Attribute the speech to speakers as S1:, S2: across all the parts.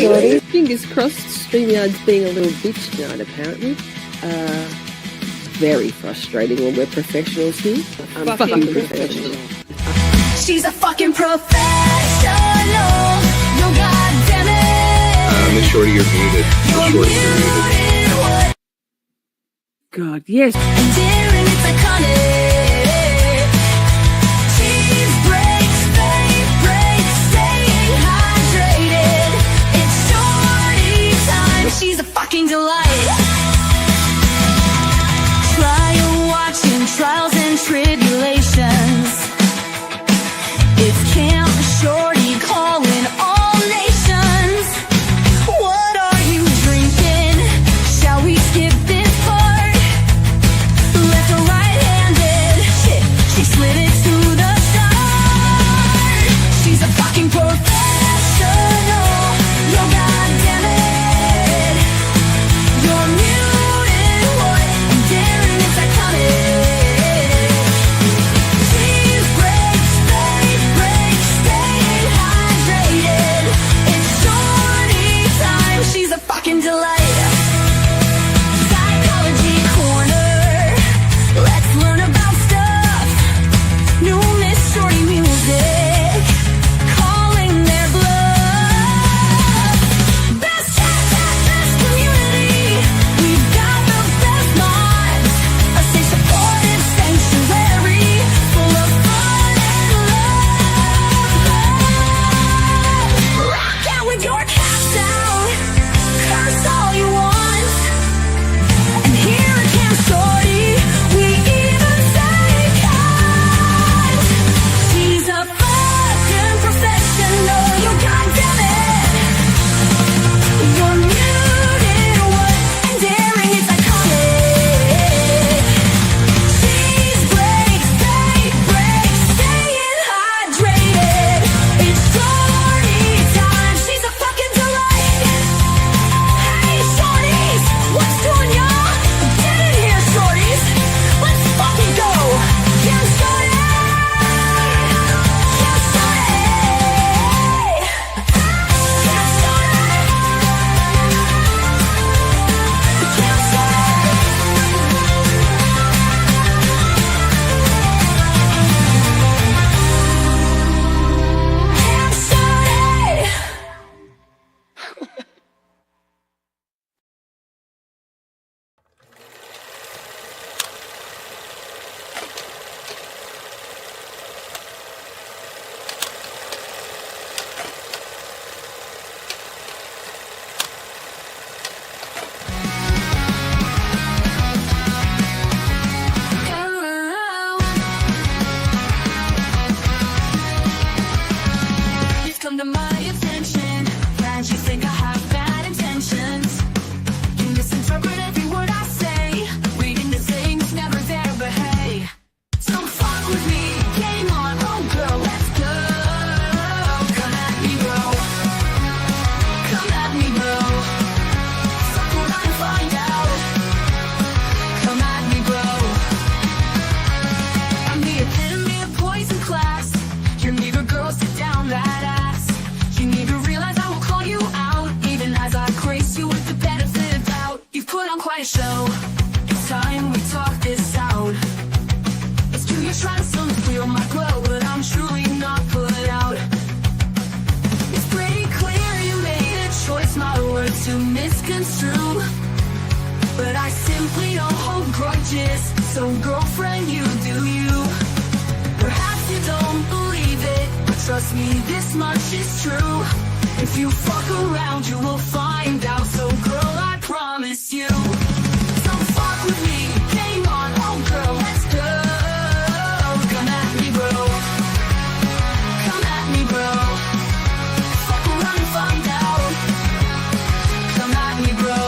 S1: Shorty. Fingers crossed, StreamYard's being a little bitch tonight, apparently. Very frustrating when we're professionals here. I'm fucking professional.
S2: She's a fucking professional. No goddamn it.
S3: Miss Shorty, you're muted. Miss Shorty, you're muted.
S1: God, yes.
S2: And daring, it's iconic. Cheese breaks, fade breaks, staying hydrated. It's Shorty time. She's a fucking delight. Trial watching, trials and tribulations. It's Camp Shorty calling all nations. What are you drinking? Shall we skip this part? Left or right-handed? Shit, she slid it to the start. She's a fucking professional. Yo, goddamn it. You're muted, what? I'm daring, it's iconic. Cheese breaks, fade breaks, staying hydrated. It's Shorty time. She's a fucking delight. Psychology corner. Let's learn about stuff. New Miss Shorty music. Calling their bluff. Best chat, best community. We've got the best minds. A safe, supportive sanctuary full of fun and love. Rock out with your cats down. Curse all you want. And here at Camp Shorty, we even say cut. She's a fucking professional. You goddamn it. You're muted, what? And daring, it's iconic. Cheese breaks, fade breaks, staying hydrated. It's Shorty time. She's a fucking delight. Hey, Shorties, what's doing, y'all? Get in here, Shorties. Let's fucking go. Camp Shorty. Camp Shorty. Camp Shorty. Camp Shorty. You've come to my attention. Glad you think I have bad intentions. You misinterpret every word I say. Reading the things never there, but hey, don't fuck with me. Game on, oh girl, let's go. Come at me, bro. Come at me, bro. Fuck around and find out. Come at me, bro. I'm the epitome of poison class. You're neither girl, sit down that ass. You need to realize I will call you out, even as I grace you with the benefit of doubt. You've put on quite a show. It's time we talk this out. It's true you're trying to feel my glow, but I'm truly not put out. It's pretty clear you made a choice, my words to misconstrue. But I simply don't hold grudges, so girlfriend, you do you. Perhaps you don't believe it, but trust me, this much is true. If you fuck around, you will find out. So girl, I promise you, don't fuck with me. Game on, oh girl, let's go. Come at me, bro. Come at me, bro. Fuck around and find out. Come at me, bro.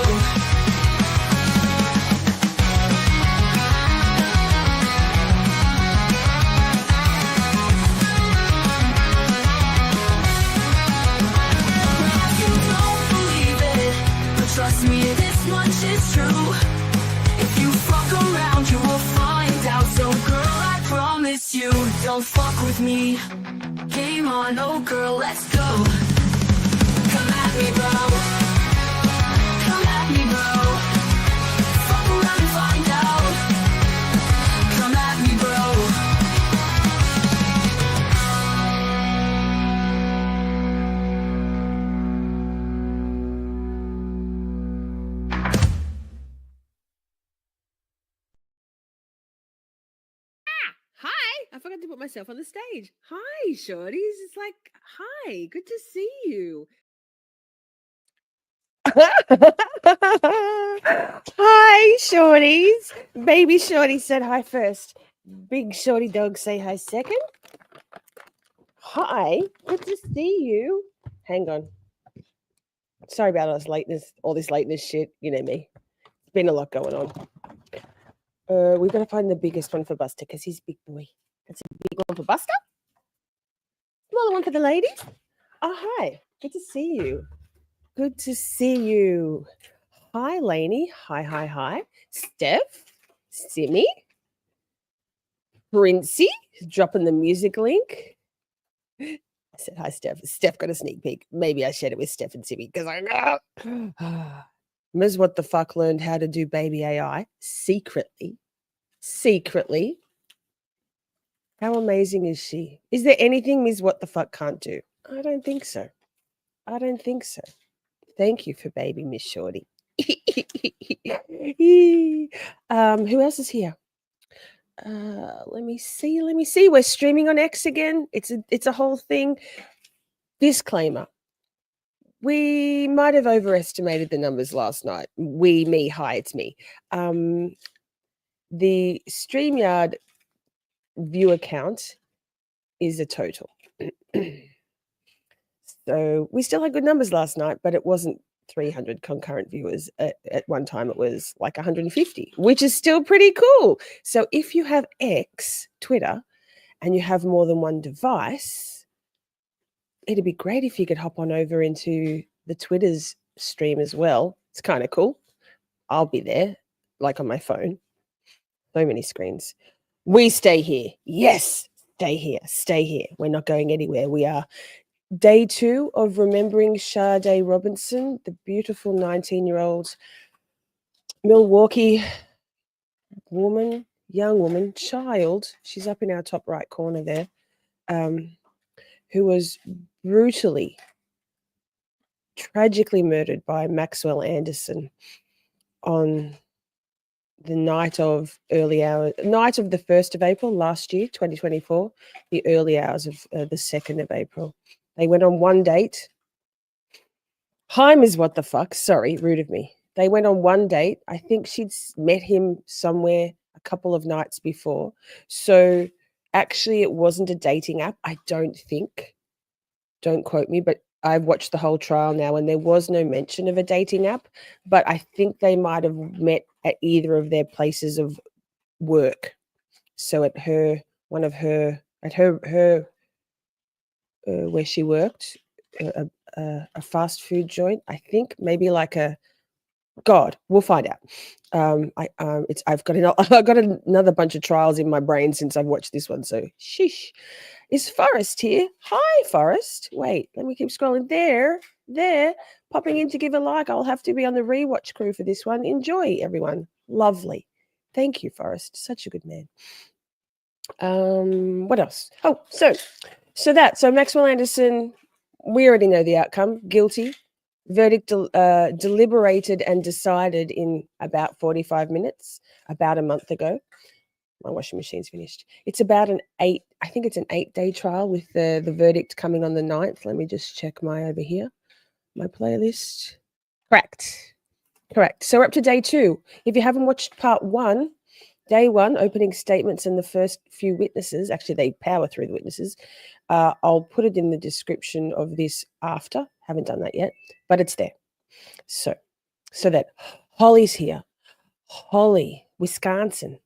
S2: You don't believe it, but trust me, this much is true. If you fuck around, you will find out. So girl, I promise you, don't fuck with me. Game on, oh girl, let's go. Come at me, bro. Come at me, bro. Fuck around and find out. Come at me, bro.
S1: Hi, I forgot to put myself on the stage. Hi, Shorties. It's like, hi, good to see you. Hi, Shorties. Baby Shorty said hi first. Big Shorty dog say hi second. Hi, good to see you. Hang on. Sorry about all this lateness shit. You know me. It's been a lot going on. We've got to find the biggest one for Buster because he's big boy. That's a big one for Buster. Smaller one for the ladies. Oh, hi. Good to see you. Good to see you. Hi, Lainey. Hi. Steph. Simmy. Princey. Dropping the music link. I said hi, Steph. Steph got a sneak peek. Maybe I shared it with Steph and Simmy because I know. Ms. What the fuck learned how to do baby AI secretly. How amazing is she? Is there anything Ms. What the fuck can't do? I don't think so. Thank you for baby Miss Shorty. Who else is here? Let me see. We're streaming on X again. It's a whole thing. Disclaimer. We might have overestimated the numbers last night. Hi, it's me. The StreamYard viewer count is a total. So we still had good numbers last night, but it wasn't 300 concurrent viewers. At one time it was like 150, which is still pretty cool. So if you have X, Twitter, and you have more than one device, it'd be great if you could hop on over into the Twitter's stream as well. It's kind of cool. I'll be there, like on my phone. So many screens. We stay here. Yes, stay here. We're not going anywhere. We are day 2 of remembering Sade Robinson, the beautiful 19-year-old Milwaukee young woman, child. She's up in our top right corner there, who was brutally, tragically murdered by Maxwell Anderson on the night of the 1st of April last year, 2024, the early hours of the 2nd of April. They went on one date. Heim is what the fuck. Sorry, rude of me. They went on one date. I think she'd met him somewhere a couple of nights before. So actually it wasn't a dating app, I don't think. Don't quote me, but I've watched the whole trial now and there was no mention of a dating app, but I think they might have met at either of their places of work. So at where she worked, a fast food joint, I think, maybe like God, we'll find out. I've got another bunch of trials in my brain since I've watched this one. So sheesh. Is Forrest here? Hi, Forrest. Wait, let me keep scrolling. There, popping in to give a like. I'll have to be on the rewatch crew for this one. Enjoy, everyone. Lovely. Thank you, Forrest. Such a good man. What else? Oh, so Maxwell Anderson, we already know the outcome. Guilty. Verdict deliberated and decided in about 45 minutes, about a month ago. My washing machine's finished. It's about an 8-day trial with the verdict coming on the 9th. Let me just check my playlist. Correct. So we're up to day 2. If you haven't watched part 1, day 1, opening statements and the first few witnesses, actually they power through the witnesses. I'll put it in the description of this after. Haven't done that yet, but it's there. So that Holly's here. Holly, Wisconsin.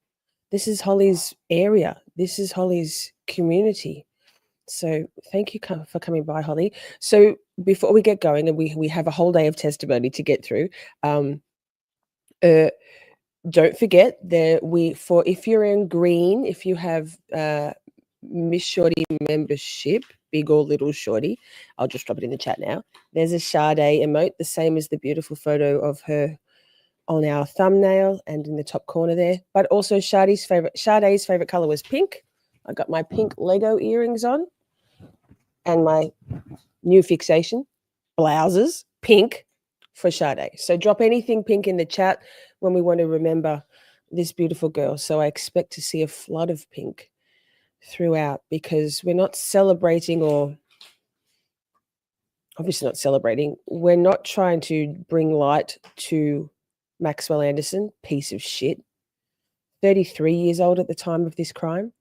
S1: This is Holly's area. This is Holly's community. So thank you for coming by, Holly. So before we get going, and we have a whole day of testimony to get through, don't forget that if you're in green, if you have Miss Shorty membership, big or little Shorty. I'll just drop it in the chat now. There's a Sade emote, the same as the beautiful photo of her on our thumbnail and in the top corner there. But also Sade's favorite color was pink. I got my pink Lego earrings on and my new fixation, blouses, pink for Sade. So drop anything pink in the chat when we want to remember this beautiful girl. So I expect to see a flood of pink throughout, because we're not celebrating, or obviously not celebrating. We're not trying to bring light to Maxwell Anderson, piece of shit. 33 years old at the time of this crime.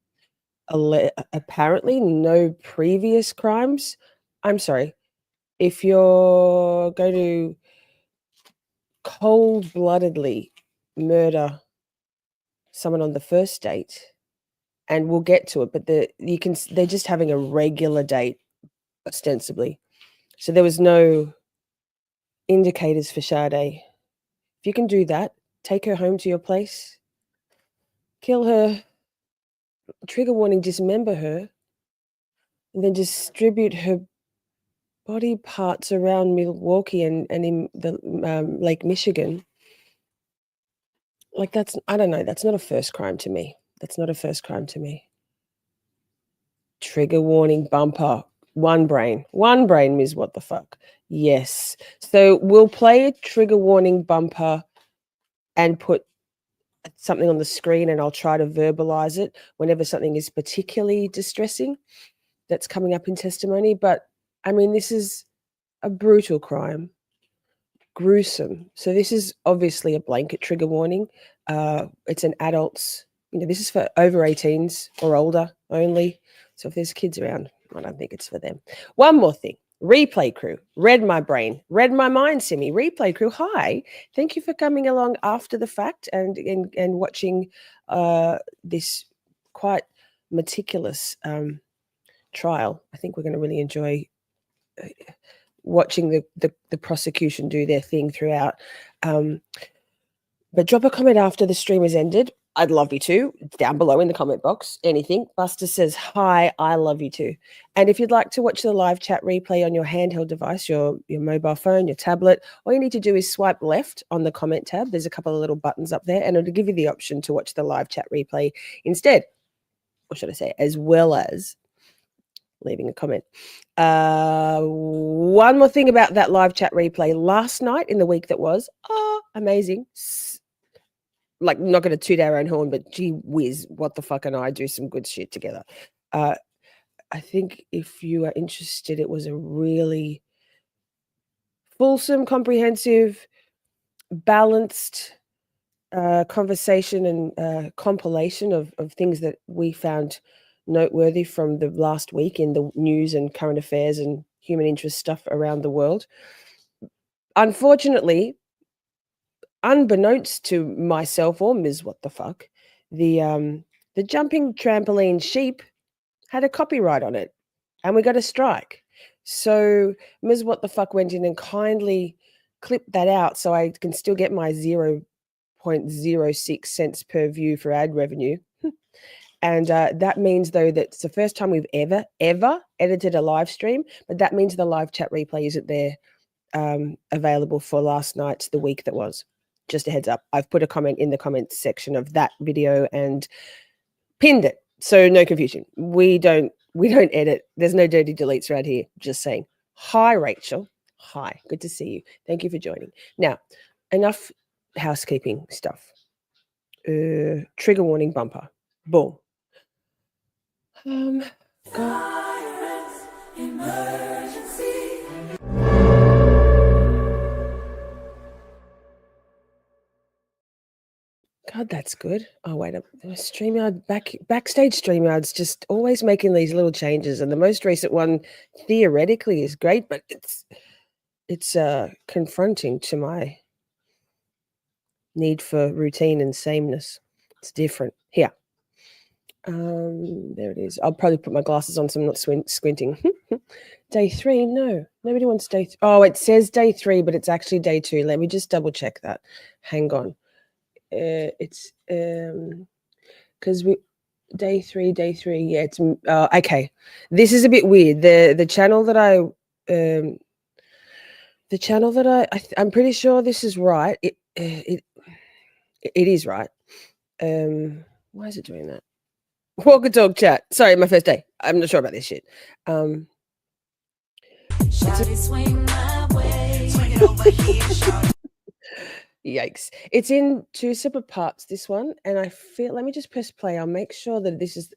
S1: Apparently no previous crimes. I'm sorry. If you're going to cold-bloodedly murder someone on the first date, and we'll get to it, but they're just having a regular date, ostensibly. So there was no indicators for Sade. If you can do that, take her home to your place, kill her, trigger warning, dismember her, and then distribute her body parts around Milwaukee and in the Lake Michigan. Like, I don't know, that's not a first crime to me. That's not a first crime to me. Trigger warning bumper. One brain, Ms. What the fuck? Yes. So we'll play a trigger warning bumper and put something on the screen, and I'll try to verbalize it whenever something is particularly distressing that's coming up in testimony. But I mean, this is a brutal crime. Gruesome. So this is obviously a blanket trigger warning. It's an adults, this is for over 18s or older only. So if there's kids around, I don't think it's for them. One more thing. Replay crew, read my brain, read my mind, Simi. Replay crew, hi. Thank you for coming along after the fact and watching this quite meticulous trial. I think we're going to really enjoy watching the prosecution do their thing throughout. But drop a comment after the stream has ended. I'd love you to. It's down below in the comment box. Anything. Buster says, hi, I love you too. And if you'd like to watch the live chat replay on your handheld device, your mobile phone, your tablet, all you need to do is swipe left on the comment tab. There's a couple of little buttons up there, and it'll give you the option to watch the live chat replay instead. Or should I say, as well as leaving a comment. One more thing about that live chat replay. Last night in the week that was, amazing. Like, not going to toot our own horn, but gee whiz, what the fuck, and I do some good shit together. I think if you are interested, it was a really fulsome, comprehensive, balanced conversation and compilation of things that we found noteworthy from the last week in the news and current affairs and human interest stuff around the world. Unfortunately, unbeknownst to myself or Ms. What the fuck, the jumping trampoline sheep had a copyright on it, and we got a strike. So Ms. What the fuck went in and kindly clipped that out so I can still get my 0.06 cents per view for ad revenue. And that means, though, that it's the first time we've ever edited a live stream, but that means the live chat replay isn't there available for last night's, the week that was. Just a heads up. I've put a comment in the comments section of that video and pinned it. So no confusion. We don't edit. There's no dirty deletes around here. Just saying. Hi, Rachel. Hi. Good to see you. Thank you for joining. Now, enough housekeeping stuff. Trigger warning bumper. Boom. God, that's good. Oh, wait, StreamYard, backstage StreamYard's just always making these little changes, and the most recent one theoretically is great, but it's confronting to my need for routine and sameness. It's different. Here. There it is. I'll probably put my glasses on so I'm not squinting. Day 3, no. Nobody wants day 3. Oh, it says day 3, but it's actually day 2. Let me just double check that. Hang on. It's because Day three. Yeah, it's okay. This is a bit weird. The channel that I'm pretty sure this is right. It is right. Why is it doing that? Walk and talk chat. Sorry, my first day. I'm not sure about this shit.
S3: Shawty, swing my way. Swing it over here, shawty.
S1: Yikes. It's in two separate parts, this one, and I feel, let me just press play. I'll make sure that this is,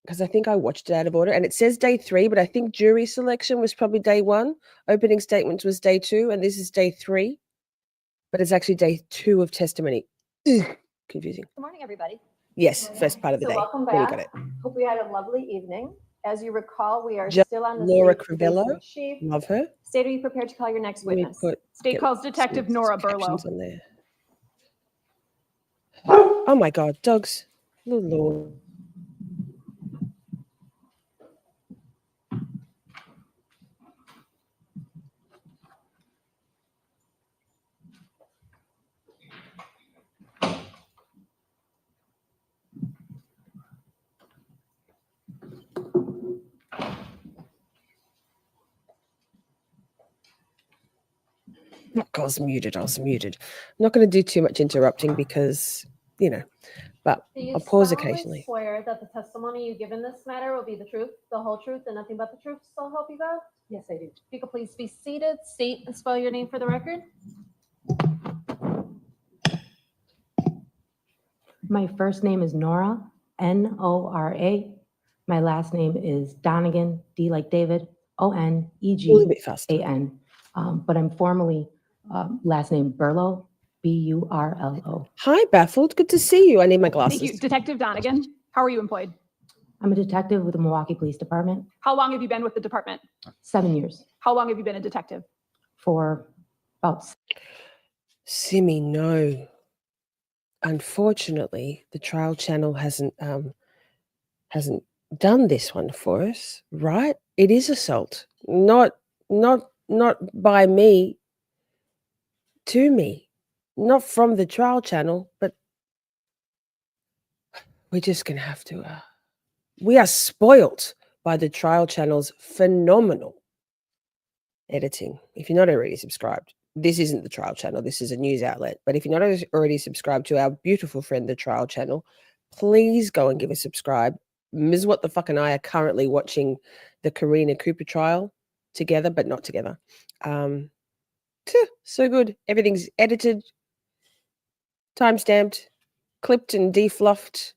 S1: because I think I watched it out of order, and it says day 3, but I think jury selection was probably day 1. Opening statements was day 2, and this is day 3, but it's actually day 2 of testimony. Ugh, confusing.
S4: Good morning, everybody.
S1: Yes, first part of the day.
S4: Welcome
S1: There we
S4: back.
S1: got it.
S4: Hope we had a lovely evening. As you recall, we are
S1: Just
S4: still on the
S1: Nora
S4: state
S1: Crivello.
S4: case in chief.
S1: Love her.
S4: State, are you prepared to call your next
S1: Let me
S4: witness?
S1: put
S5: State
S1: get
S5: calls Detective
S1: some
S5: Nora
S1: captions
S5: Burlow.
S1: on there. Oh my God, dogs. Oh, Lord. I was muted. I'm not going to do too much interrupting because, but
S4: Do you
S1: I'll pause
S4: solemnly
S1: occasionally.
S4: swear that the testimony you give in this matter will be the truth, the whole truth, and nothing but the truth, so help you God? Yes, I do. If you could please be seated, state and spell your name for the record.
S6: My first name is Nora, Nora. My last name is Donegan, D like David,
S1: A little
S6: Onegan.
S1: bit faster.
S6: But I'm formally last name Burlow, Burlo.
S1: Hi, Baffled. Good to see you. I need my glasses.
S5: Thank you. Detective Donegan, how are you employed?
S6: I'm a detective with the Milwaukee Police Department,
S5: How long have you been with the department?
S6: 7 years,
S5: How long have you been a detective?
S6: for about
S1: Simi, no. Unfortunately, the trial channel hasn't done this one for us, right? It is assault. Not by me to me. Not from the trial channel, but we're just gonna have to we are spoilt by the trial channel's phenomenal editing. If you're not already subscribed, this isn't the trial channel, this is a news outlet. But if you're not already subscribed to our beautiful friend, the trial channel, please go and give a subscribe. Ms. What the Fuck and I are currently watching the Karina Cooper trial together, but not together. So good. Everything's edited, time-stamped, clipped and defluffed,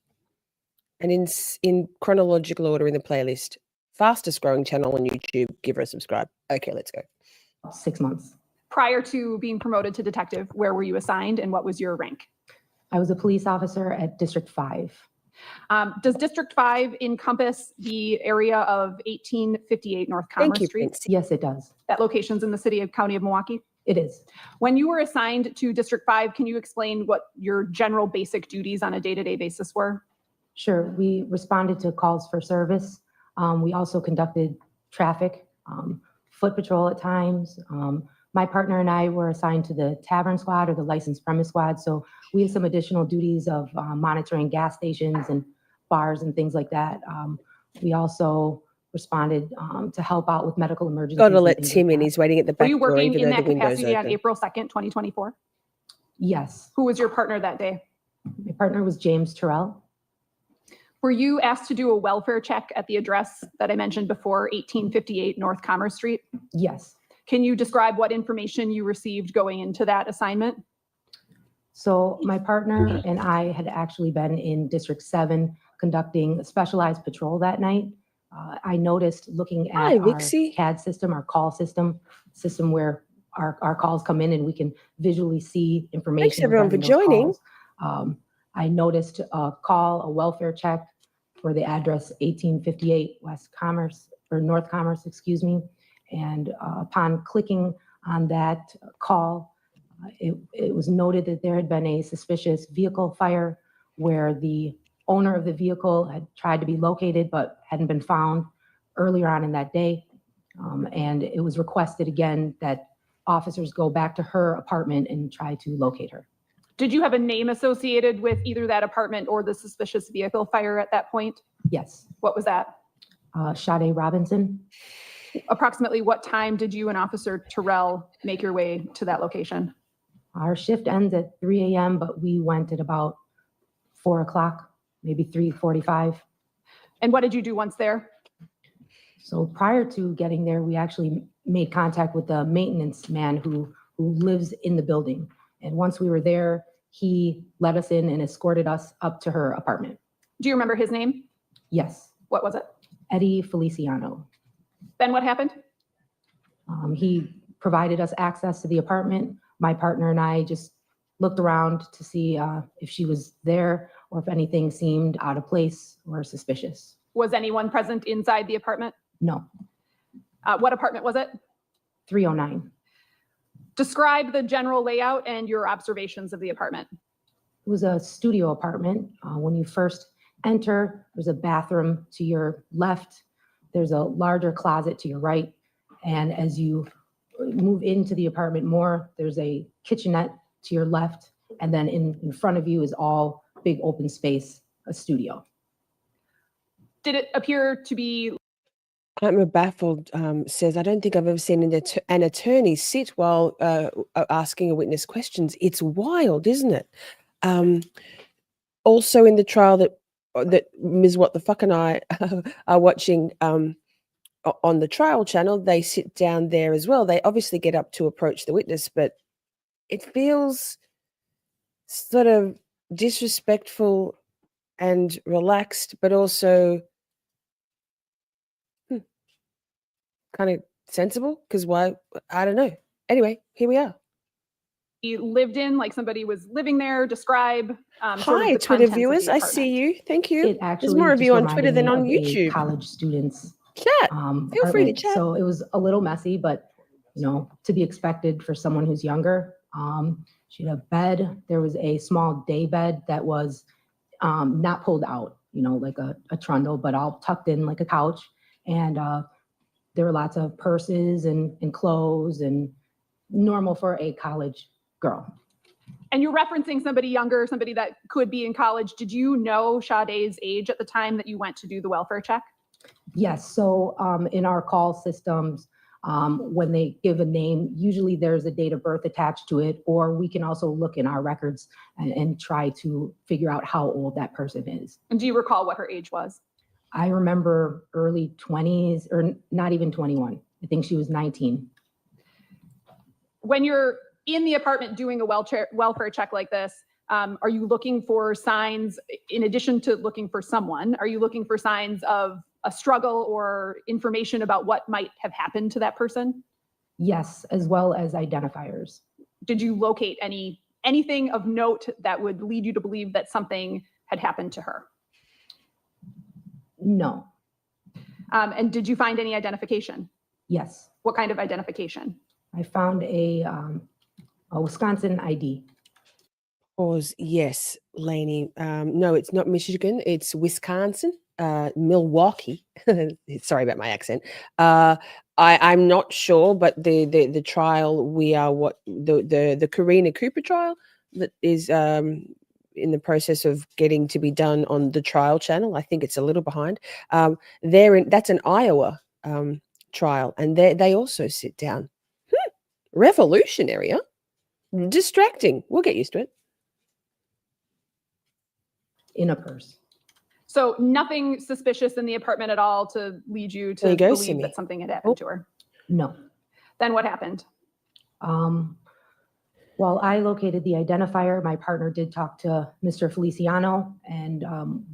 S1: and in chronological order in the playlist. Fastest growing channel on YouTube. Give her a subscribe. Okay, let's go.
S6: 6 months.
S5: Prior to being promoted to detective, where were you assigned and what was your rank?
S6: I was a police officer at District 5.
S5: Does District 5 encompass the area of 1858 North
S1: Thank
S5: Commerce
S1: you,
S5: Street?
S1: Prince.
S6: Yes, it does.
S5: That location's in the county of Milwaukee?
S6: It is.
S5: When you were assigned to District 5, can you explain what your general basic duties on a day-to-day basis were?
S6: Sure. We responded to calls for service. We also conducted traffic, foot patrol at times. My partner and I were assigned to the tavern squad or the licensed premise squad. So we have some additional duties of monitoring gas stations and bars and things like that. We also responded to help out with medical emergencies.
S1: Gotta
S6: and
S1: let
S6: things
S1: Tim
S6: like
S1: in.
S6: that.
S1: He's waiting at the
S5: Were
S1: back
S5: you
S1: door,
S5: working
S1: even
S5: in
S1: though the
S5: that
S1: window's
S5: capacity on
S1: open.
S5: April 2nd, 2024?
S6: Yes.
S5: Who was your partner that day?
S6: My partner was James Terrell.
S5: Were you asked to do a welfare check at the address that I mentioned before, 1858 North Commerce Street?
S6: Yes.
S5: Can you describe what information you received going into that assignment?
S6: So my partner and I had actually been in District 7 conducting a specialized patrol that night. I noticed looking at
S1: Hi,
S6: our
S1: Vixie.
S6: CAD system, our call system where our calls come in and we can visually see information.
S1: Thanks everyone for
S6: regarding those
S1: joining.
S6: calls. I noticed a call, a welfare check for the address 1858 West Commerce or North Commerce, excuse me. And upon clicking on that call, it was noted that there had been a suspicious vehicle fire where the owner of the vehicle had tried to be located but hadn't been found earlier on in that day. And it was requested again that officers go back to her apartment and try to locate her.
S5: Did you have a name associated with either that apartment or the suspicious vehicle fire at that point?
S6: Yes.
S5: What was that?
S6: Sade Robinson.
S5: Approximately what time did you and Officer Terrell make your way to that location?
S6: Our shift ends at 3 a.m., but we went at about 4 o'clock, maybe 3:45.
S5: And what did you do once there?
S6: So prior to getting there, we actually made contact with the maintenance man who lives in the building. And once we were there, he let us in and escorted us up to her apartment.
S5: Do you remember his name?
S6: Yes,
S5: What was it?
S6: Eddie Feliciano.
S5: Then what happened?
S6: He provided us access to the apartment. My partner and I just looked around to see if she was there or if anything seemed out of place or suspicious.
S5: Was anyone present inside the apartment?
S6: No,
S5: What apartment was it?
S6: 309.
S5: Describe the general layout and your observations of the apartment.
S6: It was a studio apartment. When you first enter, there's a bathroom to your left. There's a larger closet to your right. And as you move into the apartment more, there's a kitchenette to your left. And then in front of you is all big open space, a studio.
S5: Did it appear to be
S1: I'm baffled, says, I don't think I've ever seen an attorney sit while asking a witness questions. It's wild, isn't it? Also in the trial that Ms. What the Fuck and I are watching on the trial channel, they sit down there as well. They obviously get up to approach the witness, but it feels sort of disrespectful and relaxed, but also kind of sensible, because why? I don't know. Anyway, here we are.
S5: lived in, like somebody was living there? Describe sort of
S1: Hi,
S5: the
S1: Twitter
S5: contents of
S1: viewers.
S5: the
S1: I
S5: apartment.
S1: see you. Thank you.
S6: It actually
S1: There's more of
S6: just
S1: you on Twitter
S6: reminded
S1: than
S6: me
S1: on
S6: of a
S1: YouTube.
S6: college students.
S1: Chat. Feel free to
S6: apartment.
S1: chat.
S6: So it was a little messy, but to be expected for someone who's younger. She had a bed. There was a small day bed that was not pulled out, like a trundle, but all tucked in like a couch. And there were lots of purses and clothes and normal for a college girl.
S5: And you're referencing somebody younger, somebody that could be in college. Did you know Sade's age at the time that you went to do the welfare check?
S6: Yes. So in our call systems, when they give a name, usually there's a date of birth attached to it, or we can also look in our records and try to figure out how old that person is.
S5: And do you recall what her age was?
S6: I remember early 20s, or not even 21. I think she was 19.
S5: When you're in the apartment doing a welfare check like this, are you looking for signs, in addition to looking for someone, are you looking for signs of a struggle or information about what might have happened to that person?
S6: Yes, as well as identifiers.
S5: Did you locate anything of note that would lead you to believe that something had happened to her?
S6: No.
S5: And did you find any identification?
S6: Yes.
S5: What kind of identification?
S6: I found a Wisconsin ID.
S1: Pause. Yes, Lainey. No, it's not Michigan. It's Wisconsin. Milwaukee. Sorry about my accent. I'm not sure, but the trial, we are the Karina Cooper trial that is in the process of getting to be done on the trial channel. I think it's a little behind. That's an Iowa trial, and they also sit down. Revolutionary, huh? Distracting. We'll get used to it.
S6: In a purse.
S5: So nothing suspicious in the apartment at all to lead you to believe that something had happened to her?
S6: No.
S5: Then what happened?
S6: While I located the identifier, my partner did talk to Mr. Feliciano, and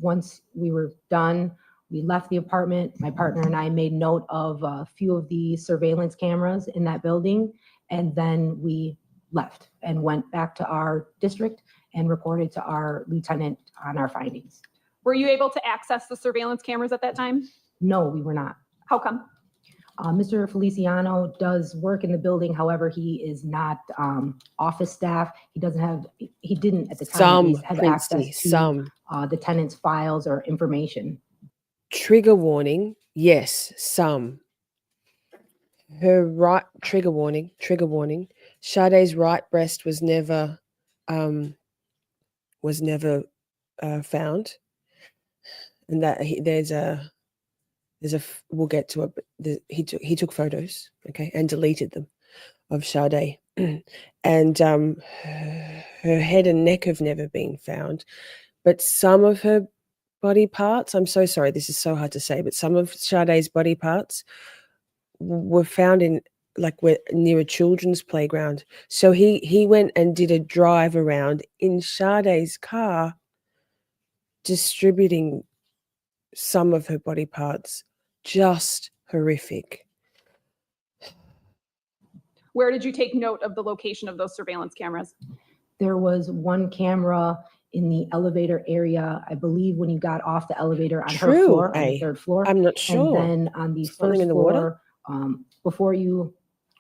S6: once we were done, we left the apartment. My partner and I made note of a few of the surveillance cameras in that building, and then we left and went back to our district and reported to our lieutenant on our findings.
S5: Were you able to access the surveillance cameras at that time?
S6: No, we were not.
S5: How come?
S6: Mr. Feliciano does work in the building. However, he is not office staff. He didn't at the time have access to the tenant's files or information.
S1: Trigger warning. Yes, some. Her trigger warning. Sade's right breast was never was never found, and that we'll get to it. But he took photos, okay, and deleted them of Sade, and her head and neck have never been found, but some of her body parts. I'm so sorry, this is so hard to say, but some of Sade's body parts were found in near a children's playground. So he went and did a drive around in Sade's car, distributing some of her body parts. Just horrific.
S5: Where did you take note of the location of those surveillance cameras?
S6: There was one camera in the elevator area, I believe, when you got off the elevator on her floor, on the third floor.
S1: I'm not sure.
S6: And then on the
S1: Something
S6: first
S1: in the water?
S6: floor, before you,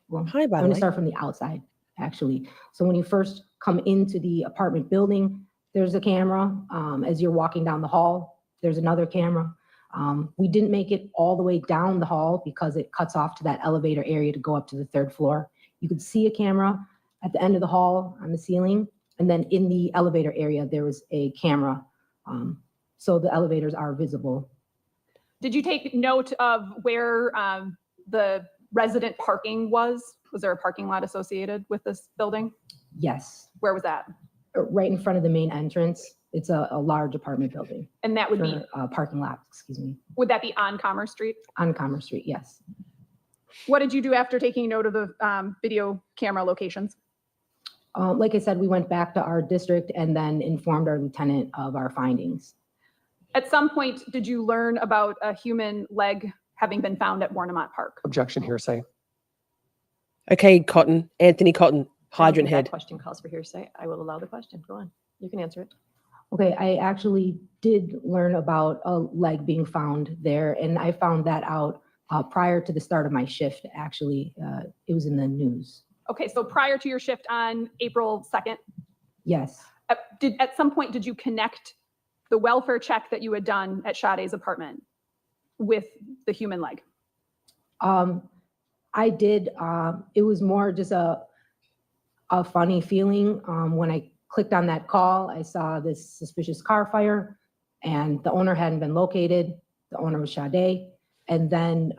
S6: well,
S1: Hi, by
S6: I'm
S1: the
S6: going
S1: way.
S6: to start from the outside, actually. So when you first come into the apartment building, there's a camera. As you're walking down the hall, there's another camera. We didn't make it all the way down the hall because it cuts off to that elevator area to go up to the third floor. You could see a camera at the end of the hall on the ceiling. And then in the elevator area, there was a camera. So the elevators are visible.
S5: Did you take note of where the resident parking was? Was there a parking lot associated with this building?
S6: Yes,
S5: Where was that?
S6: right in front of the main entrance. It's a large apartment building.
S5: And that would be,
S6: Parking lot, excuse me,
S5: would that be on Commerce Street?
S6: on Commerce Street, yes.
S5: What did you do after taking note of the video camera locations?
S6: Like I said, we went back to our district and then informed our lieutenant of our findings.
S5: At some point, did you learn about a human leg having been found at Warnemont Park?
S7: Objection, hearsay.
S1: Okay, Anthony Cotton, hydrant
S8: That
S1: head.
S8: question calls for hearsay. I will allow the question. Go on. You can answer it.
S6: Okay, I actually did learn about a leg being found there, and I found that out prior to the start of my shift, actually. It was in the news.
S5: Okay, so prior to your shift on April 2nd,
S6: Yes,
S5: at some point, did you connect the welfare check that you had done at Sade's apartment with the human leg?
S6: I did. It was more just a funny feeling. When I clicked on that call, I saw this suspicious car fire, and the owner hadn't been located. The owner was Sade. And then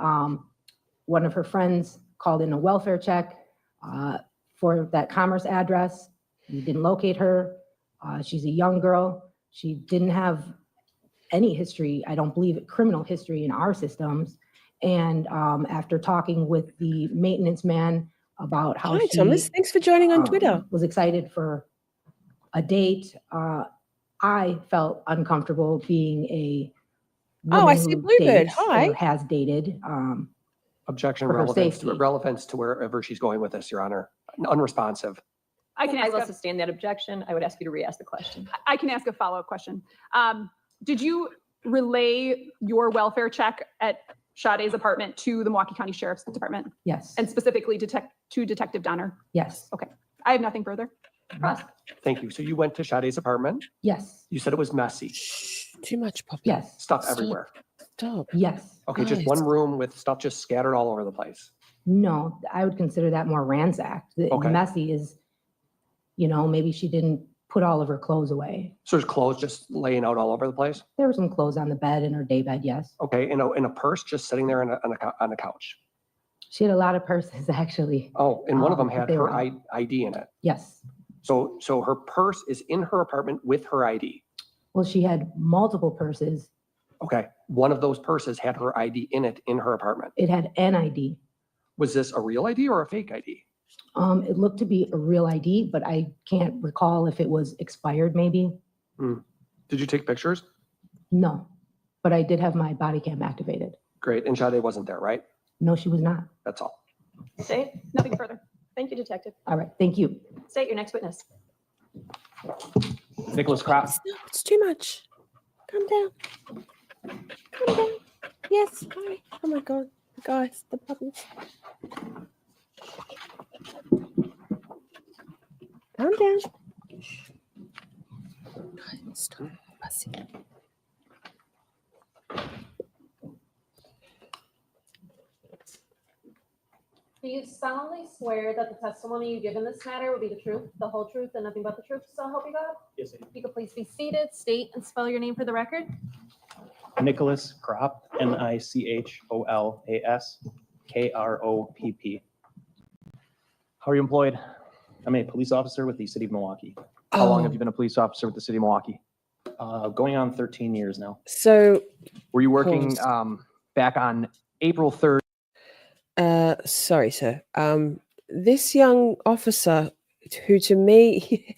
S6: one of her friends called in a welfare check for that Commerce address. We didn't locate her. She's a young girl. She didn't have any history, I don't believe, criminal history in our systems. And after talking with the maintenance man about how
S1: Hi,
S6: she
S1: Thomas. Thanks for joining on Twitter.
S6: was excited for a date, I felt uncomfortable being a
S1: Oh, I
S6: woman
S1: see
S6: who
S1: Bluebird.
S6: dates
S1: Hi.
S6: or has dated.
S7: Objection,
S6: For her safety.
S7: relevance to wherever she's going with this, Your Honor. Unresponsive.
S5: I can
S8: I will
S5: ask
S8: sustain that objection. I would ask you to re-ask the question.
S5: I can ask a follow-up question. Did you relay your welfare check at Sade's apartment to the Milwaukee County Sheriff's Department
S6: Yes,
S5: and specifically to Detective Donner?
S6: yes,
S5: I have nothing further.
S8: Ross?
S7: Thank you. So you went to Sade's apartment.
S6: yes,
S7: You said it was messy.
S1: Shh, too much, Poppy.
S6: yes,
S7: Stuff
S1: Stop.
S7: everywhere.
S1: Stop.
S6: yes.
S7: Okay, just
S1: Guys.
S7: one room with stuff just scattered all over the place.
S6: No, I would consider that more ransacked. The
S7: Okay.
S6: messy is, maybe she didn't put all of her clothes away.
S7: So there's clothes just laying out all over the place.
S6: There were some clothes on the bed in her daybed, yes.
S7: Okay, in a purse just sitting there on a couch.
S6: She had a lot of purses, actually.
S7: Oh, and one of them
S6: But
S7: had
S6: they
S7: her
S6: were out.
S7: ID in it.
S6: Yes.
S7: So her purse is in her apartment with her ID.
S6: Well, she had multiple purses.
S7: Okay, one of those purses had her ID in it in her apartment.
S6: It had an ID.
S7: Was this a real ID or a fake ID?
S6: It looked to be a real ID, but I can't recall if it was expired, maybe.
S7: Did you take pictures?
S6: No, but I did have my body cam activated.
S7: Great, and Sade wasn't there, right?
S6: No, she was not.
S7: That's all.
S8: State?
S5: Nothing further.
S8: Thank you, Detective.
S6: All right, thank you.
S8: State your next witness.
S7: Nicholas Kropp.
S1: Stop. It's too much. Calm down. Calm down. Yes. Hi. Oh my God. Guys, the puppies. Calm down. Stop. Fussy.
S4: Do you solemnly swear that the testimony you give in this matter will be the truth, the whole truth, and nothing but the truth, so help you God?
S9: Yes, I do.
S4: If you could please be seated, state and spell your name for the record.
S9: Nicholas Kropp, NicholasKropp.
S10: How are you employed?
S9: I'm a police officer with the city of Milwaukee,
S10: How long have you been a police officer with the city of Milwaukee?
S9: going on 13 years now.
S1: So,
S10: Were you working
S1: Pause.
S10: back on April 3rd?
S1: sorry, sir. This young officer, who to me,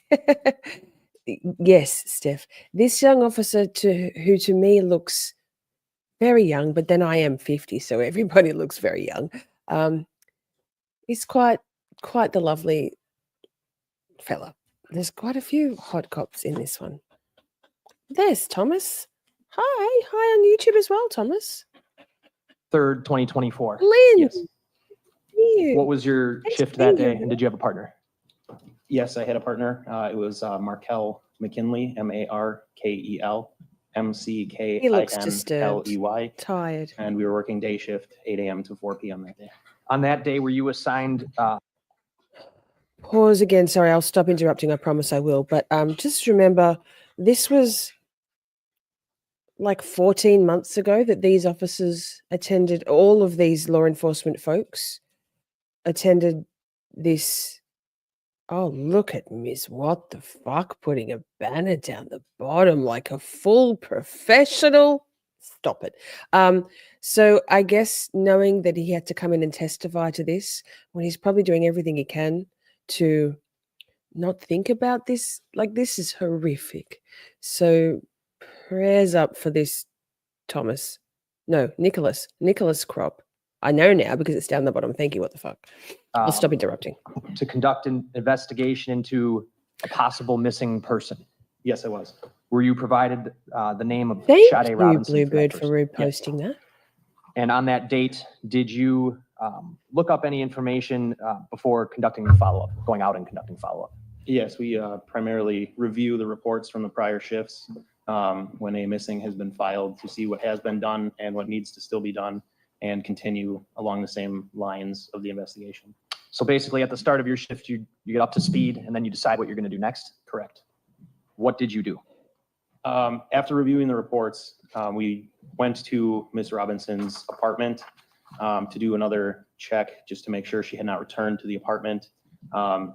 S1: yes, Steph, this young officer who to me looks very young, but then I am 50, so everybody looks very young. He's quite the lovely fella. There's quite a few hot cops in this one. There's Thomas. Hi on YouTube as well, Thomas.
S10: 3rd, 2024.
S1: Lynn.
S9: Yes.
S1: You.
S10: What was your
S1: Nice
S10: shift
S1: to
S10: that
S1: meet you.
S10: day, and did you have a partner?
S9: Yes, I had a partner. It was Markel McKinley, Markel
S1: He looks disturbed.
S9: McKinley,
S1: Tired.
S9: and we were working day shift, 8 a.m. to 4 p.m. that day.
S10: On that day, were you assigned,
S1: Pause again. Sorry, I'll stop interrupting. I promise I will. But just remember, this was like 14 months ago that these officers attended, all of these law enforcement folks attended this. Oh, look at Miss What the fuck putting a banner down the bottom like a full professional. Stop it. So I guess knowing that he had to come in and testify to this when he's probably doing everything he can to not think about this, like this is horrific. So prayers up for this, Thomas. No, Nicholas Kropp. I know now because it's down the bottom. Thank you. What the fuck? I'll stop interrupting.
S10: to conduct an investigation into a possible missing person?
S9: Yes, I was.
S10: Were you provided the name of
S1: Thank
S10: Sade
S1: you,
S10: Robinson?
S1: Bluebird,
S10: that
S1: for
S10: person?
S1: reposting that.
S10: And on that date, did you look up any information before conducting the follow-up, going out and conducting follow-up?
S9: Yes, we primarily review the reports from the prior shifts when a missing has been filed to see what has been done and what needs to still be done and continue along the same lines of the investigation.
S10: So basically, at the start of your shift, you get up to speed, and then you decide what you're going to do next?
S9: Correct.
S10: What did you do?
S9: After reviewing the reports, we went to Ms. Robinson's apartment to do another check just to make sure she had not returned to the apartment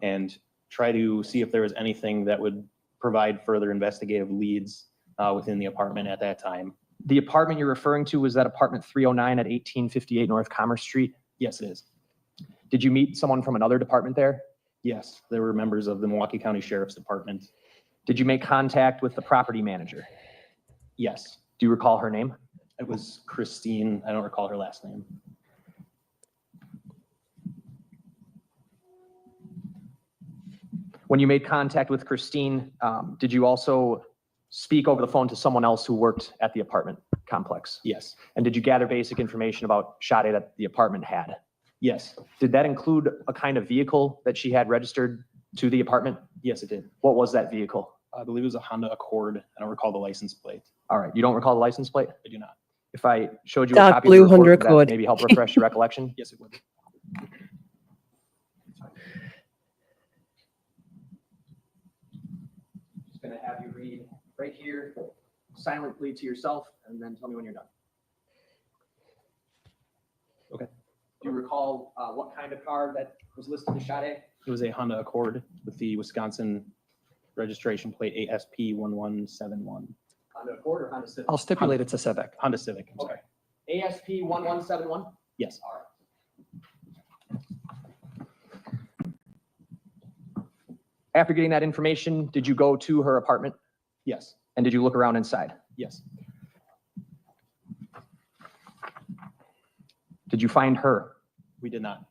S9: and try to see if there was anything that would provide further investigative leads within the apartment at that time.
S10: The apartment you're referring to, was that apartment 309 at 1858 North Commerce Street?
S9: Yes, it is.
S10: Did you meet someone from another department there?
S9: Yes, there were members of the Milwaukee County Sheriff's Department.
S10: Did you make contact with the property manager?
S9: Yes,
S10: Do you recall her name?
S9: it was Christine. I don't recall her last name.
S10: When you made contact with Christine, did you also speak over the phone to someone else who worked at the apartment complex?
S9: Yes,
S10: And did you gather basic information about Sade that the apartment had?
S9: yes,
S10: Did that include a kind of vehicle that she had registered to the apartment?
S9: yes, it did.
S10: What was that vehicle?
S9: I believe it was a Honda Accord. I don't recall the license plate.
S10: All right, you don't recall the license plate?
S9: I do not.
S10: If I showed you a
S1: Dark
S10: copy of the
S1: blue
S10: report,
S1: Honda
S10: would that
S1: Accord.
S10: maybe help refresh your recollection?
S9: Yes, it would.
S10: Just gonna have you read right here silently to yourself and then tell me when you're done.
S9: Okay.
S10: Do you recall what kind of car that was listed as Sade?
S9: It was a Honda Accord with the Wisconsin registration plate ASP1171.
S10: Honda Accord or Honda Civic?
S7: I'll stipulate it's a Civic.
S9: Honda Civic, I'm sorry.
S10: ASP1171?
S9: Yes.
S10: All right. After getting that information, did you go to her apartment
S9: Yes,
S10: and did you look around inside?
S9: yes,
S10: Did you find her?
S9: we did not.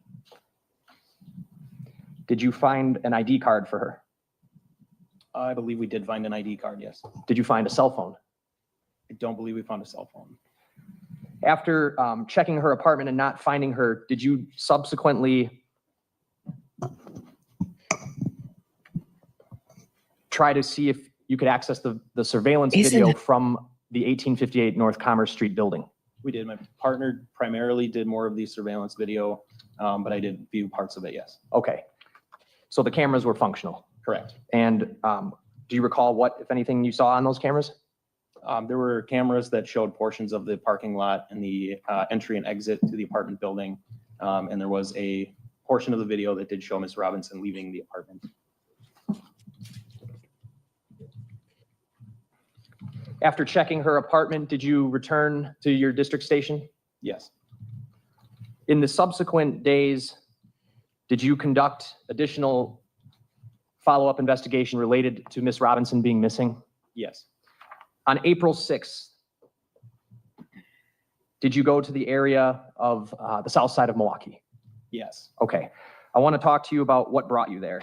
S10: Did you find an ID card for her?
S9: I believe we did find an ID card, yes.
S10: Did you find a cell phone?
S9: I don't believe we found a cell phone.
S10: After checking her apartment and not finding her, did you subsequently try to see if you could access the surveillance
S1: Isn't
S10: video
S1: it-
S10: from the 1858 North Commerce Street building?
S9: We did. My partner primarily did more of the surveillance video, but I did view parts of it, yes.
S10: Okay. So the cameras were functional.
S9: Correct.
S10: And do you recall what, if anything, you saw on those cameras?
S9: There were cameras that showed portions of the parking lot and the entry and exit to the apartment building. And there was a portion of the video that did show Ms. Robinson leaving the apartment.
S10: After checking her apartment, did you return to your district station?
S9: Yes.
S10: In the subsequent days, did you conduct additional follow-up investigation related to Ms. Robinson being missing?
S9: Yes.
S10: On April 6th, did you go to the area of the south side of Milwaukee?
S9: Yes.
S10: Okay. I want to talk to you about what brought you there.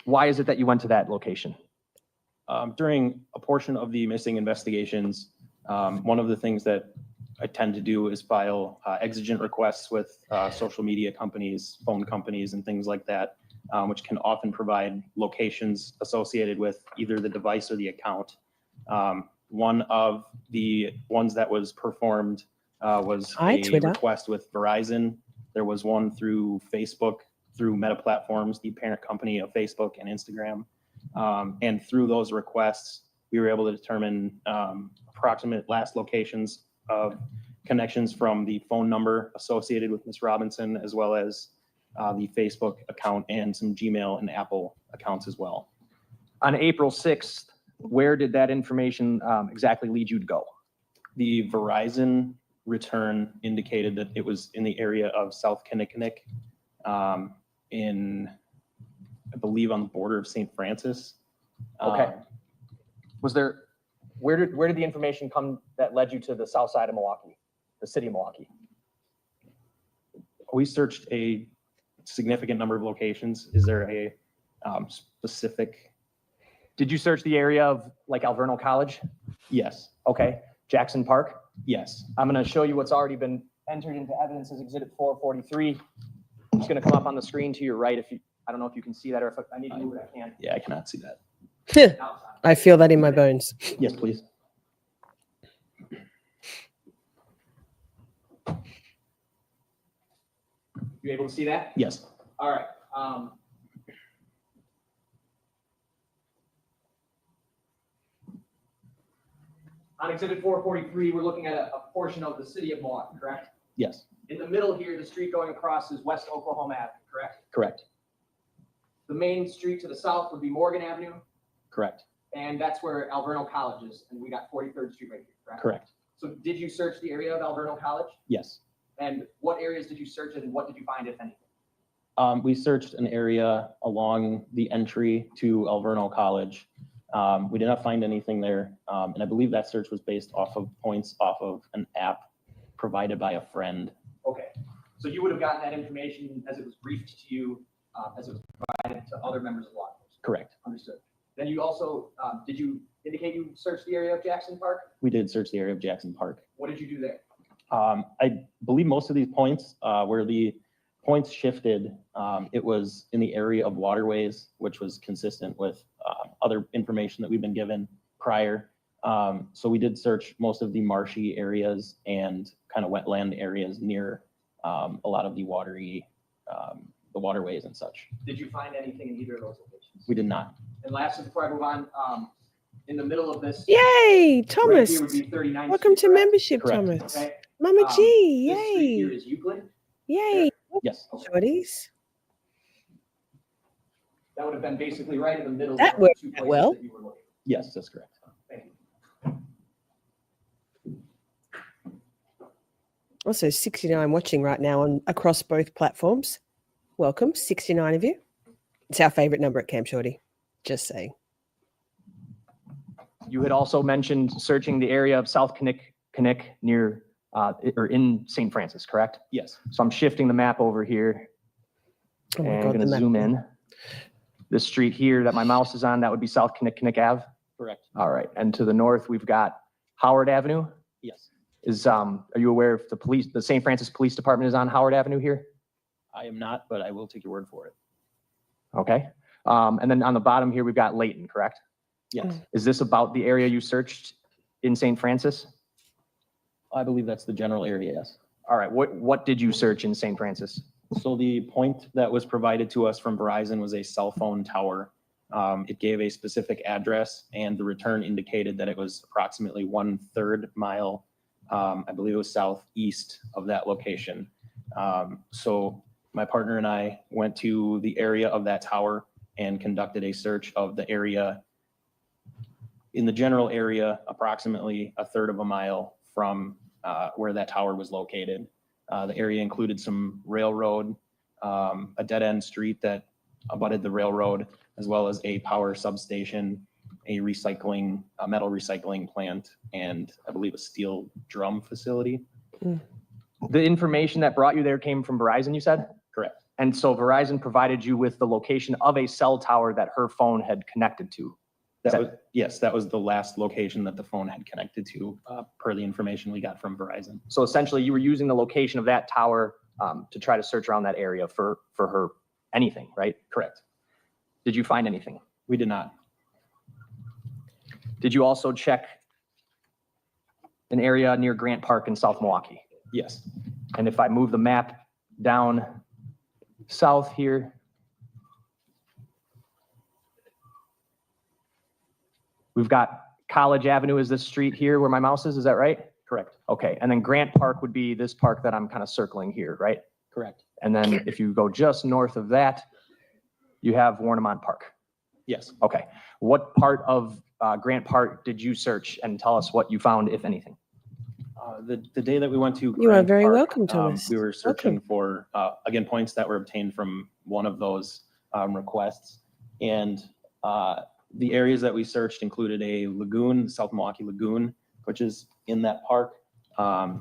S10: Why is it that you went to that location?
S9: During a portion of the missing investigations, one of the things that I tend to do is file exigent requests with social media companies, phone companies, and things like that, which can often provide locations associated with either the device or the account. One of the ones that was performed was a
S1: Twitter.
S9: request with Verizon. There was one through Facebook, through Meta Platforms, the parent company of Facebook and Instagram. And through those requests, we were able to determine approximate last locations of connections from the phone number associated with Ms. Robinson, as well as the Facebook account and some Gmail and Apple accounts as well.
S10: On April 6th, where did that information exactly lead you to go?
S9: The Verizon return indicated that it was in the area of South Kinnickinnick, in, I believe, on the border of St. Francis.
S10: Okay. Was there, where did the information come that led you to the south side of Milwaukee, the city of Milwaukee?
S9: We searched a significant number of locations. Is there a specific?
S10: Did you search the area of like Alverno College?
S9: Yes.
S10: Okay. Jackson Park?
S9: Yes.
S10: I'm going to show you what's already been entered into evidence as Exhibit 443. It's going to come up on the screen to your right. If you, I don't know if you can see that, or if I need to move it, I can.
S9: Yeah, I cannot see that.
S1: I feel that in my bones.
S9: Yes, please.
S10: You able to see that?
S9: Yes.
S10: All right. On Exhibit 443, we're looking at a portion of the city of Milwaukee, correct?
S9: Yes.
S10: In the middle here, the street going across is West Oklahoma Avenue, correct?
S9: Correct.
S10: The main street to the south would be Morgan Avenue,
S9: Correct.
S10: and that's where Alverno College is, and we got 43rd Street right here, correct?
S9: Correct.
S10: So did you search the area of Alverno College?
S9: Yes.
S10: And what areas did you search it, and what did you find, if anything?
S9: We searched an area along the entry to Alverno College. We did not find anything there. And I believe that search was based off of points off of an app provided by a friend.
S10: Okay, so you would have gotten that information as it was briefed to you, as it was provided to other members of law enforcement?
S9: Correct.
S10: Understood. Then you also, did you indicate you searched the area of Jackson Park?
S9: We did search the area of Jackson Park.
S10: What did you do there?
S9: I believe most of these points, where the points shifted, it was in the area of waterways, which was consistent with other information that we've been given prior. So we did search most of the marshy areas and kind of wetland areas near a lot of the watery, the waterways and such.
S10: Did you find anything in either of those locations?
S9: We did not.
S10: And lastly, before I move on, in the middle of this.
S1: Yay,
S10: right
S1: Thomas.
S10: here would be 39th
S1: Welcome to
S10: Street, correct?
S1: membership,
S9: Correct.
S1: Thomas.
S10: Okay.
S1: Mama G,
S10: This street here
S1: yay.
S10: is Euclid.
S1: Yay.
S9: Yes.
S1: Shorties.
S10: That would have been basically right in the middle.
S1: That
S10: of the
S1: worked
S10: two
S1: out
S10: places
S1: well.
S10: that you were looking.
S9: Yes, that's correct.
S10: Thank you.
S1: Also 69 watching right now on across both platforms. Welcome, 69 of you. It's our favorite number at Camp Shorty. Just saying.
S10: You had also mentioned searching the area of South Kinnick near, or in St. Francis, correct?
S9: Yes.
S10: So I'm shifting the map over here
S1: Oh my
S10: and
S1: God,
S10: going
S1: the
S10: to
S1: map.
S10: zoom in. This street here that my mouse is on, that would be South Kinnick Ave.
S9: Correct.
S10: All right. And to the north, we've got Howard Avenue.
S9: Yes.
S10: Are you aware if the St. Francis Police Department is on Howard Avenue here?
S9: I am not, but I will take your word for it.
S10: Okay. And then on the bottom here, we've got Layton, correct?
S9: Yes.
S10: Is this about the area you searched in St. Francis?
S9: I believe that's the general area, yes.
S10: All right, what did you search in St. Francis?
S9: So the point that was provided to us from Verizon was a cell phone tower. It gave a specific address, and the return indicated that it was approximately 1/3 mile, I believe it was southeast of that location. So my partner and I went to the area of that tower and conducted a search of the area, in the general area, approximately 1/3 of a mile from where that tower was located. The area included some railroad, a dead-end street that abutted the railroad, as well as a power substation, a metal recycling plant, and I believe a steel drum facility.
S10: The information that brought you there came from Verizon, you said?
S9: Correct.
S10: And so Verizon provided you with the location of a cell tower that her phone had connected to.
S9: Yes, that was the last location that the phone had connected to, per the information we got from Verizon.
S10: So essentially you were using the location of that tower to try to search around that area for her anything, right?
S9: Correct.
S10: Did you find anything?
S9: We did not.
S10: Did you also check an area near Grant Park in South Milwaukee?
S9: Yes.
S10: And if I move the map down south here, we've got College Avenue is this street here where my mouse is that right?
S9: Correct.
S10: Okay, and then Grant Park would be this park that I'm kind of circling here, right?
S9: Correct.
S10: And then if you go just north of that, you have Warnemont Park.
S9: Yes.
S10: Okay, what part of Grant Park did you search, and tell us what you found, if anything?
S9: The day that we went to
S1: You are
S9: Grant
S1: very
S9: Park,
S1: welcome, Thomas.
S9: we were searching for, again, points that were obtained from one of those requests. And the areas that we searched included a lagoon, South Milwaukee Lagoon, which is in that park.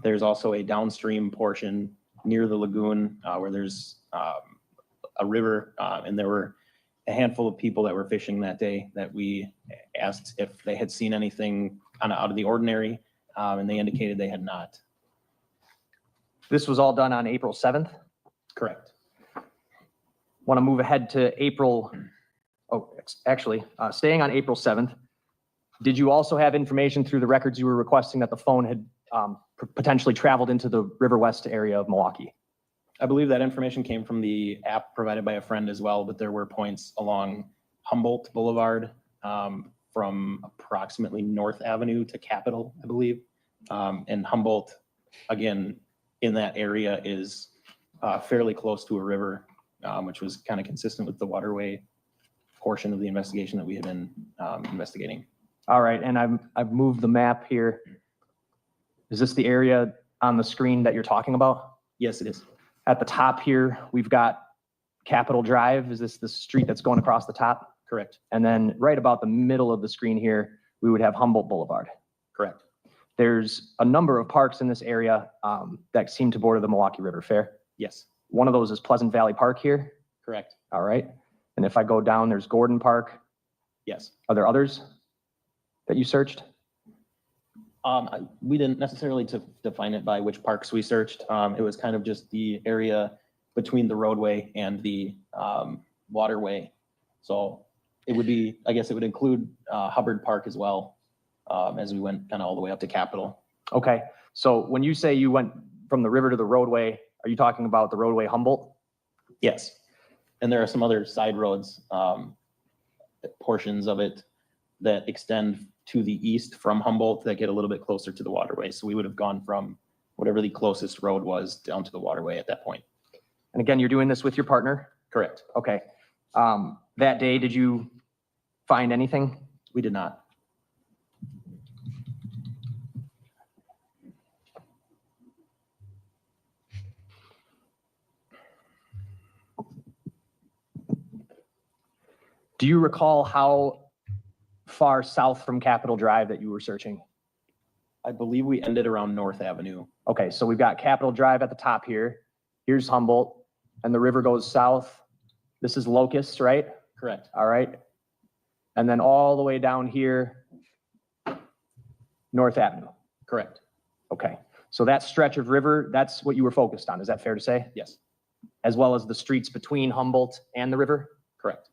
S9: There's also a downstream portion near the lagoon where there's a river, and there were a handful of people that were fishing that day that we asked if they had seen anything kind of out of the ordinary, and they indicated they had not.
S10: This was all done on April 7th?
S9: Correct.
S10: Want to move ahead to April, staying on April 7th, did you also have information through the records you were requesting that the phone had potentially traveled into the River West area of Milwaukee?
S9: I believe that information came from the app provided by a friend as well, but there were points along Humboldt Boulevard, from approximately North Avenue to Capitol, I believe. And Humboldt, again, in that area is fairly close to a river, which was kind of consistent with the waterway portion of the investigation that we had been investigating.
S10: All right, and I've moved the map here. Is this the area on the screen that you're talking about?
S9: Yes, it is.
S10: At the top here, we've got Capitol Drive. Is this the street that's going across the top?
S9: Correct.
S10: And then right about the middle of the screen here, we would have Humboldt Boulevard.
S9: Correct.
S10: There's a number of parks in this area that seem to border the Milwaukee River, fair?
S9: Yes.
S10: One of those is Pleasant Valley Park here.
S9: Correct.
S10: All right. And if I go down, there's Gordon Park.
S9: Yes.
S10: Are there others that you searched?
S9: We didn't necessarily define it by which parks we searched. It was kind of just the area between the roadway and the waterway. So it would be, I guess it would include Hubbard Park as well, as we went kind of all the way up to Capitol.
S10: Okay. So when you say you went from the river to the roadway, are you talking about the roadway Humboldt?
S9: Yes. And there are some other side roads, portions of it that extend to the east from Humboldt that get a little bit closer to the waterway. So we would have gone from whatever the closest road was down to the waterway at that point.
S10: And again, you're doing this with your partner?
S9: Correct.
S10: Okay. That day, did you find anything?
S9: We did not.
S10: Do you recall how far south from Capitol Drive that you were searching?
S9: I believe we ended around North Avenue.
S10: Okay, so we've got Capitol Drive at the top here. Here's Humboldt, and the river goes south. This is Locust, right?
S9: Correct.
S10: All right. And then all the way down here, North Avenue.
S9: Correct.
S10: Okay, so that stretch of river, that's what you were focused on. Is that fair to say?
S9: Yes.
S10: As well as the streets between Humboldt and the river?
S9: Correct.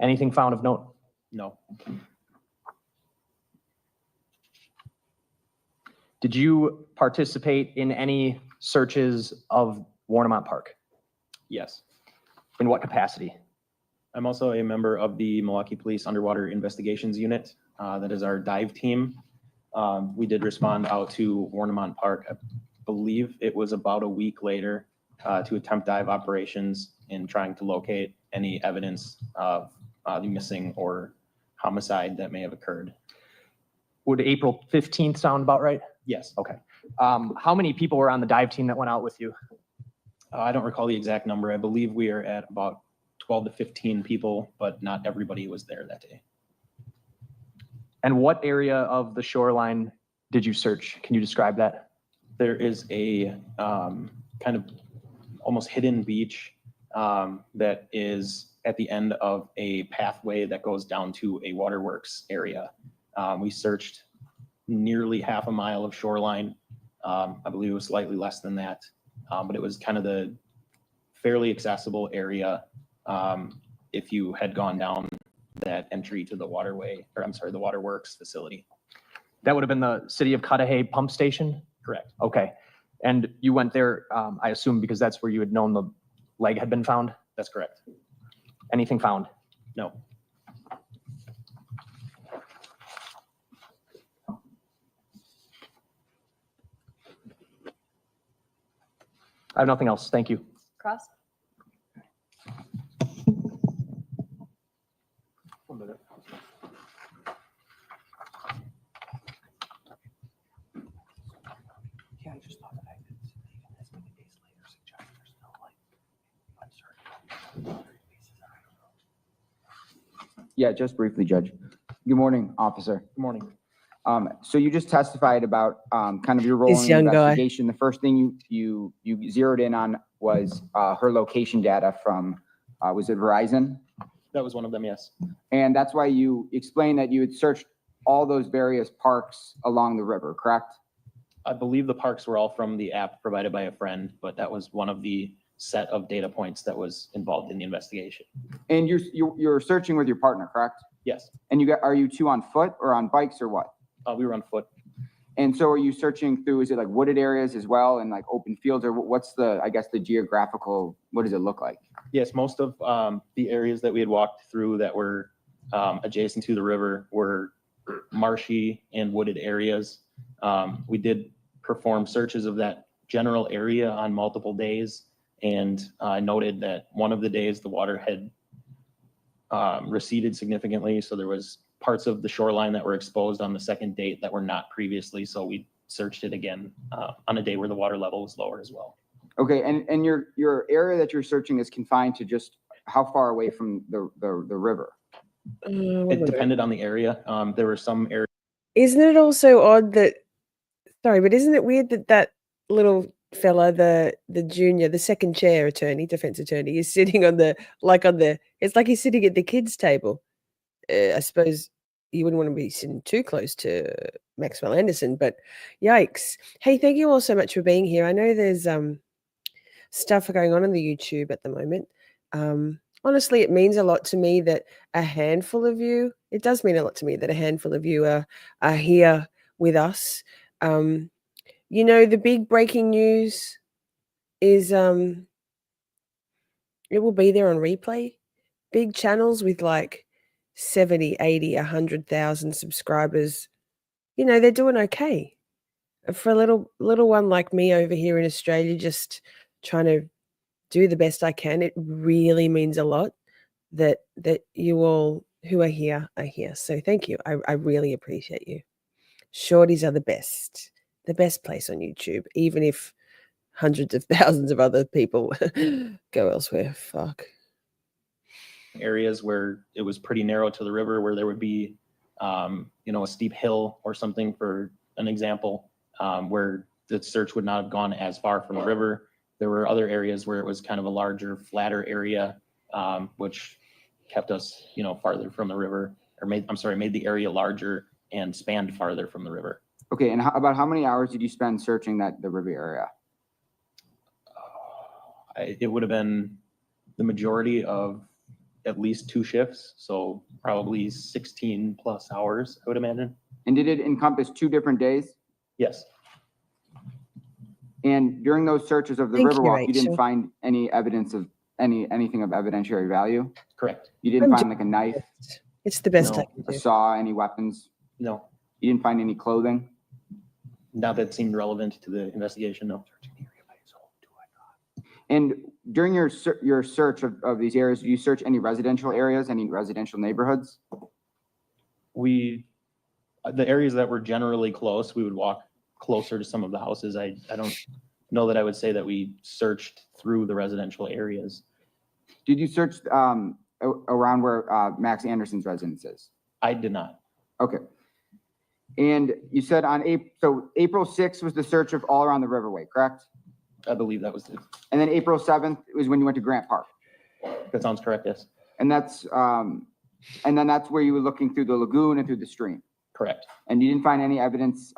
S10: Anything found of note?
S9: No.
S10: Did you participate in any searches of Warnemont Park?
S9: Yes.
S10: In what capacity?
S9: I'm also a member of the Milwaukee Police Underwater Investigations Unit. That is our dive team. We did respond out to Warnemont Park. I believe it was about a week later to attempt dive operations in trying to locate any evidence of the missing or homicide that may have occurred.
S10: Would April 15th sound about right?
S9: Yes.
S10: Okay. How many people were on the dive team that went out with you?
S9: I don't recall the exact number. I believe we are at about 12 to 15 people, but not everybody was there that day.
S10: And what area of the shoreline did you search? Can you describe that?
S9: There is a kind of almost hidden beach that is at the end of a pathway that goes down to a waterworks area. We searched nearly half a mile of shoreline. I believe it was slightly less than that, but it was kind of the fairly accessible area if you had gone down that entry to the waterway, or I'm sorry, the waterworks facility.
S10: That would have been the City of Cudahy pump station?
S9: Correct.
S10: Okay. And you went there, I assume, because that's where you had known the leg had been found?
S9: That's correct.
S10: Anything found?
S9: No.
S10: I have nothing else. Thank you.
S8: Cross?
S7: Yeah, I just thought that I did even this many days later suggest there's no like uncertainty.
S11: Yeah, just briefly, Judge. Good morning, officer.
S9: Good morning.
S11: So you just testified about kind of your role
S1: This
S11: in the
S1: young guy.
S11: investigation. The first thing you zeroed in on was her location data from, was it Verizon?
S9: That was one of them, yes.
S11: And that's why you explained that you had searched all those various parks along the river, correct?
S9: I believe the parks were all from the app provided by a friend, but that was one of the set of data points that was involved in the investigation.
S11: And you're searching with your partner, correct?
S9: Yes,
S11: And are you two on foot or on bikes or what?
S9: we were on foot.
S11: And so are you searching through, is it like wooded areas as well and like open fields, or what's the, I guess, the geographical, what does it look like?
S9: Yes, most of the areas that we had walked through that were adjacent to the river were marshy and wooded areas. We did perform searches of that general area on multiple days, and I noted that one of the days the water had receded significantly, so there was parts of the shoreline that were exposed on the second date that were not previously, so we searched it again on a day where the water level was lower as well.
S11: Okay, and your area that you're searching is confined to just how far away from the river?
S9: It depended on the area. There were some areas.
S1: Isn't it also odd that, sorry, but isn't it weird that that little fella, the junior, the second chair attorney, defense attorney, is sitting on the, it's like he's sitting at the kids' table. I suppose you wouldn't want to be sitting too close to Maxwell Anderson, but yikes. Hey, thank you all so much for being here. I know there's stuff going on the YouTube at the moment. Honestly, it means a lot to me that a handful of you, it does mean a lot to me that a handful of you are here with us. You know, the big breaking news is it will be there on replay. Big channels with like 70, 80, 100,000 subscribers, you know, they're doing okay. For a little one like me over here in Australia, just trying to do the best I can, it really means a lot that you all who are here. So thank you. I really appreciate you. Shorties are the best place on YouTube, even if hundreds of thousands of other people go elsewhere. Fuck.
S9: Areas where it was pretty narrow to the river, where there would be, you know, a steep hill or something, for an example, where the search would not have gone as far from the river. There were other areas where it was kind of a larger, flatter area, which kept us, you know, farther from the river, or made the area larger and spanned farther from the river.
S11: Okay, and about how many hours did you spend searching the river area?
S9: It would have been the majority of at least 2 shifts, so probably 16 plus hours, I would imagine.
S11: And did it encompass 2 different days?
S9: Yes,
S11: And during those searches of the
S1: Thank you,
S11: Riverwalk, you
S1: Rachel.
S11: didn't find any evidence of anything of evidentiary value?
S9: correct.
S11: You didn't
S1: I'm
S11: find like a knife,
S1: It's the best
S9: No.
S1: I can
S11: a
S1: do.
S11: saw, any weapons?
S9: No,
S11: You didn't find any clothing?
S9: not that seemed relevant to the investigation, no.
S11: And during your search of these areas, do you search any residential areas, any residential neighborhoods?
S9: The areas that were generally close, we would walk closer to some of the houses. I don't know that I would say that we searched through the residential areas.
S11: Did you search around where Max Anderson's residence is?
S9: I did not.
S11: Okay. And you said on April 6th was the search of all around the Riverway, correct?
S9: I believe that was,
S11: And then April 7th was when you went to Grant Park.
S9: that sounds correct, yes.
S11: And that's where you were looking through the lagoon and through the stream.
S9: Correct,
S11: And you didn't find any evidence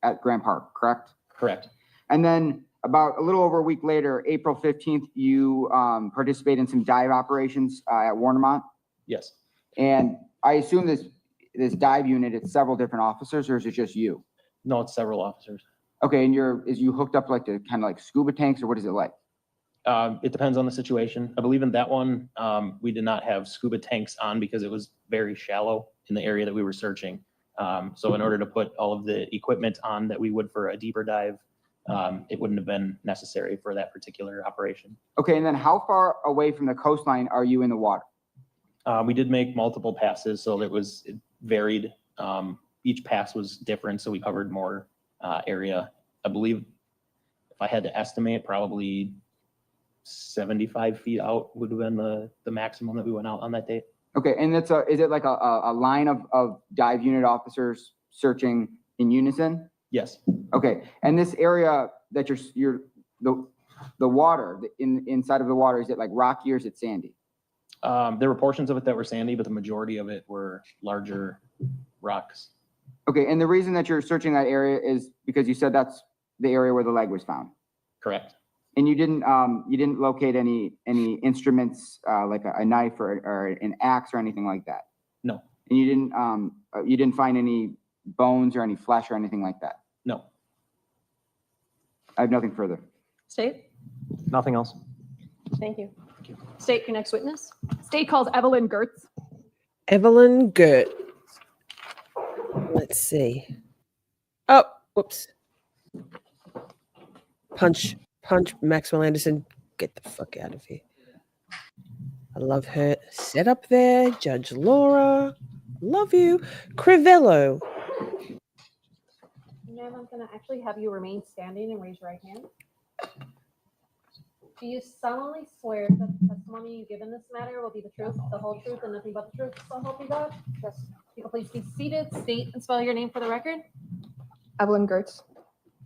S11: at Grant Park, correct?
S9: correct.
S11: And then about a little over a week later, April 15th, you participated in some dive operations at Warnemont.
S9: Yes.
S11: And I assume this dive unit, it's several different officers, or is it just you?
S9: No, it's several officers.
S11: Okay, and is you hooked up like to kind of like scuba tanks, or what is it like?
S9: It depends on the situation. I believe in that one, we did not have scuba tanks on because it was very shallow in the area that we were searching. So in order to put all of the equipment on that we would for a deeper dive, it wouldn't have been necessary for that particular operation.
S11: Okay, and then how far away from the coastline are you in the water?
S9: We did make multiple passes, so it varied. Each pass was different, so we covered more area. I believe if I had to estimate, probably 75 feet out would have been the maximum that we went out on that date.
S11: Okay, and is it like a line of dive unit officers searching in unison?
S9: Yes,
S11: Okay, and this area that the water, inside of the water, is it like rocky or is it sandy?
S9: there were portions of it that were sandy, but the majority of it were larger rocks.
S11: Okay, and the reason that you're searching that area is because you said that's the area where the leg was found.
S9: Correct.
S11: And you didn't locate any instruments like a knife or an axe or anything like that.
S9: No,
S11: And you didn't find any bones or any flesh or anything like that.
S9: no.
S11: I have nothing further.
S8: State?
S10: Nothing else.
S8: Thank you. State, your next witness?
S5: State calls Evelyn Geurtz.
S1: Evelyn Geurtz. Let's see. Oh, whoops. Punch Maxwell Anderson. Get the fuck out of here. I love her. Set up there. Judge Laura. Love you. Crivello.
S4: Ma'am, I'm gonna actually have you remain standing and raise your right hand. Do you solemnly swear that the testimony you give in this matter will be the truth, the whole truth, and nothing but the truth, so help you God? Yes. You can please be seated, state and spell your name for the record.
S12: Evelyn Geurtz.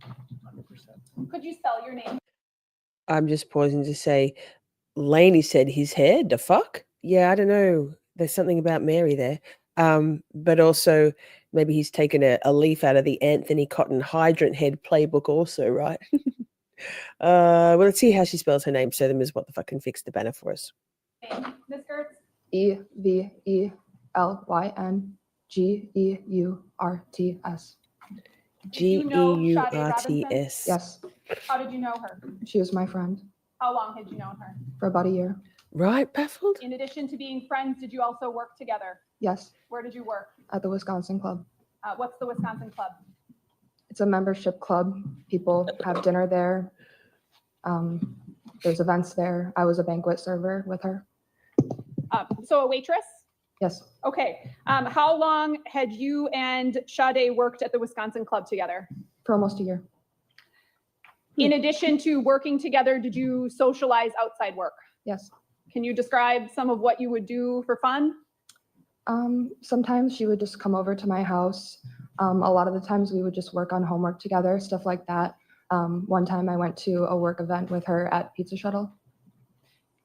S9: 100%.
S5: Could you spell your name?
S1: I'm just pausing to say, Laney said his hair. The fuck? Yeah, I don't know. There's something about Mary there. But also maybe he's taken a leaf out of the Anthony Cotton Hydrant Head playbook also, right? Well, let's see how she spells her name so the Ms. What the Fuck can fix the banner for us.
S5: Ms. Geurtz?
S12: EVELYNGEURTS.
S5: Did you know Sade Robinson?
S1: Geurts.
S12: Yes,
S5: How did you know her?
S12: she was my friend
S5: How long had you known her?
S12: for about a year.
S1: Right, baffled?
S5: In addition to being friends, did you also work together?
S12: Yes,
S5: Where did you work?
S12: at the Wisconsin Club.
S5: What's the Wisconsin Club?
S12: It's a membership club. People have dinner there. There's events there. I was a banquet server with her.
S5: So a waitress?
S12: Yes,
S5: Okay. How long had you and Sade worked at the Wisconsin Club together?
S12: for almost a year.
S5: In addition to working together, did you socialize outside work?
S12: Yes.
S5: Can you describe some of what you would do for fun?
S12: Sometimes she would just come over to my house. A lot of the times we would just work on homework together, stuff like that. One time I went to a work event with her at Pizza Shuttle.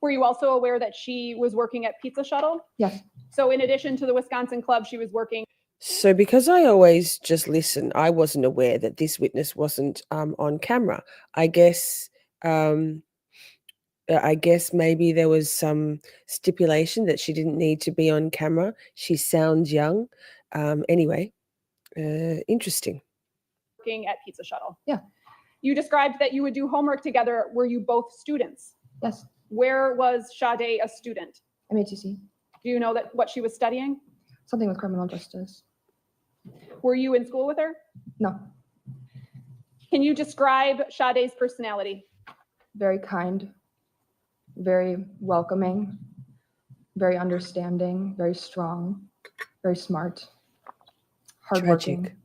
S5: Were you also aware that she was working at Pizza Shuttle?
S12: Yes,
S5: So in addition to the Wisconsin Club, she was working.
S1: So because I always just listen, I wasn't aware that this witness wasn't on camera. I guess I guess maybe there was some stipulation that she didn't need to be on camera. She sounds young. Anyway, interesting.
S5: Working at Pizza Shuttle.
S12: Yeah.
S5: You described that you would do homework together. Were you both students?
S12: Yes,
S5: Where was Sade a student?
S12: MATC.
S5: Do you know that what she was studying?
S12: Something with criminal justice.
S5: Were you in school with her?
S12: No,
S5: Can you describe Sade's personality?
S12: very kind, very welcoming, very understanding, very strong, very smart, hardworking.
S1: Tragic.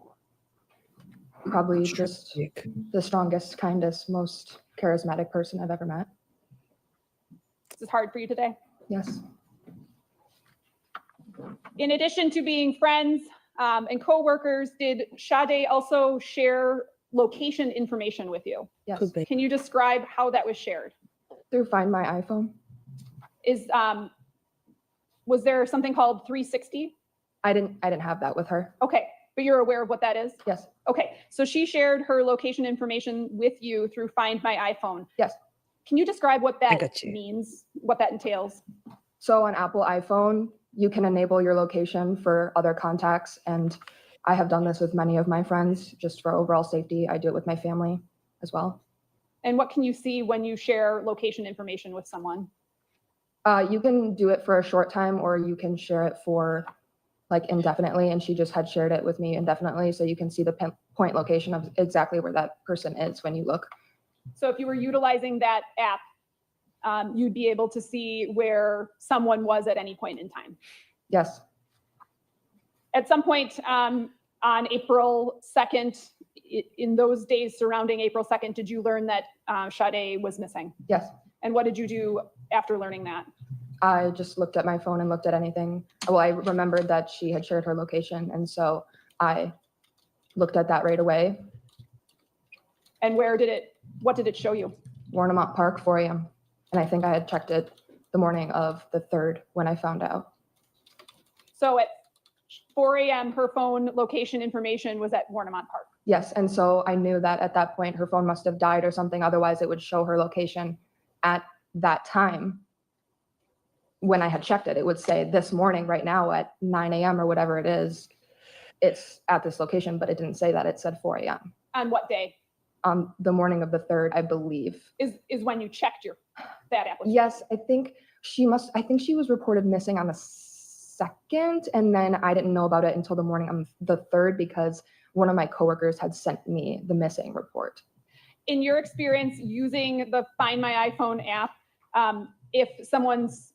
S12: Probably just
S1: Tragic.
S12: the strongest, kindest, most charismatic person I've ever met.
S5: This is hard for you today.
S12: Yes.
S5: In addition to being friends and co-workers, did Sade also share location information with you?
S12: Yes.
S1: Could be.
S5: Can you describe how that was shared?
S12: Through Find My iPhone.
S5: Was there something called 360?
S12: I didn't have that with her.
S5: Okay, but you're aware of what that is?
S12: Yes.
S5: Okay, so she shared her location information with you through Find My iPhone.
S12: Yes.
S5: Can you describe what that
S1: got you.
S5: means, what that entails?
S12: So on Apple iPhone, you can enable your location for other contacts. And I have done this with many of my friends just for overall safety. I do it with my family as well.
S5: And what can you see when you share location information with someone?
S12: You can do it for a short time or you can share it for like indefinitely. And she just had shared it with me indefinitely. So you can see the pinpoint location of exactly where that person is when you look.
S5: So if you were utilizing that app, you'd be able to see where someone was at any point in time.
S12: Yes.
S5: At some point on April 2nd, in those days surrounding April 2nd, did you learn that Sade was missing?
S12: Yes.
S5: And what did you do after learning that?
S12: I just looked at my phone and looked at anything. Well, I remembered that she had shared her location. And so I looked at that right away.
S5: And what did it show you?
S12: Warnemont Park, 4 a.m. And I think I had checked it the morning of the 3rd when I found out.
S5: So at 4 a.m., her phone location information was at Warnemont Park.
S12: Yes, and so I knew that at that point her phone must have died or something. Otherwise, it would show her location at that time. When I had checked it, it would say this morning, right now at 9 a.m. or whatever it is, it's at this location, but it didn't say that. It said 4 a.m.
S5: On what day?
S12: The morning of the 3rd, I believe.
S5: Is when you checked that application?
S12: Yes, I think she was reported missing on the 2nd, and then I didn't know about it until the morning of the 3rd because one of my coworkers had sent me the missing report.
S5: In your experience using the Find My iPhone app, if someone's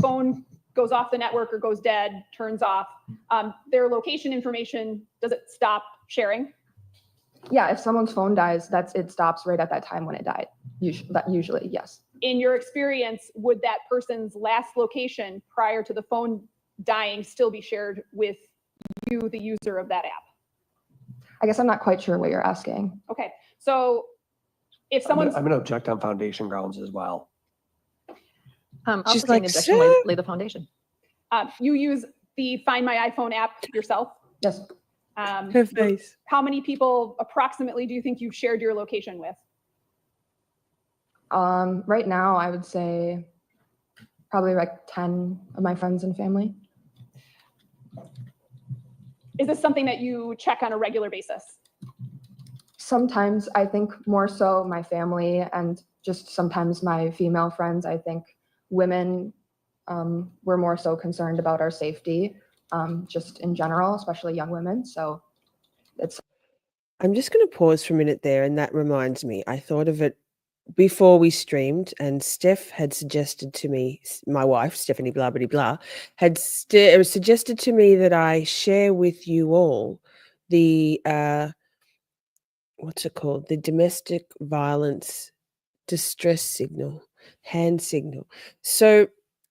S5: phone goes off the network or goes dead, turns off, their location information, does it stop sharing?
S12: Yeah, if someone's phone dies, it stops right at that time when it died. Usually, yes.
S5: In your experience, would that person's last location prior to the phone dying still be shared with you, the user of that app?
S12: I guess I'm not quite sure what you're asking.
S5: Okay, so if someone's
S7: I'm going to object on foundation grounds as well.
S8: I'll
S1: She's
S8: sustain
S1: like,
S8: the objection,
S1: "Sir?"
S8: lay the foundation.
S5: you use the Find My iPhone app yourself,
S12: Yes.
S1: Her face.
S5: how many people approximately do you think you've shared your location with?
S12: Right now, I would say probably like 10 of my friends and family.
S5: Is this something that you check on a regular basis?
S12: Sometimes I think more so my family and just sometimes my female friends. I think women were more so concerned about our safety, just in general, especially young women. So it's.
S1: I'm just going to pause for a minute there, and that reminds me, I thought of it before we streamed, and Steph had suggested to me, my wife, Stephanie blah, blah, blah, it was suggested to me that I share with you all the, what's it called? The domestic violence distress signal, hand signal. So,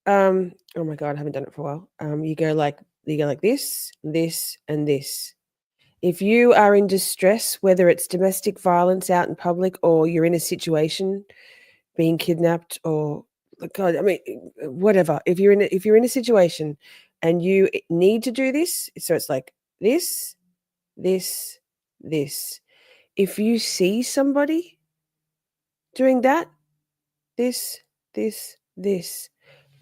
S1: oh my God, I haven't done it for a while. You go like this, this, and this. If you are in distress, whether it's domestic violence out in public or you're in a situation being kidnapped or God, I mean, whatever. If you're in a situation and you need to do this, so it's like this, this, this. If you see somebody doing that, this,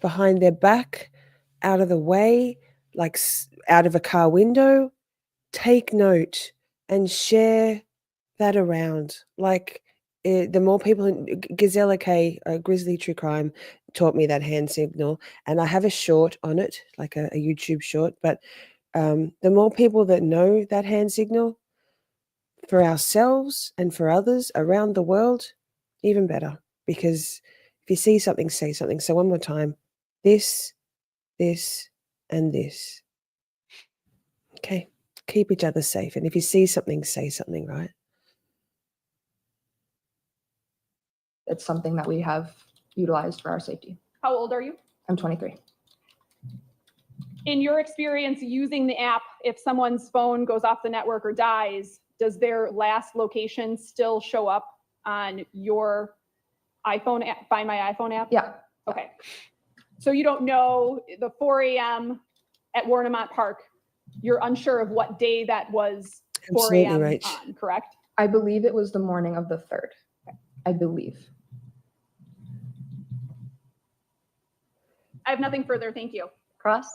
S1: behind their back, out of the way, like out of a car window. Take note and share that around. Like the more people, Gazella K, Grizzly True Crime, taught me that hand signal, and I have a short on it, like a YouTube short. But the more people that know that hand signal for ourselves and for others around the world, even better. Because if you see something, say something. So one more time, this, and this. Okay, keep each other safe. And if you see something, say something, right?
S12: It's something that we have utilized for our safety.
S5: How old are you?
S12: I'm 23.
S5: In your experience using the app, if someone's phone goes off the network or dies, does their last location still show up on your iPhone app, Find My iPhone app?
S12: Yeah.
S5: Okay. So you don't know the 4 a.m. at Warnemont Park. You're unsure of what day that was 4
S1: Absolutely
S5: a.m.
S1: right.
S5: on, correct?
S12: I believe it was the morning of the 3rd. I believe.
S5: I have nothing further. Thank you.
S8: Cross?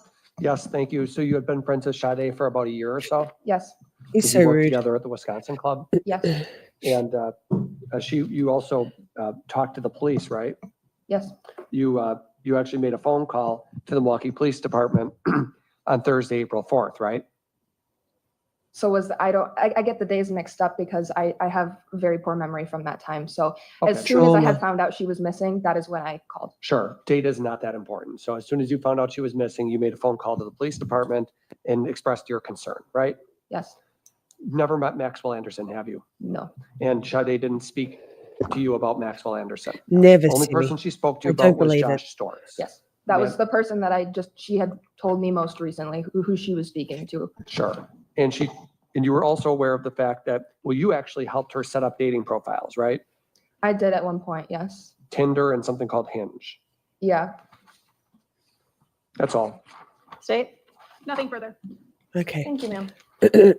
S7: Yes, thank you. So you had been friends with Sade for about a year or so?
S12: Yes.
S1: He's
S7: Did
S1: so
S7: you work
S1: rude.
S7: together at the Wisconsin Club?
S12: Yes.
S7: And you also talked to the police, right?
S12: Yes.
S7: You actually made a phone call to the Milwaukee Police Department on Thursday, April 4th, right?
S12: So I get the days mixed up because I have very poor memory from that time. So
S7: Okay.
S12: as soon as I had
S1: Trauma.
S12: found out she was missing, that is when I called.
S7: Sure, data is not that important. So as soon as you found out she was missing, you made a phone call to the police department and expressed your concern, right?
S12: Yes.
S7: Never met Maxwell Anderson, have you?
S12: No.
S7: And Sade didn't speak to you about Maxwell Anderson.
S1: Never
S7: Only
S1: see
S7: person
S1: me.
S7: she spoke to you
S1: I don't
S7: about was
S1: believe it.
S7: Josh Storrs.
S12: Yes. That was
S7: Yeah.
S12: the person that she had told me most recently who she was speaking to.
S7: Sure. And you were also aware of the fact that, well, you actually helped her set up dating profiles, right?
S12: I did at one point. Yes.
S7: Tinder and something called Hinge.
S12: Yeah.
S7: That's all.
S8: State?
S5: Nothing further.
S1: Okay.
S8: Thank you, ma'am.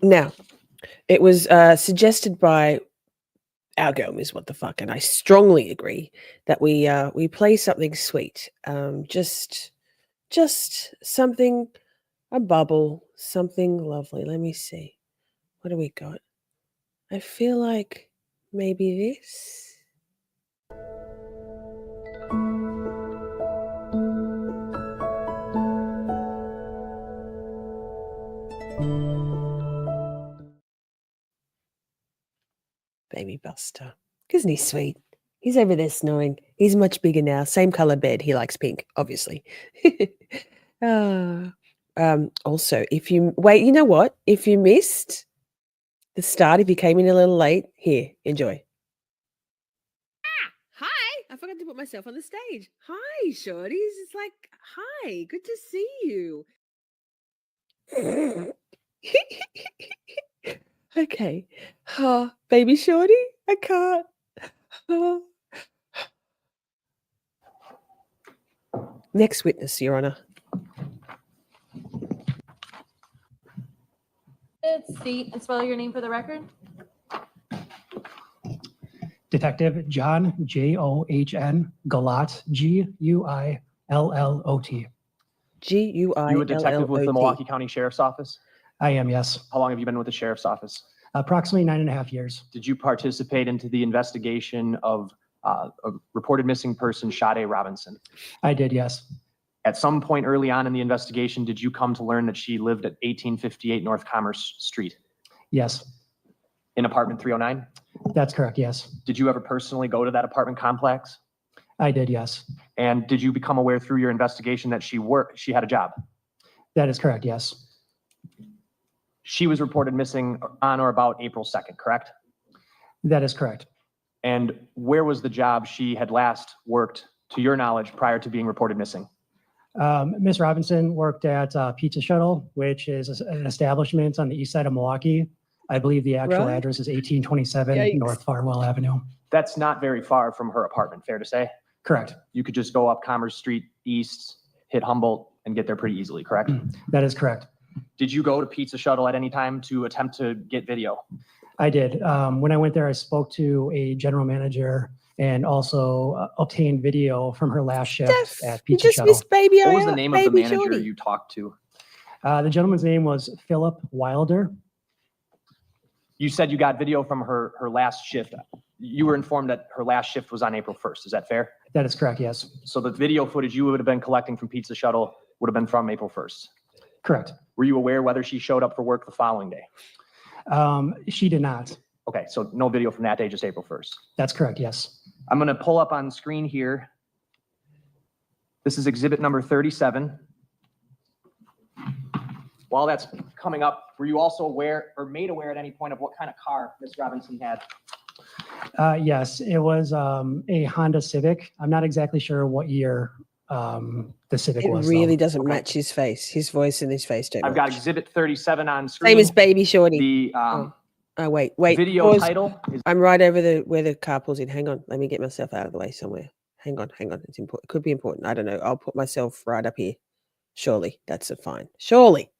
S1: Now, it was suggested by our girl, Ms. What the Fuck, and I strongly agree that we play something sweet. Just something, a bubble, something lovely. Let me see. What do we got? I feel like maybe this. Baby Buster. Isn't he sweet? He's over there snoring. He's much bigger now. Same color bed. He likes pink, obviously. Also, if you wait, you know what? If you missed the start, if you came in a little late, here, enjoy. Hi, I forgot to put myself on the stage. Hi, Shorties. It's like, hi, good to see you. Okay. Baby Shorty, I can't. Oh. Next witness, Your Honor.
S4: State and spell your name for the record.
S13: Detective John, John, Guillot, Guillot.
S1: Guillot.
S10: You a detective with the Milwaukee County Sheriff's Office?
S13: I am, yes.
S10: How long have you been with the Sheriff's Office?
S13: Approximately 9.5 years.
S10: Did you participate into the investigation of a reported missing person, Sade Robinson?
S13: I did, yes.
S10: At some point early on in the investigation, did you come to learn that she lived at 1858 North Commerce Street
S13: Yes,
S10: in apartment 309?
S13: that's correct, yes.
S10: Did you ever personally go to that apartment complex?
S13: I did, yes.
S10: And did you become aware through your investigation that she had a job?
S13: That is correct, yes.
S10: She was reported missing on or about April 2nd, correct?
S13: That is correct.
S10: And where was the job she had last worked, to your knowledge, prior to being reported missing?
S13: Ms. Robinson worked at Pizza Shuttle, which is an establishment on the east side of Milwaukee. I believe the actual
S1: Right.
S13: address is 1827
S1: Yikes.
S13: North Farwell Avenue.
S10: That's not very far from her apartment, fair to say?
S13: Correct.
S10: You could just go up Commerce Street East, hit Humboldt, and get there pretty easily, correct?
S13: That is correct.
S10: Did you go to Pizza Shuttle at any time to attempt to get video?
S13: I did. When I went there, I spoke to a general manager and also obtained video from her last shift
S1: Steph,
S13: at
S1: you
S13: Pizza
S1: just
S13: Shuttle.
S1: missed baby.
S10: What was the name of the
S1: baby
S10: manager
S1: Shorty.
S10: you talked to?
S13: The gentleman's name was Philip Wilder.
S10: You said you got video from her last shift. You were informed that her last shift was on April 1st. Is that fair?
S13: That is correct, yes.
S10: So the video footage you would have been collecting from Pizza Shuttle would have been from April 1st.
S13: Correct.
S10: Were you aware whether she showed up for work the following day?
S13: She did not.
S10: Okay, so no video from that day, just April 1st.
S13: That's correct, yes.
S10: I'm going to pull up on screen here. This is exhibit number 37. While that's coming up, were you also aware or made aware at any point of what kind of car Ms. Robinson had?
S13: Yes, it was a Honda Civic. I'm not exactly sure what year the Civic
S1: It
S13: was.
S1: really
S13: though.
S1: doesn't match his face. His voice and his face don't
S10: I've got
S1: match.
S10: exhibit 37 on screen.
S1: Same as baby Shorty.
S10: The
S1: Oh, wait.
S10: video
S1: pause.
S10: title is
S1: I'm right over where the car pulls in. Hang on. Let me get myself out of the way somewhere. Hang on. It's important. It could be important. I don't know. I'll put myself right up here. Surely. That's a fine. Surely.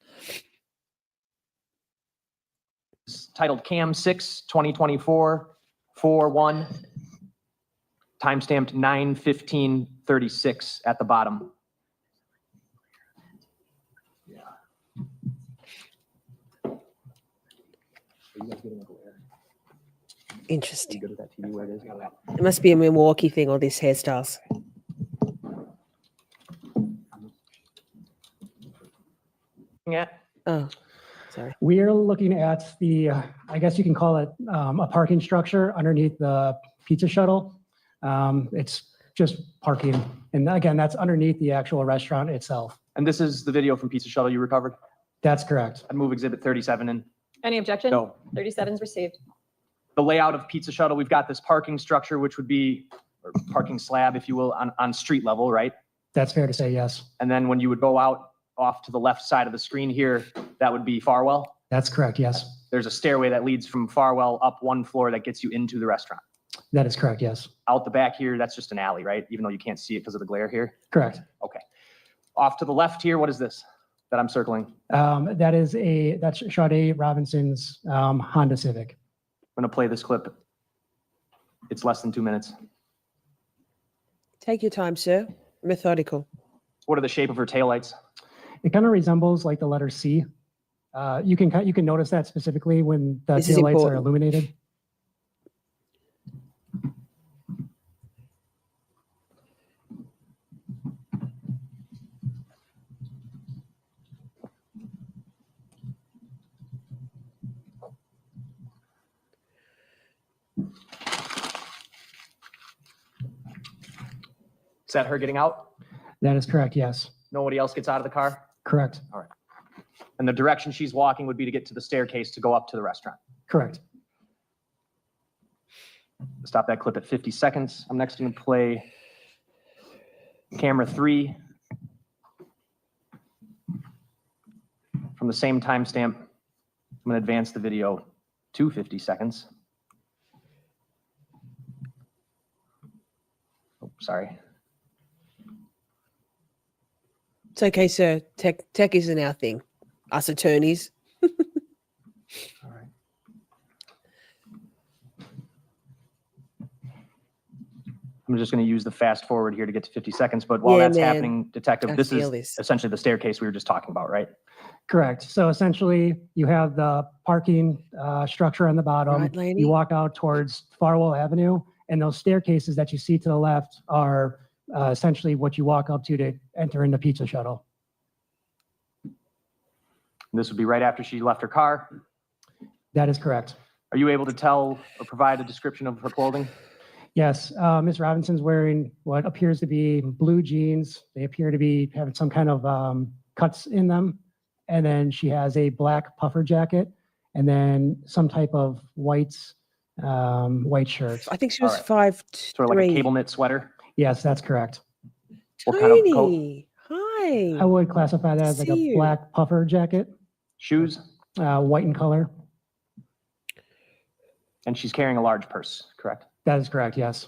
S10: titled Cam 6 2024 4/1, timestamped 9/15/36 at the bottom.
S1: Interesting. It must be a Milwaukee thing, all these hairstyles.
S10: At
S1: Oh, sorry.
S13: We are looking at the, I guess you can call it a parking structure underneath the Pizza Shuttle. It's just parking. And again, that's underneath the actual restaurant itself.
S10: And this is the video from Pizza Shuttle you recovered?
S13: That's correct.
S10: I'd move exhibit 37 in.
S8: Any objection?
S10: No.
S8: 37 is received.
S10: The layout of Pizza Shuttle, we've got this parking structure, which would be, or parking slab, if you will, on street level, right?
S13: That's fair to say, yes.
S10: And then when you would go out off to the left side of the screen here, that would be Farwell.
S13: That's correct, yes.
S10: There's a stairway that leads from Farwell up one floor that gets you into the restaurant.
S13: That is correct, yes.
S10: Out the back here, that's just an alley, right? Even though you can't see it because of the glare here.
S13: Correct.
S10: Okay. Off to the left here, what is this that I'm circling?
S13: That's Sade Robinson's Honda Civic.
S10: I'm going to play this clip. It's less than 2 minutes.
S1: Take your time, sir. Methodical.
S10: What are the shape of her taillights?
S13: It kind of resembles like the letter C. You can notice that specifically when the
S1: This is
S13: taillights are
S1: important.
S13: illuminated.
S10: Is that her getting out?
S13: That is correct, yes.
S10: Nobody else gets out of the car?
S13: Correct.
S10: All right. And the direction she's walking would be to get to the staircase to go up to the restaurant.
S13: Correct.
S10: Stop that clip at 50 seconds. I'm next going to play camera 3 from the same timestamp. I'm going to advance the video to 50 seconds. Oh, sorry.
S1: It's okay, sir. Tech isn't our thing. Us attorneys.
S10: All right. I'm just going to use the fast forward here to get to 50 seconds. But while
S1: Yeah,
S10: that's
S1: man.
S10: happening, Detective,
S1: I
S10: this
S1: feel
S10: is
S1: this.
S10: essentially the staircase we were just talking about, right?
S13: Correct. So essentially, you have the parking structure on the bottom.
S1: Right, lady?
S13: You walk out towards Farwell Avenue, and those staircases that you see to the left are essentially what you walk up to enter in the Pizza Shuttle.
S10: This would be right after she left her car.
S13: That is correct.
S10: Are you able to tell or provide a description of her clothing?
S13: Yes, Ms. Robinson's wearing what appears to be blue jeans. They appear to be having some kind of cuts in them. And then she has a black puffer jacket and then some type of white shirt.
S1: I think she was
S10: All right.
S1: 5'3".
S10: Sort of like a cable knit sweater?
S13: Yes, that's correct.
S10: What kind of coat?
S1: Tiny. Hi.
S13: I would classify that as like
S1: See
S13: a
S1: you.
S13: black puffer jacket,
S10: Shoes?
S13: white in color.
S10: And she's carrying a large purse, correct?
S13: That is correct, yes.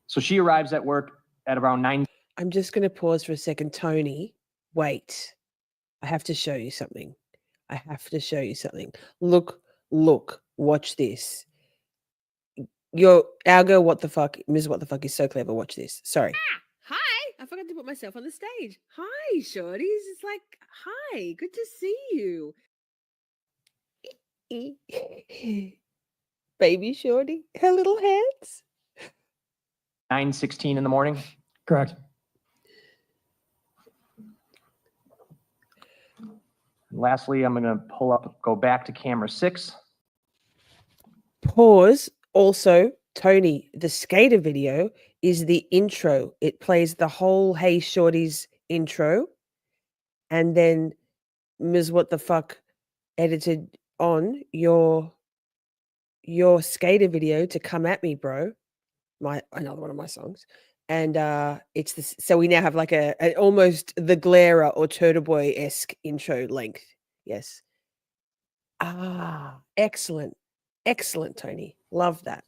S10: So she arrives at work at around 9.
S1: I'm just going to pause for a second. Tony, wait. I have to show you something. Look, watch this. our girl, what the fuck, Ms. What the fuck is so clever. Watch this. Sorry. Hi. I forgot to put myself on the stage. Hi, Shorties. It's like, hi, good to see you. Baby Shorty, her little hands.
S10: 9:16 in the morning.
S13: Correct.
S10: Lastly, I'm going to go back to camera 6.
S1: Pause. Also, Tony, the skater video is the intro. It plays the whole Hey Shorties intro. And then Ms. What the fuck edited on your skater video to Come At Me, Bro. Another one of my songs. And it's this, so we now have like a almost the Glera or Turtle Boy-esque intro length. Yes. Excellent. Excellent, Tony. Love that.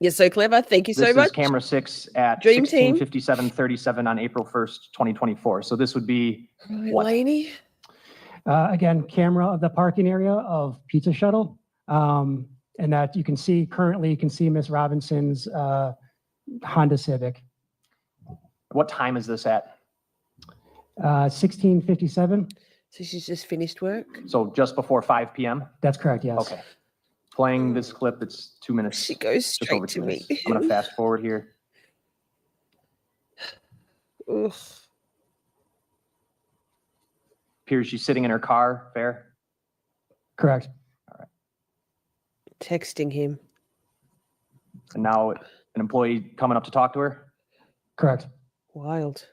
S1: You're so clever. Thank you so
S10: This
S1: much.
S10: is camera 6 at
S1: Dream team.
S10: 16:57:37 on April 1st, 2024. So this would be
S1: Right,
S10: what?
S1: Lainey?
S13: Again, camera of the parking area of Pizza Shuttle. And that you can see currently, you can see Miss Robinson's Honda Civic.
S10: What time is this at?
S13: 16:57.
S1: So she's just finished work.
S10: So just before 5 p.m.?
S13: That's correct, yes.
S10: Okay. Playing this clip, it's 2 minutes.
S1: She goes
S10: just over
S1: straight
S10: 2
S1: to
S10: minutes.
S1: me.
S10: I'm going to fast forward here.
S1: Ugh.
S10: Appears she's sitting in her car. Fair?
S13: Correct.
S1: Texting him.
S10: And now an employee coming up to talk to her?
S13: Correct.
S1: Wild.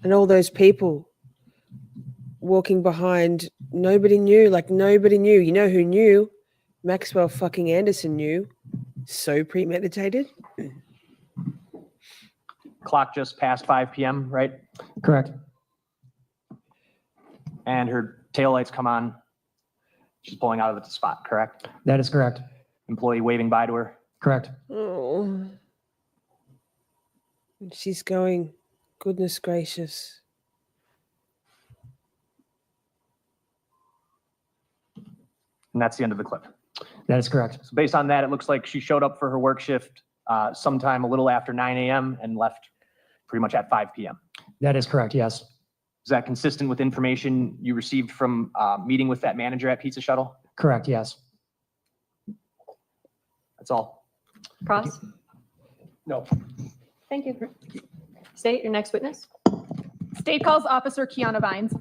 S1: And all those people walking behind, nobody knew, like nobody knew. You know who knew? Maxwell fucking Anderson knew. So premeditated.
S10: Clock just passed 5 p.m., right?
S13: Correct.
S10: And her taillights come on. She's pulling out of the spot, correct?
S13: That is correct.
S10: Employee waving bye to her.
S13: Correct.
S1: Oh. And she's going, goodness gracious.
S10: And that's the end of the clip.
S13: That is correct.
S10: So based on that, it looks like she showed up for her work shift sometime a little after 9 a.m. and left pretty much at 5 p.m.
S13: That is correct, yes.
S10: Is that consistent with information you received from meeting with that manager at Pizza Shuttle?
S13: Correct, yes.
S10: That's all.
S8: Cross?
S7: No.
S8: Thank you. State your next witness.
S5: State calls Officer Keyona Vines.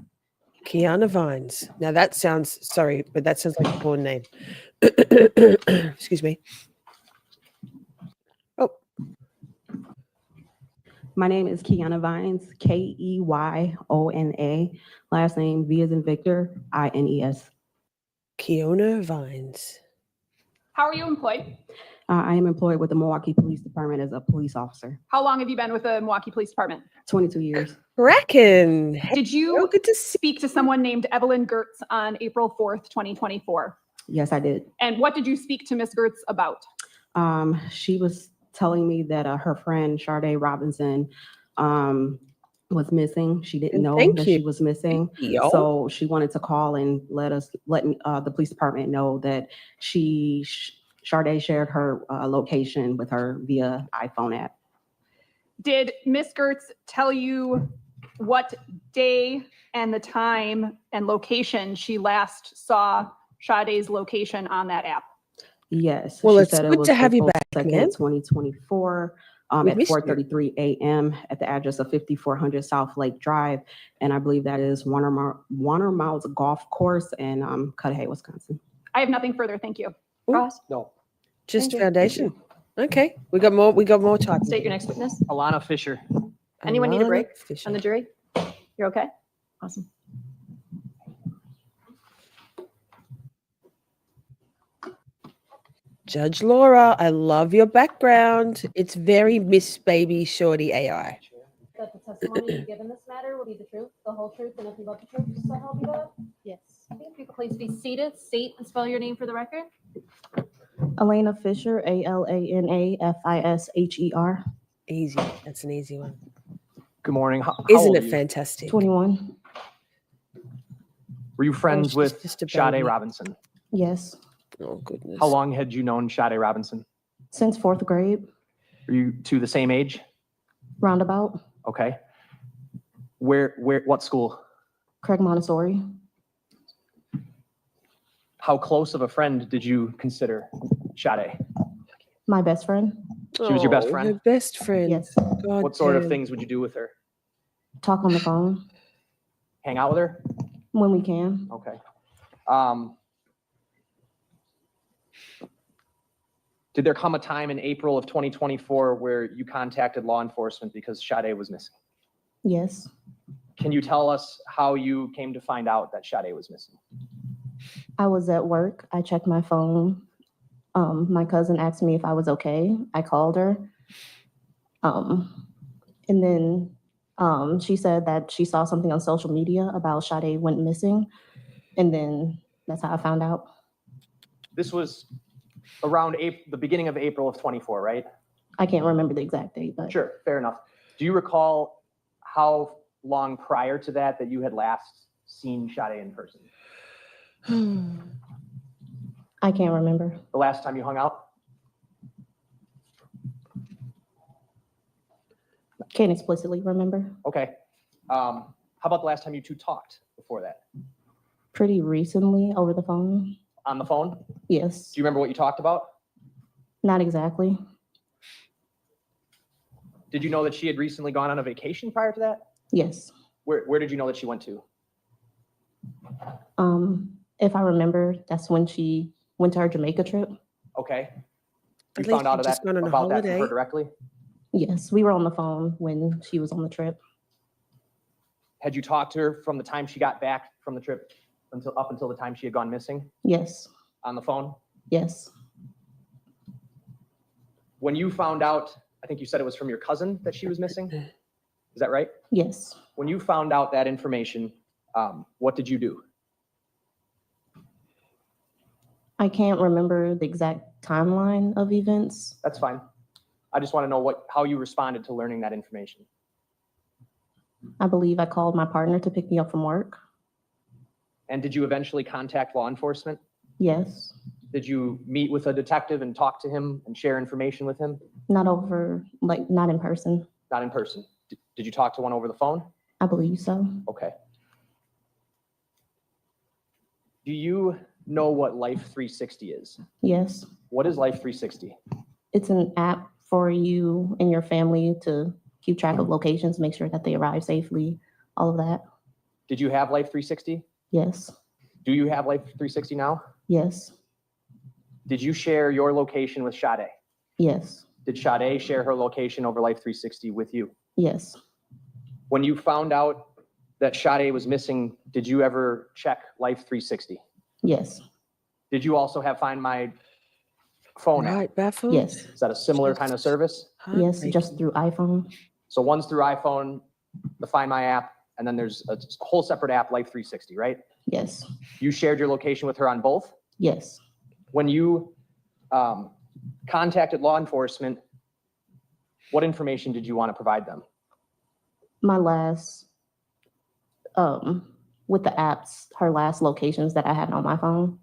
S1: Keyona Vines. Now that sounds, sorry, but that sounds like a porn name. Excuse me. Oh,
S14: My name is Keyona Vines, Keyona. Last name V as in Victor, Ines.
S1: Keyona Vines.
S5: How are you employed?
S14: I am employed with the Milwaukee Police Department as a police officer.
S5: How long have you been with the Milwaukee Police Department?
S14: 22 years.
S1: Reckon. Hey,
S5: Did you
S1: girl, good to see.
S5: speak to someone named Evelyn Geurtz on April 4th, 2024?
S14: Yes, I did.
S5: And what did you speak to Ms. Geurtz about?
S14: She was telling me that her friend Sade Robinson was missing. She didn't know
S1: Thank
S14: that
S1: you.
S14: she was missing.
S1: Yo.
S14: So she wanted to call and let the police department know that Sade shared her location with her via iPhone app.
S5: Did Ms. Geurtz tell you what day and the time and location she last saw Sade's location on that app?
S14: Yes.
S1: Well,
S14: she
S1: it's
S14: said it
S1: good
S14: was
S1: to have you
S14: April
S1: back
S14: 2nd,
S1: again.
S14: 2024,
S1: We
S14: at
S1: missed you.
S14: 4:33 a.m. at the address of 5400 South Lake Drive. And I believe that is Warner Miles Golf Course in Cudahy, Wisconsin.
S5: I have nothing further. Thank you.
S8: Cross?
S7: No.
S1: Just
S8: Thank you.
S1: foundation. Okay. We got more time.
S8: State your next witness.
S10: Alana Fisher.
S8: Anyone need a
S1: Alana
S8: break
S1: Fisher.
S8: on the jury? You're okay? Awesome.
S1: Judge Laura, I love your background. It's very Miss Baby Shorty AI.
S4: That the testimony you give in this matter will be the truth, the whole truth, and nothing but the truth, so help you God? Yes. Thank you. Please be seated, state and spell your name for the record.
S15: Elena Fisher, ALANAFISHER.
S1: Easy. That's an easy one.
S10: Good morning. How
S1: Isn't
S10: old
S1: it
S10: are you?
S1: fantastic?
S15: 21.
S10: Were you friends
S1: she's
S10: with
S1: just a
S10: Sade
S1: baby.
S10: Robinson?
S15: Yes.
S1: Oh, goodness.
S10: How long had you known Sade Robinson?
S15: Since 4th grade,
S10: Were you two the same age?
S15: roundabout,
S10: Okay. What school?
S15: Craig Montessori.
S10: How close of a friend did you consider Sade?
S15: My best friend.
S10: She was your best
S1: Oh,
S10: friend?
S1: Her best friend.
S15: Yes.
S1: God
S10: What sort of
S1: damn.
S10: things would you do with her?
S15: Talk on the phone
S10: Hang out with her?
S15: when we can.
S10: Okay. Did there come a time in April of 2024 where you contacted law enforcement because Sade was missing?
S15: Yes.
S10: Can you tell us how you came to find out that Sade was missing?
S15: I was at work. I checked my phone. My cousin asked me if I was okay. I called her. And then she said that she saw something on social media about Sade went missing. And then that's how I found out.
S10: This was around the beginning of April of 24, right?
S15: I can't remember the exact date, but
S10: Sure, fair enough. Do you recall how long prior to that you had last seen Sade in person?
S15: I can't remember.
S10: The last time you hung out?
S15: Can't explicitly remember.
S10: Okay. How about the last time you two talked before that?
S15: Pretty recently over the phone.
S10: On the phone? Do
S15: Yes.
S10: you remember what you talked about?
S15: Not exactly.
S10: Did you know that she had recently gone on a vacation prior to that?
S15: Yes.
S10: Where did you know that she went to?
S15: If I remember, that's when she went to her Jamaica trip.
S10: Okay. You
S1: At least
S10: found out
S1: you
S10: of
S1: just
S10: that,
S1: went on a
S10: about that from her
S1: holiday.
S10: directly?
S15: Yes, we were on the phone when she was on the trip.
S10: Had you talked to her from the time she got back from the trip up until the time she had gone missing
S15: Yes.
S10: on the phone?
S15: Yes.
S10: When you found out, I think you said it was from your cousin that she was missing? Is that right?
S15: Yes.
S10: When you found out that information, what did you do?
S15: I can't remember the exact timeline of events.
S10: That's fine. I just want to know how you responded to learning that information.
S15: I believe I called my partner to pick me up from work.
S10: And did you eventually contact law enforcement?
S15: Yes.
S10: Did you meet with a detective and talk to him and share information with him?
S15: Not not in person.
S10: Not in person. Did you talk to one over the phone?
S15: I believe so.
S10: Okay. Do you know what Life 360 is?
S15: Yes.
S10: What is Life 360?
S15: It's an app for you and your family to keep track of locations, make sure that they arrive safely, all of that.
S10: Did you have Life 360?
S15: Yes.
S10: Do you have Life 360 now?
S15: Yes.
S10: Did you share your location with Sade?
S15: Yes.
S10: Did Sade share her location over Life 360 with you?
S15: Yes.
S10: When you found out that Sade was missing, did you ever check Life 360?
S15: Yes.
S10: Did you also have Find My Phone app?
S1: Right, Baffle?
S15: Yes.
S10: Is that a similar kind of service?
S15: Yes, just through iPhone.
S10: So one's through iPhone, the Find My app, and then there's a whole separate app, Life 360, right?
S15: Yes.
S10: You shared your location with her on both?
S15: Yes.
S10: When you contacted law enforcement, what information did you want to provide them?
S15: My last, with the apps, her last locations that I had on my phone.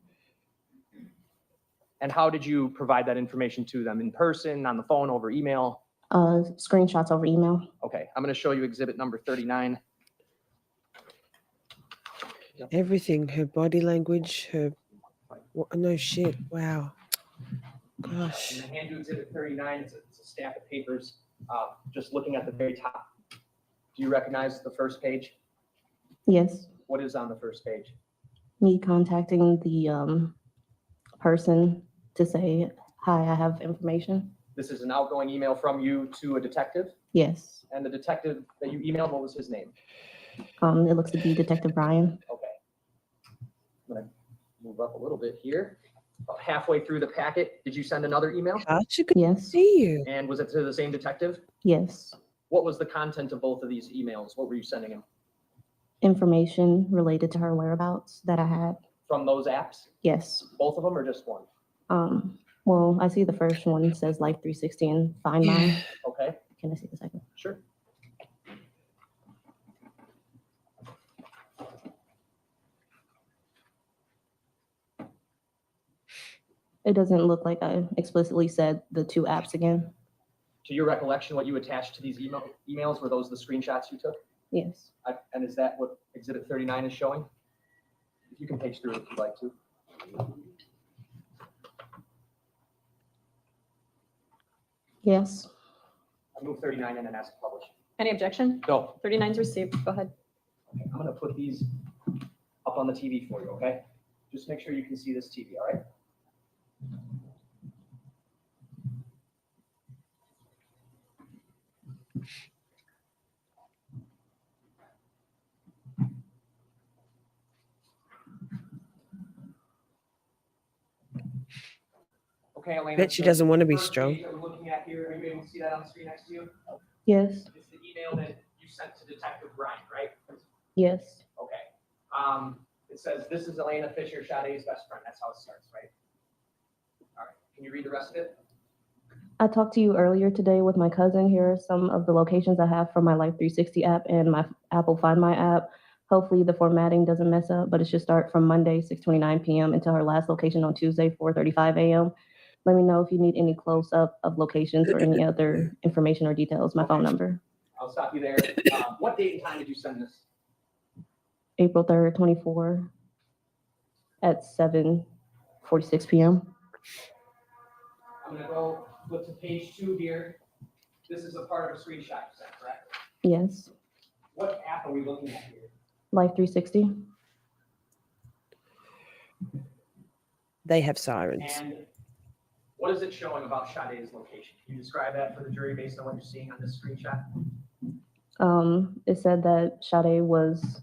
S10: And how did you provide that information to them? In person, on the phone, over email?
S15: Screenshots over email.
S10: Okay, I'm going to show you exhibit number 39.
S1: Everything, her body language, no shit. Wow.
S10: I'm
S1: Gosh.
S10: going to hand you exhibit 39. It's a stack of papers. Just looking at the very top. Do you recognize the first page?
S15: Yes.
S10: What is on the first page?
S15: Me contacting the person to say, hi, I have information.
S10: This is an outgoing email from you to a detective?
S15: Yes.
S10: And the detective that you emailed, what was his name?
S15: It looks to be Detective Brian.
S10: Okay. I'm going to move up a little bit here. About halfway through the packet, did you send another email?
S1: Archie, good to
S15: Yes,
S1: see you.
S10: And was it to the same detective?
S15: yes.
S10: What was the content of both of these emails? What were you sending him?
S15: Information related to her whereabouts that I had.
S10: From those apps?
S15: Yes.
S10: Both of them or just one?
S15: Well, I see the first one says Life 360 and Find Mine.
S10: Okay,
S15: Can I see the second?
S10: sure.
S15: It doesn't look like I explicitly said the two apps again.
S10: To your recollection, what you attached to these emails, were those the screenshots you took?
S15: Yes.
S10: And is that what Exhibit 39 is showing? If you can page through it if you'd like to.
S15: Yes.
S10: I'll move 39 in and ask to publish.
S8: Any objection?
S10: No.
S8: 39's received. Go ahead.
S10: Okay, I'm gonna put these up on the TV for you, okay? Just make sure you can see this TV, all right? Okay, Elena.
S1: Bet she
S10: so
S1: doesn't want to be
S10: first
S1: strong.
S10: page that we're looking at here, are you able to see that on the screen next to you?
S15: Yes.
S10: It's the email that you sent to Detective Brian, right?
S15: Yes.
S10: Okay. It says, this is Elena Fisher, Sade's best friend. That's how it starts, right? All right. Can you read the rest of it?
S15: I talked to you earlier today with my cousin. Here are some of the locations I have for my Life 360 app and my Apple Find My app. Hopefully the formatting doesn't mess up, but it should start from Monday, 6:29 p.m. until her last location on Tuesday, 4:35 a.m. Let me know if you need any close-up of locations or any other information or details. My phone number.
S10: I'll stop you there. What date and time did you send this?
S15: April 3rd, 24 at 7:46 p.m.
S10: I'm gonna go flip to page 2 here. This is a part of a screenshot you sent, correct?
S15: Yes.
S10: What app are we looking at here?
S15: Life 360.
S1: They have sirens.
S10: And what is it showing about Sade's location? Can you describe that for the jury based on what you're seeing on this screenshot?
S15: It said that Sade was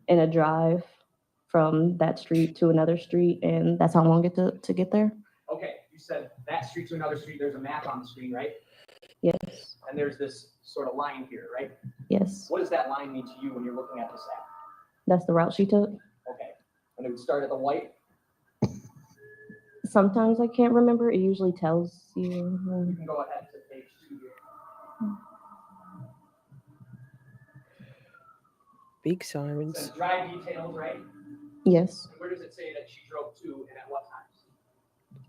S15: in a drive from that street to another street, and that's how long it took to get there.
S10: Okay, you said that street to another street. There's a map on the screen, right?
S15: Yes.
S10: And there's this sort of line here, right?
S15: Yes.
S10: What does that line mean to you when you're looking at this app?
S15: That's the route she took.
S10: Okay, and it would start at the white.
S15: Sometimes I can't remember. It usually tells you.
S10: You can go ahead to page 2 here.
S1: Big
S10: It
S1: sirens.
S10: says drive details, right?
S15: Yes.
S10: And where does it say that she drove to and at what times?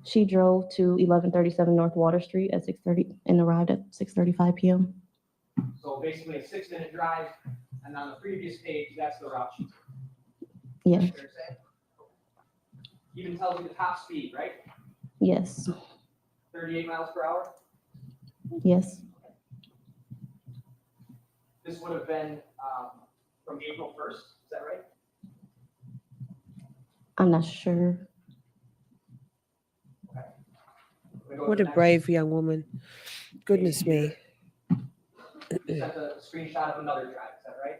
S15: She drove to 1137 North Water Street at 6:30 and arrived at 6:35 p.m.
S10: So basically a 6-minute drive, and on the previous page, that's the route she took.
S15: Yes.
S10: Fair to say? Even tells you the top speed, right?
S15: Yes.
S10: 38 miles per hour?
S15: Yes.
S10: This would have been from April 1st, is that right?
S15: I'm not sure.
S1: What a brave young woman. Goodness me.
S10: You sent a screenshot of another drive, is that right?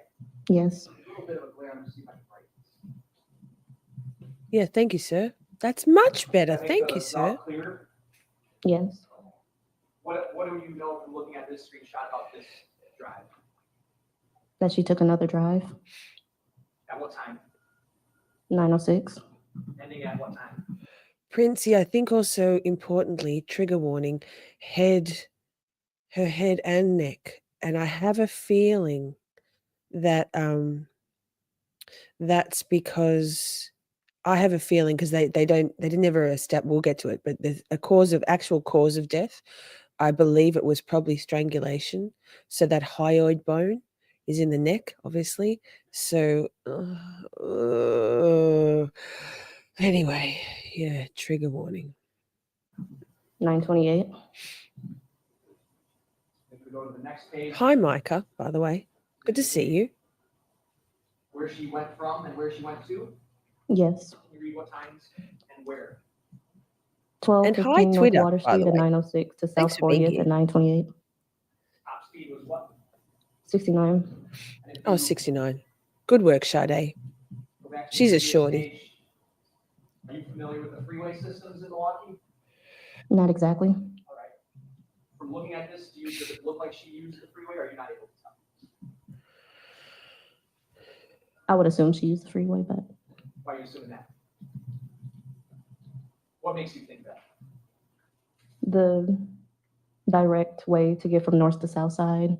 S15: Yes.
S10: A little bit of a glare, I'm just see if I can write this.
S1: Yeah, thank you, sir. That's much better.
S10: That makes
S1: Thank
S10: the
S1: you, sir.
S10: route clearer?
S15: Yes.
S10: What do you know from looking at this screenshot about this drive?
S15: That she took another drive.
S10: At what time?
S15: 9:06.
S10: Ending at what time?
S1: Princey, I think also importantly, trigger warning, her head and neck. And I have a feeling that that's because I have a feeling because they didn't ever establish, we'll get to it, but there's a actual cause of death. I believe it was probably strangulation. So that hyoid bone is in the neck, obviously. So anyway, yeah, trigger warning.
S15: 9:28.
S10: If we go to the next page.
S1: Hi, Micah, by the way. Good to see you.
S10: Where she went from and where she went to?
S15: Yes.
S10: Can you read what times and where?
S15: 12:15
S1: hi,
S15: North
S1: Twitter,
S15: Water
S1: by the
S15: Street at
S1: way.
S15: 9:06 to
S1: Thanks
S15: South
S1: for being
S15: 40th
S1: here.
S15: at 9:28.
S10: Top speed was what?
S15: 69.
S10: And if
S1: Oh,
S10: you
S1: 69. Good work, Sade.
S10: go back to the
S1: She's a
S10: previous
S1: shorty.
S10: page, Are you familiar with the freeway systems in Milwaukee?
S15: Not exactly.
S10: All right. From looking at this, does it look like she used the freeway, or are you not able to tell?
S15: I would assume she used the freeway, but
S10: Why are you assuming that? What makes you think that?
S15: the direct way to get from north to south side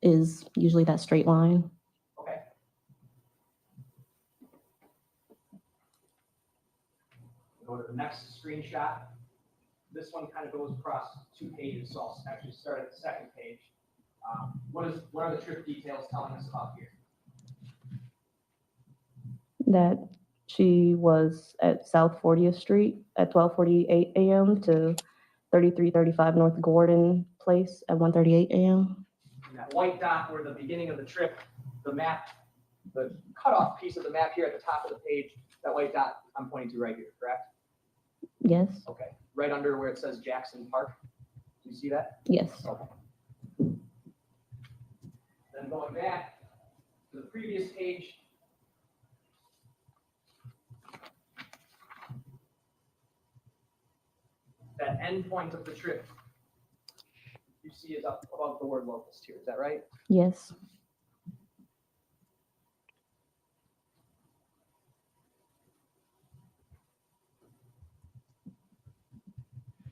S15: is usually that straight line.
S10: Okay. Go to the next screenshot. This one kind of goes across 2 pages, so I'll actually start at the second page. What are the trip details telling us about here?
S15: That she was at South 40th Street at 12:48 a.m. to 3335 North Gordon Place at 1:38 a.m.
S10: And that white dot where the beginning of the trip, the map, the cutoff piece of the map here at the top of the page, that white dot I'm pointing to right here, correct?
S15: Yes,
S10: Okay, right under where it says Jackson Park. Do you see that?
S15: yes.
S10: Okay. Then going back to the previous page. That end point of the trip you see is up above the word locust here, is that right?
S15: Yes.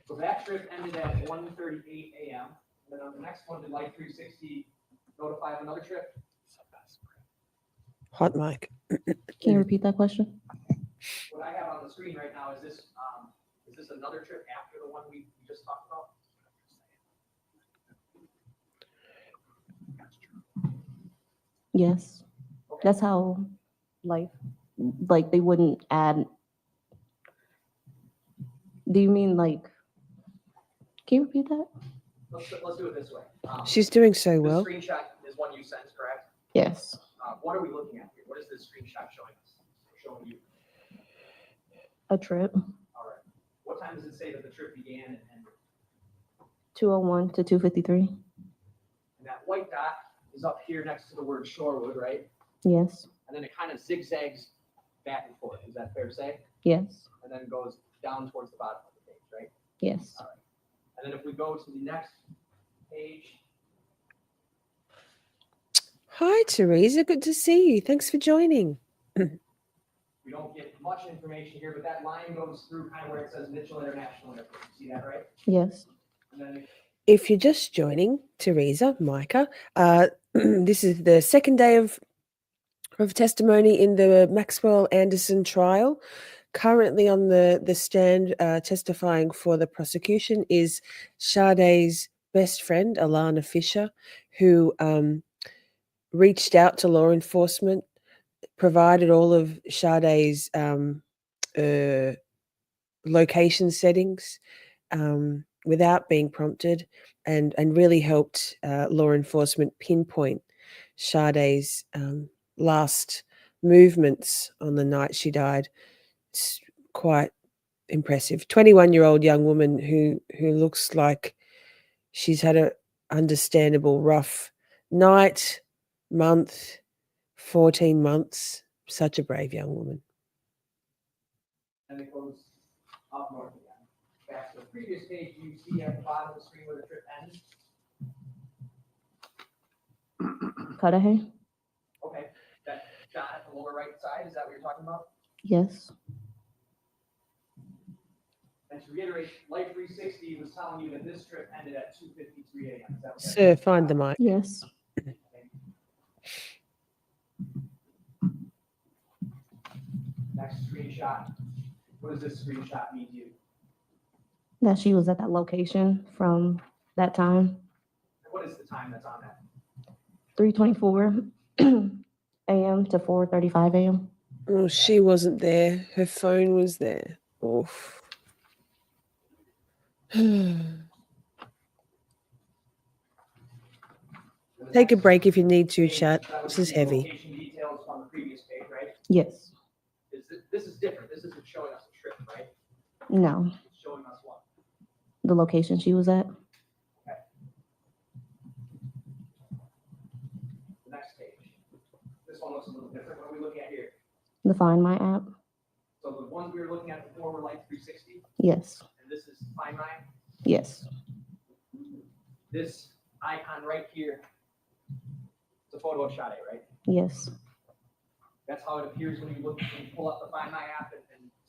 S10: So that trip ended at 1:38 a.m. And then on the next one, did Life 360 notify of another trip?
S1: Hot mic.
S15: Can you repeat that question?
S10: What I have on the screen right now is this another trip after the one we just talked about?
S15: Yes. That's how life, like they wouldn't add. Do you mean like, can you repeat that?
S10: Let's do it this way.
S1: She's doing so
S10: This
S1: well.
S10: screenshot is one you sent, correct?
S15: Yes.
S10: What are we looking at here? What is this screenshot showing us? Showing you?
S15: A trip,
S10: All right. What time does it say that the trip began and ended?
S15: 2:01 to 2:53.
S10: And that white dot is up here next to the word Shorewood, right?
S15: Yes,
S10: And then it kind of zigzags back and forth. Is that fair to say?
S15: yes,
S10: And then it goes down towards the bottom of the page, right?
S15: yes.
S10: All right. And then if we go to the next page,
S1: Hi, Teresa. Good to see you. Thanks for joining.
S10: we don't get much information here, but that line goes through kind of where it says Mitchell International Airport. You see that, right?
S15: Yes.
S10: And then
S1: If you're just joining, Teresa, Micah, this is the second day of testimony in the Maxwell Anderson trial. Currently on the stand testifying for the prosecution is Sade's best friend, Alana Fisher, who reached out to law enforcement, provided all of Sade's location settings without being prompted, and really helped law enforcement pinpoint Sade's last movements on the night she died. It's quite impressive. 21-year-old young woman who looks like she's had a understandable rough night, month, 14 months. Such a brave young woman.
S10: and it goes up north again. Back to the previous page, you see at the bottom of the screen where the trip ends.
S15: Cudahy?
S10: Okay, that dot at the lower right side, is that what you're talking about?
S15: Yes.
S10: And to reiterate, Life 360 was telling you that this trip ended at 2:53 a.m. Is that what that
S1: Sir,
S10: is?
S1: find the mic.
S15: Yes.
S10: Next screenshot. What does this screenshot mean to you?
S15: That she was at that location from that time,
S10: And what is the time that's on that?
S15: 3:24 a.m. to 4:35 a.m.
S1: Oh, she wasn't there. Her phone was there. Oof. Take a break if you need to, chat.
S10: That was
S1: This is
S10: the
S1: heavy.
S10: Location details on the previous page, right?
S15: Yes.
S10: This is different. This isn't showing us a trip, right?
S15: No.
S10: It's showing us what?
S15: The location she was at.
S10: Okay. The next page. This one looks a little different. What are we looking at here?
S15: The Find My app.
S10: So the ones we were looking at before were like 360,
S15: Yes.
S10: and this is Find My.
S15: Yes.
S10: This icon right here, it's a photo of Sade, right?
S15: Yes.
S10: That's how it appears when you look, when you pull up the Find My app and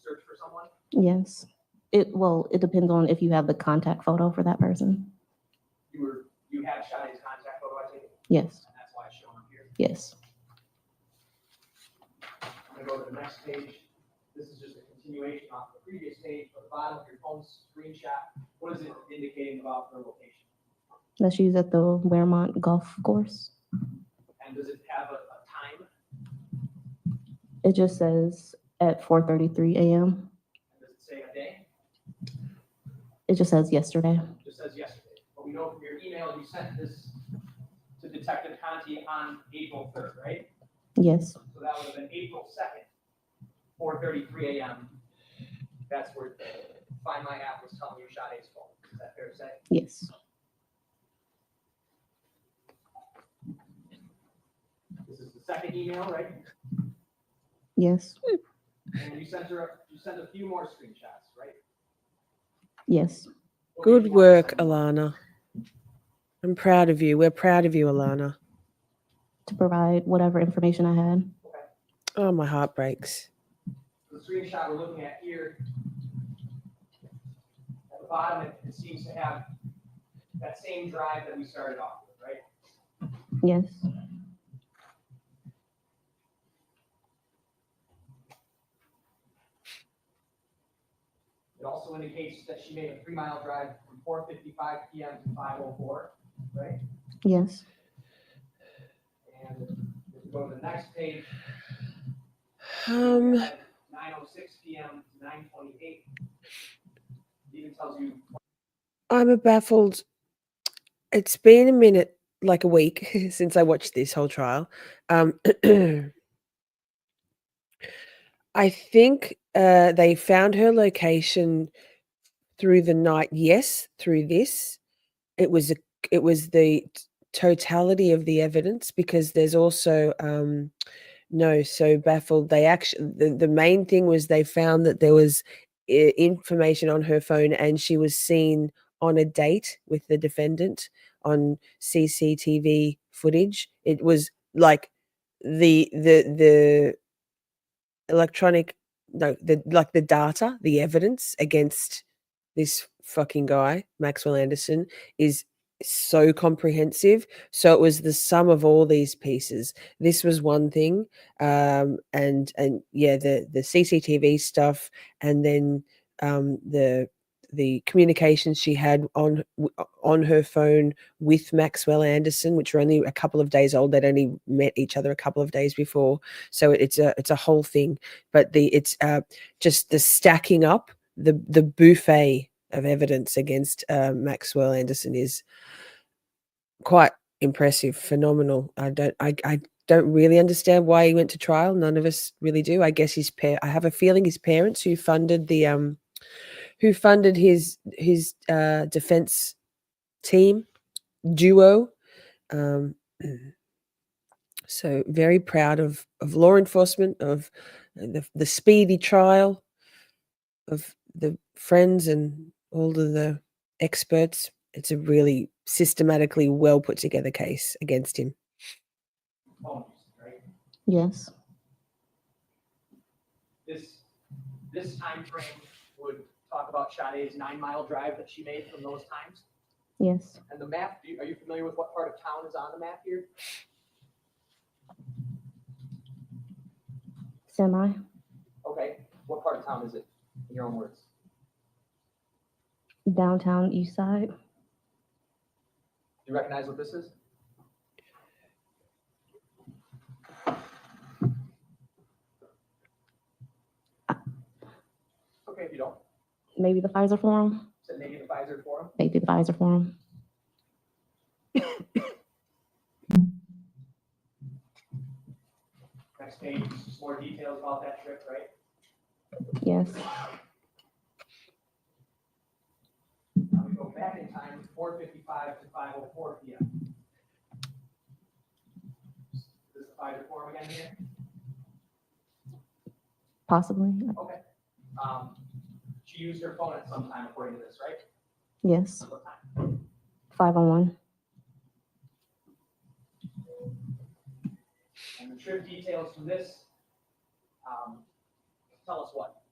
S10: search for someone.
S15: Yes. It depends on if you have the contact photo for that person.
S10: You had Sade's contact photo, I take it?
S15: Yes.
S10: And that's why it's showing up here.
S15: Yes.
S10: I'm gonna go to the next page. This is just a continuation off the previous page, but the bottom of your phone screenshot, what is it indicating about her location?
S15: That she's at the Wermont Golf Course.
S10: And does it have a time?
S15: It just says at 4:33 a.m.
S10: And does it say a day?
S15: It just says yesterday.
S10: It just says yesterday. But we know from your email, you sent this to Detective Conti on April 3rd, right?
S15: Yes.
S10: So that would have been April 2nd, 4:33 a.m. That's where Find My app was telling you Sade's phone. Is that fair to say?
S15: Yes.
S10: This is the second email, right?
S15: Yes.
S10: And you sent a few more screenshots, right?
S15: Yes.
S1: Good work, Alana. I'm proud of you. We're proud of you, Alana.
S15: To provide whatever information I had.
S1: Oh, my heart breaks.
S10: The screenshot we're looking at here, at the bottom, it seems to have that same drive that we started off with, right?
S15: Yes.
S10: It also indicates that she made a 3-mile drive from 4:55 p.m. to 5:04, right?
S15: Yes.
S10: And if we go to the next page, 9:06 p.m. to 9:28. It even tells you.
S1: I'm baffled. It's been a minute, like a week, since I watched this whole trial. I think they found her location through the night. Yes, through this. It was the totality of the evidence, because there's also no, so baffled. They actually, the main thing was they found that there was information on her phone, and she was seen on a date with the defendant on CCTV footage. It was like the electronic, no, the data, the evidence against this fucking guy, Maxwell Anderson, is so comprehensive. So it was the sum of all these pieces. This was one thing, and yeah, the CCTV stuff, and then the communications she had on her phone with Maxwell Anderson, which were only a couple of days old. They'd only met each other a couple of days before, so it's a whole thing. But it's just the stacking up, the buffet of evidence against Maxwell Anderson is quite impressive, phenomenal. I don't really understand why he went to trial. None of us really do. I guess I have a feeling his parents, who funded his defense team duo. So very proud of law enforcement, of the speedy trial, of the friends and all of the experts. It's a really systematically well put together case against him.
S10: Right?
S15: Yes.
S10: This time frame would talk about Sade's 9-mile drive that she made from those times.
S15: Yes.
S10: And the map, are you familiar with what part of town is on the map here?
S15: Semi.
S10: Okay, what part of town is it, in your own words?
S15: Downtown East Side.
S10: Do you recognize what this is? Okay, if you don't.
S15: Maybe the Pfizer Forum.
S10: Is it maybe the Pfizer Forum?
S15: Maybe the Pfizer Forum.
S10: Next page, just more details about that trip, right?
S15: Yes.
S10: Now we go back in time, 4:55 to 5:04 p.m. Is this the Pfizer Forum again here?
S15: Possibly.
S10: Okay. She used her phone at some time according to this, right?
S15: Yes,
S10: What time?
S15: 5:01.
S10: And the trip details from this, tell us what?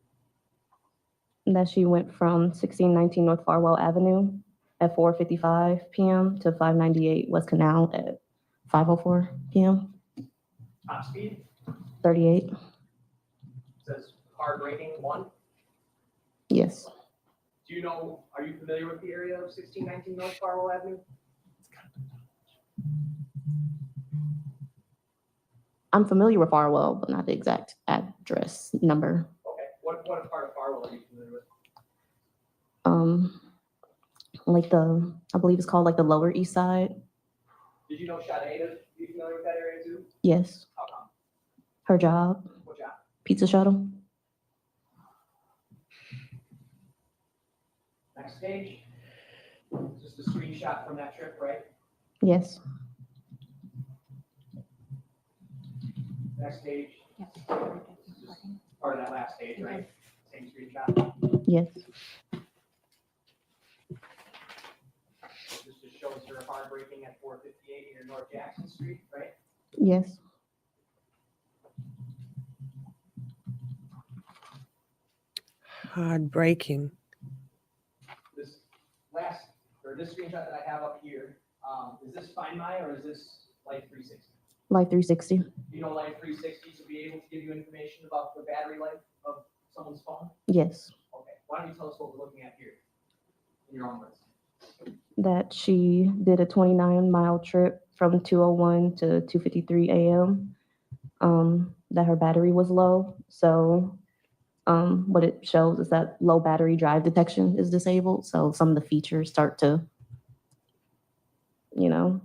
S15: That she went from 1619 North Farwell Avenue at 4:55 p.m. to 598 West Canal at 5:04 p.m.
S10: Top speed,
S15: 38.
S10: says car braking 1.
S15: Yes.
S10: Do you know, are you familiar with the area of 1619 North Farwell Avenue?
S15: I'm familiar with Farwell, but not the exact address number.
S10: Okay, what part of Farwell are you familiar with?
S15: Like I believe it's called like the Lower East Side.
S10: Did you know Sade to be familiar with that area too?
S15: Yes.
S10: How come?
S15: Her job,
S10: What job?
S15: pizza shuttle.
S10: Next page. Just a screenshot from that trip, right?
S15: Yes.
S10: Next page. Part of that last page, right? Same screenshot.
S15: Yes.
S10: This just shows her car braking at 458 near North Jackson Street, right?
S15: Yes.
S1: Hard braking.
S10: This this screenshot that I have up here, is this Find My or is this Life 360?
S15: Life 360.
S10: You know Life 360 to be able to give you information about the battery life of someone's phone?
S15: Yes.
S10: Okay, why don't you tell us what we're looking at here in your own words?
S15: That she did a 29-mile trip from 2:01 to 2:53 a.m. That her battery was low. So what it shows is that low battery drive detection is disabled. So some of the features start to, and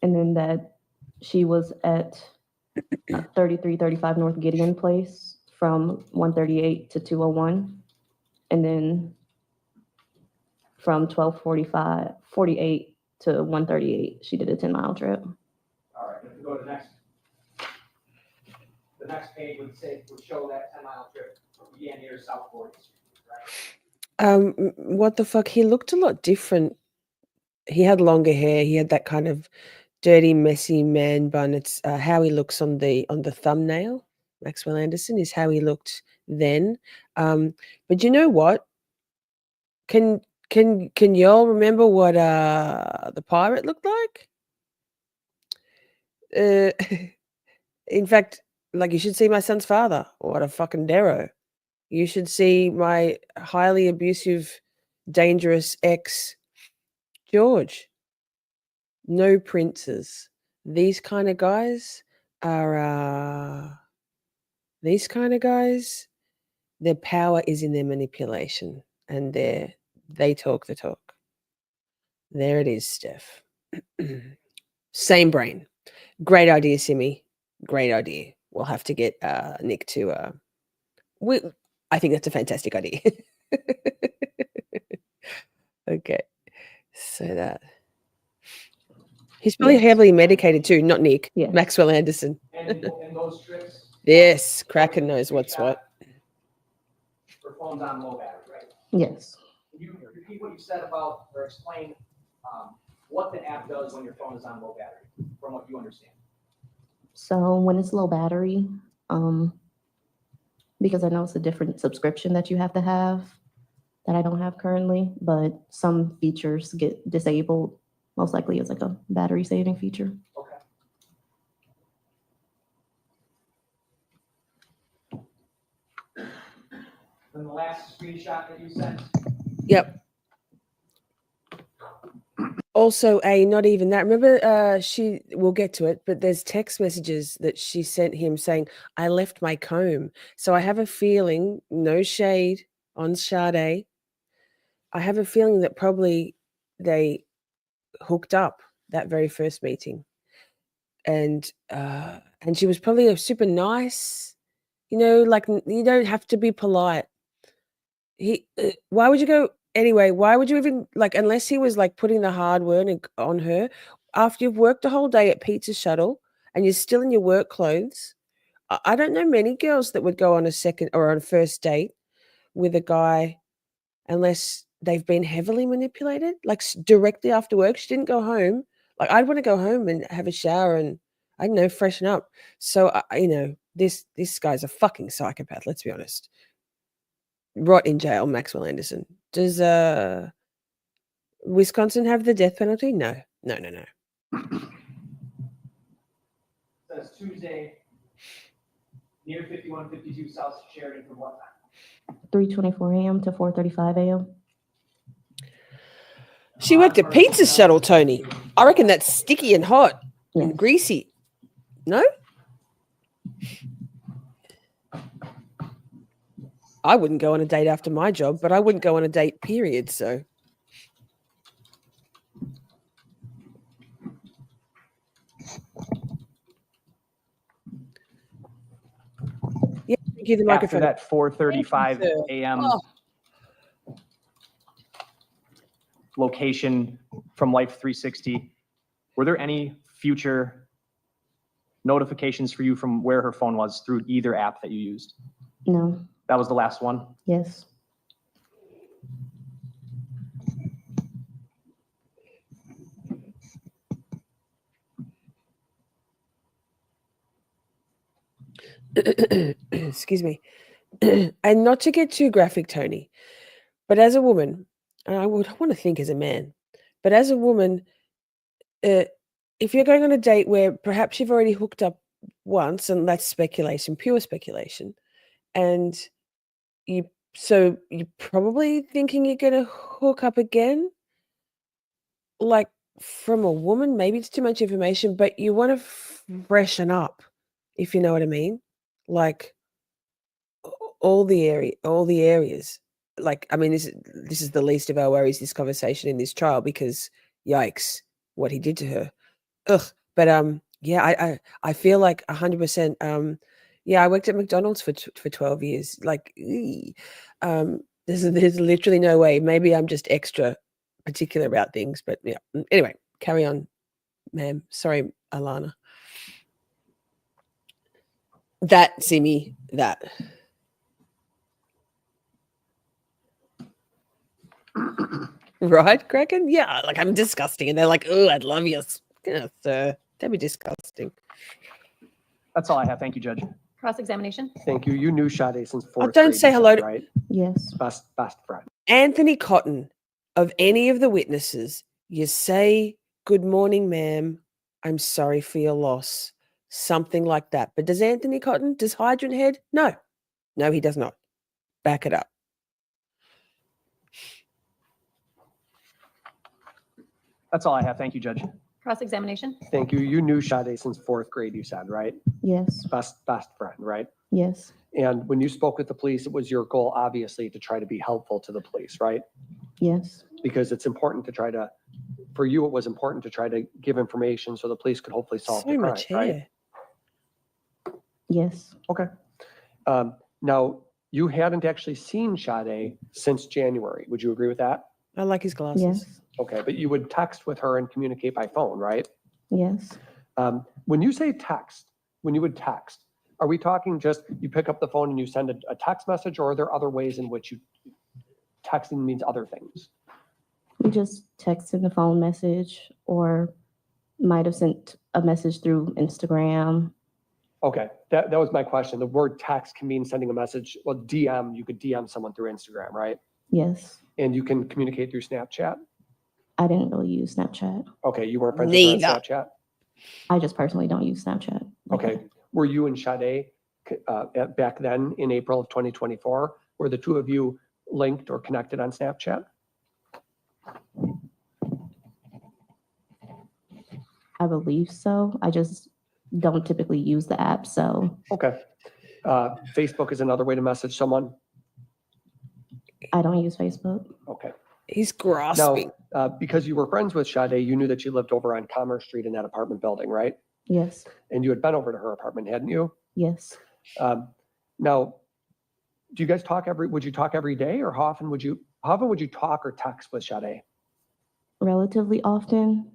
S15: then that she was at 3335 North Gideon Place from 1:38 to 2:01. And then from 12:48 to 1:38, she did a 10-mile trip.
S10: All right, if we go to the next page would show that 10-mile trip began near South 40th Street, right?
S1: What the fuck? He looked a lot different. He had longer hair. He had that kind of dirty, messy man bun. It's how he looks on the thumbnail. Maxwell Anderson is how he looked then. But you know what? Can y'all remember what the pirate looked like? In fact, like you should see my son's father. What a fucking darrow. You should see my highly abusive, dangerous ex, George. No princes. These kind of guys are their power is in their manipulation, and they talk the talk. There it is, Steph. Same brain. Great idea, Simi. Great idea. We'll have to get Nick to I think that's a fantastic idea. Okay. So that he's probably heavily medicated too, not Nick.
S15: Yes.
S1: Maxwell Anderson.
S10: And in those trips,
S1: Yes, Kraken knows what's what.
S10: her phone's on low battery, right?
S15: Yes.
S10: Can you repeat what you said about, or explain what the app does when your phone is on low battery, from what you understand?
S15: So when it's low battery, because I know it's a different subscription that you have to have that I don't have currently, but some features get disabled. Most likely it's like a battery saving feature.
S10: Okay. Then the last screenshot that you sent.
S1: Yep. Also, not even that. Remember, we'll get to it, but there's text messages that she sent him saying, I left my comb. So I have a feeling, no shade on Sade, I have a feeling that probably they hooked up that very first meeting. And she was probably a super nice, like you don't have to be polite. Why would you go? Anyway, why would you even unless he was putting the hard work on her after you've worked a whole day at Pizza Shuttle and you're still in your work clothes? I don't know many girls that would go on a second or on a first date with a guy unless they've been heavily manipulated, like directly after work. She didn't go home. Like I'd want to go home and have a shower and I don't know, freshen up. So this guy's a fucking psychopath. Let's be honest. Rot in jail, Maxwell Anderson. Does Wisconsin have the death penalty? No.
S10: Says Tuesday, near 5152 South Sheridan from what time?
S15: 3:24 a.m. to 4:35 a.m.
S1: She worked at Pizza Shuttle, Tony. I reckon that's sticky and hot and greasy. No? I wouldn't go on a date after my job, but I wouldn't go on a date, period. So. Yeah, thank you. The
S10: After
S1: microphone.
S10: that 4:35 a.m.
S1: Oh.
S10: location from Life 360, were there any future notifications for you from where her phone was through either app that you used?
S15: No.
S10: That was the last one?
S15: Yes.
S1: Excuse me. And not to get too graphic, Tony, but as a woman, and I would want to think as a man, but as a woman, if you're going on a date where perhaps you've already hooked up once, and that's speculation, pure speculation, and you're probably thinking you're going to hook up again, like from a woman, maybe it's too much information, but you want to freshen up, if you know what I mean, like all the areas. Like, I mean, this is the least of our worries, this conversation in this trial, because yikes, what he did to her. Ugh. But yeah, I feel like 100%. Yeah, I worked at McDonald's for 12 years. Like, there's literally no way. Maybe I'm just extra particular about things, but yeah. Anyway, carry on, ma'am. Sorry, Alana. That, Simi, that. Right, Kraken? Yeah, like I'm disgusting. And they're like, oh, I'd love you. Yeah, sir. That'd be disgusting.
S10: That's all I have. Thank you, Judge.
S5: Cross-examination.
S7: Thank you. You knew Sade since fourth
S1: don't
S7: grade,
S1: say
S7: you
S1: hello
S7: said,
S1: to-
S7: right?
S15: Yes.
S7: Best friend.
S1: Anthony Cotton, of any of the witnesses, you say, good morning, ma'am. I'm sorry for your loss. Something like that. But does Anthony Cotton, does Hydrant Head? No. No, he does not. Back it up.
S10: That's all I have. Thank you, Judge.
S5: Cross-examination.
S7: Thank you. You knew Sade since fourth grade, you said, right?
S15: Yes.
S7: Best friend, right?
S15: Yes.
S7: And when you spoke with the police, it was your goal, obviously, to try to be helpful to the police, right?
S15: Yes.
S7: Because it's important to try to, for you, it was important to try to give information so the police could hopefully solve the
S1: So
S7: crime,
S1: much
S7: right?
S1: hair.
S15: Yes.
S7: Okay. Now, you hadn't actually seen Sade since January. Would you agree with that?
S1: I like his glasses.
S15: Yes.
S7: Okay, but you would text with her and communicate by phone, right?
S15: Yes.
S7: When you say text, when you would text, are we talking just you pick up the phone and you send a text message, or are there other ways in which you texting means other things?
S15: We just texted the phone message or might have sent a message through Instagram.
S7: Okay, that was my question. The word text can mean sending a message. Well, DM, you could DM someone through Instagram, right?
S15: Yes.
S7: And you can communicate through Snapchat?
S15: I didn't really use Snapchat.
S7: Okay, you weren't friends with her on
S1: Neither.
S7: Snapchat?
S15: I just personally don't use Snapchat.
S7: Okay, were you and Sade back then in April of 2024, were the two of you linked or connected on Snapchat?
S15: I believe so. I just don't typically use the app, so
S7: Okay. Facebook is another way to message someone?
S15: I don't use Facebook.
S7: Okay.
S1: He's grasping.
S7: Now, because you were friends with Sade, you knew that she lived over on Commerce Street in that apartment building, right?
S15: Yes.
S7: And you had been over to her apartment, hadn't you?
S15: Yes.
S7: Now, do you guys talk would you talk every day, or how often would you talk or text with Sade?
S15: Relatively often.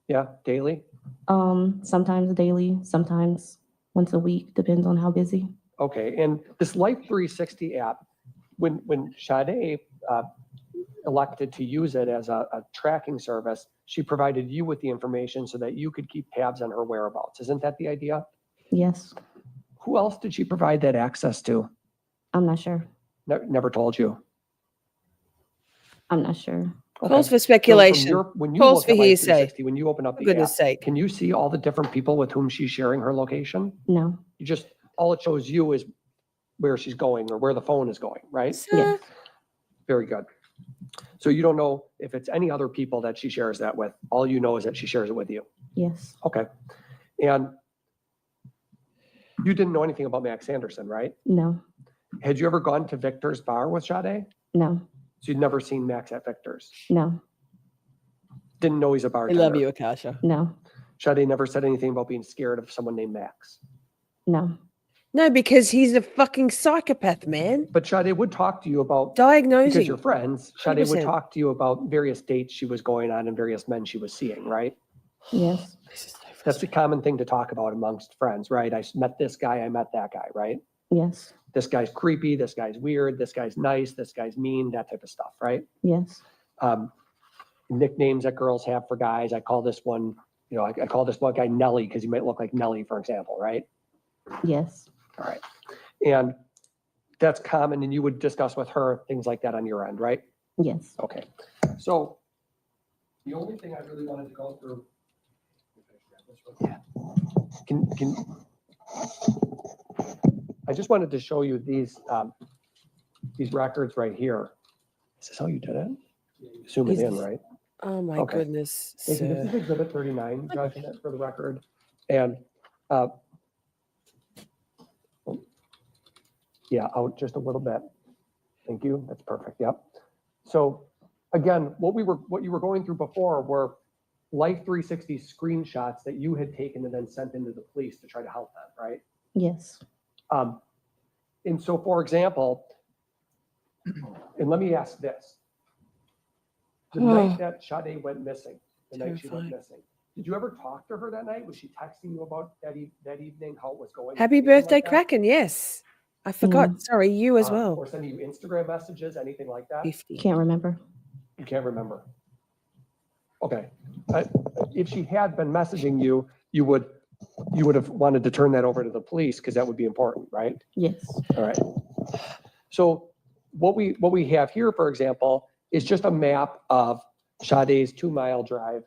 S7: Yeah, daily?
S15: Sometimes daily, sometimes once a week, depends on how busy.
S7: Okay, and this Life 360 app, when Sade elected to use it as a tracking service, she provided you with the information so that you could keep tabs on her whereabouts. Isn't that the idea?
S15: Yes,
S7: Who else did she provide that access to?
S15: I'm not sure.
S7: Never told you.
S15: I'm not sure.
S1: Calls for
S7: So from
S1: speculation.
S7: when you
S1: Calls
S7: look
S1: for
S7: at Life
S1: hearsay.
S7: 360, when you open up
S1: For
S7: the app,
S1: goodness sake.
S7: can you see all the different people with whom she's sharing her location?
S15: No.
S7: You just, all it shows you is where she's going or where the phone is going, right?
S15: Yes.
S7: Very good. So you don't know if it's any other people that she shares that with. All you know is that she shares it with you.
S15: Yes.
S7: Okay. And you didn't know anything about Max Anderson, right?
S15: No.
S7: Had you ever gone to Victor's bar with Sade?
S15: No.
S7: So you'd never seen Max at Victor's?
S15: No.
S7: Didn't know he's a
S1: I
S7: bartender?
S1: love you, Akasha.
S15: No.
S7: Sade never said anything about being scared of someone named Max?
S15: No.
S1: No, because he's a fucking psychopath, man.
S7: But Sade would talk to you about,
S1: Diagnosing.
S7: because you're friends, Sade would
S1: 100%.
S7: talk to you about various dates she was going on and various men she was seeing, right?
S15: Yes.
S7: That's a common thing to talk about amongst friends, right? I met this guy, I met that guy, right?
S15: Yes.
S7: This guy's creepy, this guy's weird, this guy's nice, this guy's mean, that type of stuff, right?
S15: Yes.
S7: Nicknames that girls have for guys. I call this one, I call this one guy Nelly because he might look like Nelly, for example, right?
S15: Yes.
S7: All right. And that's common, and you would discuss with her things like that on your end, right?
S15: Yes.
S7: Okay. So the only thing I really wanted to go through. Can I just wanted to show you these records right here. Is this how you did it? Zoom it in, right?
S1: Oh my
S7: Okay.
S1: goodness.
S7: Thank you. This is
S1: Sir.
S7: exhibit 39, judging it for the record. And yeah, out just a little bit. Thank you. That's perfect. Yep. So again, what you were going through before were Life 360 screenshots that you had taken and then sent into the police to try to help them, right?
S15: Yes.
S7: And so, for example, and let me ask this. The night that Sade went missing, the night she went missing, did you ever talk to her that night? Was she texting you about that evening, how it was going?
S1: Happy
S7: anything like
S1: birthday,
S7: that?
S1: Kraken. Yes. I forgot. Sorry, you as well.
S7: Or sending you Instagram messages, anything like that?
S1: 50.
S15: Can't remember.
S7: You can't remember. Okay. If she had been messaging you, you would have wanted to turn that over to the police because that would be important, right?
S15: Yes.
S7: All right. So what we have here, for example, is just a map of Sade's 2-mile drive,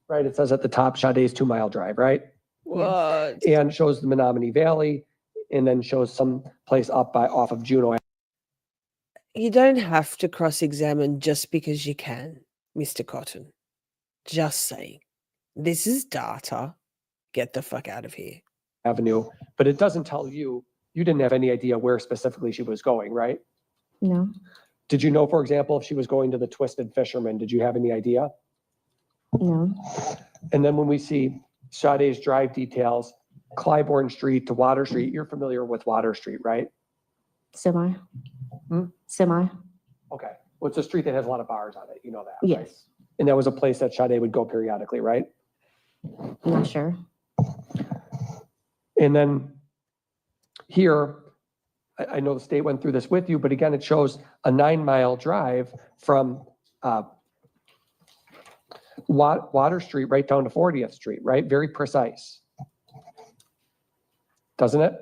S7: right? It says at the top, Sade's 2-mile drive, right?
S1: What?
S7: And shows the Menominee Valley and then shows some place off of Juneau.
S1: You don't have to cross-examine just because you can, Mr. Cotton. Just saying. This is data. Get the fuck out of here.
S7: Avenue, but it doesn't tell you, you didn't have any idea where specifically she was going, right?
S15: No.
S7: Did you know, for example, if she was going to the Twisted Fisherman, did you have any idea?
S15: No.
S7: And then when we see Sade's drive details, Clybourne Street to Water Street, you're familiar with Water Street, right?
S15: Semi.
S7: Hmm?
S15: Semi.
S7: Okay. Well, it's a street that has a lot of bars on it. You know that, right?
S15: Yes.
S7: And that was a place that Sade would go periodically, right?
S15: Not sure.
S7: And then here, I know the state went through this with you, but again, it shows a 9-mile drive from Water Street right down to 40th Street, right? Very precise. Doesn't it?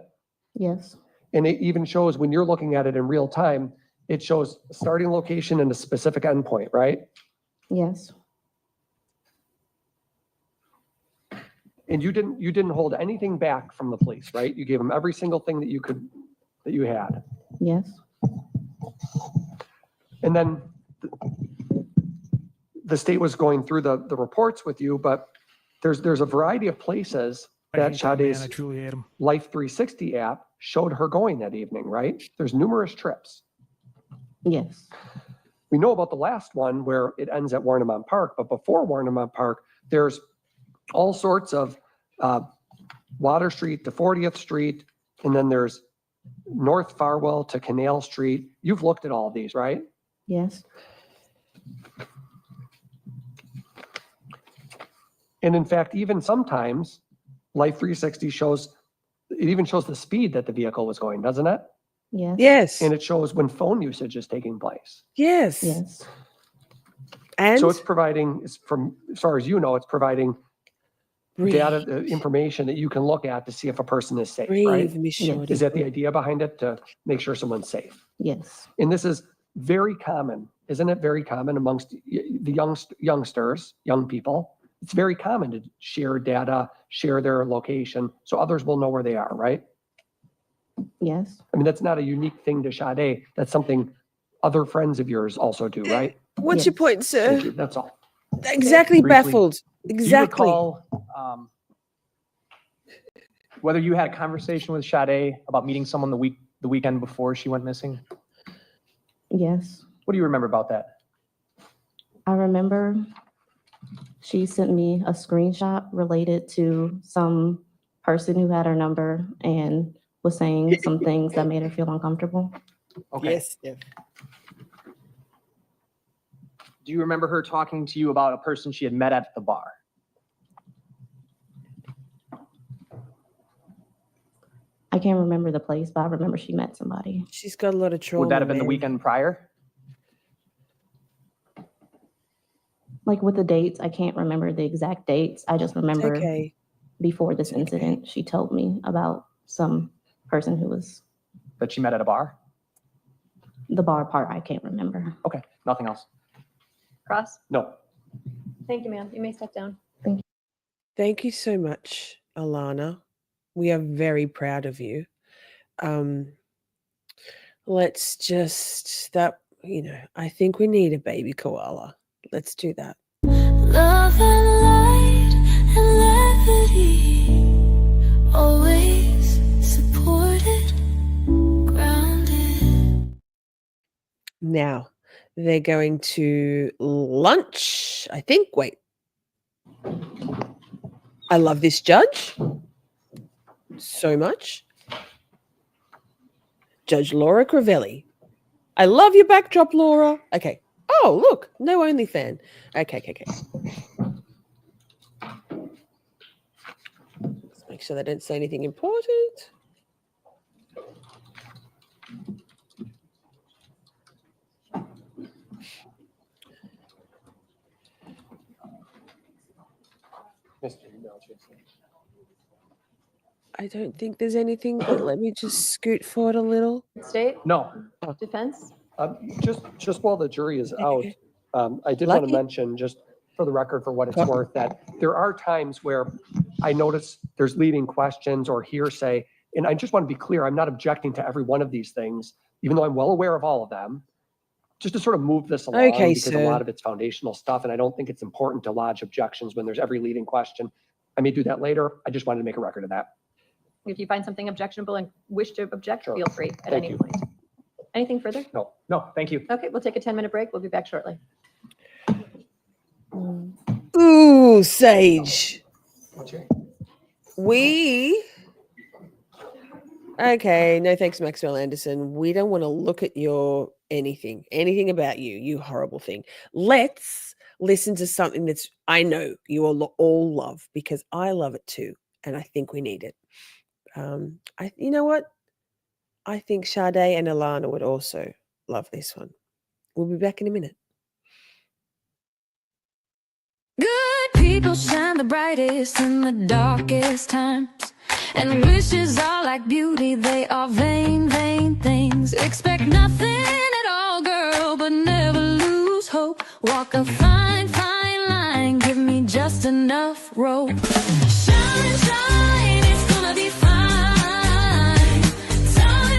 S15: Yes.
S7: And it even shows when you're looking at it in real time, it shows starting location and a specific endpoint, right?
S15: Yes.
S7: And you didn't hold anything back from the police, right? You gave them every single thing that you had.
S15: Yes.
S7: And then the state was going through the reports with you, but there's a variety of places that Sade's Life 360 app showed her going that evening, right? There's numerous trips.
S15: Yes.
S7: We know about the last one where it ends at Warnemont Park, but before Warnemont Park, there's all sorts of Water Street to 40th Street, and then there's North Farwell to Canal Street. You've looked at all of these, right?
S15: Yes.
S7: And in fact, even sometimes Life 360 shows it even shows the speed that the vehicle was going, doesn't it?
S15: Yes.
S1: Yes.
S7: And it shows when phone usage is taking place.
S1: Yes.
S15: Yes.
S1: And
S7: So it's providing, from, as far as you know, it's providing
S1: breathe,
S7: data, information that you can look at to see if a person is safe,
S1: breathe,
S7: right?
S1: Miss
S15: Yes.
S1: Shorty.
S7: Is that the idea behind it, to make sure someone's safe?
S15: Yes.
S7: And this is very common, isn't it? Very common amongst the youngsters, young people. It's very common to share data, share their location, so others will know where they are, right?
S15: Yes.
S7: I mean, that's not a unique thing to Sade. That's something other friends of yours also do, right?
S1: What's your
S15: Yes.
S1: point,
S7: Thank
S1: sir?
S7: you. That's all.
S1: Exactly
S10: Briefly,
S1: baffled.
S10: Do you
S1: Exactly.
S10: recall, whether you had a conversation with Sade about meeting someone the weekend before she went missing?
S15: Yes.
S10: What do you remember about that?
S15: I remember she sent me a screenshot related to some person who had her number and was saying some things that made her feel uncomfortable.
S10: Okay.
S1: Yes. Yeah.
S10: Do you remember her talking to you about a person she had met at the bar?
S15: I can't remember the place, but I remember she met somebody.
S1: She's got a lot of trauma.
S10: Would that have been the
S1: man.
S10: weekend prior?
S15: Like with the dates, I can't remember the exact dates. I just
S1: It's
S15: remember
S1: okay.
S15: before this incident, she told me about some person who was
S10: That she met at a bar?
S15: the bar part. I can't remember.
S10: Okay, nothing else.
S8: Cross?
S7: No.
S8: Thank you, ma'am. You may step down.
S1: Thank you so much, Alana. We are very proud of you. Let's just I think we need a baby koala. Let's do that.
S3: Love and light and levity, always supported, grounded.
S1: Now they're going to lunch, I think. Wait. I love this judge so much. Judge Laura Crivello. I love your backdrop, Laura. Okay. Oh, look, no OnlyFan. Okay. Let's make sure they don't say anything important. I don't think there's anything, but let me just scoot forward a little.
S8: State?
S10: No.
S8: Defense?
S7: Just while the jury is out, I did want to
S1: Lucky.
S7: mention, just for the record, for what it's worth, that there are times where I notice there's leading questions or hearsay, and I just want to be clear, I'm not objecting to every one of these things, even though I'm well aware of all of them, just to sort of move this along,
S1: Okay,
S7: because a
S1: sir.
S7: lot of it's foundational stuff, and I don't think it's important to lodge objections when there's every leading question. I may do that later. I just wanted to make a record of that.
S8: If you find something objectionable and wish to object,
S7: Sure.
S8: feel free at
S7: Thank
S8: any
S7: you.
S8: point. Anything further?
S7: No.
S10: No, thank you.
S8: Okay, we'll take a 10-minute break. We'll be back shortly.
S1: Ooh, Sage. Okay, no thanks, Maxwell Anderson. We don't want to look at your anything about you, you horrible thing. Let's listen to something that's I know you all love, because I love it too, and I think we need it. You know what? I think Sade and Alana would also love this one. We'll be back in a minute.
S2: Good people shine the brightest in the darkest times. And wishes are like beauty, they are vain, vain things. Expect nothing at all, girl, but never lose hope. Walk a fine, fine line, give me just enough rope. Shine, shine, it's gonna be fine. Time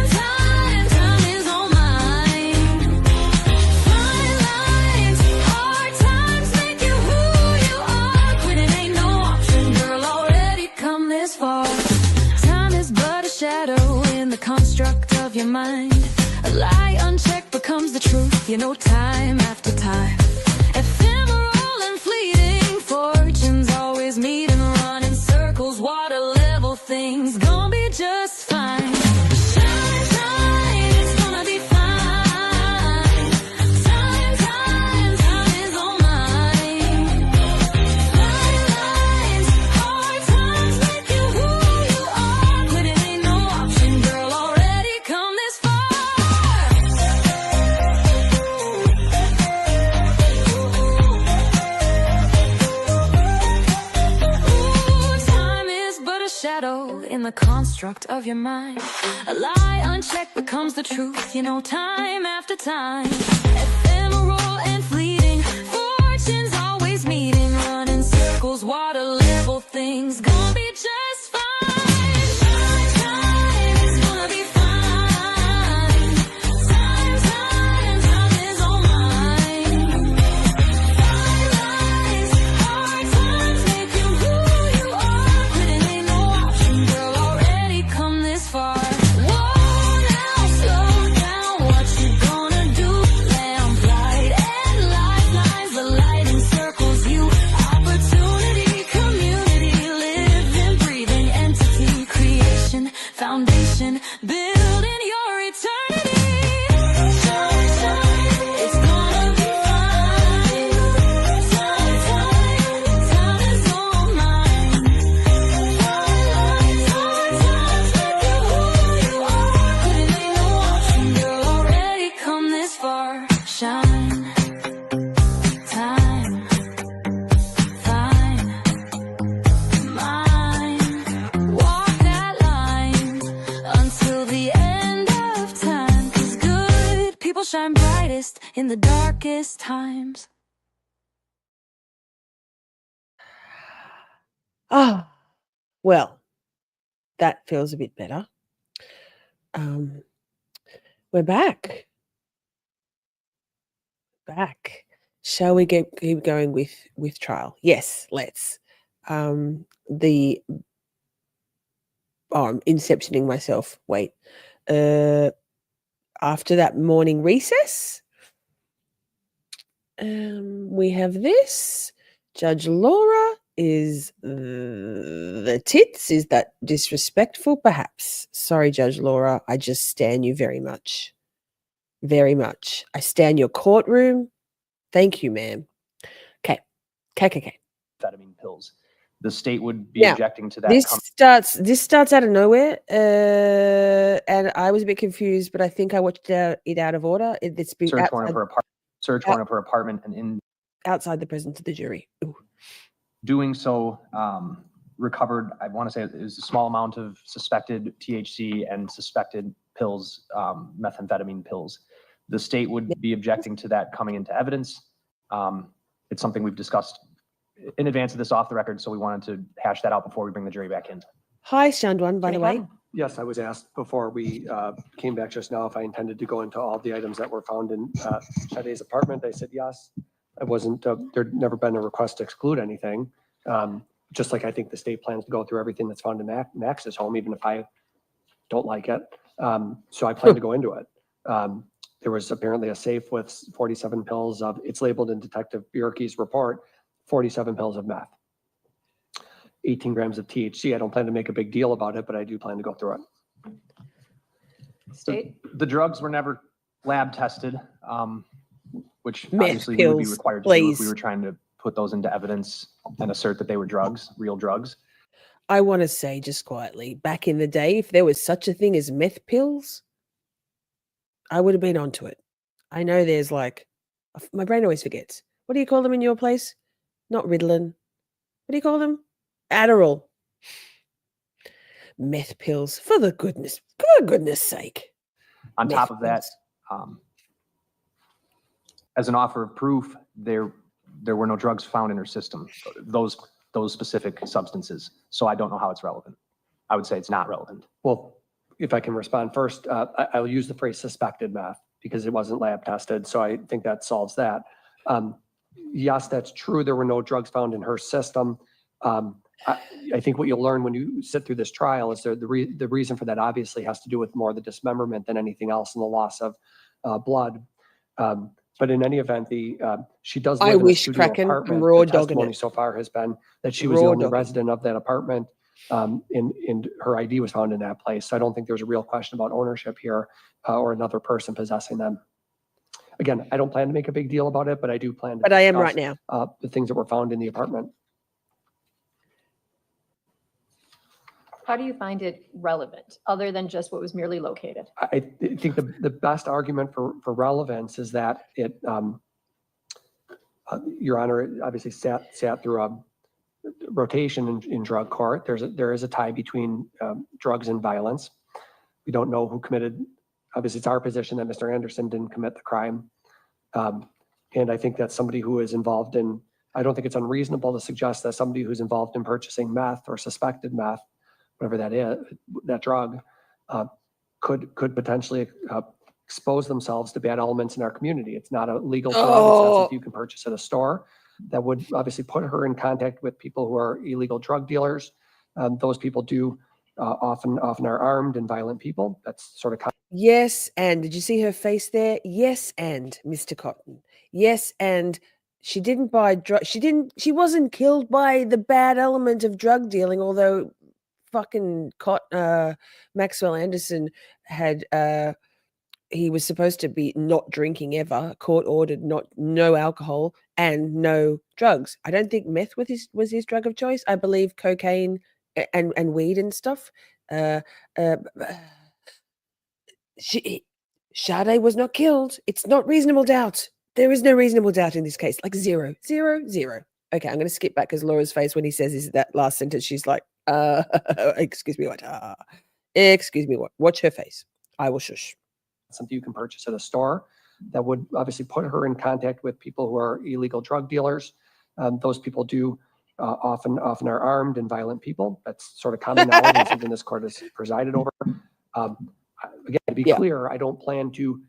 S2: is all mine. Fine lines, hard times make you who you are. Quitting ain't no option, girl, already come this far. Time is but a shadow in the construct of your mind. A lie unchecked becomes the truth, you know, time after time. Ephemeral and fleeting, fortunes always meet and run in circles. Water level things, gonna be just fine. Shine, shine, it's gonna be fine. Time is all mine. Fine lines, hard times make you who you are. Quitting ain't the construct of your mind. A lie unchecked becomes the truth, you know, time after time. Ephemeral and fleeting, fortunes always meeting, running circles, water level things, gonna be just fine. Time, it's gonna be fine. Time is all mine. Fine lines, hard times make you who you are. Quitting ain't no option, girl, already come this far. Whoa, now slow down, what you gonna do? Lamplight and lifelines, the lighting circles you. Opportunity, community, living, breathing entity, creation, foundation, building your eternity. Shine, shine, it's gonna be fine. Time is all mine. Fine lines, hard times make you who you are. Quitting ain't no option, girl, already come this far. Shine, time, fine, mine. Walk that line until the end of time. 'Cause good people shine brightest in the darkest times.
S1: Ah, well, that feels a bit better. We're back. Shall we keep going with trial? Yes, let's. I'm inceptioning myself. Wait. After that morning recess, we have this. Judge Laura is the tits. Is that disrespectful? Perhaps. Sorry, Judge Laura. I just stan you very much. Very much. I stan your courtroom. Thank you, ma'am. Okay.
S9: Amphetamine pills. The state would be
S1: Now,
S9: objecting to that.
S1: This starts out of nowhere, and I was a bit confused, but I think I watched it out of order. It's been
S9: Search warrant for apartment and in
S1: outside the presence of the jury. Ooh.
S9: doing so, recovered, I want to say it was a small amount of suspected THC and suspected pills, methamphetamine pills. The state would be objecting to that coming into evidence. It's something we've discussed in advance of this off the record, so we wanted to hash that out before we bring the jury back in.
S1: Hi, Shandwan, by the way.
S7: Yes, I was asked before we came back just now if I intended to go into all the items that were found in Sade's apartment. I said yes. I wasn't, there'd never been a request to exclude anything. Just like I think the state plans to go through everything that's found in Max's home, even if I don't like it. So I plan to go into it. There was apparently a safe with 47 pills of, it's labeled in Detective Bjerke's report, 47 pills of meth. 18 grams of THC. I don't plan to make a big deal about it, but I do plan to go through it.
S5: State?
S9: The drugs were never lab tested, which
S1: Meth
S9: obviously we would be
S1: pills,
S9: required to do if
S1: please.
S9: we were trying to put those into evidence and assert that they were drugs, real drugs.
S1: I want to say just quietly, back in the day, if there was such a thing as meth pills, I would have been onto it. I know there's like, my brain always forgets. What do you call them in your place? Not Ritalin. What do you call them? Adderall. Meth pills, for goodness sake.
S9: On
S1: Meth
S9: top of that,
S1: pills.
S9: as an offer of proof, there were no drugs found in her system, those specific substances. So I don't know how it's relevant. I would say it's not relevant.
S7: Well, if I can respond first, I'll use the phrase suspected meth because it wasn't lab tested. So I think that solves that. Yes, that's true. There were no drugs found in her system. I think what you'll learn when you sit through this trial is the reason for that obviously has to do with more the dismemberment than anything else and the loss of blood. But in any event, she does live in a studio apartment. The testimony so far has been that she was the only resident of that apartment. And her ID was found in that place. So I don't think there's a real question about ownership here or another person possessing them. Again, I don't plan to make a big deal about it, but I do plan to.
S1: But I am right now.
S7: The things that were found in the apartment.
S8: How do you find it relevant, other than just what was merely located?
S7: I think the best argument for relevance is that it, Your Honor, obviously sat through a rotation in drug court. There is a tie between drugs and violence. We don't know who committed. Obviously, it's our position that Mr. Anderson didn't commit the crime. And I think that somebody who is involved in, I don't think it's unreasonable to suggest that somebody who's involved in purchasing meth or suspected meth, whatever that is, that drug, could potentially expose themselves to bad elements in our community. It's not a legal drug. It's not something you can purchase at a store. That would obviously put her in contact with people who are illegal drug dealers. Those people do often are armed and violent people. That's sort of.
S1: Yes, and did you see her face there? Yes, and Mr. Cotton. Yes, and she didn't buy drug. She wasn't killed by the bad element of drug dealing, although fucking Maxwell Anderson had he was supposed to be not drinking ever. Court ordered no alcohol and no drugs. I don't think meth was his drug of choice. I believe cocaine and weed and stuff. Sade was not killed. It's not reasonable doubt. There is no reasonable doubt in this case. Like 0, 0, 0. Okay, I'm going to skip back because Laura's face when he says is that last sentence, she's like, excuse me, what? Excuse me, what? Watch her face. I will shush.
S7: Something you can purchase at a store. That would obviously put her in contact with people who are illegal drug dealers. Those people do often are armed and violent people. That's sort of common knowledge and something this court has presided over. Again, to be clear, I don't plan to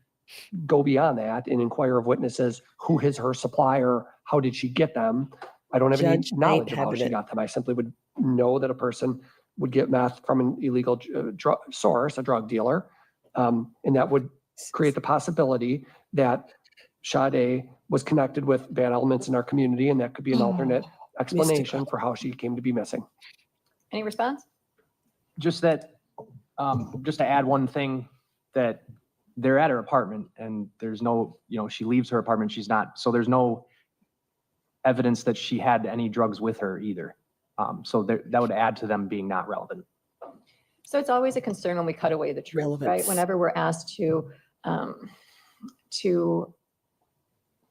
S7: go beyond that and inquire of witnesses who is her supplier, how did she get them. I don't have any knowledge of how she got them. I simply would know that a person would get meth from an illegal source, a drug dealer, and that would create the possibility that Sade was connected with bad elements in our community, and that could be an alternate explanation for how she came to be missing.
S8: Any response?
S10: Just that, just to add one thing, that they're at her apartment and there's no, she leaves her apartment, she's not, so there's no evidence that she had any drugs with her either. So that would add to them being not relevant.
S8: So it's always a concern when we cut away the truth, right? Whenever we're asked to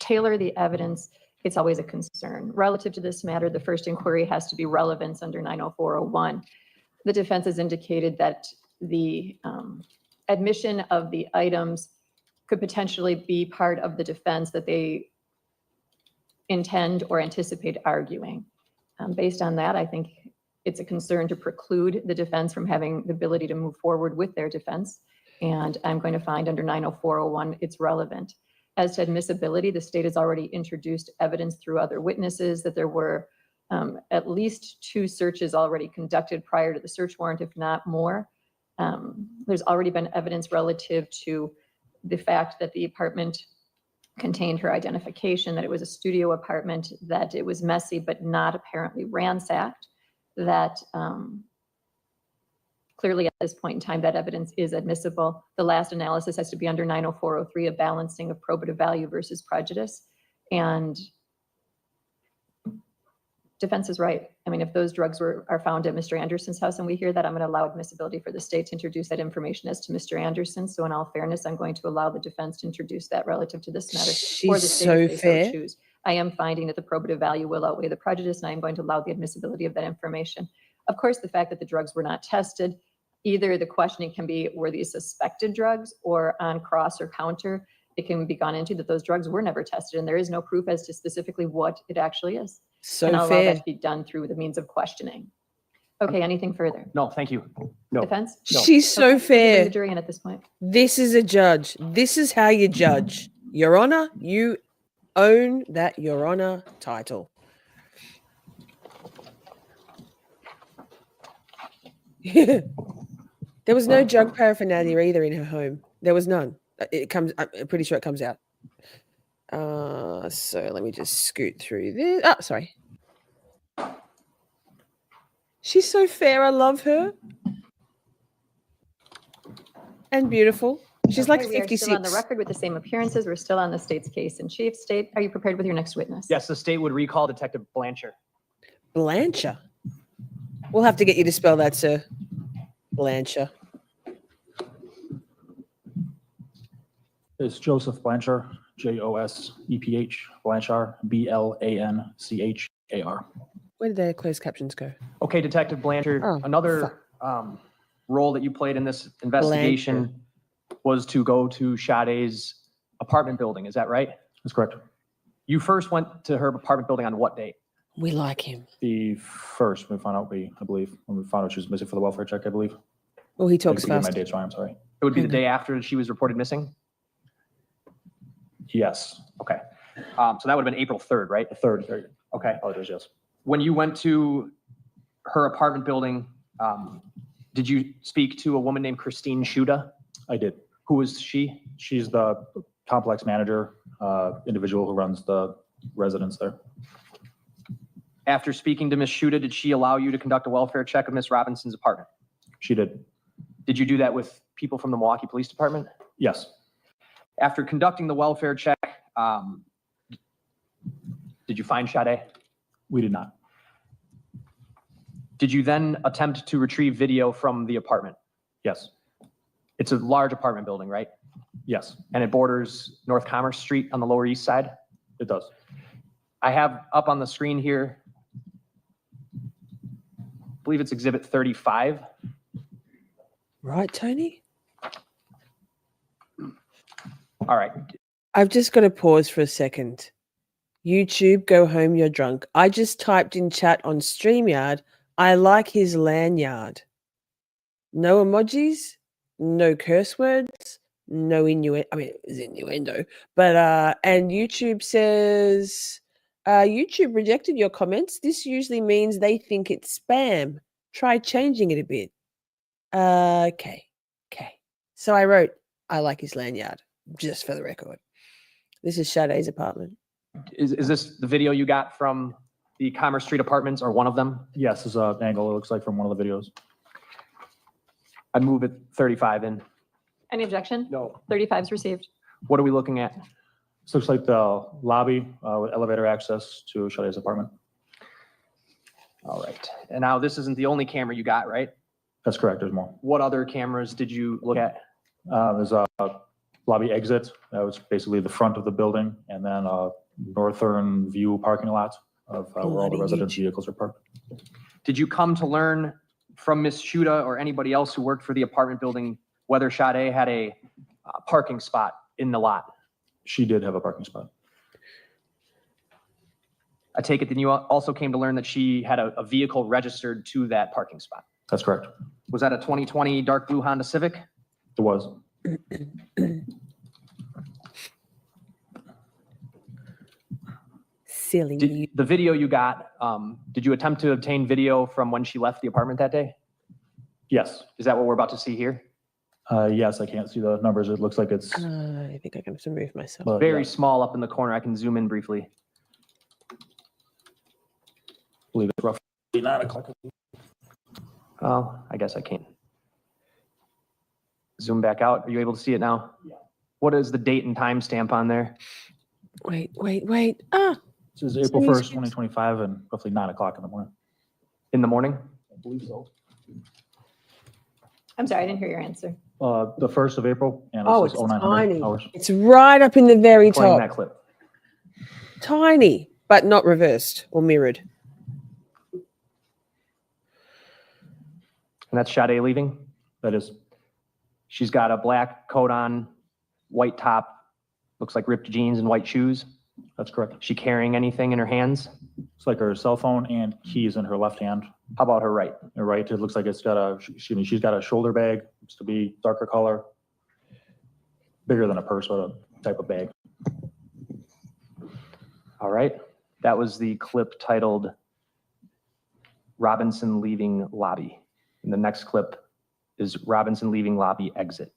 S8: tailor the evidence, it's always a concern. Relative to this matter, the first inquiry has to be relevance under 90401. The defense has indicated that the admission of the items could potentially be part of the defense that they intend or anticipate arguing. Based on that, I think it's a concern to preclude the defense from having the ability to move forward with their defense. And I'm going to find under 90401 it's relevant. As to admissibility, the state has already introduced evidence through other witnesses that there were at least 2 searches already conducted prior to the search warrant, if not more. There's already been evidence relative to the fact that the apartment contained her identification, that it was a studio apartment, that it was messy but not apparently ransacked, that clearly at this point in time that evidence is admissible. The last analysis has to be under 90403, a balancing of probative value versus prejudice. And defense is right. I mean, if those drugs are found at Mr. Anderson's house and we hear that, I'm going to allow admissibility for the state to introduce that information as to Mr. Anderson. So in all fairness, I'm going to allow the defense to introduce that relative to this matter. Or the state if they so choose. I am finding that the probative value will outweigh the prejudice, and I am going to allow the admissibility of that information. Of course, the fact that the drugs were not tested, either the questioning can be, were these suspected drugs, or on cross or counter, it can be gone into that those drugs were never tested, and there is no proof as to specifically what it actually is.
S1: So
S8: and I'll
S1: fair.
S8: allow that to be done through the means of questioning. Okay, anything further?
S10: No, thank you.
S7: No.
S8: Defense?
S7: No.
S1: She's so
S8: Okay,
S1: fair.
S8: the jury in at this point.
S1: This is a judge. This is how you judge. Your Honor, you own that Your Honor title. There was no drug paraphernalia either in her home. There was none. It comes. I'm pretty sure it comes out. So let me just scoot through this. Oh, sorry. She's so fair. I love her. And beautiful. She's like
S8: Okay, we are
S1: 56.
S8: still on the record with the same appearances. We're still on the state's case in chief. State, are you prepared with your next witness?
S10: Yes, the state would recall Detective Blanchar.
S1: Blanchar. We'll have to get you to spell that, sir. Blanchar.
S16: It's Joseph Blanchar, Joseph Blanchar, Blanchar.
S1: Where did their closed captions go?
S10: Okay, Detective Blanchard,
S1: Oh,
S10: another role that you played in this investigation was to go to Sade's apartment building. Is that right?
S16: That's correct.
S10: You first went to her apartment building on what date?
S1: We like him.
S16: The first, when we found out, I believe, when we found out she was missing for the welfare check, I believe.
S1: Well, he
S16: I
S1: talks
S16: could get my
S1: fast.
S16: dates wrong, I'm sorry.
S10: It would be the day after she was reported missing?
S16: Yes,
S10: Okay. So that would have been April 3rd, right?
S16: the third,
S10: Okay.
S16: apologies, yes.
S10: When you went to her apartment building, did you speak to a woman named Christine Shuda?
S16: I did.
S10: Who was she?
S16: She's the complex manager, individual who runs the residence there.
S10: After speaking to Ms. Shuda, did she allow you to conduct a welfare check of Ms. Robinson's apartment?
S16: She did.
S10: Did you do that with people from the Milwaukee Police Department?
S16: Yes,
S10: After conducting the welfare check, did you find Sade?
S16: we did not.
S10: Did you then attempt to retrieve video from the apartment?
S16: Yes,
S10: It's a large apartment building, right?
S16: yes,
S10: And it borders North Commerce Street on the Lower East Side?
S16: it does.
S10: I have up on the screen here, I believe it's Exhibit 35.
S1: Right, Tony?
S10: All right.
S1: I've just got to pause for a second. YouTube, go home, you're drunk. I just typed in chat on StreamYard, I like his lanyard. No emojis, no curse words, no innuendo. I mean, it was innuendo. But, and YouTube says, YouTube rejected your comments. This usually means they think it's spam. Try changing it a bit. Okay. So I wrote, I like his lanyard, just for the record. This is Sade's apartment.
S10: Is this the video you got from the Commerce Street apartments or one of them?
S16: Yes, this is an angle, it looks like, from one of the videos.
S10: I'd move it 35 in.
S8: Any objection?
S10: No.
S8: 35 is received.
S10: What are we looking at?
S16: This looks like the lobby with elevator access to Sade's apartment.
S10: All right. And now this isn't the only camera you got, right?
S16: That's correct, there's more.
S10: What other cameras did you look at?
S16: There's a lobby exit, that was basically the front of the building, and then a northern view parking lot of where all the residents' vehicles are parked.
S10: Did you come to learn from Ms. Shuda or anybody else who worked for the apartment building whether Sade had a parking spot in the lot?
S16: She did have a parking spot.
S10: I take it then you also came to learn that she had a vehicle registered to that parking spot.
S16: That's correct.
S10: Was that a 2020 dark blue Honda Civic?
S16: It was.
S1: Silly.
S10: The video you got, did you attempt to obtain video from when she left the apartment that day?
S16: Yes.
S10: Is that what we're about to see here?
S16: Yes, I can't see the numbers. It looks like it's.
S1: I think I can have to move myself.
S16: But,
S10: Very
S16: yeah,
S10: small up in the corner. I can zoom in briefly.
S16: I believe it's roughly 9 o'clock.
S10: Oh, I guess I can't. Zoom back out. Are you able to see it now?
S16: Yeah.
S10: What is the date and time stamp on there?
S1: Wait. Ah,
S16: This is April 1st, 2025, and roughly 9 o'clock in the morning.
S10: In the morning?
S16: I believe so.
S8: I'm sorry, I didn't hear your answer.
S16: The 1st of April, and
S1: oh,
S16: this
S1: it's
S16: is 0900
S1: tiny.
S16: hours.
S1: It's right up in the very
S10: Playing
S1: top.
S10: that clip.
S1: Tiny, but not reversed or mirrored.
S10: And that's Sade leaving?
S16: That is.
S10: She's got a black coat on, white top, looks like ripped jeans and white shoes.
S16: That's correct.
S10: She carrying anything in her hands?
S16: It's like her cell phone and keys in her left hand.
S10: How about her right?
S16: Her right, it looks like it's got a, she's got a shoulder bag, looks to be darker color. Bigger than a purse, but a type of bag.
S10: All right. That was the clip titled Robinson leaving lobby. And the next clip is Robinson leaving lobby exit.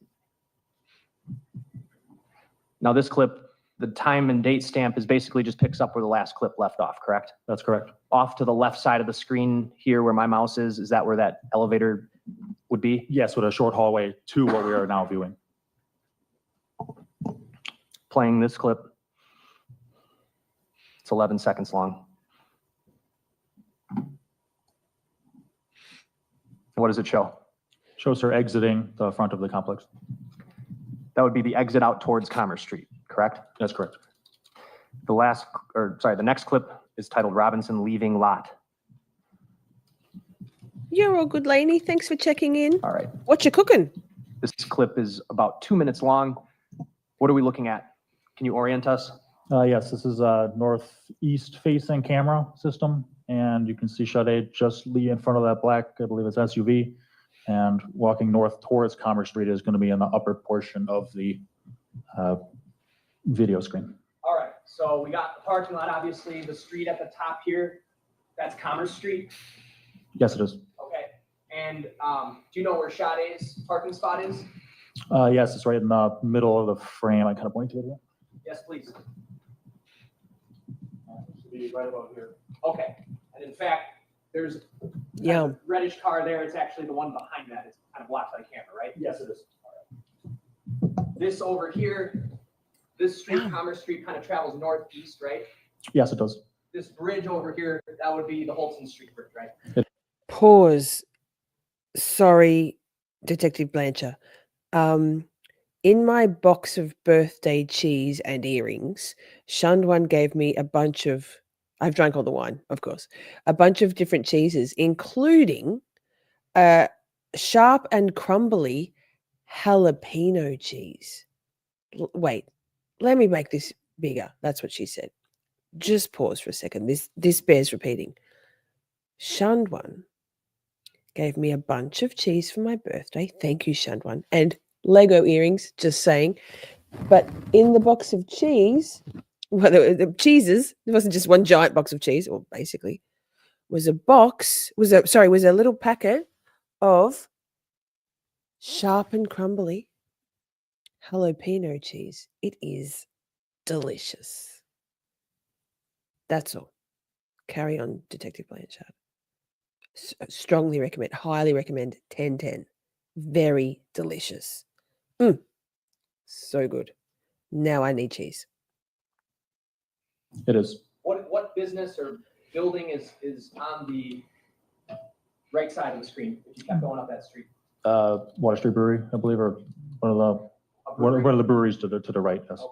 S10: Now this clip, the time and date stamp is basically just picks up where the last clip left off, correct?
S16: That's correct.
S10: Off to the left side of the screen here where my mouse is that where that elevator would be?
S16: Yes, with a short hallway to what we are now viewing.
S10: Playing this clip. It's 11 seconds long. What does it show?
S16: Shows her exiting the front of the complex.
S10: That would be the exit out towards Commerce Street, correct?
S16: That's correct.
S10: The next clip is titled Robinson leaving lot.
S1: You're all good, Lainey. Thanks for checking in.
S10: All right.
S1: What you cooking?
S10: This clip is about 2 minutes long. What are we looking at? Can you orient us?
S16: Yes, this is a northeast facing camera system, and you can see Sade just in front of that black, I believe it's SUV, and walking north towards Commerce Street is going to be in the upper portion of the video screen.
S10: All right, so we got the parking lot, obviously, the street at the top here, that's Commerce Street.
S16: Yes, it is.
S10: Okay, and do you know where Sade's parking spot is?
S16: Yes, it's right in the middle of the frame. I kind of point to it here.
S10: Yes, please.
S16: Should be right about here.
S10: Okay, and in fact, there's
S1: Yeah.
S10: a reddish car there. It's actually the one behind that. It's kind of blocked by the camera, right?
S16: Yes, it is.
S10: This over here, this street, Commerce Street, kind of travels northeast, right?
S16: Yes, it does.
S10: This bridge over here, that would be the Holton Street Bridge, right?
S1: Pause. Sorry, Detective Blanchar. In my box of birthday cheese and earrings, Shandwan gave me a bunch of, I've drank all the wine, of course, a bunch of different cheeses, including sharp and crumbly jalapeno cheese. Wait, let me make this bigger. That's what she said. Just pause for a second. This bears repeating. Shandwan gave me a bunch of cheese for my birthday. Thank you, Shandwan. And Lego earrings, just saying. But in the box of cheese, well, the cheeses, there wasn't just one giant box of cheese, or basically, was a little packet of sharp and crumbly jalapeno cheese. It is delicious. That's all. Carry on, Detective Blanchard. Strongly recommend, highly recommend, 10/10. Very delicious. So good. Now I need cheese.
S16: It is.
S10: What business or building is on the right side of the screen if you kept going up that street?
S16: Water Street Brewery, I believe, or one of the breweries to the right. Yes.
S10: Okay.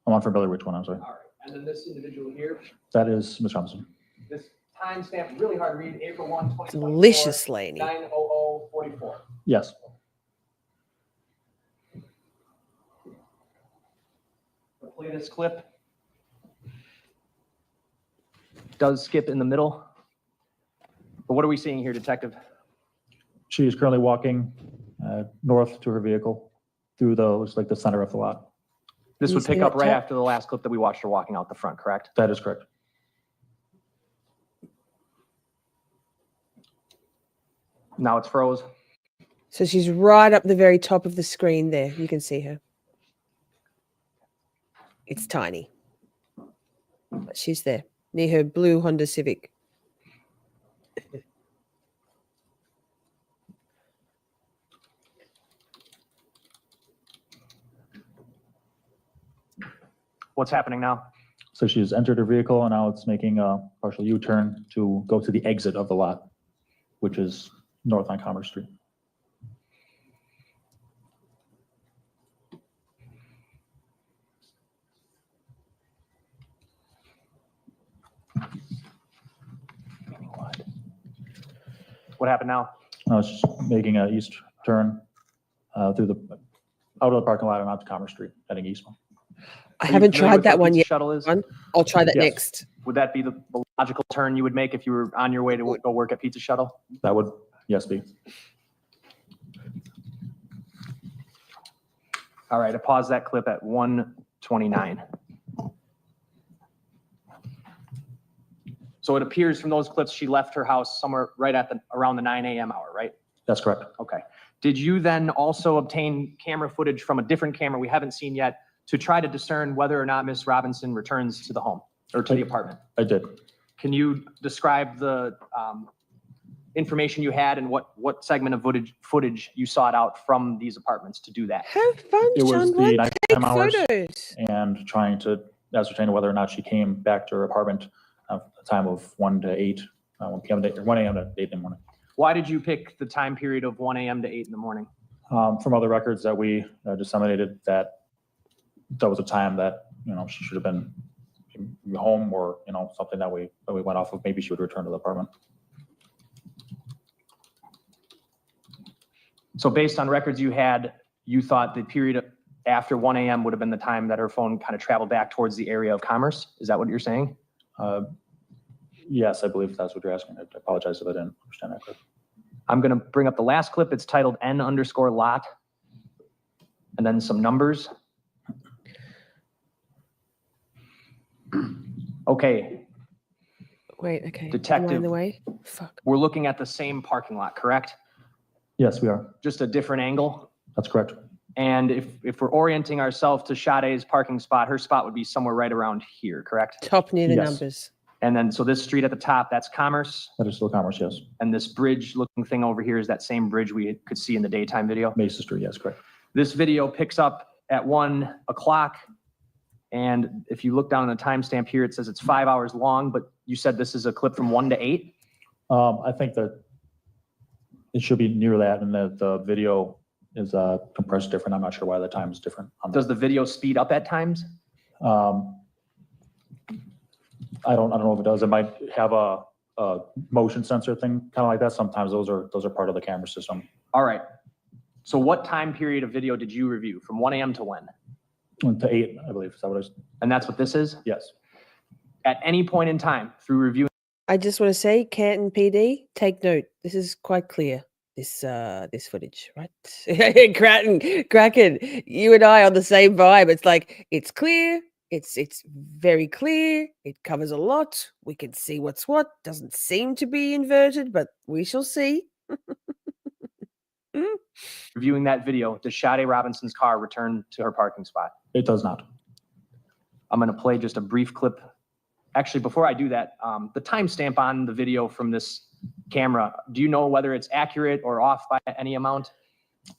S16: I'm unfamiliar which one. I'm sorry.
S10: All right, and then this individual here,
S16: That is Ms. Robinson.
S10: this timestamp, really hard to read, April 1, 2024.
S1: Delicious, Laney.
S10: 9:00:44.
S16: Yes.
S10: We'll play this clip. Does skip in the middle. But what are we seeing here, Detective?
S16: She is currently walking north to her vehicle through looks like the center of the lot.
S10: This
S1: You
S10: would
S1: see
S10: pick up
S1: that
S10: right
S1: top?
S10: after the last clip that we watched her walking out the front, correct?
S16: That is correct.
S10: Now it's froze.
S1: So she's right up the very top of the screen there. You can see her. It's tiny. But she's there, near her blue Honda Civic.
S10: What's happening now?
S16: So she's entered her vehicle and now it's making a partial U-turn to go to the exit of the lot, which is north on Commerce Street.
S10: What happened now?
S16: Now it's just making a east turn through the out of the parking lot and out to Commerce Street, heading east.
S1: I haven't tried that one yet.
S10: Shuttle is?
S1: I'll try that
S16: Yes.
S1: next.
S10: Would that be the logical turn you would make if you were on your way to go work at Pizza Shuttle?
S16: That would, yes, be.
S10: All right, I paused that clip at 1:29. So it appears from those clips, she left her house somewhere right at around the 9 a.m. hour, right?
S16: That's correct.
S10: Okay. Did you then also obtain camera footage from a different camera we haven't seen yet to try to discern whether or not Ms. Robinson returns to the home or to the apartment?
S16: I did.
S10: Can you describe the information you had and what segment of footage you sought out from these apartments to do that?
S1: Have fun,
S16: It was the
S1: Chandwan.
S16: nighttime
S1: Take
S16: hours
S1: photos.
S16: and trying to ascertain whether or not she came back to her apartment at the time of 1 to 8, 1 p.m. to 1 a.m. to 8 in the morning.
S10: Why did you pick the time period of 1 a.m. to 8 in the morning?
S16: From other records that we disseminated, that was a time that, she should have been home, or, something that we went off of. Maybe she would return to the apartment.
S10: So based on records you had, you thought the period after 1 a.m. would have been the time that her phone kind of traveled back towards the area of commerce? Is that what you're saying?
S16: Yes, I believe that's what you're asking. I apologize if I didn't understand that correctly.
S10: I'm going to bring up the last clip. It's titled N_lot, and then some numbers. Okay,
S1: Wait, okay. Am I in
S10: Detective.
S1: the way? Fuck.
S10: we're looking at the same parking lot, correct?
S16: Yes, we are.
S10: Just a different angle?
S16: That's correct.
S10: And if we're orienting ourselves to Sade's parking spot, her spot would be somewhere right around here, correct?
S1: Top near the
S16: Yes.
S1: numbers.
S10: And then, so this street at the top, that's Commerce,
S16: That is still Commerce, yes.
S10: and this bridge-looking thing over here is that same bridge we could see in the daytime video?
S16: Mesa Street, yes, correct.
S10: This video picks up at 1 o'clock, and if you look down on the timestamp here, it says it's 5 hours long, but you said this is a clip from 1 to 8?
S16: I think that it should be near that, and that the video is compressed different. I'm not sure why the time is different.
S10: Does the video speed up at times?
S16: I don't know if it does. It might have a motion sensor thing, kind of like that. Sometimes those are part of the camera system.
S10: All right. So what time period of video did you review? From 1 a.m. to when?
S16: To 8, I believe. Is that what it is?
S10: And that's what this is?
S16: Yes.
S10: At any point in time through reviewing
S1: I just want to say, Canton PD, take note. This is quite clear. This footage, right? Kraken, you and I on the same vibe. It's like it's clear. It's very clear. It covers a lot. We can see what's what. Doesn't seem to be inverted, but we shall see.
S10: reviewing that video, does Sade Robinson's car return to her parking spot?
S16: It does not.
S10: I'm going to play just a brief clip. Actually, before I do that, the timestamp on the video from this camera, do you know whether it's accurate or off by any amount?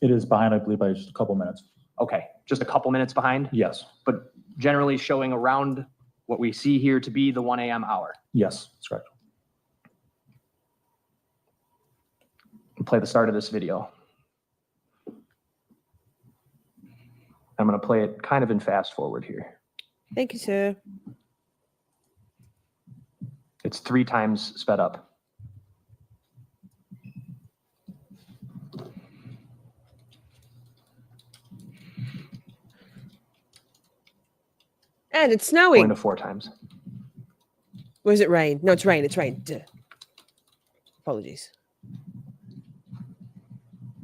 S16: It is behind, I believe, by just a couple minutes.
S10: Okay, just a couple minutes behind?
S16: Yes.
S10: But generally showing around what we see here to be the 1 a.m. hour.
S16: Yes, that's correct.
S10: I'll play the start of this video. I'm going to play it kind of in fast forward here.
S1: Thank you, sir.
S10: It's 3 times sped up.
S1: And it's
S10: Going
S1: snowing.
S10: to 4 times.
S1: Where's it rain? No, it's rain. It's rain. Duh. Apologies.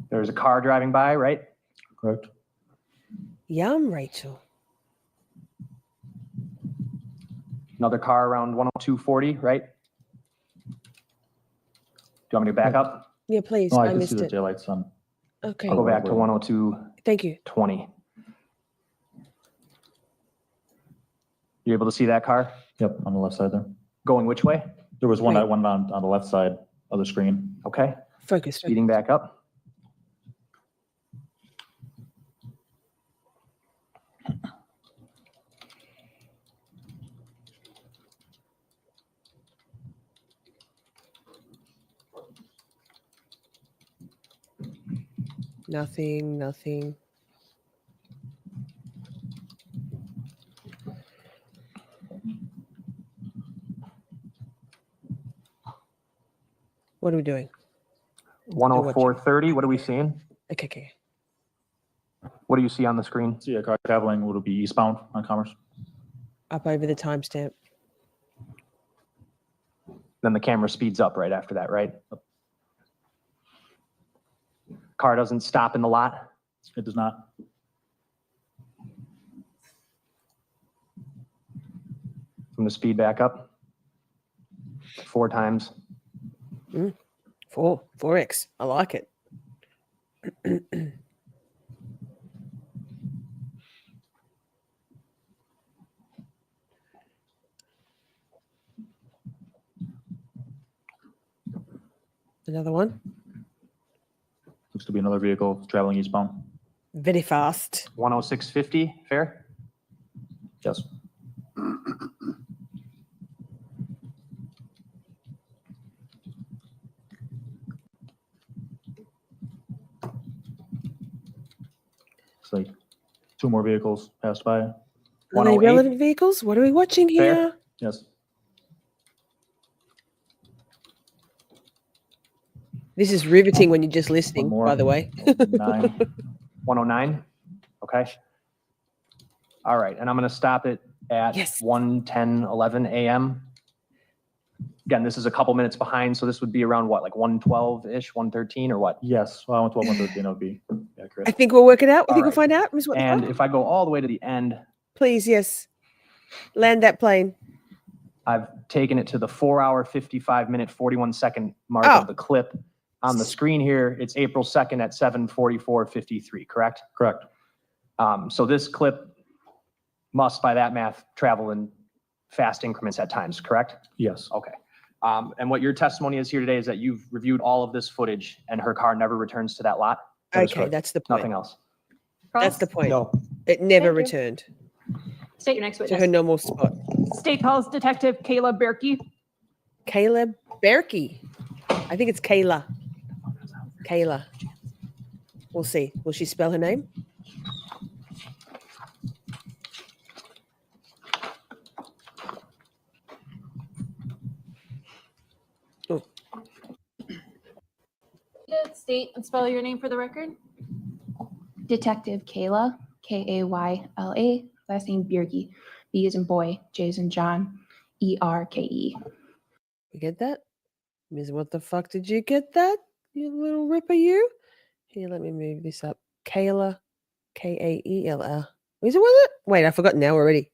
S10: There's a car driving by, right?
S16: Correct.
S1: Yum, Rachel.
S10: Another car around 102.40, right? Do you want me to back up?
S1: Yeah, please.
S16: No, I
S1: I
S16: can see
S1: missed
S16: the
S1: it.
S16: daylight sun.
S1: Okay.
S10: I'll go back to 102.20.
S1: Thank you.
S10: You able to see that car?
S16: Yep, on the left side there.
S10: Going which way?
S16: There was one
S1: Right.
S16: that went on the left side of the screen.
S10: Okay,
S1: Focus.
S10: speeding back up.
S1: Nothing, nothing. What are we doing?
S10: 104.30, what are we seeing?
S1: Okay, okay.
S10: What do you see on the screen?
S16: See a car traveling, would it be eastbound on Commerce?
S1: Up over the timestamp.
S10: Then the camera speeds up right after that, right? Car doesn't stop in the lot?
S16: It does not.
S10: From the speed back up? 4 times.
S1: 4x. I like it. Another one.
S16: Looks to be another vehicle traveling eastbound.
S1: Very fast.
S10: 106.50, fair?
S16: Yes. It's like 2 more vehicles passed by.
S1: Are they
S10: 108?
S1: relevant vehicles? What are we watching here?
S10: Fair.
S16: Yes.
S1: This is riveting when you're just listening,
S16: more.
S1: by the way.
S10: 109? Okay. All right, and I'm going to stop it at
S1: Yes.
S10: 1:10, 11 a.m. Again, this is a couple minutes behind, so this would be around what, like 1:12-ish, 1:13 or what?
S16: Yes, well, 12, 113, that would be accurate.
S1: I think we'll work it out. I
S10: All
S1: think we'll
S10: right.
S1: find out. Miss what the
S10: And
S1: fuck?
S10: if I go all the way to the end,
S1: Please, yes. Land that plane.
S10: I've taken it to the 4-hour, 55-minute, 41-second mark
S1: Oh.
S10: of the clip. On the screen here, it's April 2nd at 7:44:53, correct?
S16: Correct.
S10: So this clip must, by that math, travel in fast increments at times, correct?
S16: Yes.
S10: Okay. And what your testimony is here today is that you've reviewed all of this footage and her car never returns to that lot?
S16: That is
S1: Okay,
S16: correct.
S1: that's the point.
S10: Nothing else?
S1: That's the point.
S7: No.
S1: It never
S8: Thank you.
S1: returned
S8: State your next
S1: to her
S8: witness.
S1: normal spot.
S5: State Police Detective Kayla Bjerke.
S1: Kayla Bjerke. I think it's Kayla. Kayla. We'll see. Will she spell her name? Oh,
S4: State and spell your name for the record.
S12: Detective Kayla, Kayla, last name Bjerke, B as in boy, J as in John, ERKE.
S1: you get that? Miss, what the fuck did you get that? You little ripper, you? Here, let me move this up. Kayla, Kaella. Is it with it? Wait, I forgot now already.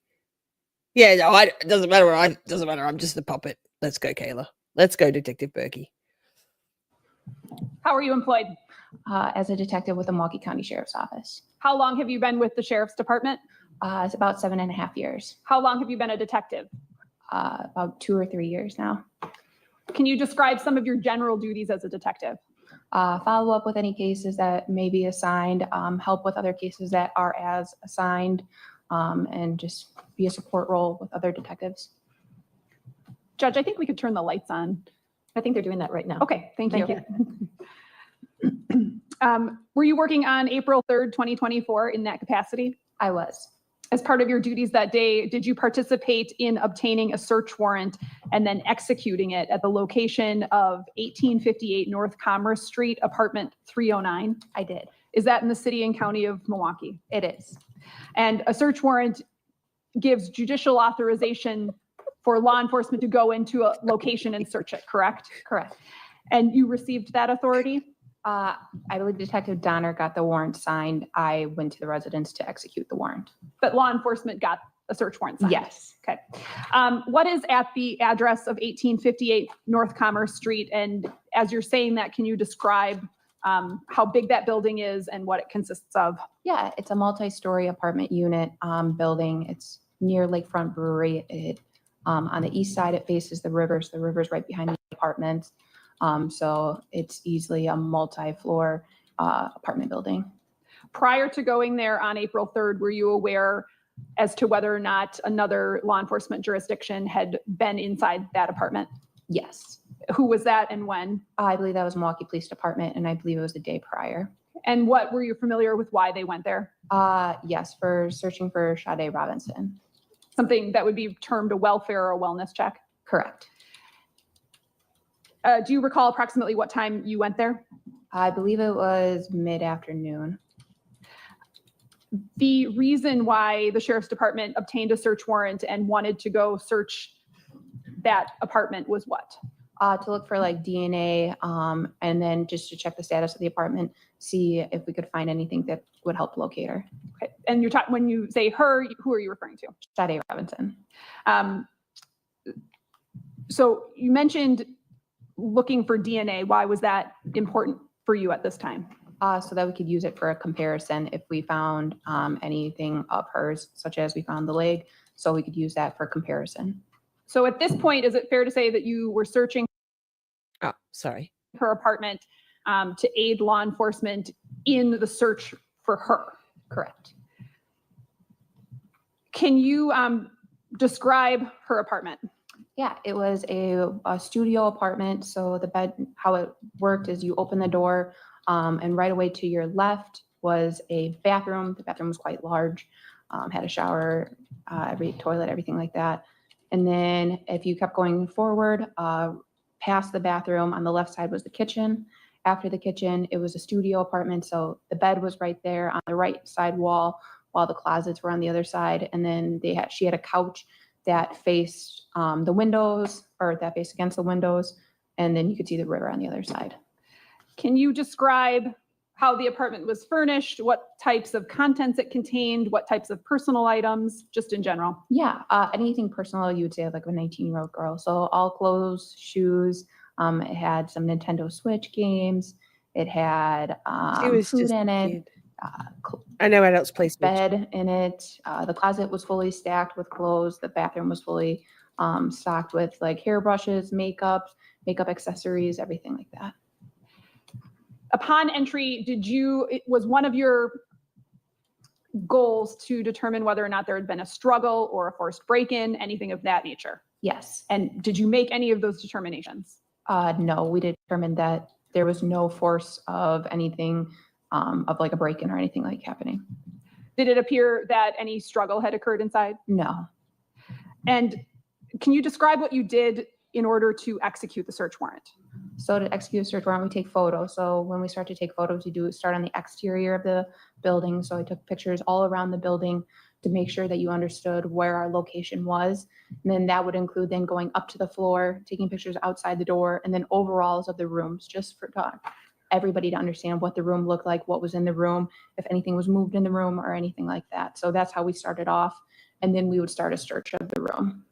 S1: Yeah, no, it doesn't matter. Doesn't matter. I'm just a puppet. Let's go, Kayla. Let's go, Detective Bjerke.
S5: How are you employed?
S12: As a detective with the Milwaukee County Sheriff's Office.
S5: How long have you been with the Sheriff's Department?
S12: It's about 7.5 years,
S5: How long have you been a detective?
S12: about 2 or 3 years now.
S5: Can you describe some of your general duties as a detective?
S12: Follow up with any cases that may be assigned, help with other cases that are as assigned, and just be a support role with other detectives.
S5: Judge, I think we could turn the lights on.
S8: I think they're doing that right now.
S5: Okay, thank you.
S8: Thank
S5: Were you working on April 3rd, 2024 in that capacity?
S12: I was.
S5: As part of your duties that day, did you participate in obtaining a search warrant and then executing it at the location of 1858 North Commerce Street, apartment 309?
S12: I did.
S5: Is that in the city and county of Milwaukee?
S12: It is.
S5: And a search warrant gives judicial authorization for law enforcement to go into a location and search it, correct?
S12: Correct.
S5: And you received that authority?
S12: I believe Detective Donner got the warrant signed. I went to the residence to execute the warrant.
S5: But law enforcement got a search warrant signed?
S12: Yes.
S5: Okay. What is at the address of 1858 North Commerce Street? And as you're saying that, can you describe how big that building is and what it consists of?
S12: Yeah, it's a multi-story apartment unit building. It's near Lakefront Brewery. On the east side, it faces the river. So the river's right behind the apartments. So it's easily a multi-floor apartment building.
S5: Prior to going there on April 3rd, were you aware as to whether or not another law enforcement jurisdiction had been inside that apartment?
S12: Yes.
S5: Who was that and when?
S12: I believe that was Milwaukee Police Department, and I believe it was the day prior.
S5: And what were you familiar with why they went there?
S12: Yes, for searching for Sade Robinson.
S5: Something that would be termed a welfare or a wellness check?
S12: Correct.
S5: Do you recall approximately what time you went there?
S12: I believe it was mid-afternoon.
S5: The reason why the Sheriff's Department obtained a search warrant and wanted to go search that apartment was what?
S12: To look for like DNA, and then just to check the status of the apartment, see if we could find anything that would help locate her.
S5: Okay. And you're talking, when you say her, who are you referring to?
S12: Sade Robinson.
S5: So you mentioned looking for DNA. Why was that important for you at this time?
S12: So that we could use it for a comparison if we found anything of hers, such as we found the leg, so we could use that for comparison.
S5: So at this point, is it fair to say that you were searching her apartment to aid law enforcement in the search for her?
S12: Correct.
S5: Can you describe her apartment?
S12: Yeah, it was a studio apartment. So the bed, how it worked is you open the door, and right away to your left was a bathroom. The bathroom was quite large, had a shower, every toilet, everything like that. And then if you kept going forward, past the bathroom, on the left side was the kitchen. after the kitchen. It was a studio apartment, so the bed was right there on the right side wall, while the closets were on the other side. And then she had a couch that faced the windows, or that faced against the windows, and then you could see the river on the other side.
S5: Can you describe how the apartment was furnished, what types of contents it contained, what types of personal items, just in general?
S12: Yeah, anything personal you would say of like a 19-year-old girl. So all clothes, shoes. It had some Nintendo Switch games. It had
S1: She was
S12: food
S1: just
S12: in
S1: a
S12: it.
S1: kid. I know adults play Switch.
S12: Bed in it. The closet was fully stacked with clothes. The bathroom was fully stocked with like hairbrushes, makeup accessories, everything like that.
S5: Upon entry, was one of your goals to determine whether or not there had been a struggle or a forced break-in, anything of that nature?
S12: Yes.
S5: And did you make any of those determinations?
S12: No, we determined that there was no force of anything of like a break-in or anything like happening.
S5: Did it appear that any struggle had occurred inside?
S12: No.
S5: And can you describe what you did in order to execute the search warrant?
S12: So to execute a search warrant, we take photos. So when we start to take photos, we start on the exterior of the building. So I took pictures all around the building to make sure that you understood where our location was. And then that would include then going up to the floor, taking pictures outside the door, and then overalls of the rooms, just for everybody to understand what the room looked like, what was in the room, if anything was moved in the room or anything like that. So that's how we started off. And then we would start a search of the room.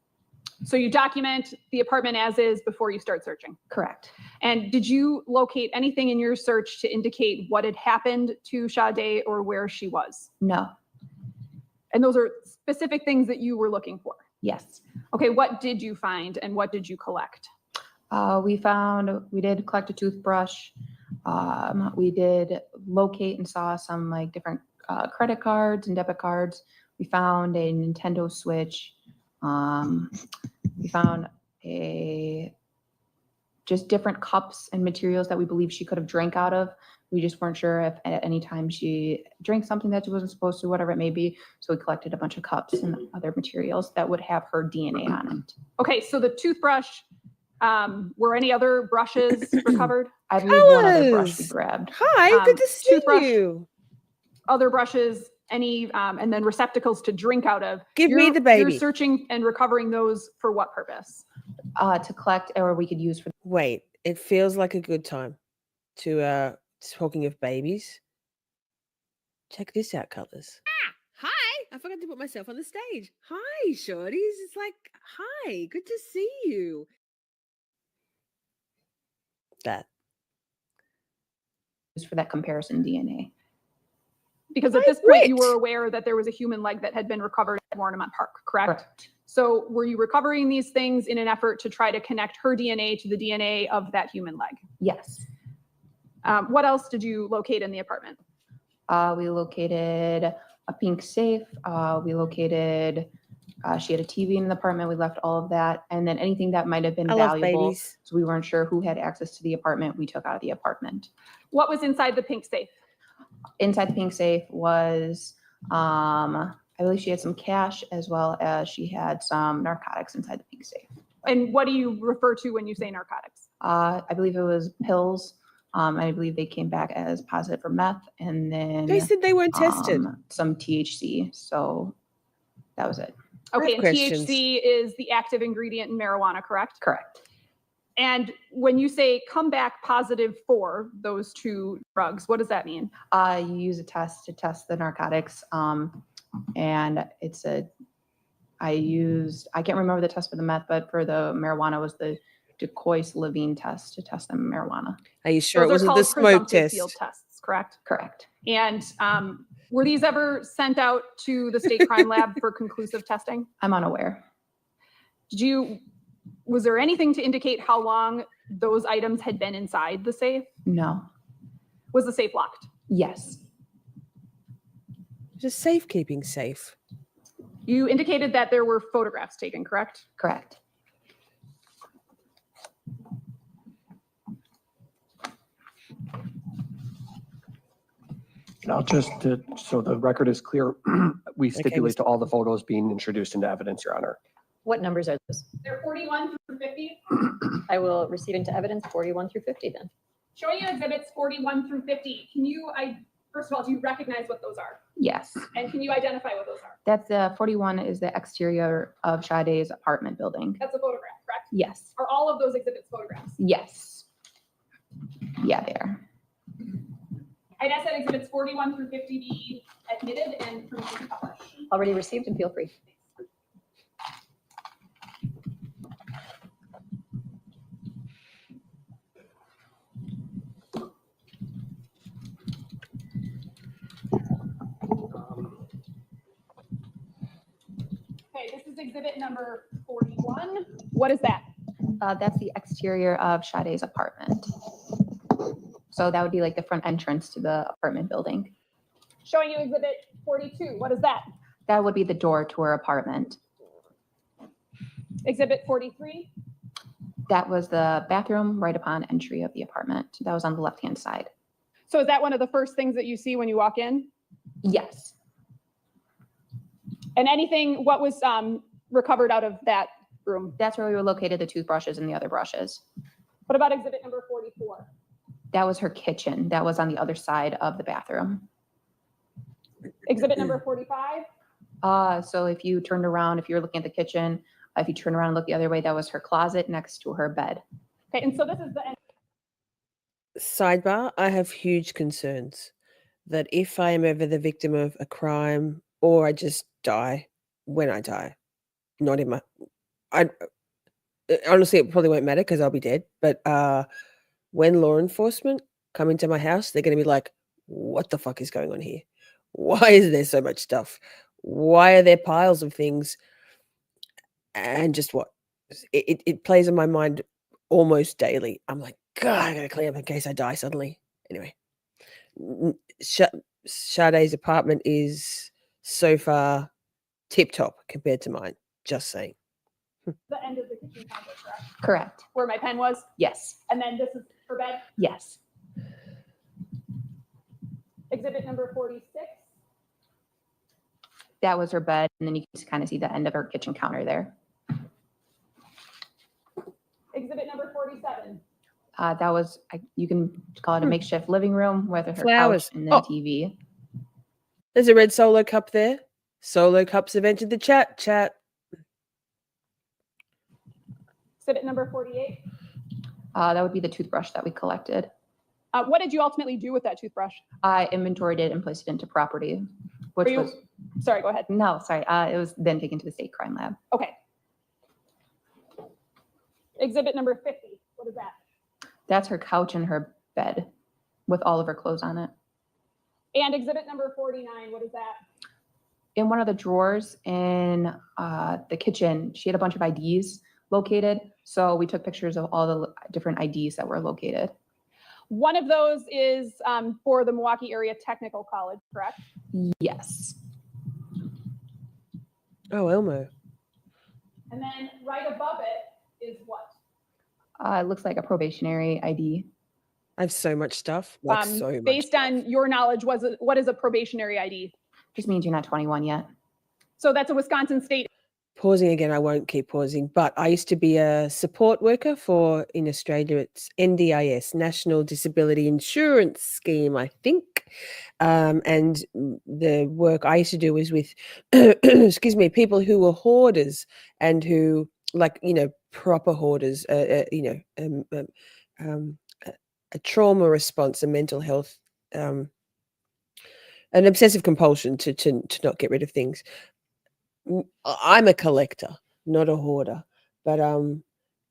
S5: So you document the apartment as is before you start searching?
S12: Correct.
S5: And did you locate anything in your search to indicate what had happened to Sade or where she was?
S12: No.
S5: And those are specific things that you were looking for?
S12: Yes.
S5: Okay, what did you find and what did you collect?
S12: We did collect a toothbrush. We did locate and saw some like different credit cards and debit cards. We found a Nintendo Switch. We found just different cups and materials that we believe she could have drank out of. We just weren't sure if at any time she drank something that she wasn't supposed to, whatever it may be. So we collected a bunch of cups and other materials that would have her DNA on it.
S5: Okay, so the toothbrush, were any other brushes recovered?
S12: I believe one other brush we grabbed.
S1: Hi, good to see you.
S5: Other brushes, any, and then receptacles to drink out of.
S1: Give me the baby.
S5: You're searching and recovering those for what purpose?
S12: To collect, or we could use for.
S1: Wait, it feels like a good time to talking of babies. Check this out, Colors. Hi, I forgot to put myself on the stage. Hi, Shorties. It's like, hi, good to see you. That.
S12: For that comparison DNA.
S5: Because at this point you were aware that there was a human leg that had been recovered at Warnemont Park, correct? So were you recovering these things in an effort to try to connect her DNA to the DNA of that human leg?
S12: Yes.
S5: What else did you locate in the apartment?
S12: We located a pink safe. We located, she had a TV in the apartment. We left all of that. And then anything that might have been valuable. So we weren't sure who had access to the apartment. We took out of the apartment.
S5: What was inside the pink safe?
S12: Inside the pink safe was, I believe she had some cash as well as she had some narcotics inside the pink safe.
S5: And what do you refer to when you say narcotics?
S12: I believe it was pills. I believe they came back as positive for meth, and then
S1: They said they weren't tested.
S12: Some THC. So that was it.
S5: Okay, and THC is the active ingredient in marijuana, correct?
S12: Correct.
S5: And when you say come back positive for those two drugs, what does that mean?
S12: You use a test to test the narcotics. And it's I can't remember the test for the meth, but for the marijuana was the Decoys-Levine test to test the marijuana.
S1: Are you sure
S5: Those
S1: it
S5: are
S1: wasn't the
S5: called
S1: smoke
S5: presumptive
S1: test?
S5: Field tests, correct?
S12: Correct.
S5: And were these ever sent out to the state crime lab for conclusive testing?
S12: I'm unaware.
S5: Was there anything to indicate how long those items had been inside the safe?
S12: No.
S5: Was the safe locked?
S12: Yes.
S1: Just safekeeping safe.
S5: You indicated that there were photographs taken, correct?
S12: Correct.
S7: Now, just so the record is clear, we stipulate to all the photos being introduced into evidence, Your Honor.
S8: What numbers are those?
S5: They're 41 through 50.
S8: I will receive into evidence 41 through 50 then.
S5: Showing you exhibits 41 through 50. Can you, first of all, do you recognize what those are?
S6: Yes.
S5: And can you identify what those are?
S6: That's the 41 is the exterior of Sade's apartment building.
S5: That's a photograph, correct?
S6: Yes.
S5: Are all of those exhibits photographs?
S6: Yes. Yeah, they are.
S5: I'd ask that exhibits 41 through 50 be admitted and permission to publish.
S8: Already received and feel free.
S5: Okay, this is exhibit number 41. What is that?
S6: That's the exterior of Sade's apartment. So that would be like the front entrance to the apartment building.
S5: Showing you exhibit 42. What is that?
S6: That would be the door to her apartment.
S5: Exhibit 43.
S6: That was the bathroom right upon entry of the apartment. That was on the left-hand side.
S5: So is that one of the first things that you see when you walk in?
S6: Yes.
S5: And anything, what was recovered out of that room?
S6: That's where we located the toothbrushes and the other brushes.
S5: What about exhibit number 44?
S6: That was her kitchen. That was on the other side of the bathroom.
S5: Exhibit number 45?
S6: So if you turned around, if you were looking at the kitchen, if you turn around and look the other way, that was her closet next to her bed.
S5: Okay, and so this is the end.
S1: Sidebar, I have huge concerns that if I am ever the victim of a crime or I just die when I die, not in my, I honestly, it probably won't matter because I'll be dead. But when law enforcement come into my house, they're going to be like, what the fuck is going on here? Why is there so much stuff? Why are there piles of things? And just what? It plays on my mind almost daily. I'm like, God, I got to clean up in case I die suddenly. Anyway, Sade's apartment is so far tip top compared to mine. Just saying.
S5: The end of the kitchen counter, correct?
S6: Correct.
S5: Where my pen was?
S6: Yes.
S5: And then this is her bed?
S6: Yes.
S5: Exhibit number 46?
S6: That was her bed. And then you can kind of see the end of her kitchen counter there.
S5: Exhibit number 47?
S6: That was, you can call it a makeshift living room with her
S1: Flowers.
S6: couch and then TV.
S1: There's a red solo cup there. Solo cups have entered the chat.
S5: Exhibit number 48?
S6: That would be the toothbrush that we collected.
S5: What did you ultimately do with that toothbrush?
S6: I inventoried it and placed it into property, which was,
S5: sorry, go ahead.
S6: no, sorry. It was then taken to the state crime lab.
S5: Okay. Exhibit number 50, what is that?
S6: That's her couch and her bed with all of her clothes on it.
S5: And exhibit number 49, what is that?
S6: In one of the drawers in the kitchen, she had a bunch of IDs located. So we took pictures of all the different IDs that were located.
S5: One of those is for the Milwaukee Area Technical College, correct?
S6: Yes.
S1: Oh, Elmo.
S5: And then right above it is what?
S6: It looks like a probationary ID.
S1: I have so much stuff. Like so much.
S5: Based on your knowledge, what is a probationary ID?
S6: Just means you're not 21 yet.
S5: So that's a Wisconsin state.
S1: Pausing again, I won't keep pausing, but I used to be a support worker for, in Australia, it's NDIS, National Disability Insurance Scheme, I think. And the work I used to do was with, excuse me, people who were hoarders and who, like, proper hoarders, a trauma response, a mental health, an obsessive compulsion to not get rid of things. I'm a collector, not a hoarder, but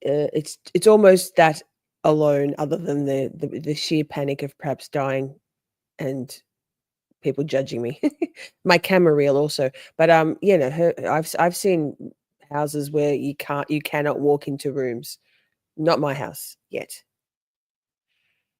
S1: it's almost that alone, other than the sheer panic of perhaps dying and people judging me. My camera reel also, but I've seen houses where you cannot walk into rooms. Not my house yet.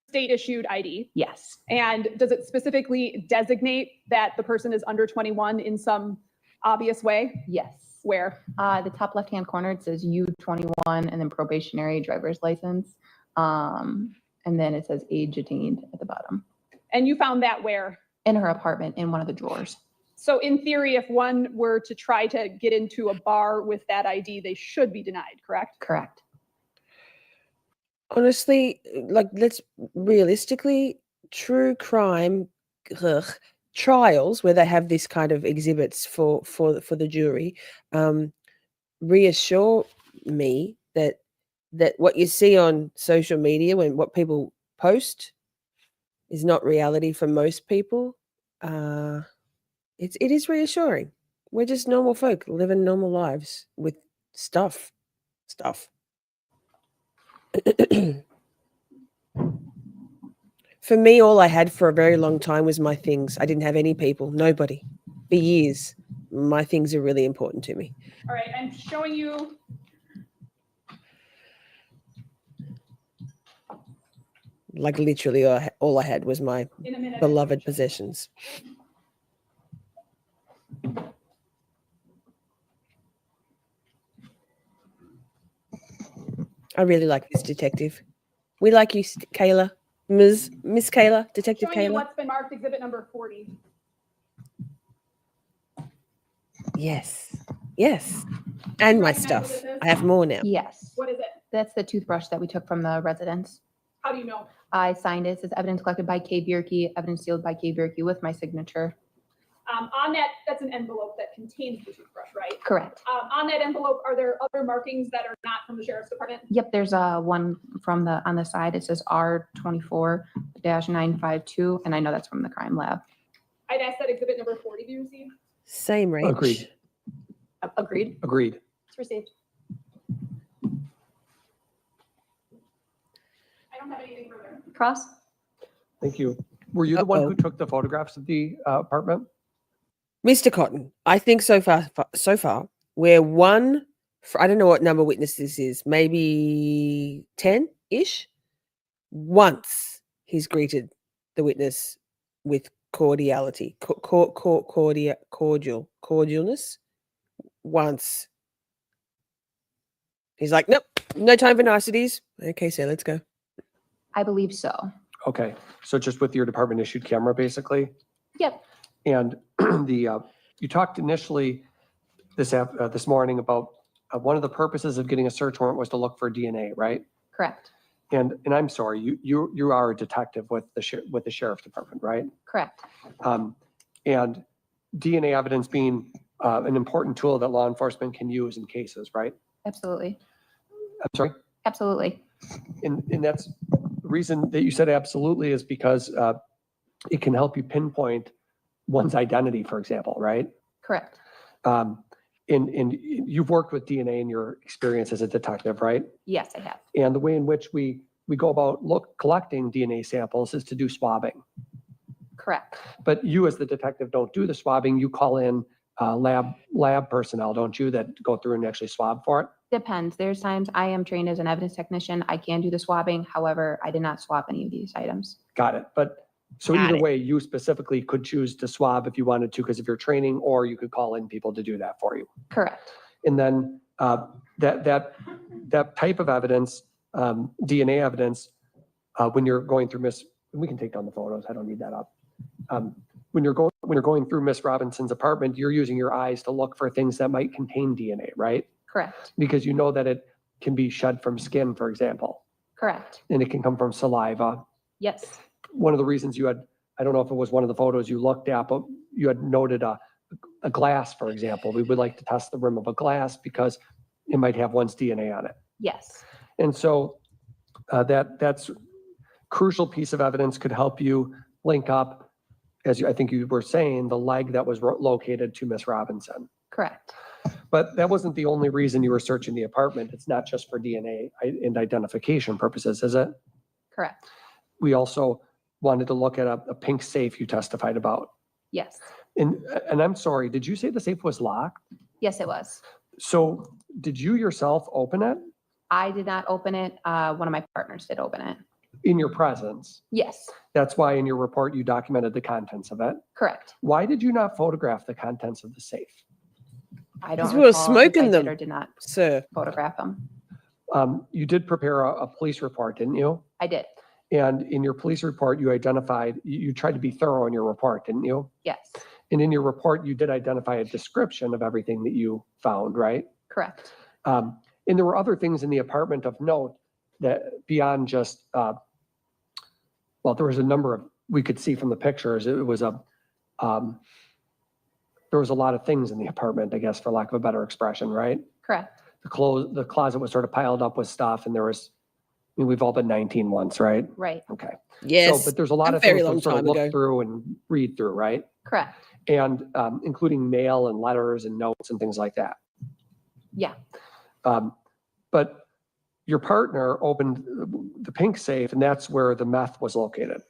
S5: State issued ID.
S6: Yes.
S5: And does it specifically designate that the person is under 21 in some obvious way?
S6: Yes.
S5: Where?
S6: The top left-hand corner, it says U21 and then probationary driver's license. And then it says age attained at the bottom.
S5: And you found that where?
S6: In her apartment, in one of the drawers.
S5: So in theory, if one were to try to get into a bar with that ID, they should be denied, correct?
S6: Correct.
S1: Honestly, like, let's realistically, true crime trials where they have this kind of exhibits for the jury reassure me that what you see on social media when what people post is not reality for most people. It is reassuring. We're just normal folk living normal lives with stuff. For me, all I had for a very long time was my things. I didn't have any people, nobody, for years. My things are really important to me.
S5: All right, I'm showing you.
S1: Like literally, all I had was my
S5: In a minute.
S1: beloved possessions. I really like this detective. We like you, Kayla. Miss Kayla, Detective
S5: Showing you
S1: Kayla.
S5: what's been marked exhibit number 40.
S1: Yes. And my stuff. I have more now.
S12: Yes.
S5: What is it?
S12: That's the toothbrush that we took from the residence.
S5: How do you know?
S12: I signed it. It says evidence collected by Bjerke, evidence sealed by Bjerke with my signature.
S5: On that, that's an envelope that contains the toothbrush, right?
S12: Correct.
S5: On that envelope, are there other markings that are not from the sheriff's department?
S12: Yep, there's one from on the side. It says R24-952, and I know that's from the crime lab.
S5: I'd ask that exhibit number 40 be received.
S1: Same range.
S7: Agreed.
S5: Agreed.
S7: Agreed.
S5: It's received. I don't have anything further.
S8: Cross?
S7: Thank you. Were you the one who took the photographs of the apartment?
S1: Mr. Cotton, I think so far we're one, I don't know what number witness this is, maybe 10-ish. Once he's greeted the witness with cordiality, cordialness. Once. He's like, nope, no time for niceties. Okay, so let's go.
S12: I believe so.
S7: Okay, so just with your department issued camera, basically?
S12: Yep.
S7: And you talked initially this morning about one of the purposes of getting a search warrant was to look for DNA, right?
S12: Correct.
S7: And I'm sorry, you are a detective with the sheriff's department, right?
S12: Correct.
S7: And DNA evidence being an important tool that law enforcement can use in cases, right?
S12: Absolutely.
S7: I'm sorry?
S12: Absolutely.
S7: And that's the reason that you said absolutely is because it can help you pinpoint one's identity, for example, right?
S12: Correct.
S7: And you've worked with DNA in your experience as a detective, right?
S12: Yes, I have.
S7: And the way in which we go about collecting DNA samples is to do swabbing.
S12: Correct.
S7: But you as the detective don't do the swabbing. You call in lab personnel, don't you, that go through and actually swab for it?
S12: Depends. There's times I am trained as an evidence technician. I can do the swabbing. However, I did not swab any of these items.
S7: Got it. But so either way, you specifically could choose to swab if you wanted to because of your training, or you could call in people to do that for you.
S12: Correct.
S7: And then that type of evidence, DNA evidence, when you're going through we can take down the photos. I don't need that up. When you're going through Miss Robinson's apartment, you're using your eyes to look for things that might contain DNA, right?
S12: Correct.
S7: Because you know that it can be shed from skin, for example,
S12: Correct.
S7: and it can come from saliva.
S12: Yes.
S7: One of the reasons you had, I don't know if it was one of the photos you looked at, but you had noted a glass, for example. We would like to test the rim of a glass because it might have one's DNA on it.
S12: Yes.
S7: And so that's crucial piece of evidence could help you link up, as I think you were saying, the leg that was located to Miss Robinson.
S12: Correct.
S7: But that wasn't the only reason you were searching the apartment. It's not just for DNA and identification purposes, is it?
S12: Correct.
S7: We also wanted to look at a pink safe you testified about.
S12: Yes.
S7: And I'm sorry, did you say the safe was locked?
S12: Yes, it was.
S7: So did you yourself open it
S12: I did not open it. One of my partners did open it.
S7: in your presence?
S12: Yes.
S7: That's why in your report you documented the contents of it.
S12: Correct.
S7: Why did you not photograph the contents of the safe?
S12: I don't
S1: Because we were
S12: recall if
S1: smoking
S12: I
S1: them,
S12: did or did not
S1: sir.
S12: photograph them.
S7: You did prepare a police report, didn't you?
S12: I did.
S7: And in your police report, you identified, you tried to be thorough in your report, didn't you?
S12: Yes.
S7: And in your report, you did identify a description of everything that you found, right?
S12: Correct.
S7: And there were other things in the apartment of note that beyond just, well, there was a number of, we could see from the pictures, it was there was a lot of things in the apartment, I guess, for lack of a better expression, right?
S8: Correct.
S7: The closet was sort of piled up with stuff and there was, I mean, we've all been 19 once, right?
S8: Right.
S7: Okay.
S1: Yes.
S7: So, but there's a lot
S1: a
S7: of
S1: very
S7: things
S1: long
S7: to sort of
S1: time
S7: look
S1: ago.
S7: through and read through, right?
S8: Correct.
S7: And including mail and letters and notes and things like that.
S8: Yeah.
S7: But your partner opened the pink safe and that's where the meth was located.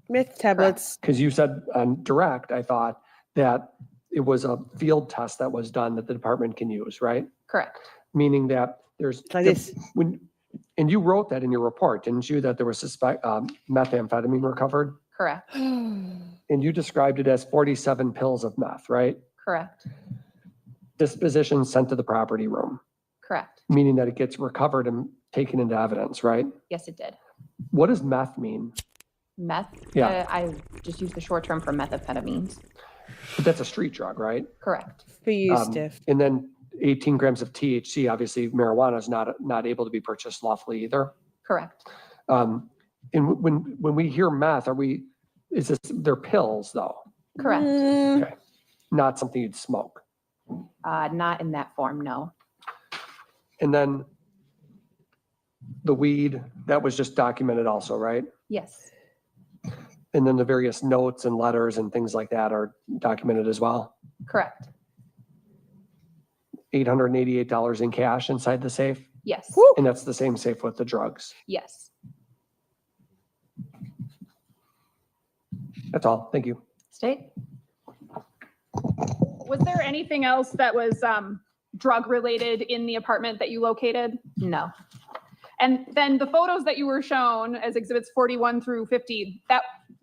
S1: Meth tablets.
S7: Because you said on direct, I thought that it was a field test that was done that the department can use, right?
S8: Correct.
S7: Meaning that there's,
S1: Like this.
S7: and you wrote that in your report, didn't you, that there was methamphetamine recovered?
S8: Correct.
S7: And you described it as 47 pills of meth, right?
S8: Correct.
S7: Disposition sent to the property room,
S8: Correct.
S7: meaning that it gets recovered and taken into evidence, right?
S8: Yes, it did.
S7: What does meth mean?
S8: Meth?
S7: Yeah.
S8: I just use the short term for methamphetamines.
S7: But that's a street drug, right?
S8: Correct.
S1: For you, Steph.
S7: And then 18 grams of THC, obviously marijuana is not able to be purchased lawfully either.
S8: Correct.
S7: And when we hear meth, they're pills though?
S8: Correct.
S7: Okay. Not something you'd smoke.
S8: Not in that form, no.
S7: And then the weed, that was just documented also, right?
S8: Yes.
S7: And then the various notes and letters and things like that are documented as well.
S8: Correct.
S7: $888 in cash inside the safe.
S8: Yes.
S7: And that's the same safe with the drugs.
S8: Yes.
S7: That's all. Thank you.
S8: State?
S5: Was there anything else that was drug related in the apartment that you located?
S8: No.
S5: And then the photos that you were shown as exhibits 41 through 50,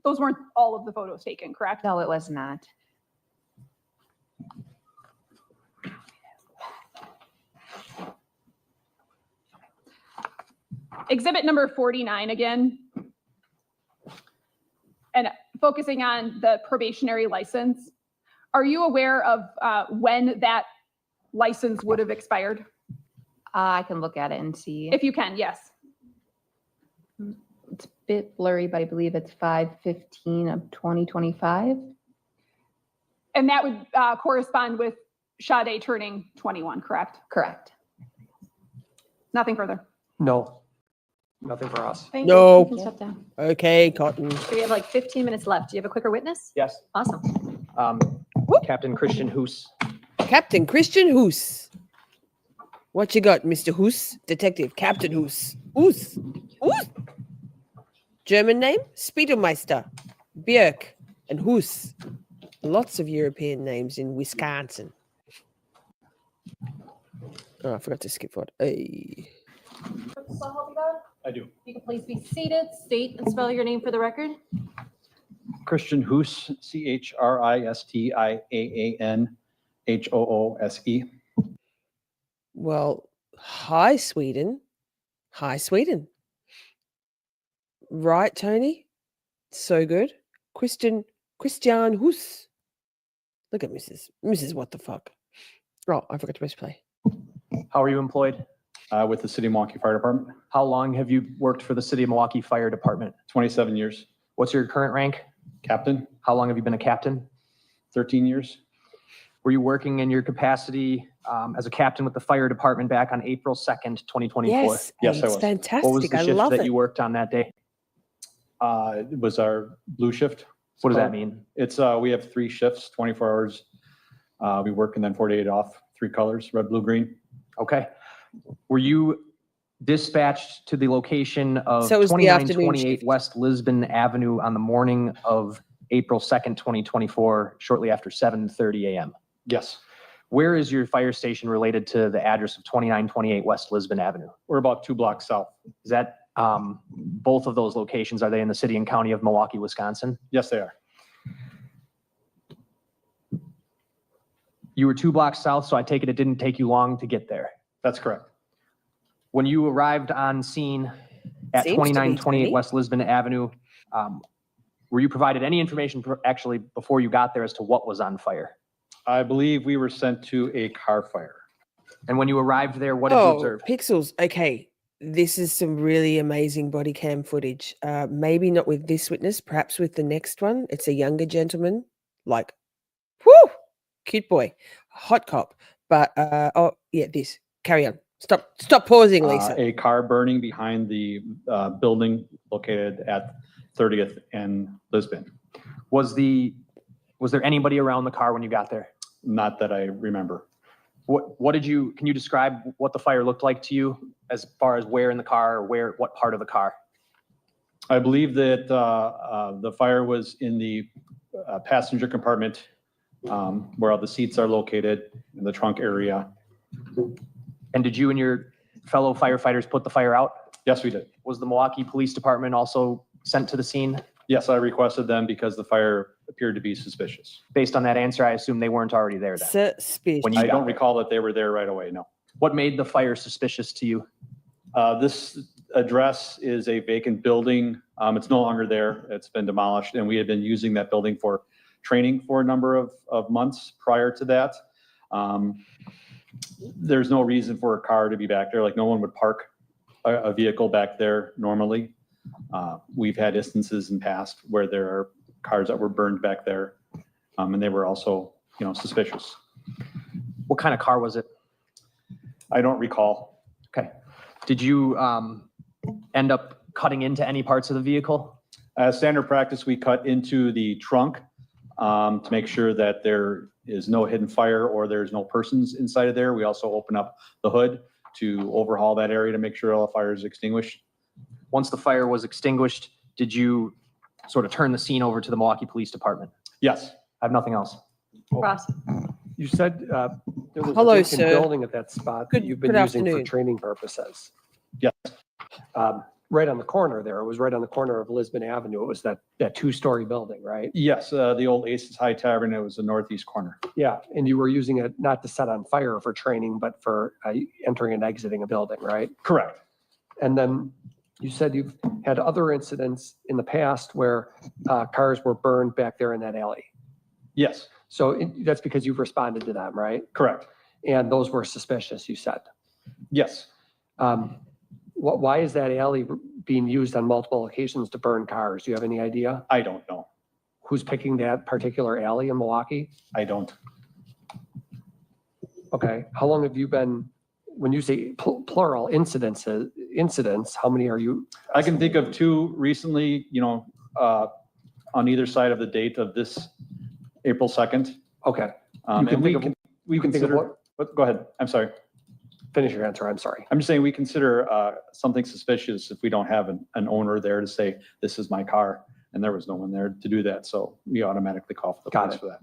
S5: those weren't all of the photos taken, correct?
S8: No, it was not.
S5: Exhibit number 49 again. And focusing on the probationary license. Are you aware of when that license would have expired?
S8: I can look at it and see.
S5: If you can, yes.
S8: It's a bit blurry, but I believe it's 5/15 of 2025.
S5: And that would correspond with Sade turning 21, correct?
S8: Correct.
S5: Nothing further.
S7: No, nothing for us.
S8: Thank
S1: No.
S8: you. You can shut down.
S1: Okay, Cotton.
S8: So we have like 15 minutes left. Do you have a quicker witness?
S10: Yes.
S8: Awesome.
S10: Captain Christiaan Hoose.
S1: Captain Christiaan Hoose. What you got, Mr. Hoose? Detective Captain Hoose. Hoose. Hoose. German name? Speedelmeister. Bjerke and Hoose. Lots of European names in Wisconsin. Oh, I forgot to skip forward. Hey.
S4: So help you God?
S9: I do.
S4: You can please be seated, state and spell your name for the record.
S17: Christiaan Hoose, Christiaanhoose.
S1: Well, hi, Sweden. Hi, Sweden. Right, Tony? So good. Christiaan Hoose. Look at Mrs. What the fuck? Oh, I forgot to press play.
S10: How are you employed?
S17: With the City of Milwaukee Fire Department,
S10: How long have you worked for the City of Milwaukee Fire Department?
S17: 27 years.
S10: What's your current rank?
S17: Captain,
S10: How long have you been a captain?
S17: 13 years.
S10: Were you working in your capacity as a captain with the fire department back on April 2nd, 2024?
S1: Yes,
S17: Yes, I
S1: it's
S17: was.
S10: What was
S1: fantastic.
S10: the
S1: I
S10: shift
S1: love
S10: that
S1: it.
S10: you worked on that day?
S17: It was our blue shift.
S10: What does that mean?
S17: It's, we have 3 shifts, 24 hours. We work and then 48 off, 3 colors, red, blue, green.
S10: Okay. Were you dispatched to the location of
S1: So it was the afternoon
S10: 2928
S1: shift.
S10: West Lisbon Avenue on the morning of April 2nd, 2024, shortly after 7:30 a.m.?
S17: Yes,
S10: Where is your fire station related to the address of 2928 West Lisbon Avenue?
S17: we're about 2 blocks south.
S10: Is that both of those locations, are they in the city and county of Milwaukee, Wisconsin?
S17: Yes, they are.
S10: You were 2 blocks south, so I take it didn't take you long to get there.
S17: That's correct.
S10: When you arrived on scene at
S1: Seems to be
S10: 2928
S1: Tony.
S10: West Lisbon Avenue, were you provided any information actually before you got there as to what was on fire?
S17: I believe we were sent to a car fire.
S10: And when you arrived there, what did you
S1: Oh,
S10: observe?
S1: pixels. Okay. this is some really amazing body cam footage. Maybe not with this witness, perhaps with the next one. It's a younger gentleman, like, whoo, cute boy, hot cop. But oh yeah, this. Carry on. Stop pausing, Lisa.
S17: A car burning behind the building located at 30th and Lisbon.
S10: Was there anybody around the car when you got there?
S17: Not that I remember.
S10: Can you describe what the fire looked like to you as far as where in the car, or what part of the car?
S17: I believe that the fire was in the passenger compartment where all the seats are located in the trunk area.
S10: And did you and your fellow firefighters put the fire out?
S17: Yes, we did.
S10: Was the Milwaukee Police Department also sent to the scene?
S17: Yes, I requested them because the fire appeared to be suspicious.
S10: Based on that answer, I assume they weren't already there then.
S1: Suspicious.
S10: When you
S17: I
S10: got
S17: don't
S10: there.
S17: recall that they were there right away, no.
S10: What made the fire suspicious to you?
S17: This address is a vacant building. It's no longer there. It's been demolished, and we had been using that building for training for a number of months prior to that. There's no reason for a car to be back there. Like, no one would park a vehicle back there normally. We've had instances in past where there are cars that were burned back there, and they were also, suspicious.
S10: What kind of car was it?
S17: I don't recall.
S10: Okay. Did you end up cutting into any parts of the vehicle?
S17: As standard practice, we cut into the trunk to make sure that there is no hidden fire or there's no persons inside of there. We also open up the hood to overhaul that area to make sure all the fire is extinguished.
S10: Once the fire was extinguished, did you sort of turn the scene over to the Milwaukee Police Department?
S17: Yes.
S10: I have nothing else.
S8: Ross?
S7: You said there was
S1: Hello,
S7: a vacant
S1: sir.
S7: building at that spot that you've been
S1: good
S7: using for
S1: afternoon.
S7: training purposes.
S17: Yes.
S7: Right on the corner there. It was right on the corner of Lisbon Avenue. It was that two-story building, right?
S17: Yes, the old Aces High Tavern, it was the northeast corner.
S7: Yeah, and you were using it not to set on fire for training, but for entering and exiting a building, right?
S17: Correct.
S7: And then you said you've had other incidents in the past where cars were burned back there in that alley.
S17: Yes.
S7: So that's because you've responded to them, right?
S17: Correct.
S7: And those were suspicious, you said.
S17: Yes.
S7: Why is that alley being used on multiple occasions to burn cars? Do you have any idea?
S17: I don't know.
S7: Who's picking that particular alley in Milwaukee?
S17: I don't.
S7: Okay. How long have you been, when you say plural incidents, how many are you?
S17: I can think of two recently, on either side of the date of this April 2nd.
S7: Okay.
S17: And we
S7: can think of
S17: consider, go ahead. I'm sorry.
S7: Finish your answer. I'm sorry.
S17: I'm just saying we consider something suspicious if we don't have an owner there to say, this is my car, and there was no one there to do that. So we automatically call for the
S7: Got
S17: police
S7: it.
S17: for that.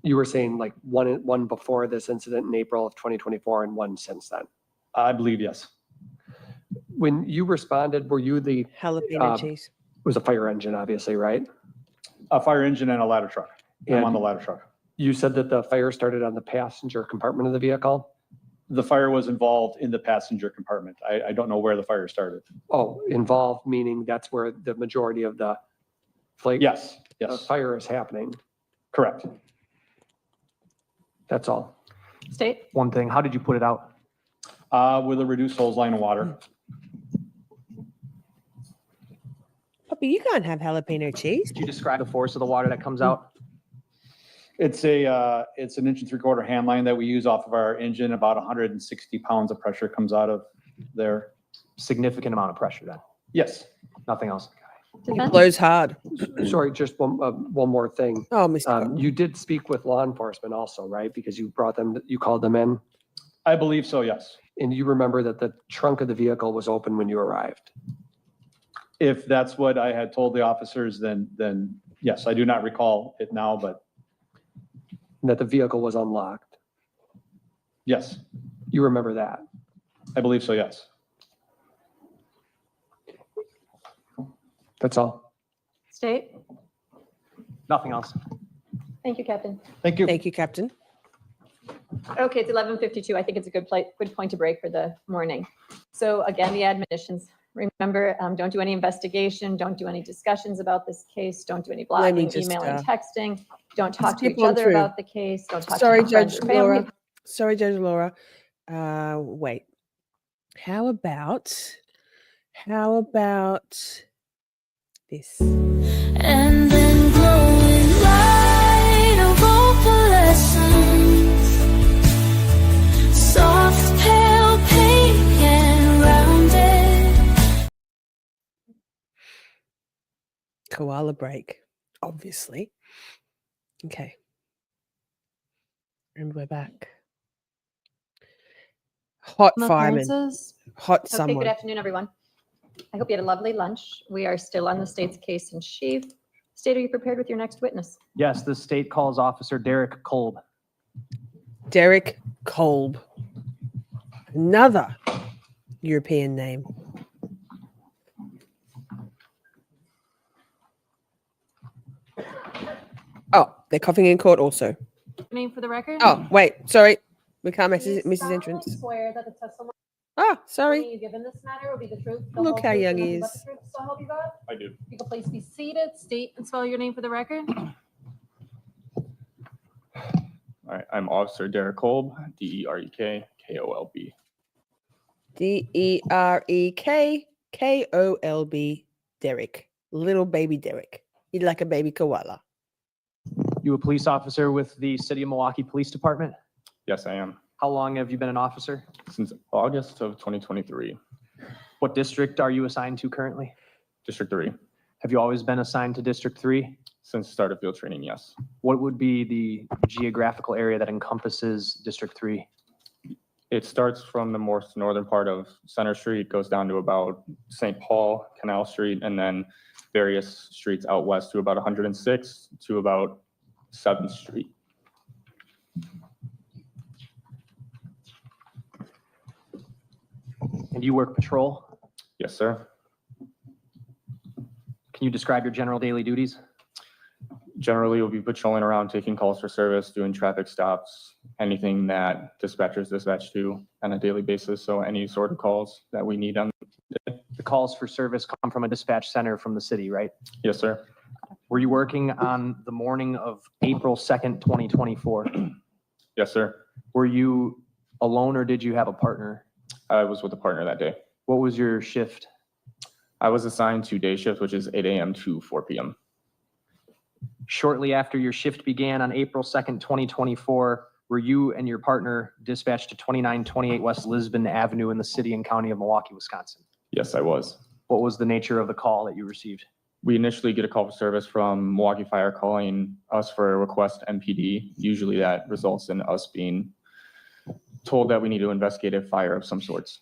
S7: You were saying like one before this incident in April of 2024 and one since then.
S17: I believe yes.
S7: When you responded, were you the,
S1: Jalapeno cheese.
S7: it was a fire engine, obviously, right?
S17: A fire engine and a ladder truck. I'm on the ladder truck.
S7: You said that the fire started on the passenger compartment of the vehicle?
S17: The fire was involved in the passenger compartment. I don't know where the fire started.
S7: Oh, involved, meaning that's where the majority of the flake.
S17: Yes,
S7: The
S17: yes,
S7: fire is happening.
S17: correct.
S7: That's all.
S8: State?
S10: One thing, how did you put it out?
S17: With a reduced hose line of water.
S1: Puppy, you can't have jalapeno cheese.
S10: Did you describe the force of the water that comes out?
S17: It's an 1 3/4 hand line that we use off of our engine. About 160 pounds of pressure comes out of there.
S10: Significant amount of pressure then.
S17: Yes.
S10: Nothing else.
S1: It blows hard.
S7: Sorry, just one more thing.
S1: Oh, Mr.
S7: You did speak with law enforcement also, right? Because you called them in,
S17: I believe so, yes.
S7: and you remember that the trunk of the vehicle was open when you arrived.
S17: If that's what I had told the officers, then yes, I do not recall it now, but
S7: And that the vehicle was unlocked.
S17: yes,
S7: You remember that?
S17: I believe so, yes.
S7: That's all.
S8: State?
S10: Nothing else.
S8: Thank you, Captain.
S17: Thank you.
S1: Thank you, Captain.
S8: Okay, it's 11:52. I think it's a good point to break for the morning. So again, the admonitions. Remember, don't do any investigation, don't do any discussions about this case, don't do any
S1: Let me
S8: blogging,
S1: just,
S8: emailing,
S1: uh,
S8: texting, don't talk to
S1: skip
S8: each
S1: on
S8: other
S1: through.
S8: about the case, don't talk
S1: Sorry,
S8: to your friends
S1: Judge
S8: or family.
S1: Laura. Sorry, Judge Laura. Wait. How about How about this?
S3: And then glowing light of opalescence, soft pale pink and rounded.
S1: Koala Break, obviously. Okay. And we're back. Hot
S8: No
S1: fireman.
S8: appearances?
S1: Hot
S8: Okay,
S1: someone.
S8: good afternoon, everyone. I hope you had a lovely lunch. We are still on the state's case in chief. State, are you prepared with your next witness?
S10: Yes, the state calls Officer Derek Kolb.
S1: Derek Kolb. Another European name. Oh, they're coughing in court also.
S4: Name for the record?
S1: Oh, wait, sorry. We can't miss
S4: Do you
S1: Mrs.
S4: solemnly
S1: Entrance.
S4: swear that the testimony
S1: Oh, sorry.
S4: you give in this matter will be the truth, the
S1: Look
S4: whole
S1: how
S4: truth,
S1: young
S4: and
S1: he
S4: nothing but
S1: is.
S4: the truth, so help you God?
S17: I do.
S4: You can please be seated, state and spell your name for the record.
S18: All right, I'm Officer Derek Kolb, Derek Kolb.
S1: Derek Derek. Little baby Derek. He's like a baby koala.
S10: You a police officer with the City of Milwaukee Police Department?
S18: Yes, I am.
S10: How long have you been an officer?
S18: Since August of 2023.
S10: What district are you assigned to currently?
S18: District 3.
S10: Have you always been assigned to District 3?
S18: Since the start of field training, yes.
S10: What would be the geographical area that encompasses District 3?
S18: It starts from the most northern part of Center Street, goes down to about St. Paul, Canal Street, and then various streets out west to about 106 to about 7th Street.
S10: And you work patrol?
S18: Yes, sir.
S10: Can you describe your general daily duties?
S18: Generally, we'll be patrolling around, taking calls for service, doing traffic stops, anything that dispatchers dispatch to on a daily basis. So any sort of calls that we need on.
S10: The calls for service come from a dispatch center from the city, right?
S18: Yes, sir.
S10: Were you working on the morning of April 2nd, 2024?
S18: Yes, sir.
S10: Were you alone or did you have a partner?
S18: I was with a partner that day.
S10: What was your shift?
S18: I was assigned to day shift, which is 8 a.m. to 4 p.m.
S10: Shortly after your shift began on April 2nd, 2024, were you and your partner dispatched to 2928 West Lisbon Avenue in the city and county of Milwaukee, Wisconsin?
S18: Yes, I was.
S10: What was the nature of the call that you received?
S18: We initially get a call for service from Milwaukee Fire calling us for a request MPD. Usually that results in us being told that we need to investigate a fire of some sorts.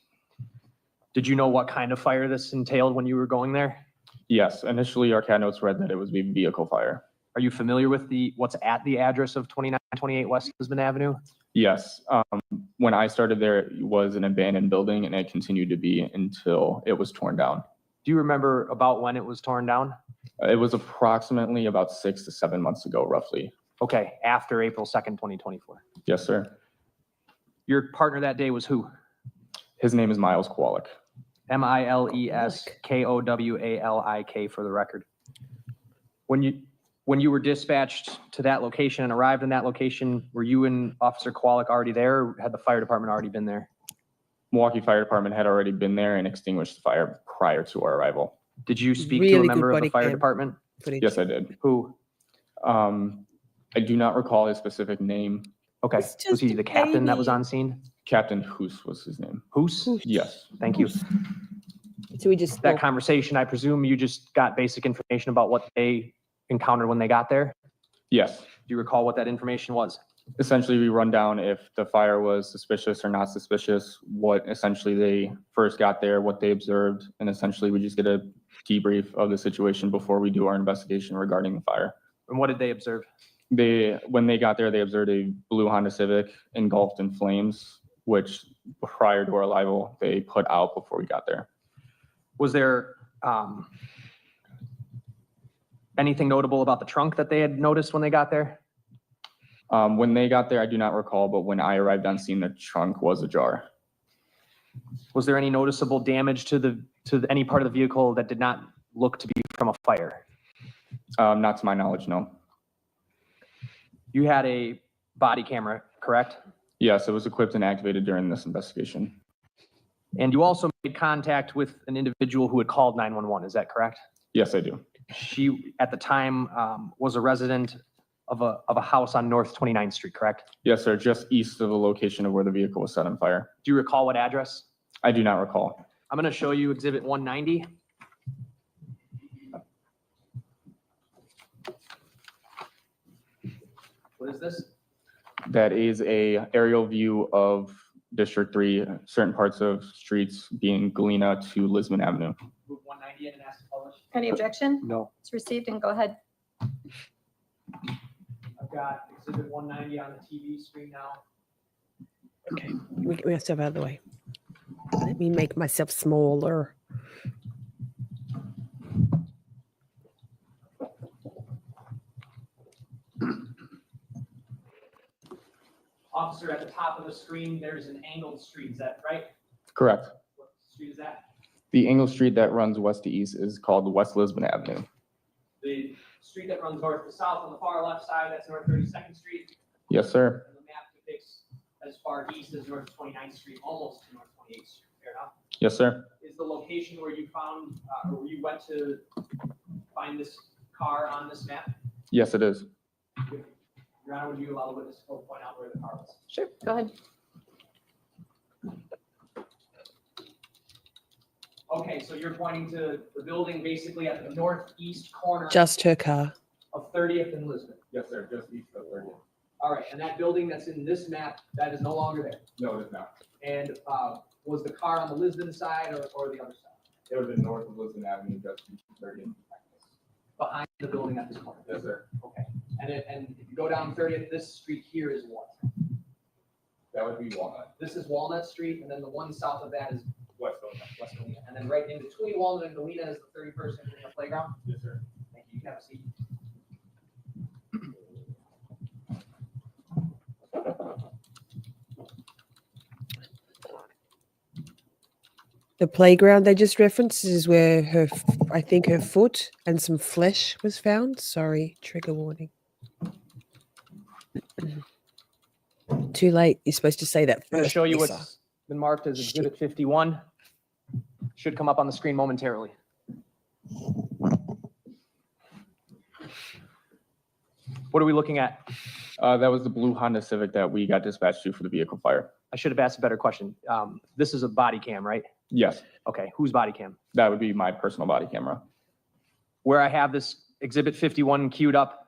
S10: Did you know what kind of fire this entailed when you were going there?
S18: Yes, initially our CAD notes read that it was a vehicle fire.
S10: Are you familiar with what's at the address of 2928 West Lisbon Avenue?
S18: Yes. When I started there, it was an abandoned building and it continued to be until it was torn down.
S10: Do you remember about when it was torn down?
S18: It was approximately about 6 to 7 months ago, roughly.
S10: Okay, after April 2nd, 2024.
S18: Yes, sir.
S10: Your partner that day was who?
S18: His name is Miles Kowalik.
S10: Mileskowalik for the record. When you were dispatched to that location and arrived in that location, were you and Officer Kowalik already there or had the fire department already been there?
S18: Milwaukee Fire Department had already been there and extinguished the fire prior to our arrival.
S10: Did you speak to a member of the fire department?
S18: Yes, I did.
S10: Who?
S18: I do not recall his specific name.
S10: Okay. Was he the captain that was on scene?
S18: Captain Hoose was his name.
S10: Hoose?
S18: Yes.
S10: Thank you.
S1: So we just
S10: that conversation, I presume you just got basic information about what they encountered when they got there?
S18: Yes.
S10: Do you recall what that information was?
S18: Essentially, we run down if the fire was suspicious or not suspicious, what essentially they first got there, what they observed, and essentially we just get a debrief of the situation before we do our investigation regarding the fire.
S10: And what did they observe?
S18: When they got there, they observed a blue Honda Civic engulfed in flames, which prior to our arrival, they put out before we got there.
S10: Was there anything notable about the trunk that they had noticed when they got there?
S18: When they got there, I do not recall, but when I arrived on scene, the trunk was ajar.
S10: Was there any noticeable damage to any part of the vehicle that did not look to be from a fire?
S18: Not to my knowledge, no.
S10: You had a body camera, correct?
S18: Yes, it was equipped and activated during this investigation.
S10: And you also made contact with an individual who had called 911, is that correct?
S18: Yes, I do.
S10: She, at the time, was a resident of a house on North 29th Street, correct?
S18: Yes, sir, just east of the location of where the vehicle was set on fire.
S10: Do you recall what address?
S18: I do not recall.
S10: I'm going to show you Exhibit 190. What is this?
S18: That is a aerial view of District 3, certain parts of streets being Galena to Lisbon Avenue.
S10: Move 190 in and ask to publish.
S8: Any objection?
S10: No.
S8: It's received and go ahead.
S10: I've got Exhibit 190 on the TV screen now.
S1: Okay, we have to step out of the way. Let me make myself smaller.
S10: Officer, at the top of the screen, there's an angled street, is that right?
S18: Correct.
S10: What street is that?
S18: The angle street that runs west to east is called West Lisbon Avenue.
S10: The street that runs north to south on the far left side, that's North 32nd Street.
S18: Yes, sir.
S10: And the map depicts as far east as North 29th Street, almost to North 28th Street. Fair enough?
S18: Yes, sir.
S10: Is the location where you found, or where you went to find this car on this map?
S18: Yes, it is.
S10: Your Honor, would you allow the witness to point out where the car was?
S8: Sure, go ahead.
S10: Okay, so you're pointing to the building basically at the northeast corner
S1: Just her car.
S10: of 30th and Lisbon.
S18: Yes, sir, just east of 30th.
S10: All right, and that building that's in this map, that is no longer there.
S18: No, it is not.
S10: And was the car on the Lisbon side or the other side?
S18: It would have been north of Lisbon Avenue, just east of 30th.
S10: Behind the building at this corner?
S18: Yes, sir.
S10: Okay, and if you go down 30th, this street here is what?
S18: That would be Walnut.
S10: This is Walnut Street, and then the one south of that is
S18: West Galena.
S10: West Galena. And then right in between Walnut and Galena is the 31st and Galena playground?
S18: Yes, sir.
S10: Thank you, you can have a seat.
S1: The playground they just referenced is where I think her foot and some flesh was found. Sorry, trigger warning. Too late. You're supposed to say that
S10: I'm going to
S1: first.
S10: show you
S1: Lisa.
S10: what's been marked as Exhibit 51. Should come up on the screen momentarily. What are we looking at?
S18: That was the blue Honda Civic that we got dispatched to for the vehicle fire.
S10: I should have asked a better question. This is a body cam, right?
S18: Yes,
S10: Okay, whose body cam?
S18: that would be my personal body camera.
S10: Where I have this Exhibit 51 queued up,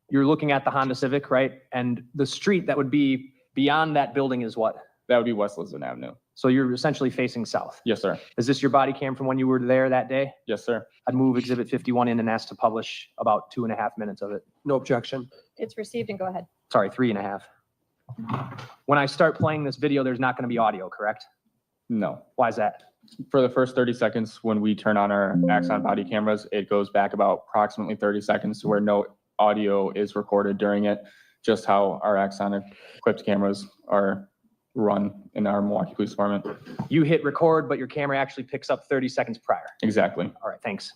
S10: you're looking at the Honda Civic, right? And the street that would be beyond that building is what?
S18: That would be West Lisbon Avenue.
S10: So you're essentially facing south.
S18: Yes, sir.
S10: Is this your body cam from when you were there that day?
S18: Yes, sir.
S10: I'd move Exhibit 51 in and ask to publish about 2.5 minutes of it.
S7: No objection.
S8: It's received and go ahead.
S10: Sorry, 3.5. When I start playing this video, there's not going to be audio, correct?
S18: No.
S10: Why is that?
S18: For the first 30 seconds, when we turn on our Axon body cameras, it goes back about approximately 30 seconds to where no audio is recorded during it, just how our Axon equipped cameras are run in our Milwaukee Police Department.
S10: You hit record, but your camera actually picks up 30 seconds prior.
S18: Exactly.
S10: All right, thanks.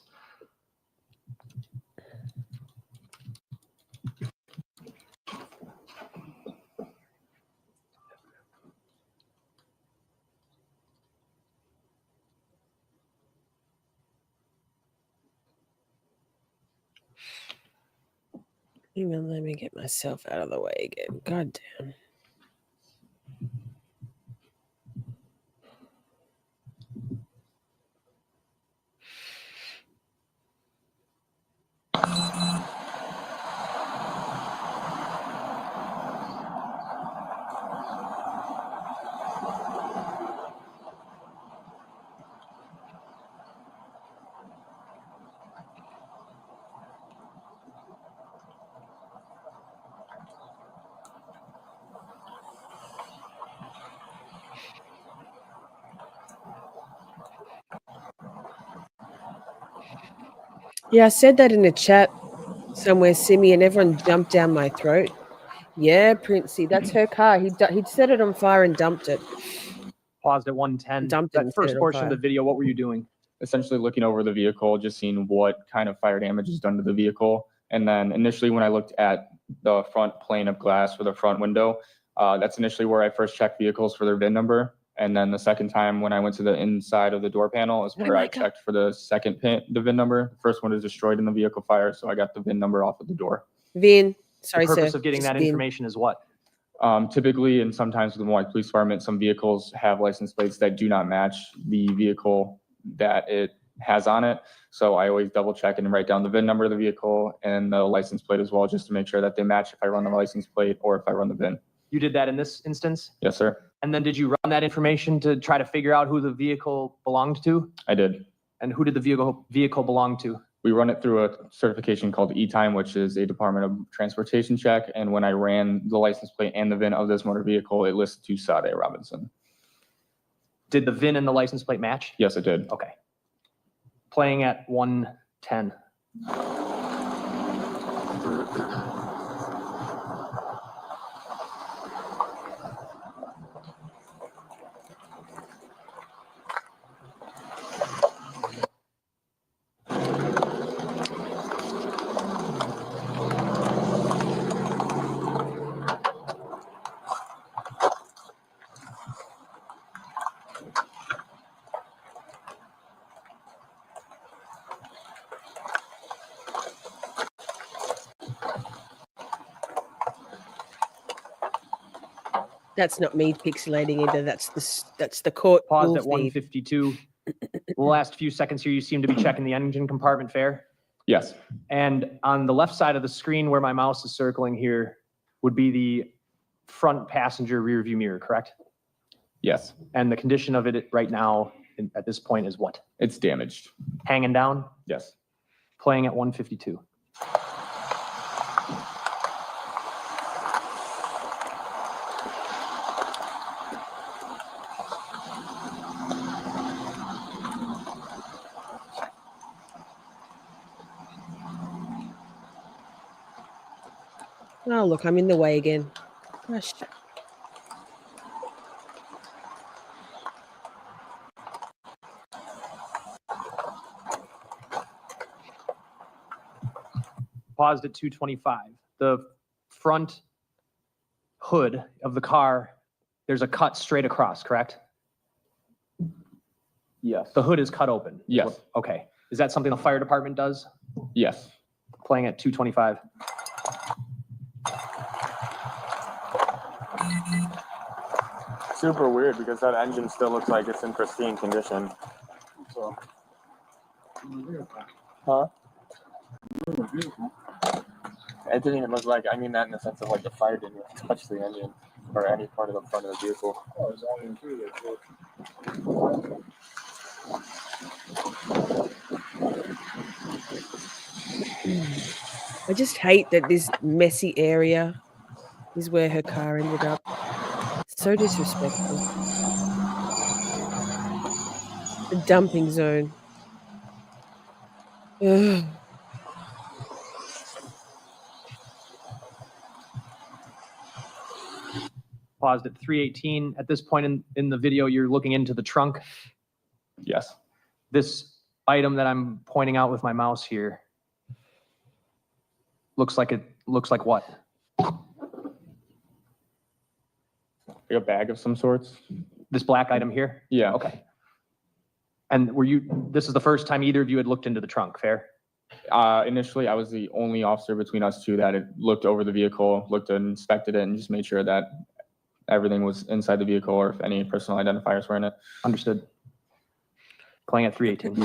S1: Even let me get myself out of the way again. God damn. Yeah, I said that in the chat somewhere, Simi, and everyone jumped down my throat. Yeah, Princey, that's her car. He'd set it on fire and dumped it.
S10: Paused at 110.
S1: Dumped it and
S10: That
S1: set
S10: first
S1: it on
S10: portion of the
S1: fire.
S10: video, what were you doing?
S18: Essentially looking over the vehicle, just seeing what kind of fire damage is done to the vehicle. And then initially when I looked at the front plane of glass for the front window, that's initially where I first checked vehicles for their VIN number. And then the second time when I went to the inside of the door panel is where I checked for the second pin, the VIN number. The first one is destroyed in the vehicle fire, so I got the VIN number off of the door.
S1: VIN, sorry,
S10: The purpose
S1: sir.
S10: of getting
S1: just
S10: that
S1: VIN.
S10: information is what?
S18: Typically, and sometimes with the Milwaukee Police Department, some vehicles have license plates that do not match the vehicle that it has on it. So I always double check and write down the VIN number of the vehicle and the license plate as well, just to make sure that they match if I run the license plate or if I run the VIN.
S10: You did that in this instance?
S18: Yes, sir.
S10: And then did you run that information to try to figure out who the vehicle belonged to?
S18: I did.
S10: And who did the vehicle belong to?
S18: We run it through a certification called E-Time, which is a Department of Transportation check. And when I ran the license plate and the VIN of this motor vehicle, it listed to Sade Robinson.
S10: Did the VIN and the license plate match?
S18: Yes, it did.
S10: Okay. Playing at 110.
S1: That's not me pixelating either. That's the court.
S10: Paused
S1: rule
S10: at
S1: feed.
S10: 152. The last few seconds here, you seem to be checking the engine compartment fair.
S18: Yes.
S10: And on the left side of the screen where my mouse is circling here would be the front passenger rear view mirror, correct?
S18: Yes.
S10: And the condition of it right now at this point is what?
S18: It's damaged.
S10: Hanging down?
S18: Yes.
S10: Playing at 152.
S1: Oh, look, I'm in the way again. Gosh.
S10: Paused at 225. The front hood of the car, there's a cut straight across, correct?
S18: Yes.
S10: The hood is cut open?
S18: Yes.
S10: Okay. Is that something the fire department does?
S18: Yes.
S10: Playing at 225.
S19: Super weird because that engine still looks like it's in pristine condition. So. Huh? It didn't even look like, I mean that in the sense of like the fire didn't even touch the engine or any part of the front of the vehicle. Oh, it's all in through
S1: I just hate that this messy area is where her car ended up. So disrespectful. The dumping zone. Ugh.
S10: Paused at 318. At this point in the video, you're looking into the trunk.
S18: Yes.
S10: This item that I'm pointing out with my mouse here looks like what?
S18: Like a bag of some sorts.
S10: This black item here?
S18: Yeah.
S10: Okay. And this is the first time either of you had looked into the trunk, fair?
S18: Initially, I was the only officer between us two that had looked over the vehicle, looked and inspected it, and just made sure that everything was inside the vehicle or if any personal identifiers were in it.
S10: Understood. Playing at 318.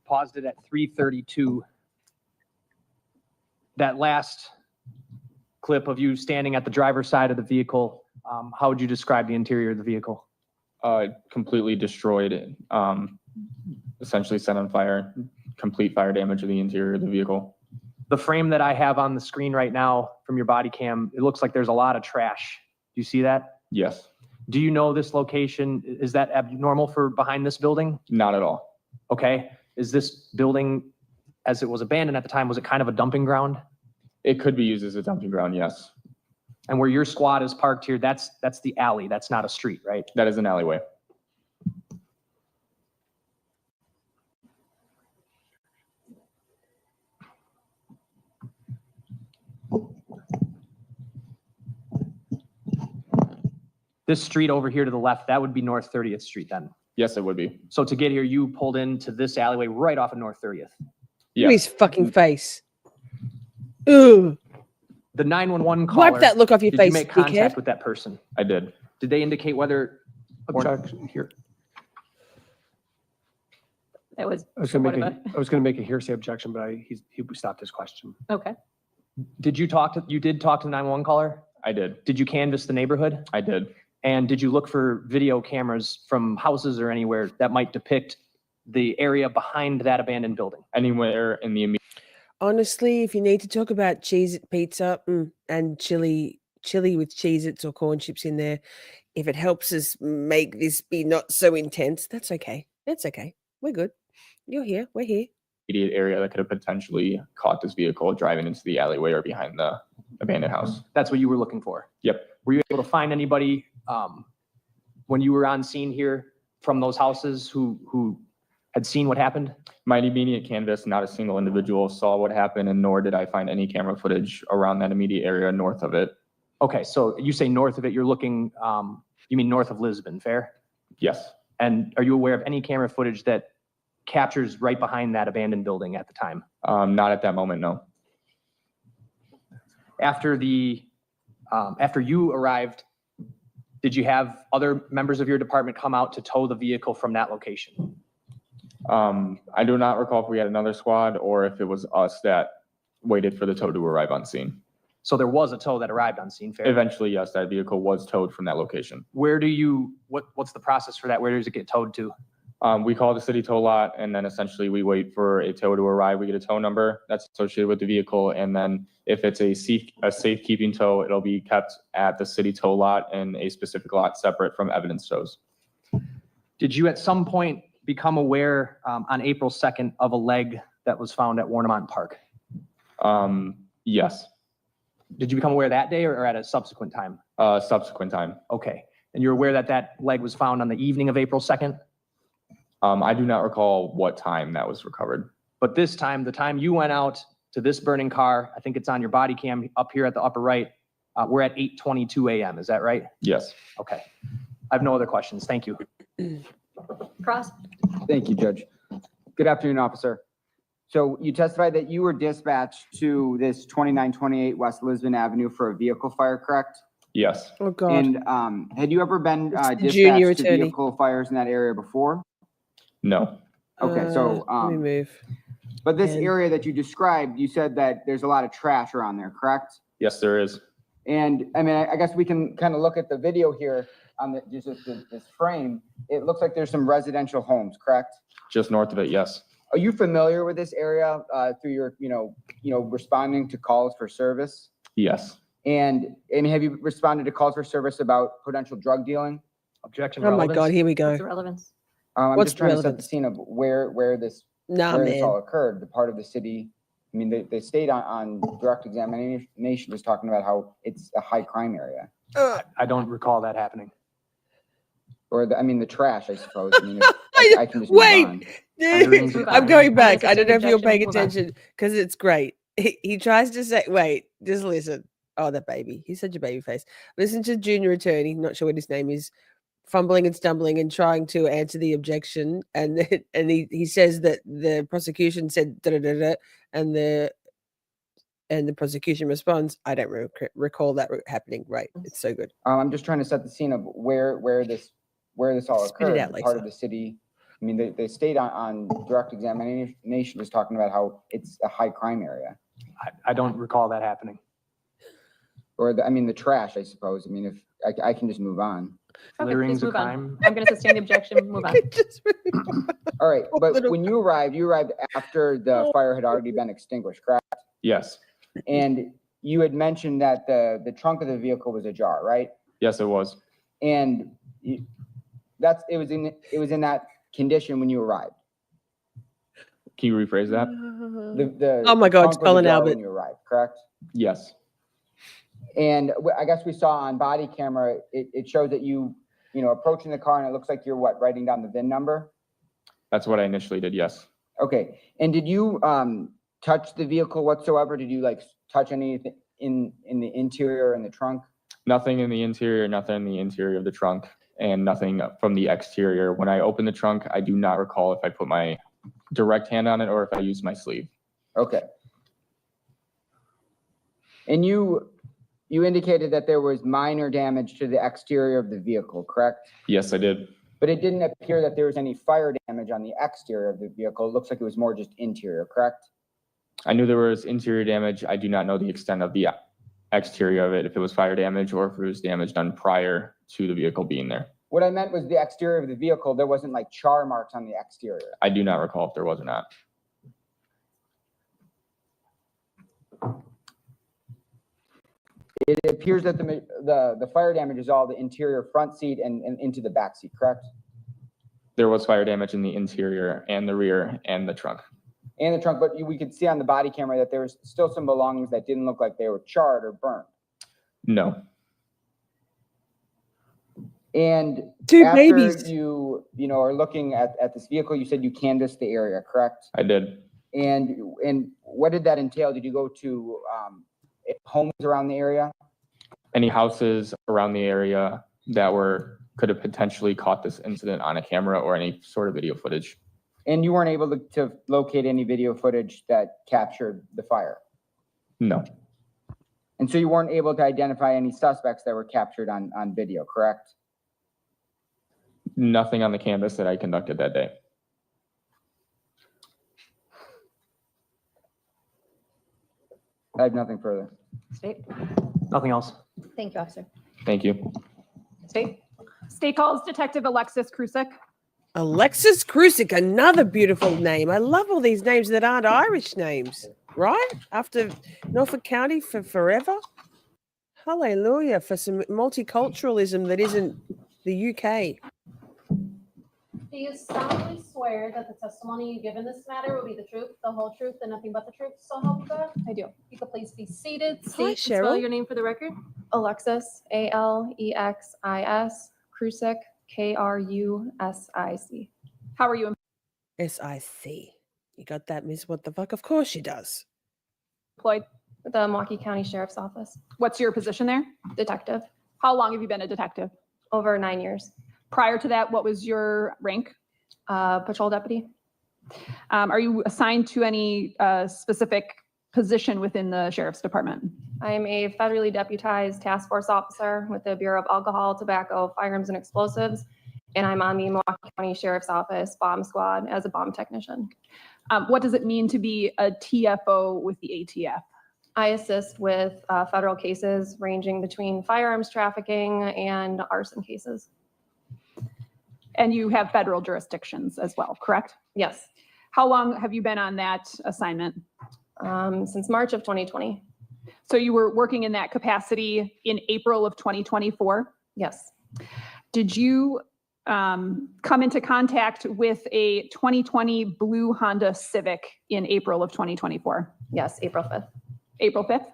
S10: Paused it at 332. That last clip of you standing at the driver's side of the vehicle, how would you describe the interior of the vehicle?
S18: Completely destroyed, essentially set on fire, complete fire damage of the interior of the vehicle.
S10: The frame that I have on the screen right now from your body cam, it looks like there's a lot of trash. Do you see that?
S18: Yes.
S10: Do you know this location? Is that abnormal for behind this building?
S18: Not at all.
S10: Okay. Is this building, as it was abandoned at the time, was it kind of a dumping ground?
S18: It could be used as a dumping ground, yes.
S10: And where your squad is parked here, that's the alley. That's not a street, right?
S18: That is an alleyway.
S10: This street over here to the left, that would be North 30th Street then.
S18: Yes, it would be.
S10: So to get here, you pulled into this alleyway right off of North 30th.
S1: Look at his fucking face. Ugh.
S10: The 911 caller.
S1: Wipe that look off your
S10: did
S1: face,
S10: you make contact
S1: dickhead.
S10: with that person?
S18: I did.
S10: Did they indicate whether?
S7: Objection here.
S8: That was.
S7: I was gonna
S8: what
S7: make
S8: about-
S7: I was gonna make a hearsay objection, but he stopped his question.
S8: Okay.
S10: Did you talk to the 911 caller?
S18: I did.
S10: Did you canvass the neighborhood?
S18: I did.
S10: And did you look for video cameras from houses or anywhere that might depict the area behind that abandoned building?
S18: Anywhere in the immediate.
S1: Honestly, if you need to talk about Cheez-It pizza and chili with Cheez-Its or corn chips in there, if it helps us make this be not so intense, that's okay. That's okay. We're good. You're here. We're here.
S18: Immediate area that could have potentially caught this vehicle driving into the alleyway or behind the abandoned house.
S10: That's what you were looking for.
S18: Yep.
S10: Were you able to find anybody when you were on scene here from those houses who had seen what happened?
S18: My immediate canvas, not a single individual saw what happened, and nor did I find any camera footage around that immediate area north of it.
S10: Okay, so you say north of it, you're looking, you mean north of Lisbon, fair?
S18: Yes.
S10: And are you aware of any camera footage that captures right behind that abandoned building at the time?
S18: Not at that moment, no.
S10: After you arrived, did you have other members of your department come out to tow the vehicle from that location?
S18: I do not recall if we had another squad or if it was us that waited for the tow to arrive on scene.
S10: So there was a tow that arrived on scene, fair?
S18: Eventually, yes, that vehicle was towed from that location.
S10: Where do you, what's the process for that? Where does it get towed to?
S18: We call the city tow lot, and then essentially we wait for a tow to arrive. We get a tow number that's associated with the vehicle, and then if it's a safekeeping tow, it'll be kept at the city tow lot in a specific lot separate from evidence tows.
S10: Did you at some point become aware on April 2nd of a leg that was found at Warnemont Park?
S18: Yes.
S10: Did you become aware that day or at a subsequent time?
S18: Subsequent time.
S10: Okay. And you're aware that that leg was found on the evening of April 2nd?
S18: I do not recall what time that was recovered.
S10: But this time, the time you went out to this burning car, I think it's on your body cam up here at the upper right, we're at 8:22 a.m. Is that right?
S18: Yes.
S10: Okay. I have no other questions. Thank you.
S8: Cross.
S11: Thank you, Judge. Good afternoon, officer. So you testified that you were dispatched to this 2928 West Lisbon Avenue for a vehicle fire, correct?
S18: Yes.
S1: Oh, God.
S11: And had you ever been
S1: It's the junior
S11: dispatched to
S1: attorney.
S11: vehicle fires in that area before?
S18: No.
S11: Okay, so,
S1: let me move.
S11: but this
S1: And-
S11: area that you described, you said that there's a lot of trash around there, correct?
S18: Yes, there is.
S11: And I mean, I guess we can kind of look at the video here on this frame. It looks like there's some residential homes, correct?
S18: Just north of it, yes.
S11: Are you familiar with this area through your, responding to calls for service?
S18: Yes.
S11: And have you responded to calls for service about potential drug dealing?
S10: Objection.
S1: Oh my God, here we go.
S8: What's the relevance?
S11: I'm
S1: What's
S11: just
S1: the
S11: trying to set the
S1: relevance?
S11: scene of where this
S1: man.
S11: all occurred. The part of the city. I mean, the state on direct examination was talking about how it's a high crime area,
S10: I don't recall that happening.
S11: or the trash, I suppose. I mean, I can just move
S1: Wait,
S11: on.
S1: I'm going back. I
S8: Unless
S1: don't know if you're
S8: objection,
S1: paying
S8: move on.
S1: attention because it's great. He tries to say, wait, just listen. Oh, that baby. He's such a baby face. Listen to junior attorney, not sure what his name is, fumbling and stumbling and trying to answer the objection. And he says that the prosecution said da da da da, and the prosecution responds, I don't recall that happening. Right. It's so good.
S11: I'm just trying to set the scene of where this all
S1: Spit it
S11: occurred.
S1: out,
S11: The part
S1: Lisa.
S11: of the city. I mean, the state on direct examination was talking about how it's a high crime area,
S10: I don't recall that happening.
S11: or the trash, I suppose. I mean, if I can just move on.
S8: Okay,
S10: Littering's
S8: please
S10: a
S8: move on.
S10: crime.
S8: I'm going to sustain the objection. Move on.
S11: All right, but when you arrived after the fire had already been extinguished, correct?
S18: Yes.
S11: And you had mentioned that the trunk of the vehicle was ajar, right?
S18: Yes, it was.
S11: And it was in that condition when you arrived.
S18: Can you rephrase that?
S11: The
S1: Oh my God,
S11: trunk was
S1: Colin
S11: ajar
S1: Albert.
S11: when you arrived, correct?
S18: Yes.
S11: And I guess we saw on body camera, it shows that you approaching the car, and it looks like you're writing down the VIN number.
S18: That's what I initially did, yes.
S11: Okay, and did you touch the vehicle whatsoever? Did you touch anything in the interior and the trunk?
S18: Nothing in the interior, nothing in the interior of the trunk, and nothing from the exterior. When I opened the trunk, I do not recall if I put my direct hand on it or if I used my sleeve.
S11: Okay. And you indicated that there was minor damage to the exterior of the vehicle, correct?
S18: Yes, I did.
S11: But it didn't appear that there was any fire damage on the exterior of the vehicle. It looks like it was more just interior, correct?
S18: I knew there was interior damage. I do not know the extent of the exterior of it, if it was fire damage or if it was damage done prior to the vehicle being there.
S11: What I meant was the exterior of the vehicle, there wasn't like char marks on the exterior.
S18: I do not recall if there was or not.
S11: It appears that the fire damage is all the interior front seat and into the back seat, correct?
S18: There was fire damage in the interior and the rear and the trunk.
S11: And the trunk, but we could see on the body camera that there was still some belongings that didn't look like they were charred or burned.
S18: No.
S11: And
S1: Two
S11: after
S1: babies.
S11: you are looking at this vehicle, you said you canvassed the area, correct?
S18: I did.
S11: And what did that entail? Did you go to homes around the area?
S18: Any houses around the area that could have potentially caught this incident on a camera or any sort of video footage.
S11: And you weren't able to locate any video footage that captured the fire?
S18: No.
S11: And so you weren't able to identify any suspects that were captured on video, correct?
S18: Nothing on the canvas that I conducted that day.
S11: I have nothing further.
S8: State.
S10: Nothing else.
S8: Thank you, officer.
S18: Thank you.
S8: State.
S5: State calls Detective Alexis Krusic.
S1: Alexis Krusic, another beautiful name. I love all these names that aren't Irish names, right? After Norfolk County for forever. Hallelujah for some multiculturalism that isn't the UK.
S4: Do you solemnly swear that the testimony you give in this matter will be the truth, the whole truth, and nothing but the truth, so help you God?
S12: I do.
S4: You could please be seated,
S1: Hi,
S4: state and spell
S1: Cheryl.
S4: your name for the record.
S12: Alexis, Alexis, Krusic, Krusic.
S5: How are you?
S1: SIC. You got that, Miss? What the fuck? Of course she does.
S5: Employed?
S12: With the Milwaukee County Sheriff's Office.
S5: What's your position there?
S12: Detective.
S5: How long have you been a detective?
S12: Over 9 years.
S5: Prior to that, what was your rank?
S12: Patrol deputy.
S5: Are you assigned to any specific position within the sheriff's department?
S12: I am a federally deputized task force officer with the Bureau of Alcohol, Tobacco, Firearms, and Explosives, and I'm on the Milwaukee County Sheriff's Office bomb squad as a bomb technician.
S5: What does it mean to be a TFO with the ATF?
S12: I assist with federal cases ranging between firearms trafficking and arson cases.
S5: And you have federal jurisdictions as well, correct?
S12: Yes.
S5: How long have you been on that assignment?
S12: Since March of 2020.
S5: So you were working in that capacity in April of 2024?
S12: Yes.
S5: Did you come into contact with a 2020 blue Honda Civic in April of 2024?
S12: Yes, April 5th.
S5: April 5th?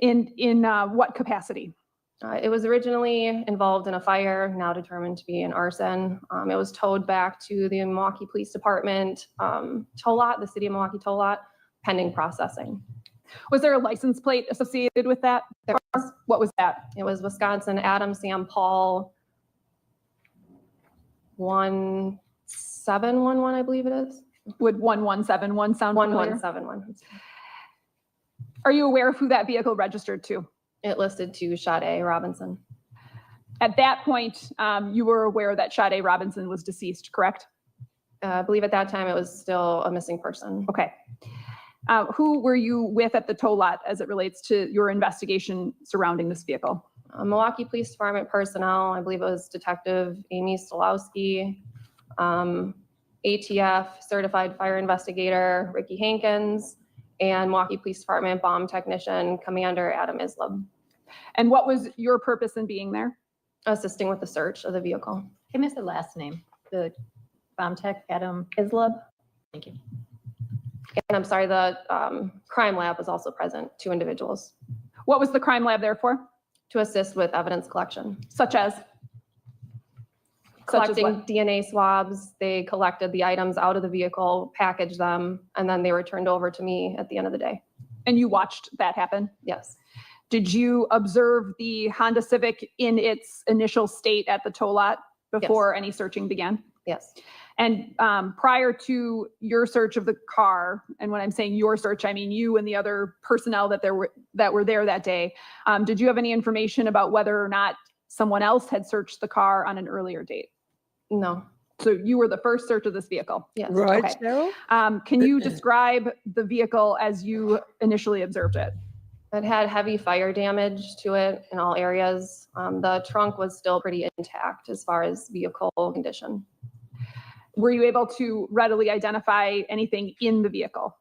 S5: In what capacity?
S12: It was originally involved in a fire, now determined to be an arson. It was towed back to the Milwaukee Police Department tow lot, the city of Milwaukee tow lot, pending processing.
S5: Was there a license plate associated with that?
S12: There was.
S5: What was that?
S12: It was Wisconsin Adam Sam Paul 1711, I believe it is.
S5: Would 1171 sound familiar?
S12: 1171.
S5: Are you aware of who that vehicle registered to?
S12: It listed to Sade Robinson.
S5: At that point, you were aware that Sade Robinson was deceased, correct?
S12: I believe at that time it was still a missing person.
S5: Okay. Who were you with at the tow lot as it relates to your investigation surrounding this vehicle?
S12: Milwaukee Police Department personnel, I believe it was Detective Amy Stolowski, ATF Certified Fire Investigator Ricky Hankins, and Milwaukee Police Department bomb technician Commander Adam Islub.
S5: And what was your purpose in being there?
S12: Assisting with the search of the vehicle.
S8: I missed the last name, the bomb tech, Adam.
S12: Islub.
S8: Thank you.
S12: And I'm sorry, the crime lab was also present, 2 individuals.
S5: What was the crime lab there for?
S12: To assist with evidence collection.
S5: Such as?
S12: Collecting
S5: what?
S12: DNA swabs. They collected the items out of the vehicle, packaged them, and then they were turned over to me at the end of the day.
S5: And you watched that happen?
S12: Yes.
S5: Did you observe the Honda Civic in its initial state at the tow lot before any searching began?
S12: Yes.
S5: And prior to your search of the car, and when I'm saying your search, I mean you and the other personnel that were there that day, did you have any information about whether or not someone else had searched the car on an earlier date?
S12: No.
S5: So you were the first search of this vehicle?
S12: Yes.
S1: Right,
S5: Okay.
S1: Cheryl?
S5: Can you describe the vehicle as you initially observed it?
S12: It had heavy fire damage to it in all areas. The trunk was still pretty intact as far as vehicle condition.
S5: Were you able to readily identify anything in the vehicle?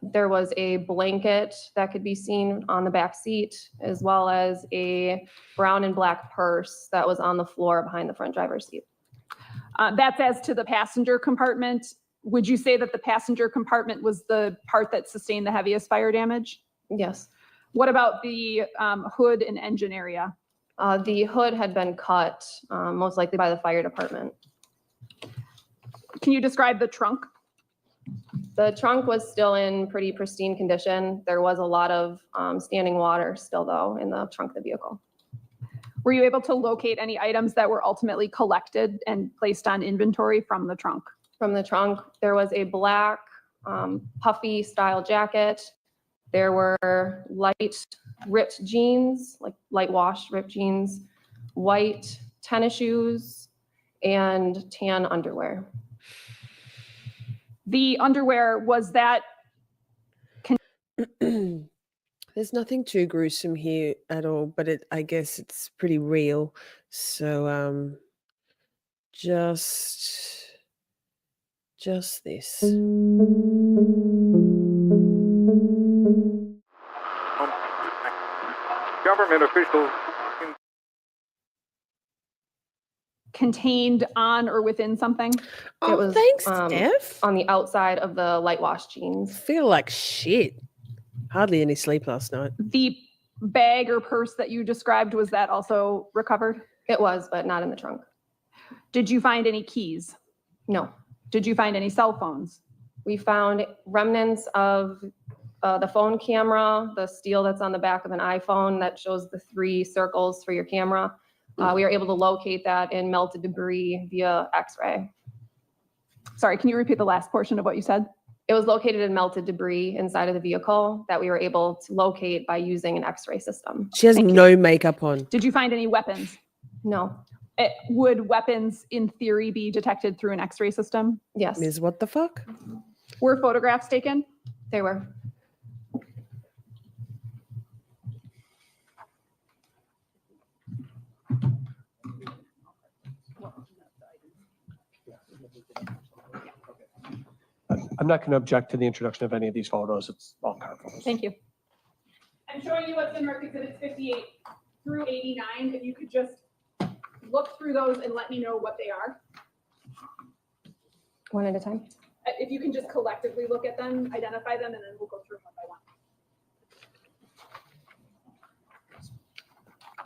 S12: There was a blanket that could be seen on the back seat, as well as a brown and black purse that was on the floor behind the front driver's seat.
S5: That's as to the passenger compartment. Would you say that the passenger compartment was the part that sustained the heaviest fire damage?
S12: Yes.
S5: What about the hood and engine area?
S12: The hood had been cut, most likely by the fire department.
S5: Can you describe the trunk?
S12: The trunk was still in pretty pristine condition. There was a lot of standing water still, though, in the trunk of the vehicle.
S5: Were you able to locate any items that were ultimately collected and placed on inventory from the trunk?
S12: From the trunk, there was a black puffy style jacket. There were light ripped jeans, like light wash ripped jeans, white tennis shoes, and tan underwear.
S5: The underwear, was that?
S1: There's nothing too gruesome here at all, but I guess it's pretty real. So just this.
S20: Government officials
S5: Contained on or within something?
S1: Oh,
S12: It was,
S1: thanks, Steph.
S12: on the outside of the light wash jeans.
S1: Feel like shit. Hardly any sleep last night.
S5: The bag or purse that you described, was that also recovered?
S12: It was, but not in the trunk.
S5: Did you find any keys?
S12: No.
S5: Did you find any cell phones?
S12: We found remnants of the phone camera, the steel that's on the back of an iPhone that shows the 3 circles for your camera. We were able to locate that in melted debris via X-ray.
S5: Sorry, can you repeat the last portion of what you said?
S12: It was located in melted debris inside of the vehicle that we were able to locate by using an X-ray system.
S1: She has no makeup on.
S5: Did you find any weapons?
S12: No.
S5: Would weapons, in theory, be detected through an X-ray system?
S12: Yes.
S1: Ms. What the fuck?
S5: Were photographs taken?
S12: They were.
S7: I'm not going to object to the introduction of any of these photos. It's all car photos.
S5: Thank you. I'm showing you what's in Rec Exhibits 58 through 89. If you could just look through those and let me know what they are.
S12: One at a time.
S5: If you can just collectively look at them, identify them, and then we'll go through them one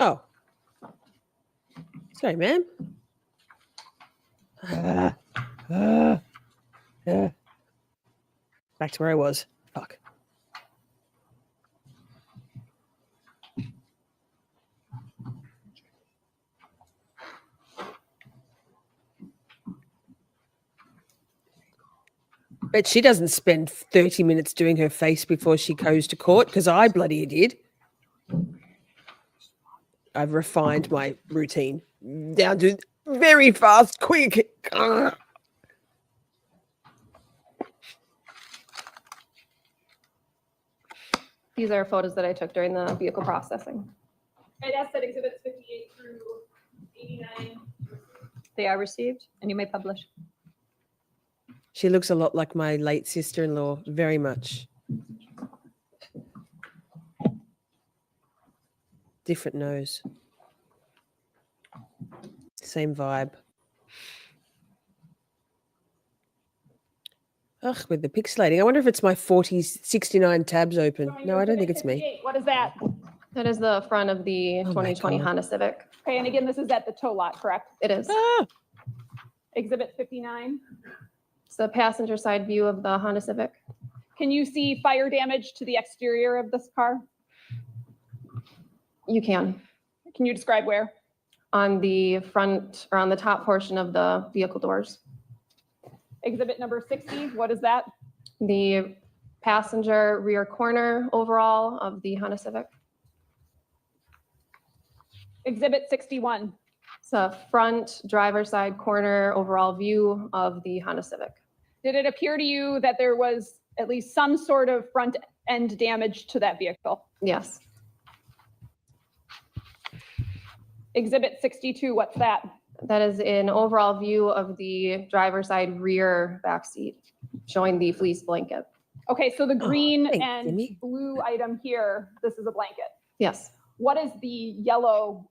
S5: by one.
S1: Oh. Sorry, man. Back to where I was. Fuck. But she doesn't spend 30 minutes doing her face before she goes to court, because I bloody did. I've refined my routine down to very fast, quick.
S12: These are photos that I took during the vehicle processing.
S5: I'd ask that Exhibits 58 through 89.
S8: They are received, and you may publish.
S1: She looks a lot like my late sister-in-law, very much. Different nose. Same vibe. Ugh, with the pixelating. I wonder if it's my 69 tabs open. No, I don't think it's me.
S5: What is that?
S12: That is the front of the
S1: Oh my
S12: 2020
S1: God.
S12: Honda Civic.
S5: Okay, and again, this is at the tow lot, correct?
S12: It is.
S1: Ah,
S5: Exhibit 59.
S12: It's the passenger side view of the Honda Civic.
S5: Can you see fire damage to the exterior of this car?
S12: You can.
S5: Can you describe where?
S12: On the front or on the top portion of the vehicle doors.
S5: Exhibit number 60, what is that?
S12: The passenger rear corner overall of the Honda Civic.
S5: Exhibit 61.
S12: It's a front driver's side corner overall view of the Honda Civic.
S5: Did it appear to you that there was at least some sort of front end damage to that vehicle?
S12: Yes.
S5: Exhibit 62, what's that?
S12: That is an overall view of the driver's side rear back seat, showing the fleece blanket.
S5: Okay, so the green
S1: thanks,
S5: and
S1: Jimmy.
S5: blue item here, this is a blanket.
S12: Yes.
S5: What is the yellow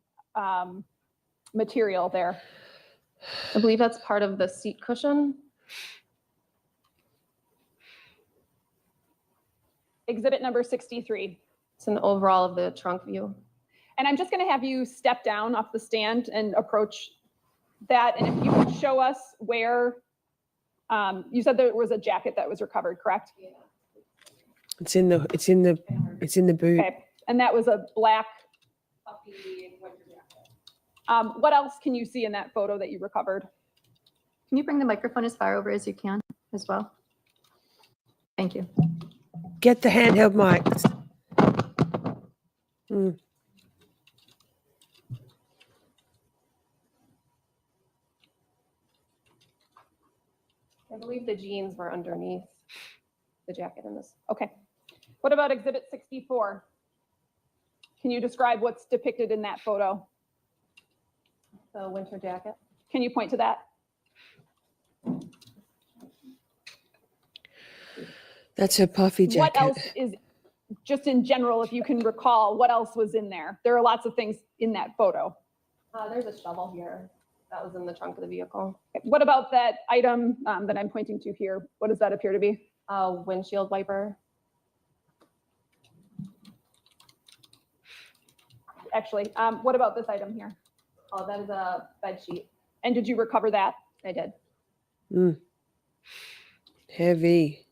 S5: material there?
S12: I believe that's part of the seat cushion.
S5: Exhibit number 63.
S12: It's an overall of the trunk view.
S5: And I'm just going to have you step down off the stand and approach that. And if you could show us where, you said there was a jacket that was recovered, correct?
S1: It's in the boot.
S5: Okay. And that was a black. What else can you see in that photo that you recovered?
S8: Can you bring the microphone as far over as you can as well? Thank you.
S1: Get the handheld mics. Mm.
S12: I believe the jeans were underneath the jacket in this.
S5: Okay. What about exhibit 64? Can you describe what's depicted in that photo?
S12: The winter jacket.
S5: Can you point to that?
S1: That's her puffy jacket.
S5: What else is, just in general, if you can recall, what else was in there? There are lots of things in that photo.
S12: There's a shovel here that was in the trunk of the vehicle.
S5: What about that item that I'm pointing to here? What does that appear to be?
S12: A windshield wiper.
S5: Actually, what about this item here?
S12: Oh, that is a bed sheet.
S5: And did you recover that?
S12: I did.
S1: Mm. Heavy.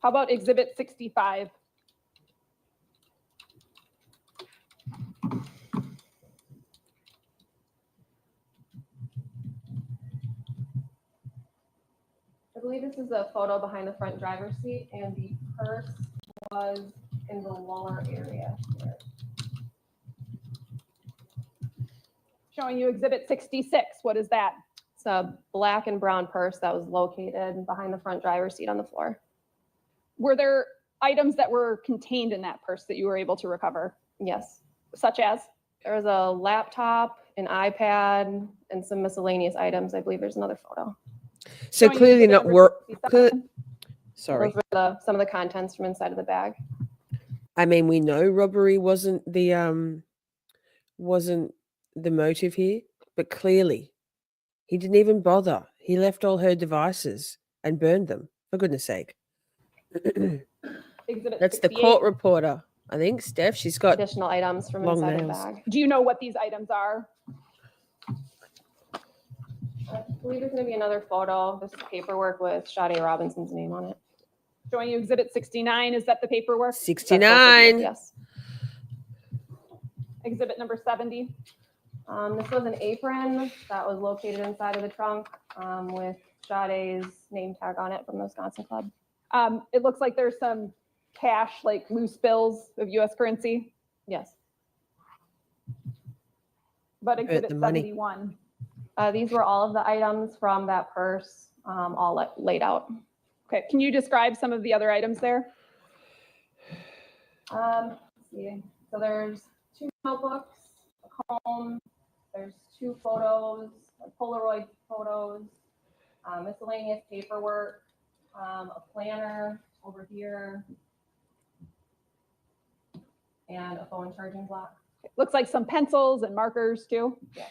S5: How about exhibit 65?
S12: I believe this is a photo behind the front driver's seat, and the purse was in the lower area here.
S5: Showing you exhibit 66. What is that?
S12: It's a black and brown purse that was located behind the front driver's seat on the floor.
S5: Were there items that were contained in that purse that you were able to recover?
S12: Yes.
S5: Such as?
S12: There was a laptop, an iPad, and some miscellaneous items. I believe there's another photo.
S1: So
S5: Showing you
S1: clearly
S5: exhibit
S1: not
S5: number
S1: work.
S5: 67.
S1: Sorry.
S12: Those were some of the contents from inside of the bag.
S1: I mean, we know robbery wasn't the motive here, but clearly he didn't even bother. He left all her devices and burned them, for goodness sake.
S5: Exhibit
S1: That's the
S5: 68.
S1: court reporter, I think. Steph, she's got
S12: Additional items from
S1: long
S12: inside the
S1: nails.
S12: bag.
S5: Do you know what these items are?
S12: I believe there's going to be another photo. This is paperwork with Sade Robinson's name on it.
S5: Showing you exhibit 69. Is that the paperwork?
S1: 69.
S12: Yes.
S5: Exhibit number 70.
S12: This was an apron that was located inside of the trunk with Sade's name tag on it from the Wisconsin Club.
S5: It looks like there's some cash, like loose bills of U.S. currency,
S12: Yes.
S5: but exhibit
S1: the money.
S5: 71.
S12: These were all of the items from that purse, all laid out.
S5: Okay, can you describe some of the other items there?
S12: Let's see. So there's 2 notebooks, a comb, there's 2 photos, Polaroid photos, miscellaneous paperwork, a planner over here, and a phone charging block.
S5: Looks like some pencils and markers too.
S12: Yes.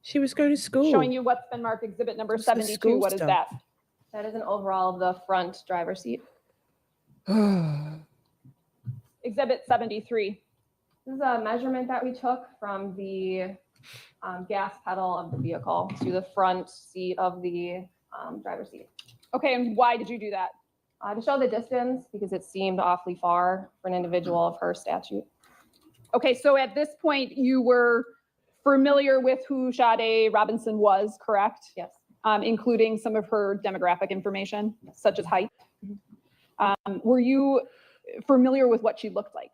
S1: She was going to school.
S5: Showing you what's been marked exhibit number
S1: It's the
S5: 72.
S1: school
S5: What is
S1: stuff.
S5: that?
S12: That is an overall of the front driver's seat.
S5: Exhibit 73.
S12: This is a measurement that we took from the gas pedal of the vehicle to the front seat of the driver's seat.
S5: Okay, and why did you do that?
S12: To show the distance, because it seemed awfully far for an individual of her statute.
S5: Okay, so at this point, you were familiar with who Sade Robinson was, correct?
S12: Yes.
S5: Including some of her demographic information, such as height. Were you familiar with what she looked like?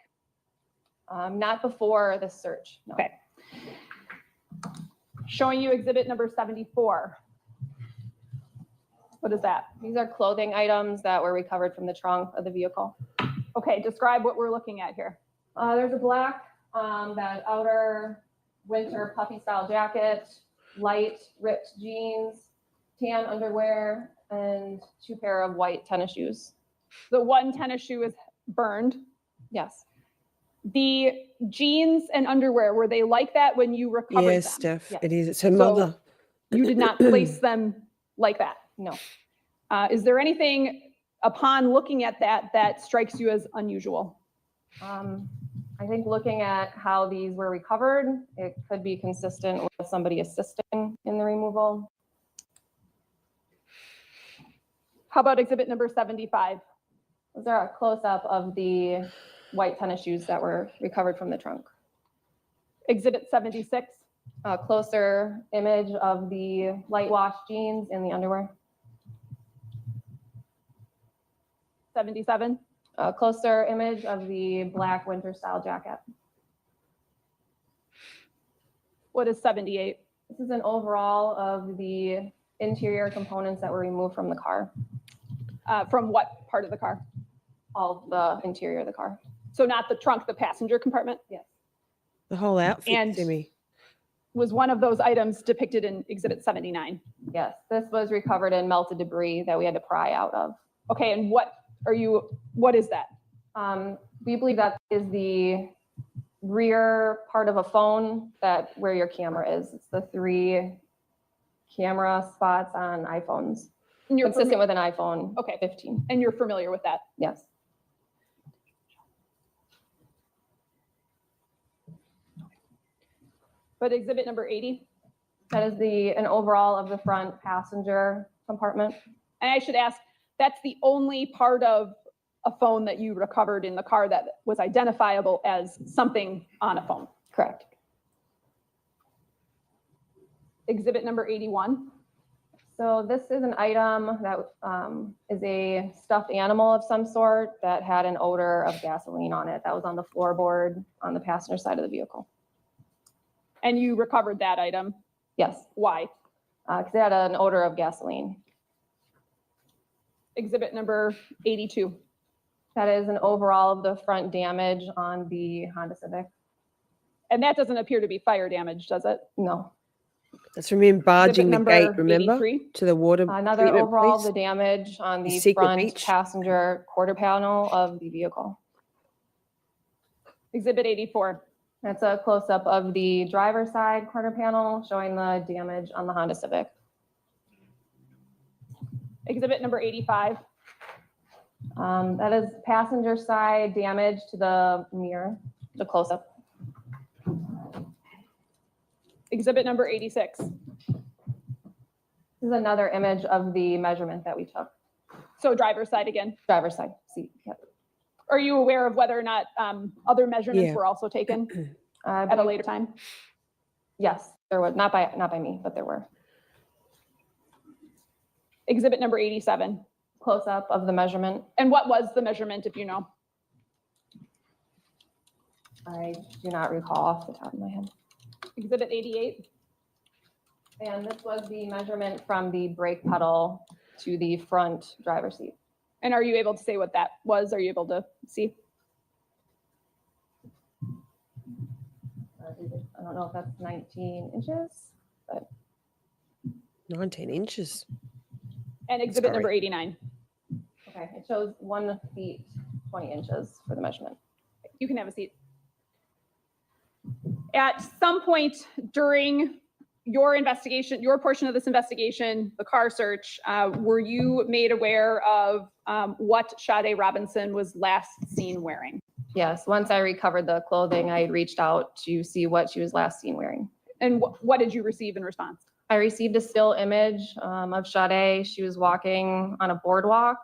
S12: Not before the search. No.
S5: Okay. Showing you exhibit number 74. What is that?
S12: These are clothing items that were recovered from the trunk of the vehicle.
S5: Okay, describe what we're looking at here.
S12: There's a black, that outer winter puffy style jacket, light ripped jeans, tan underwear, and 2 pair of white tennis shoes.
S5: The one tennis shoe is burned.
S12: Yes.
S5: The jeans and underwear, were they like that when you recovered
S1: Yes,
S5: them?
S1: Steph,
S12: Yes.
S1: it is. It's her
S5: So
S1: mother.
S5: You did not place them like that?
S12: No.
S5: Is there anything upon looking at that that strikes you as unusual?
S12: I think looking at how these were recovered, it could be consistent with somebody assisting in the removal.
S5: How about exhibit number 75?
S12: Those are a close-up of the white tennis shoes that were recovered from the trunk.
S5: Exhibit 76?
S12: A closer image of the light wash jeans and the underwear.
S5: 77?
S12: A closer image of the black winter style jacket.
S5: What is 78?
S12: This is an overall of the interior components that were removed from the car.
S5: From what part of the car?
S12: All of the interior of the car.
S5: So not the trunk, the passenger compartment?
S12: Yes.
S1: The whole outfit,
S5: And-
S1: Timmy.
S5: Was one of those items depicted in exhibit 79?
S12: Yes, this was recovered in melted debris that we had to pry out of.
S5: Okay, and what is that?
S12: We believe that is the rear part of a phone where your camera is. It's the 3 camera spots on iPhones.
S5: And you're
S12: Consistent with an iPhone
S5: Okay.
S12: 15.
S5: And you're familiar with that?
S12: Yes.
S5: But exhibit number 80?
S12: That is an overall of the front passenger compartment.
S5: And I should ask, that's the only part of a phone that you recovered in the car that was identifiable as something on a phone?
S12: Correct.
S5: Exhibit number 81?
S12: So this is an item that is a stuffed animal of some sort that had an odor of gasoline on it. That was on the floorboard on the passenger side of the vehicle.
S5: And you recovered that item?
S12: Yes,
S5: Why?
S12: because it had an odor of gasoline.
S5: Exhibit number 82?
S12: That is an overall of the front damage on the Honda Civic.
S5: And that doesn't appear to be fire damage, does it?
S12: No.
S1: That's from him barging the
S5: number
S1: gate, remember?
S5: 83?
S1: To the water.
S12: Another
S1: treatment
S12: overall of
S1: place.
S12: the damage on the
S1: Secret
S12: front
S1: beach.
S12: passenger quarter panel of the vehicle.
S5: Exhibit 84?
S12: That's a close-up of the driver's side quarter panel showing the damage on the Honda Civic.
S5: Exhibit number 85?
S12: That is passenger side damage to the mirror, the close-up.
S5: Exhibit number 86?
S12: This is another image of the measurement that we took.
S5: So driver's side again?
S12: Driver's side seat. Yep.
S5: Are you aware of whether or not other measurements
S1: Yeah.
S5: were also taken
S12: I
S5: at a
S12: believe-
S5: later time?
S12: Yes, there was, not by me, but there were.
S5: Exhibit number 87?
S12: Close-up of the measurement.
S5: And what was the measurement, if you know?
S12: I do not recall off the top of my head.
S5: Exhibit 88?
S12: And this was the measurement from the brake pedal to the front driver's seat.
S5: And are you able to say what that was? Are you able to see?
S12: I don't know if that's 19 inches, but
S1: 19 inches.
S5: And exhibit number
S1: Sorry.
S5: 89?
S12: okay, it shows 1 feet, 20 inches for the measurement.
S5: You can have a seat. At some point during your investigation, your portion of this investigation, the car search, were you made aware of what Sade Robinson was last seen wearing?
S12: Yes, once I recovered the clothing, I reached out to see what she was last seen wearing.
S5: And what did you receive in response?
S12: I received a still image of Sade. She was walking on a boardwalk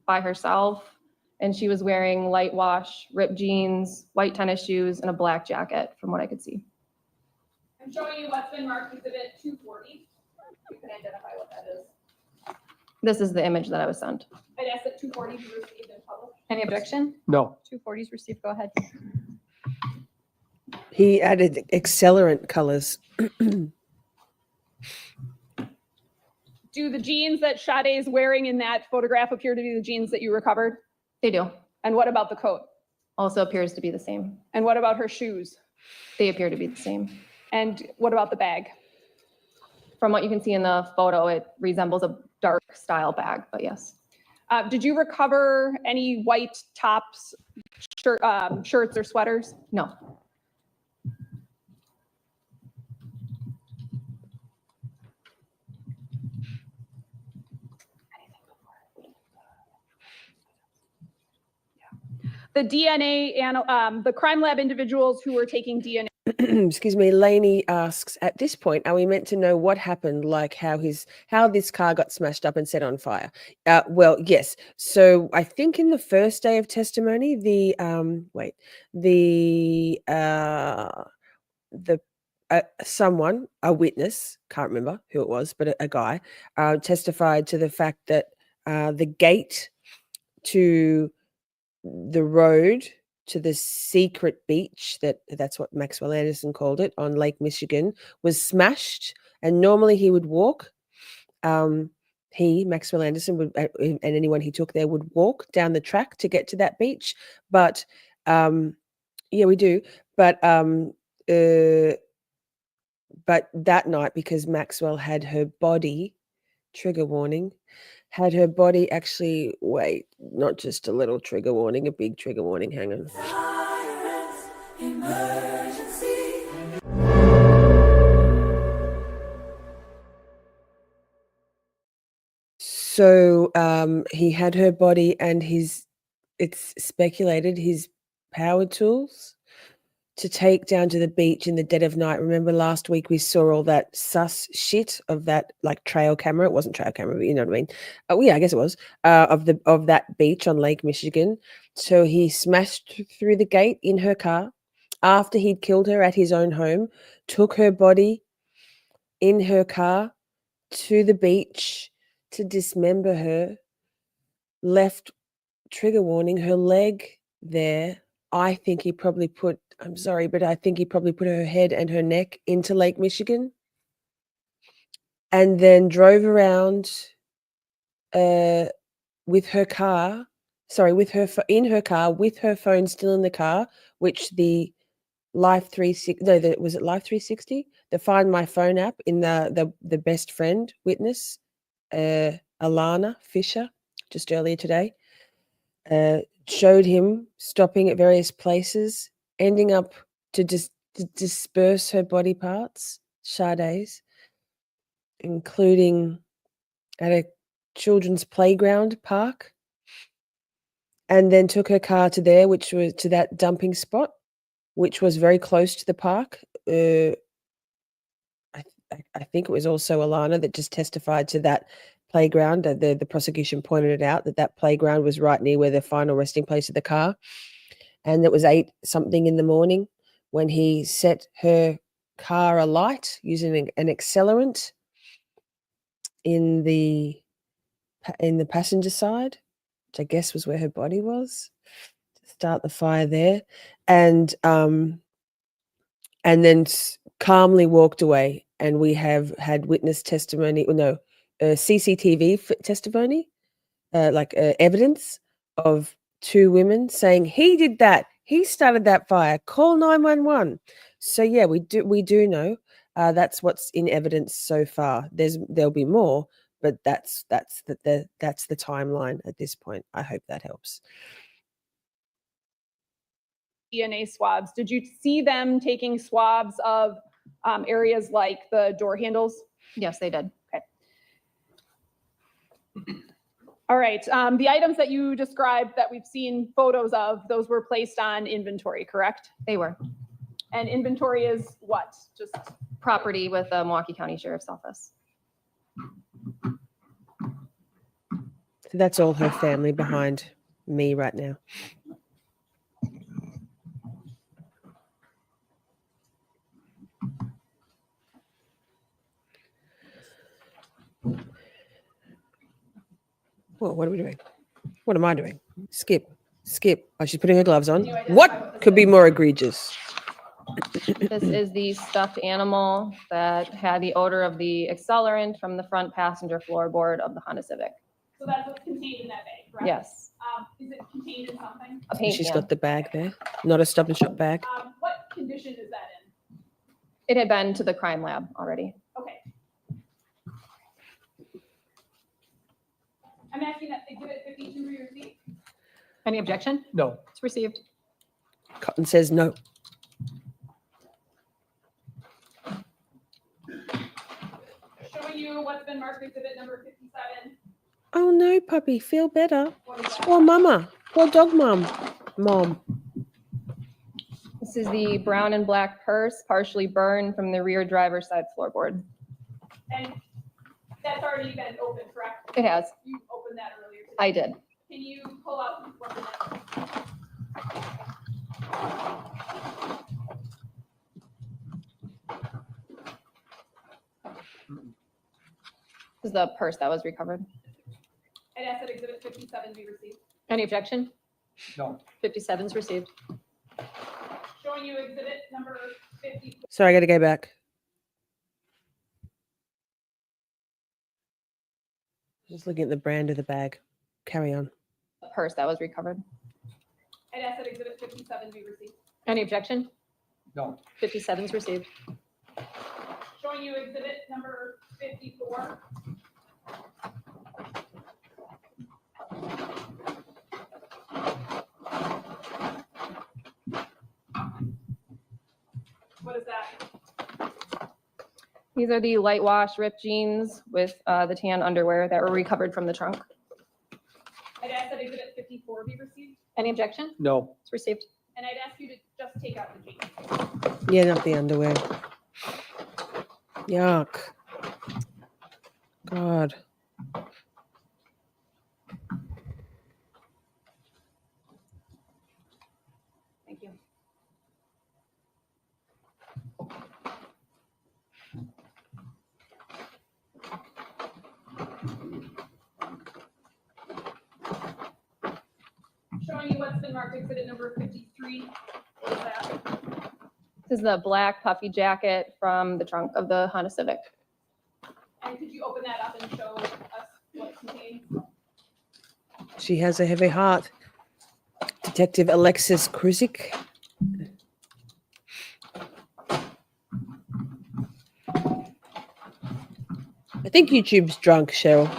S12: by herself, and she was wearing light wash, ripped jeans, white tennis shoes, and a black jacket, from what I could see.
S5: I'm showing you what's been marked exhibit 240. You can identify what that is.
S12: This is the image that I was sent.
S5: I'd ask that 240 be received and published.
S8: Any objection?
S7: No.
S8: 240s received, go ahead.
S1: He added accelerant colors.
S5: Do the jeans that Sade is wearing in that photograph appear to be the jeans that you recovered?
S12: They do.
S5: And what about the coat?
S12: Also appears to be the same.
S5: And what about her shoes?
S12: They appear to be the same.
S5: And what about the bag?
S12: From what you can see in the photo, it resembles a dark style bag, but yes.
S5: Did you recover any white tops, shirts or sweaters?
S12: No.
S5: The DNA and the crime lab individuals who were taking DNA.
S1: Excuse me, Lainey asks, at this point, are we meant to know what happened, like how this car got smashed up and set on fire? Well, yes. So I think in the first day of testimony, someone, a witness, can't remember who it was, but a guy, testified to the fact that the gate to the road to the secret beach, that's what Maxwell Anderson called it, on Lake Michigan, was smashed. And normally he would walk. Maxwell Anderson would, and anyone he took there would walk down the track to get to that beach. But yeah, we do. But that night, because Maxwell had her body, trigger warning, had her body actually, wait, not just a little trigger warning, a big trigger warning, hang on. So he had her body and it's speculated his power tools to take down to the beach in the dead of night. Remember last week we saw all that sus shit of that like trail camera. It wasn't trail camera, but you know what I mean. Oh yeah, I guess it was of that beach on Lake Michigan. So he smashed through the gate in her car after he'd killed her at his own home, took her body in her car to the beach to dismember her, left, trigger warning, her leg there. I think he probably put, I'm sorry, but I think he probably put her head and her neck into Lake Michigan and then drove around with her car, in her car with her phone still in the car, which the Life 360, was it Life 360? The Find My Phone app in the best friend witness, Alana Fisher, just earlier today, showed him stopping at various places, ending up to disperse her body parts, Sade's, including at a children's playground park, and then took her car to there, which was to that dumping spot, which was very close to the park. I think it was also Alana that just testified to that playground. The prosecution pointed it out that playground was right near where the final resting place of the car. And it was 8-something in the morning when he set her car alight using an accelerant in the passenger side, which I guess was where her body was, to start the fire there. And then calmly walked away. And we have had witness testimony, CCTV testimony, evidence of 2 women saying he did that, he started that fire, call 911. So yeah, we do know that's what's in evidence so far. There'll be more, but that's the timeline at this point. I hope that helps.
S5: DNA swabs. Did you see them taking swabs of areas like the door handles?
S12: Yes, they did.
S5: Okay. All right. The items that you described that we've seen photos of, those were placed on inventory, correct?
S12: They were.
S5: And inventory is what? Just
S12: property with the Milwaukee County Sheriff's Office.
S1: That's all her family behind me right now. Well, what are we doing? What am I doing? Skip. Oh, she's putting her gloves on. What could be more egregious?
S20: This is the stuffed animal that had the odor of the accelerant from the front passenger floorboard of the Honda Civic.
S5: So that's what's contained in that bag, correct?
S20: Yes.
S5: Is it contained in something?
S20: A paint
S1: She's
S20: can.
S1: got the bag there. Not a Stop and Shop bag.
S5: What condition is that in?
S20: It had been to the crime lab already.
S5: Okay. I'm asking that exhibit 52 be received.
S8: Any objection?
S7: No.
S8: It's received.
S1: Cotton says no.
S5: Showing you what's been marked exhibit number 57.
S1: Oh no, puppy, feel better. Poor mama. Poor dog mom. Mom.
S20: This is the brown and black purse, partially burned from the rear driver's side floorboard.
S5: And that's already been opened, correct?
S20: It has.
S5: You opened that earlier today.
S20: I did.
S5: Can you pull out what's in it?
S20: This is the purse that was recovered.
S5: I'd ask that exhibit 57 be received.
S8: Any objection?
S7: No.
S8: 57 is received.
S5: Showing you exhibit number 50.
S1: Sorry, I got to go back. Just looking at the brand of the bag. Carry on.
S20: The purse that was recovered.
S5: I'd ask that exhibit 57 be received.
S8: Any objection?
S7: No.
S8: 57 is received.
S5: Showing you exhibit number 54. What is that?
S20: These are the light wash ripped jeans with the tan underwear that were recovered from the trunk.
S5: I'd ask that exhibit 54 be received.
S8: Any objection?
S7: No.
S8: It's received.
S5: And I'd ask you to just take out the jeans.
S1: Yeah, not the underwear. Yuck. God.
S5: Thank you. Showing you what's been marked exhibit number 53. What is that?
S20: This is the black puffy jacket from the trunk of the Honda Civic.
S5: And could you open that up and show us what it contains?
S1: She has a heavy heart. Detective Alexis Krusic. I think YouTube's drunk, Cheryl.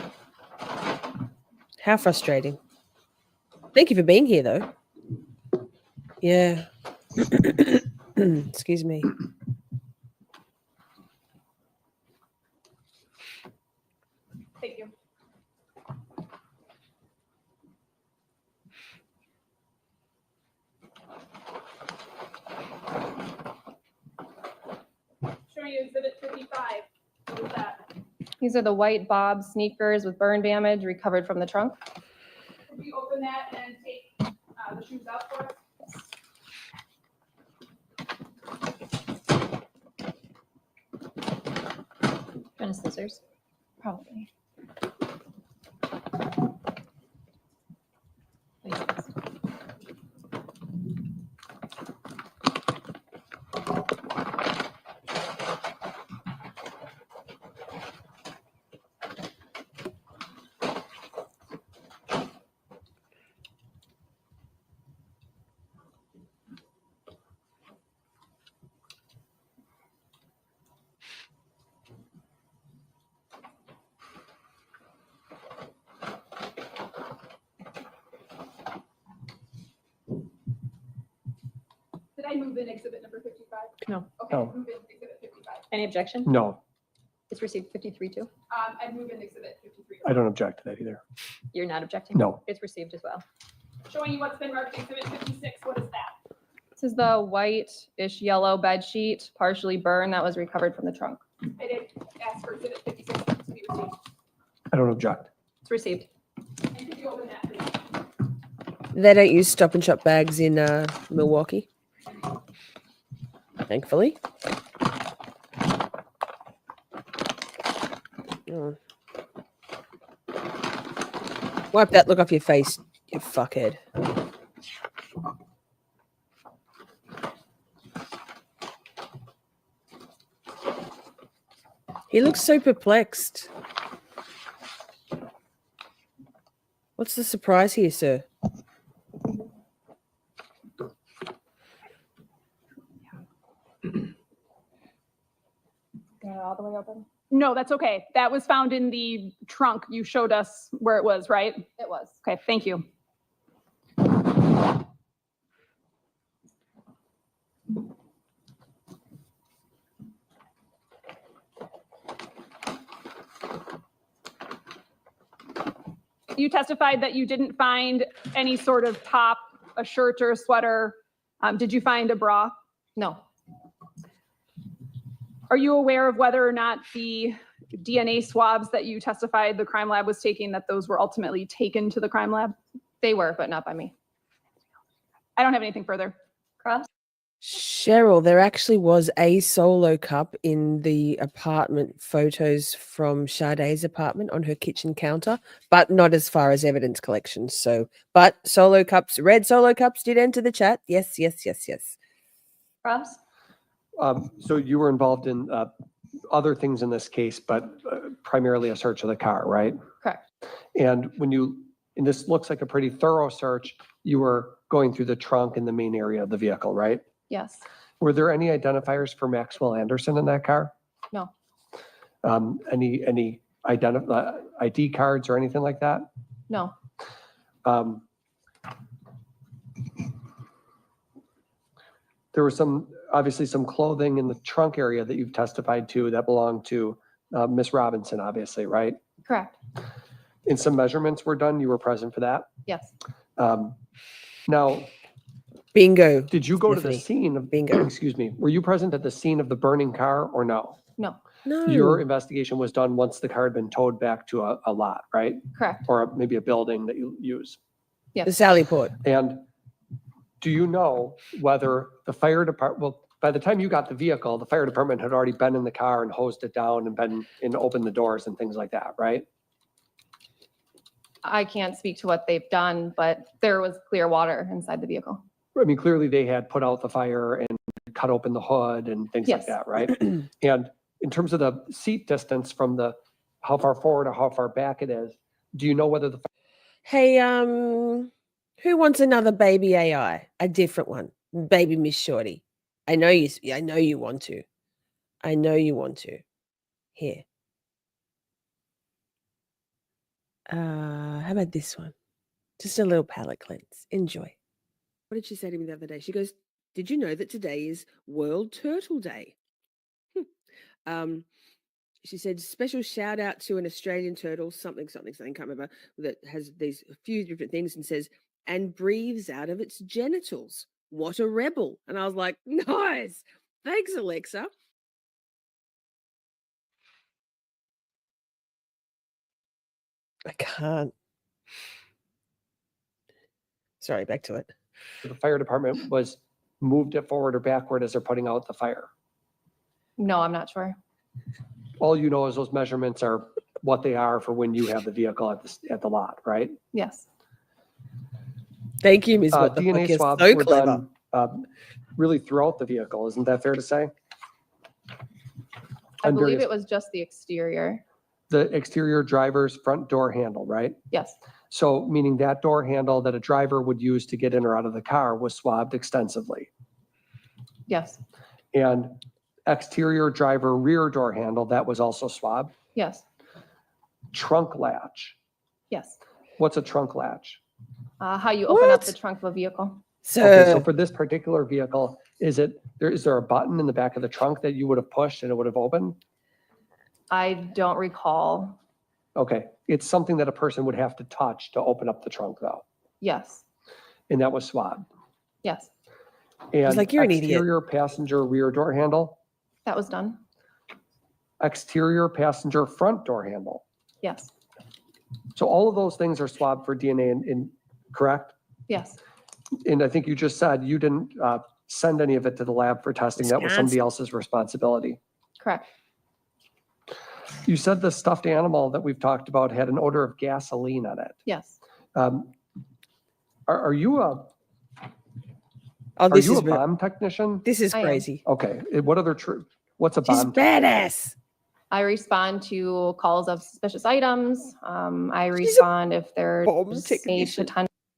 S1: How frustrating. Thank you for being here, though. Yeah. Excuse me.
S5: Thank you. Showing you exhibit 55. What is that?
S20: These are the white Bob sneakers with burn damage recovered from the trunk.
S5: Could you open that and take the shoes out for us?
S8: Kind of scissors.
S20: Probably.
S5: Did I move in exhibit number 55?
S8: No.
S5: Okay,
S7: No.
S5: move in exhibit 55.
S8: Any objection?
S7: No.
S8: It's received 53 too.
S5: I'd move in exhibit 53.
S7: I don't object to that either.
S8: You're not objecting?
S7: No.
S8: It's received as well.
S5: Showing you what's been marked exhibit 56. What is that?
S20: This is the white-ish yellow bed sheet, partially burned, that was recovered from the trunk.
S5: I did ask for exhibit 56 to be received.
S7: I don't object.
S8: It's received.
S1: They don't use Stop and Shop bags in Milwaukee, thankfully. Oh. Wipe that look off your face, you fuckhead. He looks so perplexed. What's the surprise here, sir?
S4: Got it all the way open?
S5: No, that's okay. That was found in the trunk. You showed us where it was, right?
S4: It was.
S5: Okay, thank you. You testified that you didn't find any sort of top, a shirt or a sweater. Did you find a bra?
S20: No.
S5: Are you aware of whether or not the DNA swabs that you testified the crime lab was taking, that those were ultimately taken to the crime lab?
S20: They were, but not by me.
S5: I don't have anything further.
S20: Cross?
S1: Cheryl, there actually was a solo cup in the apartment photos from Sade's apartment on her kitchen counter, but not as far as evidence collection. So, but solo cups, red solo cups did enter the chat. Yes, yes, yes, yes.
S20: Cross?
S7: So you were involved in other things in this case, but primarily a search of the car, right?
S20: Correct.
S7: And and this looks like a pretty thorough search, you were going through the trunk and the main area of the vehicle, right?
S20: Yes.
S7: Were there any identifiers for Maxwell Anderson in that car?
S20: No.
S7: Any ID cards or anything like that?
S20: No.
S7: There was obviously some clothing in the trunk area that you've testified to that belonged to Miss Robinson, obviously, right?
S20: Correct.
S7: And some measurements were done. You were present for that?
S20: Yes.
S7: Now,
S1: bingo.
S7: Did you go to the
S1: Tiffany.
S7: scene of
S1: Bingo.
S7: Excuse me. Were you present at the scene of the burning car or no?
S20: No.
S1: No.
S7: Your investigation was done once the car had been towed back to a lot, right?
S20: Correct.
S7: Or maybe a building that you use.
S20: Yes.
S1: The Sally Port.
S7: And do you know whether the fire department, well, by the time you got the vehicle, the fire department had already been in the car and hosed it down and opened the doors and things like that, right?
S20: I can't speak to what they've done, but there was clear water inside the vehicle.
S7: I mean, clearly they had put out the fire and cut open the hood and things like
S20: Yes.
S7: that, right? And in terms of the seat distance from how far forward or how far back it is, do you know whether the
S1: Hey, who wants another baby AI? A different one. Baby Miss Shorty. I know you want to. I know you want to. Here. How about this one? Just a little palate cleanse. Enjoy. What did she say to me the other day? She goes, "Did you know that today is World Turtle Day?" She said, "Special shout out to an Australian turtle, something, can't remember, that has these a few different things and says, and breathes out of its genitals. What a rebel." And I was like, nice. Thanks, Alexa. I can't. Sorry, back to it.
S7: the fire department moved it forward or backward as they're putting out the fire?
S20: No, I'm not sure.
S7: All you know is those measurements are what they are for when you have the vehicle at the lot, right?
S20: Yes.
S1: Thank you, Ms. What the fuck
S7: DNA
S1: is
S7: swabs
S1: so
S7: were
S1: clever.
S7: done really throughout the vehicle. Isn't that fair to say?
S20: I
S7: On
S20: believe
S7: various-
S20: it was just the exterior.
S7: The exterior driver's front door handle, right?
S20: Yes.
S7: So meaning that door handle that a driver would use to get in or out of the car was swabbed extensively.
S20: Yes.
S7: And exterior driver rear door handle, that was also swabbed.
S20: Yes.
S7: Trunk latch.
S20: Yes.
S7: What's a trunk latch?
S20: How you open up the trunk of a vehicle.
S7: Okay, so for this particular vehicle, is there a button in the back of the trunk that you would have pushed and it would have opened?
S20: I don't recall.
S7: Okay, it's something that a person would have to touch to open up the trunk though.
S20: Yes.
S7: And that was swabbed.
S20: Yes.
S7: And
S1: like, "You're an idiot."
S7: exterior passenger rear door handle,
S20: That was done.
S7: exterior passenger front door handle.
S20: Yes.
S7: So all of those things are swabbed for DNA correct?
S8: Yes.
S7: And I think you just said you didn't send any of it to the lab for testing. That was somebody else's responsibility.
S8: Correct.
S7: You said the stuffed animal that we've talked about had an odor of gasoline on it.
S8: Yes.
S7: Are you a
S1: Oh,
S7: are
S1: this
S7: you
S1: is
S7: a bomb technician?
S1: This is
S8: I am.
S1: crazy.
S7: Okay. What other what's a
S1: She's
S7: bomb?
S1: badass.
S20: I respond to calls of suspicious items. I respond if there's a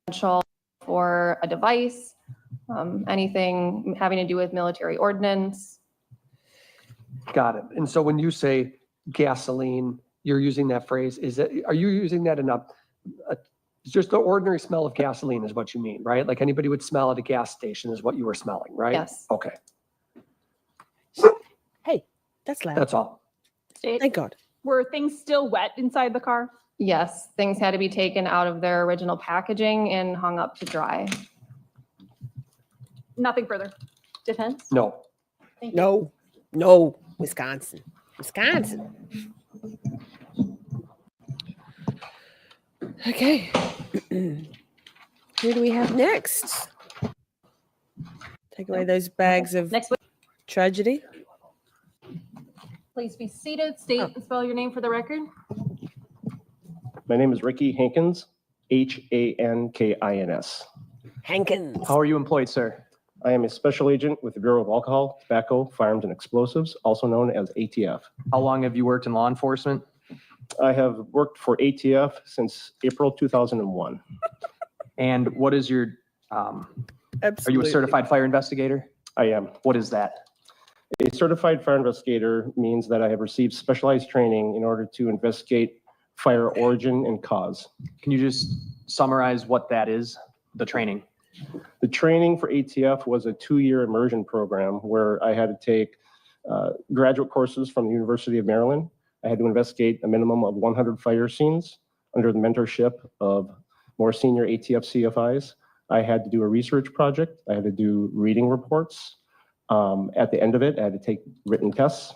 S20: potential for a device, anything having to do with military ordnance.
S7: Got it. And so when you say gasoline, you're using that phrase. Are you using that in a just the ordinary smell of gasoline is what you mean, right? Like anybody would smell at a gas station is what you were smelling, right?
S20: Yes.
S7: Okay.
S1: Hey, that's loud.
S7: That's all.
S1: Thank God.
S5: Were things still wet inside the car?
S20: Yes, things had to be taken out of their original packaging and hung up to dry.
S5: Nothing further.
S8: Defense?
S7: No.
S5: Thank you.
S1: No, no, Wisconsin. Wisconsin. Okay. Who do we have next? Take away those bags of tragedy.
S4: Please be seated, state and spell your name for the record.
S21: My name is Ricky Hankins, Hankins.
S1: Hankins.
S10: How are you employed, sir?
S21: I am a special agent with the Bureau of Alcohol, Tobacco, Firearms, and Explosives, also known as ATF.
S10: How long have you worked in law enforcement?
S21: I have worked for ATF since April 2001.
S10: And what is your, are you a
S1: Absolutely.
S10: certified fire investigator?
S21: I am.
S10: What is that?
S21: A certified fire investigator means that I have received specialized training in order to investigate fire origin and cause.
S10: Can you just summarize what that is, the training?
S21: The training for ATF was a 2-year immersion program where I had to take graduate courses from the University of Maryland. I had to investigate a minimum of 100 fire scenes under the mentorship of more senior ATF CFIs. I had to do a research project. I had to do reading reports. At the end of it, I had to take written tests.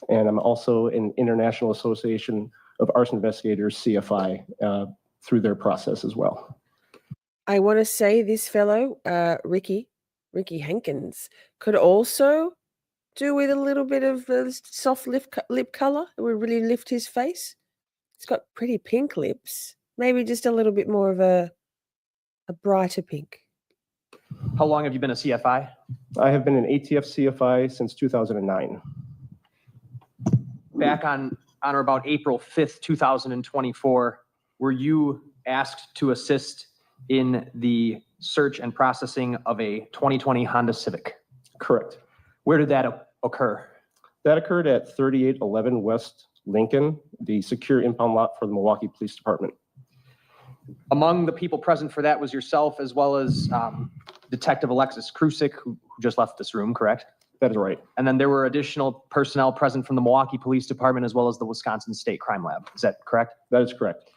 S21: And I'm also an International Association of Arson Investigators, CFI, through their process as well.
S1: I want to say this fellow, Ricky Hankins, could also do with a little bit of soft lip color. It would really lift his face. He's got pretty pink lips. Maybe just a little bit more of a brighter pink.
S10: How long have you been a CFI?
S21: I have been an ATF CFI since 2009.
S10: Back on or about April 5th, 2024, were you asked to assist in the search and processing of a 2020 Honda Civic?
S21: Correct.
S10: Where did that occur?
S21: That occurred at 3811 West Lincoln, the secure impound lot for the Milwaukee Police Department.
S10: Among the people present for that was yourself as well as Detective Alexis Krusic, who just left this room, correct?
S21: That is right.
S10: And then there were additional personnel present from the Milwaukee Police Department as well as the Wisconsin State Crime Lab. Is that correct?
S21: That is correct.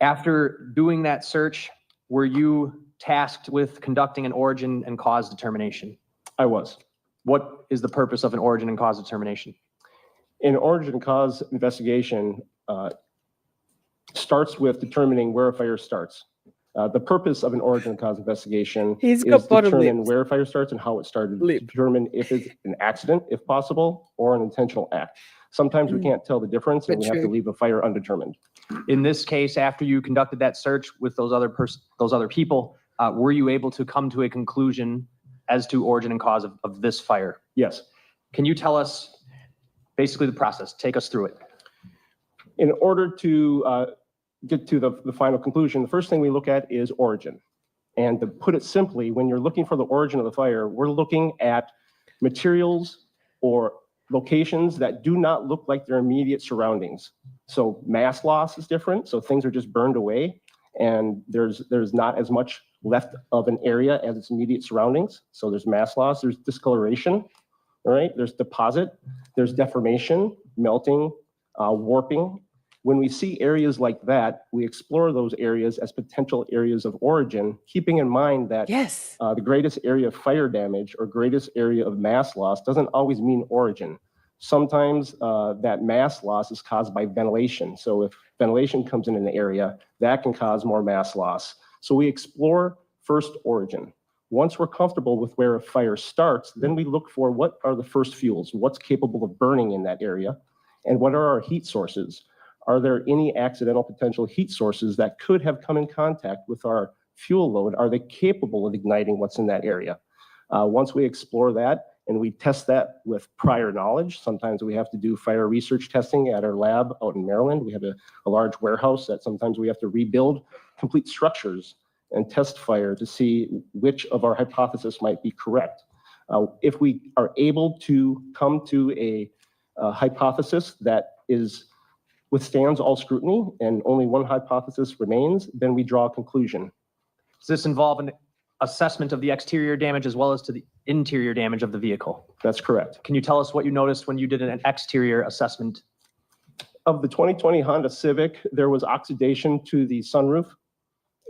S10: After doing that search, were you tasked with conducting an origin and cause determination?
S21: I was.
S10: What is the purpose of an origin and cause determination?
S21: An origin and cause investigation starts with determining where a fire starts. The purpose of an origin and cause investigation is to determine where a fire starts and how it started, to determine if it's an accident, if possible, or an intentional act. Sometimes we can't tell the difference and we have to leave a fire undetermined.
S10: In this case, after you conducted that search with those other people, were you able to come to a conclusion as to origin and cause of this fire?
S21: Yes.
S10: Can you tell us basically the process? Take us through it.
S21: In order to get to the final conclusion, the first thing we look at is origin. And to put it simply, when you're looking for the origin of the fire, we're looking at materials or locations that do not look like their immediate surroundings. So mass loss is different. So things are just burned away and there's not as much left of an area as its immediate surroundings. So there's mass loss, there's discoloration, all right? There's deposit, there's deformation, melting, warping. When we see areas like that, we explore those areas as potential areas of origin, keeping in mind that the greatest area of fire damage or greatest area of mass loss doesn't always mean origin. Sometimes that mass loss is caused by ventilation. So if ventilation comes in an area, that can cause more mass loss. So we explore first origin. Once we're comfortable with where a fire starts, then we look for what are the first fuels, what's capable of burning in that area, and what are our heat sources. Are there any accidental potential heat sources that could have come in contact with our fuel load? Are they capable of igniting what's in that area? Once we explore that and we test that with prior knowledge, sometimes we have to do fire research testing at our lab out in Maryland. We have a large warehouse that sometimes we have to rebuild complete structures and test fire to see which of our hypothesis might be correct. If we are able to come to a hypothesis that withstands all scrutiny and only one hypothesis remains, then we draw a conclusion.
S10: Does this involve an assessment of the exterior damage as well as to the interior damage of the vehicle?
S21: That's correct.
S10: Can you tell us what you noticed when you did an exterior assessment?
S21: Of the 2020 Honda Civic, there was oxidation to the sunroof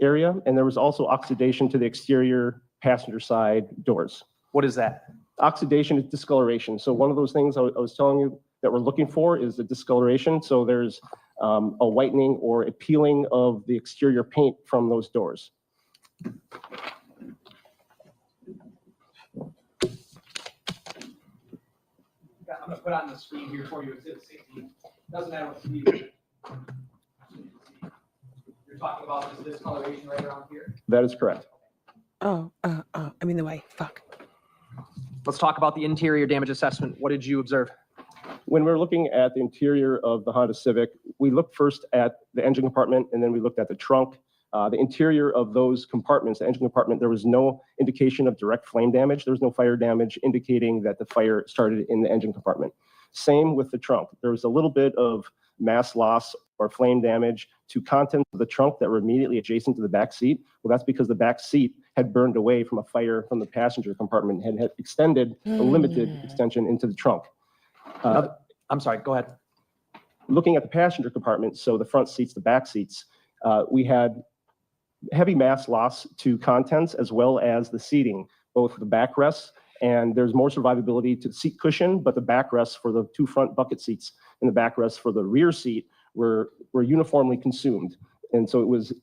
S21: area, and there was also oxidation to the exterior passenger side doors.
S10: What is that?
S21: Oxidation is discoloration. So one of those things I was telling you that we're looking for is the discoloration. So there's a whitening or a peeling of the exterior paint from those doors.
S10: I'm going to put on the screen here for you. It's at 60. Doesn't matter what speed. You're talking about this discoloration right around here?
S21: That is correct.
S1: I'm in the way. Fuck.
S10: Let's talk about the interior damage assessment. What did you observe?
S21: When we're looking at the interior of the Honda Civic, we looked first at the engine compartment, and then we looked at the trunk. The interior of those compartments, the engine compartment, there was no indication of direct flame damage. There was no fire damage indicating that the fire started in the engine compartment. Same with the trunk. There was a little bit of mass loss or flame damage to contents of the trunk that were immediately adjacent to the back seat. Well, that's because the back seat had burned away from a fire from the passenger compartment and had extended a limited extension into the trunk.
S10: I'm sorry, go ahead.
S21: Looking at the passenger compartment, so the front seats, the back seats, we had heavy mass loss to contents as well as the seating, both the backrests, and there's more survivability to the seat cushion, but the backrests for the two front bucket seats and the backrests for the rear seat were uniformly consumed. And so it was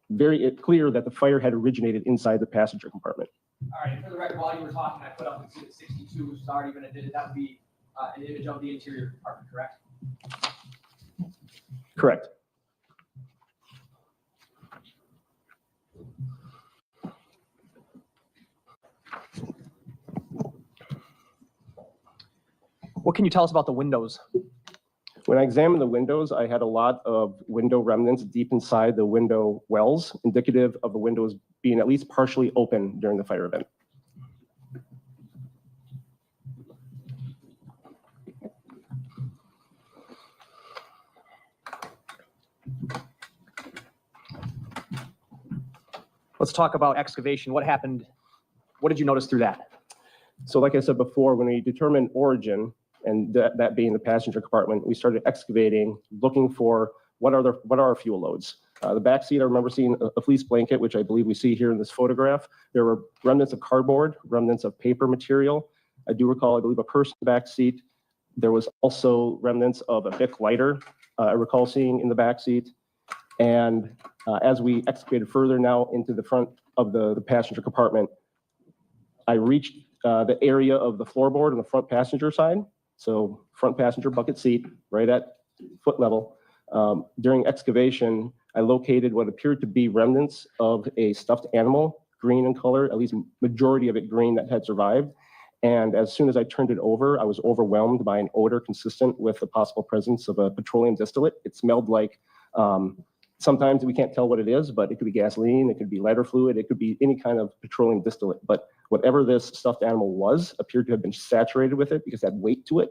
S21: very clear that the fire had originated inside the passenger compartment.
S10: All right, for the record, while you were talking, I put up the 62, which is already been edited. That would be an image of the interior compartment, correct?
S21: Correct.
S10: What can you tell us about the windows?
S21: When I examined the windows, I had a lot of window remnants deep inside the window wells, indicative of the windows being at least partially open during the fire event.
S10: Let's talk about excavation. What happened? What did you notice through that?
S21: So like I said before, when we determined origin, and that being the passenger compartment, we started excavating, looking for what are our fuel loads. The back seat, I remember seeing a fleece blanket, which I believe we see here in this photograph. There were remnants of cardboard, remnants of paper material. I do recall, I believe, a purse in the back seat. There was also remnants of a Bic lighter I recall seeing in the back seat. And as we excavated further now into the front of the passenger compartment, I reached the area of the floorboard on the front passenger side. So front passenger bucket seat, right at foot level. During excavation, I located what appeared to be remnants of a stuffed animal, green in color, at least majority of it green, that had survived. And as soon as I turned it over, I was overwhelmed by an odor consistent with the possible presence of a petroleum distillate. It smelled like, sometimes we can't tell what it is, but it could be gasoline, it could be lighter fluid, it could be any kind of petroleum distillate. But whatever this stuffed animal was appeared to have been saturated with it because it had weight to it.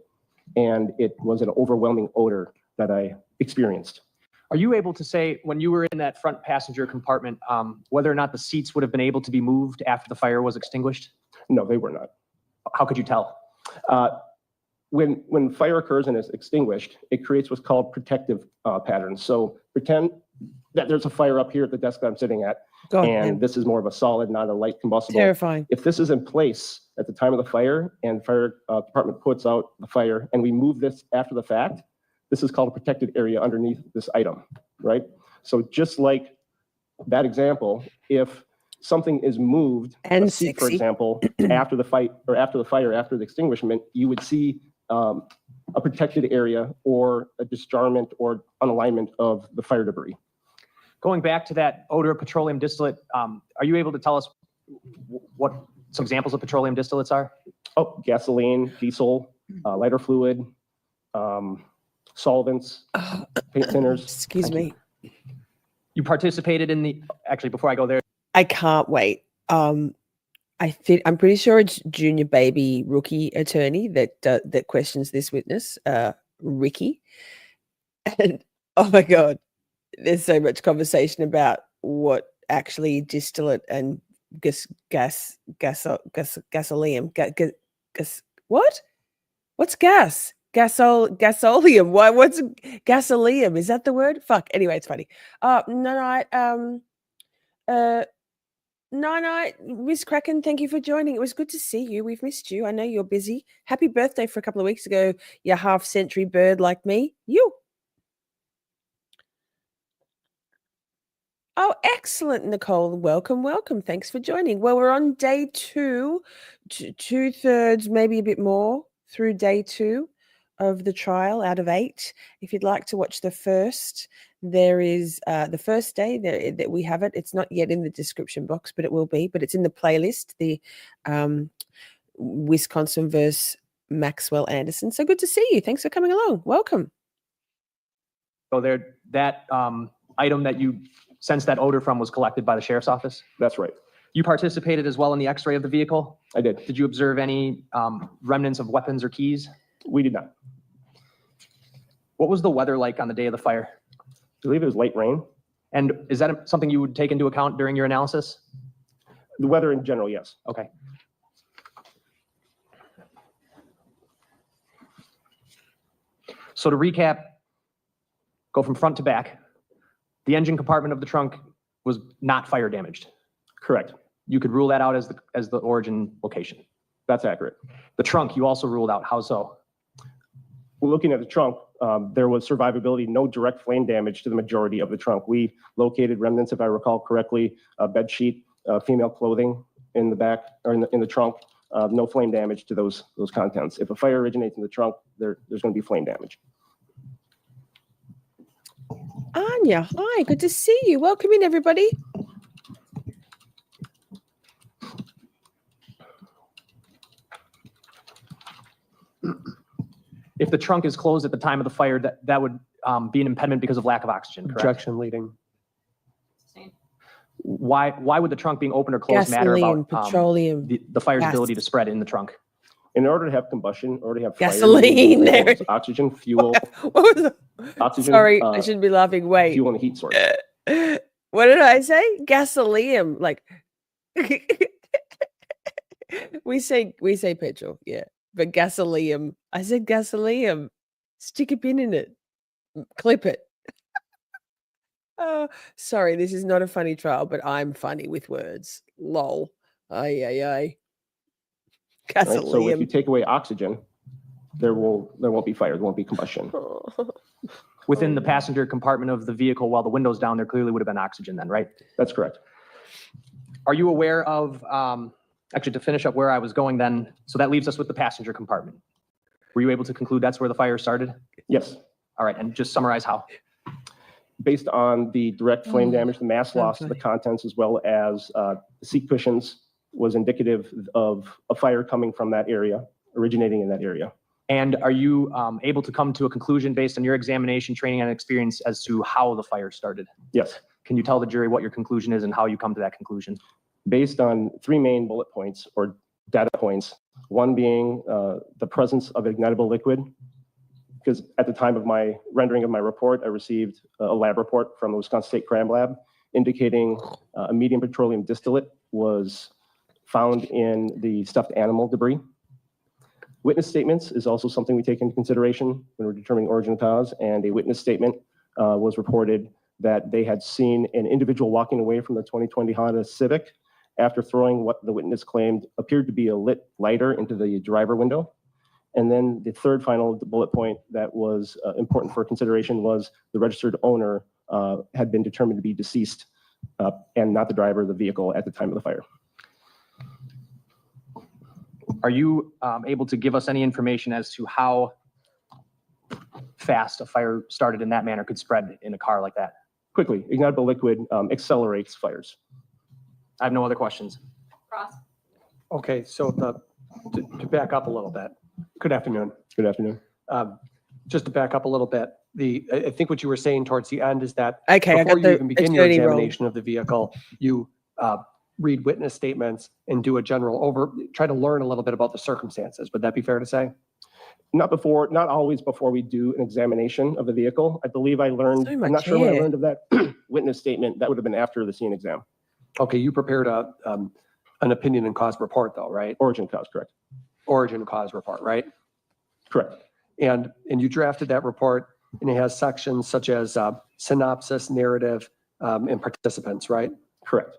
S21: And it was an overwhelming odor that I experienced.
S10: Are you able to say, when you were in that front passenger compartment, whether or not the seats would have been able to be moved after the fire was extinguished?
S21: No, they were not.
S10: How could you tell?
S21: When fire occurs and is extinguished, it creates what's called protective patterns. So pretend that there's a fire up here at the desk that I'm sitting at,
S1: God,
S21: and
S1: yeah.
S21: this is more of a solid, not a light combustible.
S1: Terrifying.
S21: If this is in place at the time of the fire and fire department puts out the fire and we move this after the fact, this is called a protected area underneath this item, right? So just like that example, if something is moved,
S1: And
S21: a seat, for
S1: sexy.
S21: example, after the fight or after the fire, after the extinguishment, you would see a protected area or a dischargement or unalignment of the fire debris.
S10: Going back to that odor of petroleum distillate, are you able to tell us what some examples of petroleum distillates are?
S21: Oh, gasoline, diesel, lighter fluid, solvents, paint thinners.
S1: Excuse me.
S10: You participated in the, actually, before I go there,
S1: I can't wait. I'm pretty sure it's junior baby rookie attorney that questions this witness, Ricky. And oh my God, there's so much conversation about what actually distillate and gasoline. What? What's gas? Gasoleum. Why? What's gasoleum? Is that the word? Fuck. Anyway, it's funny. No, Miss Kraken, thank you for joining. It was good to see you. We've missed you. I know you're busy. Happy birthday for a couple of weeks ago, you half-century bird like me. You. Oh, excellent, Nicole. Welcome, welcome. Thanks for joining. Well, we're on day 2, 2/3, maybe a bit more through day 2 of the trial out of 8. If you'd like to watch the first, there is the first day that we have it. It's not yet in the description box, but it will be. But it's in the playlist, the Wisconsin versus Maxwell Anderson. So good to see you. Thanks for coming along. Welcome.
S10: so there, that item that you sensed that odor from was collected by the sheriff's office?
S21: That's right.
S10: You participated as well in the x-ray of the vehicle?
S21: I did.
S10: Did you observe any remnants of weapons or keys?
S21: We did not.
S10: What was the weather like on the day of the fire?
S21: I believe it was light rain.
S10: And is that something you would take into account during your analysis?
S21: The weather in general, yes.
S10: Okay. So to recap, go from front to back. The engine compartment of the trunk was not fire damaged.
S21: Correct.
S10: You could rule that out as the origin location.
S21: That's accurate.
S10: The trunk you also ruled out. How so?
S21: Well, looking at the trunk, there was survivability, no direct flame damage to the majority of the trunk. We located remnants, if I recall correctly, a bed sheet, female clothing in the back or in the trunk. No flame damage to those contents. If a fire originates in the trunk, there's going to be flame damage.
S1: Anya, hi, good to see you. Welcome in, everybody.
S10: If the trunk is closed at the time of the fire, that would be an impediment because of lack of oxygen, correct?
S7: Objection leading.
S10: Why would the trunk being open or closed matter
S1: Gasoline,
S10: about
S1: petroleum,
S10: the fire's
S1: gas.
S10: ability to spread in the trunk?
S21: In order to have combustion, or to have fire,
S1: Gasoline,
S21: you need
S1: there.
S21: oxygen, fuel,
S1: What was the-
S21: oxygen.
S1: Sorry, I shouldn't be laughing. Wait.
S21: Fuel and heat source.
S1: What did I say? Gasoleum. Like we say petrol, yeah. But gasoleum. I said gasoleum. Stick a pin in it. Clip it. Oh, sorry, this is not a funny trial, but I'm funny with words. Lol. Ay.
S21: Right? So if
S1: Gasoleum.
S21: you take away oxygen, there won't be fire. There won't be combustion.
S10: Within the passenger compartment of the vehicle while the window's down, there clearly would have been oxygen then, right?
S21: That's correct.
S10: Are you aware of, actually to finish up where I was going then, so that leaves us with the passenger compartment. Were you able to conclude that's where the fire started?
S21: Yes.
S10: All right, and just summarize how.
S21: Based on the direct flame damage, the mass loss to the contents, as well as the seat cushions, was indicative of a fire coming from that area, originating in that area.
S10: And are you able to come to a conclusion based on your examination, training, and experience as to how the fire started?
S21: Yes.
S10: Can you tell the jury what your conclusion is and how you come to that conclusion?
S21: Based on 3 main bullet points or data points, one being the presence of ignitable liquid, because at the time of my rendering of my report, I received a lab report from the Wisconsin State Crime Lab indicating a medium petroleum distillate was found in the stuffed animal debris. Witness statements is also something we take into consideration when we're determining origin of cause, and a witness statement was reported that they had seen an individual walking away from the 2020 Honda Civic after throwing what the witness claimed appeared to be a lit lighter into the driver window. And then the third final bullet point that was important for consideration was the registered owner had been determined to be deceased and not the driver of the vehicle at the time of the fire.
S10: Are you able to give us any information as to how fast a fire started in that manner could spread in a car like that?
S21: Quickly, ignitable liquid accelerates fires.
S10: I have no other questions.
S5: Cross.
S7: Okay, so to back up a little bit. Good afternoon.
S21: Good afternoon.
S7: Just to back up a little bit, I think what you were saying towards the end is that
S1: Okay, I
S7: before
S1: got
S7: you
S1: the
S7: even begin your
S1: attorney wrong.
S7: examination of the vehicle, you read witness statements and do a try to learn a little bit about the circumstances. Would that be fair to say?
S21: Not always before we do an examination of the vehicle. I believe I learned,
S1: So
S21: I'm
S1: much
S21: not sure when I
S1: hair.
S21: learned of that witness statement. That would have been after the scene exam.
S7: Okay, you prepared an opinion and cause report though, right?
S21: Origin cause, correct.
S7: Origin cause report, right?
S21: Correct.
S7: And you drafted that report and it has sections such as synopsis, narrative, and participants, right?
S21: Correct.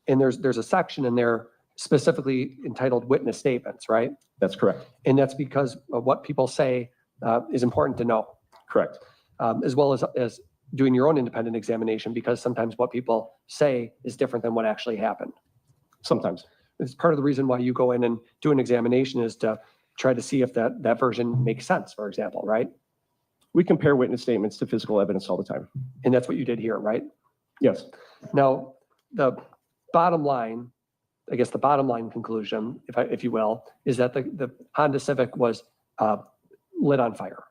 S7: And there's a section in there specifically entitled witness statements, right?
S21: That's correct.
S7: And that's because of what people say is important to know.
S21: Correct.
S7: As well as doing your own independent examination, because sometimes what people say is different than what actually happened.
S21: Sometimes.
S7: It's part of the reason why you go in and do an examination is to try to see if that version makes sense, for example, right?
S21: We compare witness statements to physical evidence all the time.
S7: And that's what you did here, right?
S21: Yes.
S7: Now, the bottom line, I guess the bottom line conclusion, if you will, is that the Honda Civic was lit on fire.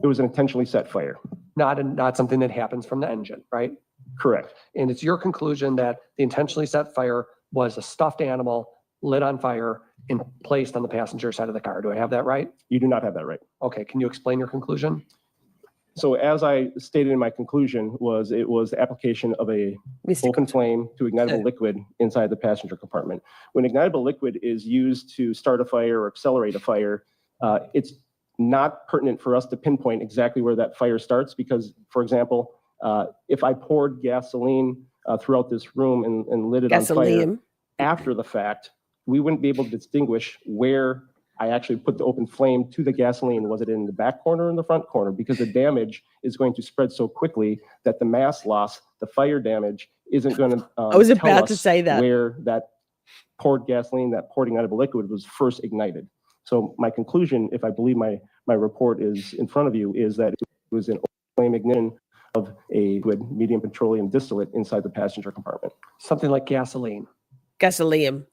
S21: It was an intentionally set fire.
S7: Not something that happens from the engine, right?
S21: Correct.
S7: And it's your conclusion that the intentionally set fire was a stuffed animal lit on fire and placed on the passenger side of the car. Do I have that right?
S21: You do not have that right.
S7: Okay, can you explain your conclusion?
S21: So as I stated in my conclusion, it was the application of a open flame to ignitable liquid inside the passenger compartment. When ignitable liquid is used to start a fire or accelerate a fire, it's not pertinent for us to pinpoint exactly where that fire starts because, for example, if I poured gasoline throughout this room and lit it on fire after the fact, we wouldn't be able to distinguish where I actually put the open flame to the gasoline. Was it in the back corner or in the front corner? Because the damage is going to spread so quickly that the mass loss, the fire damage, isn't going to
S1: I was about to say that.
S21: where that poured gasoline, that poured ignitable liquid was first ignited. So my conclusion, if I believe my report is in front of you, is that it was an open flame ignition of a liquid medium petroleum distillate inside the passenger compartment.
S7: Something like gasoline.
S1: Gasoline.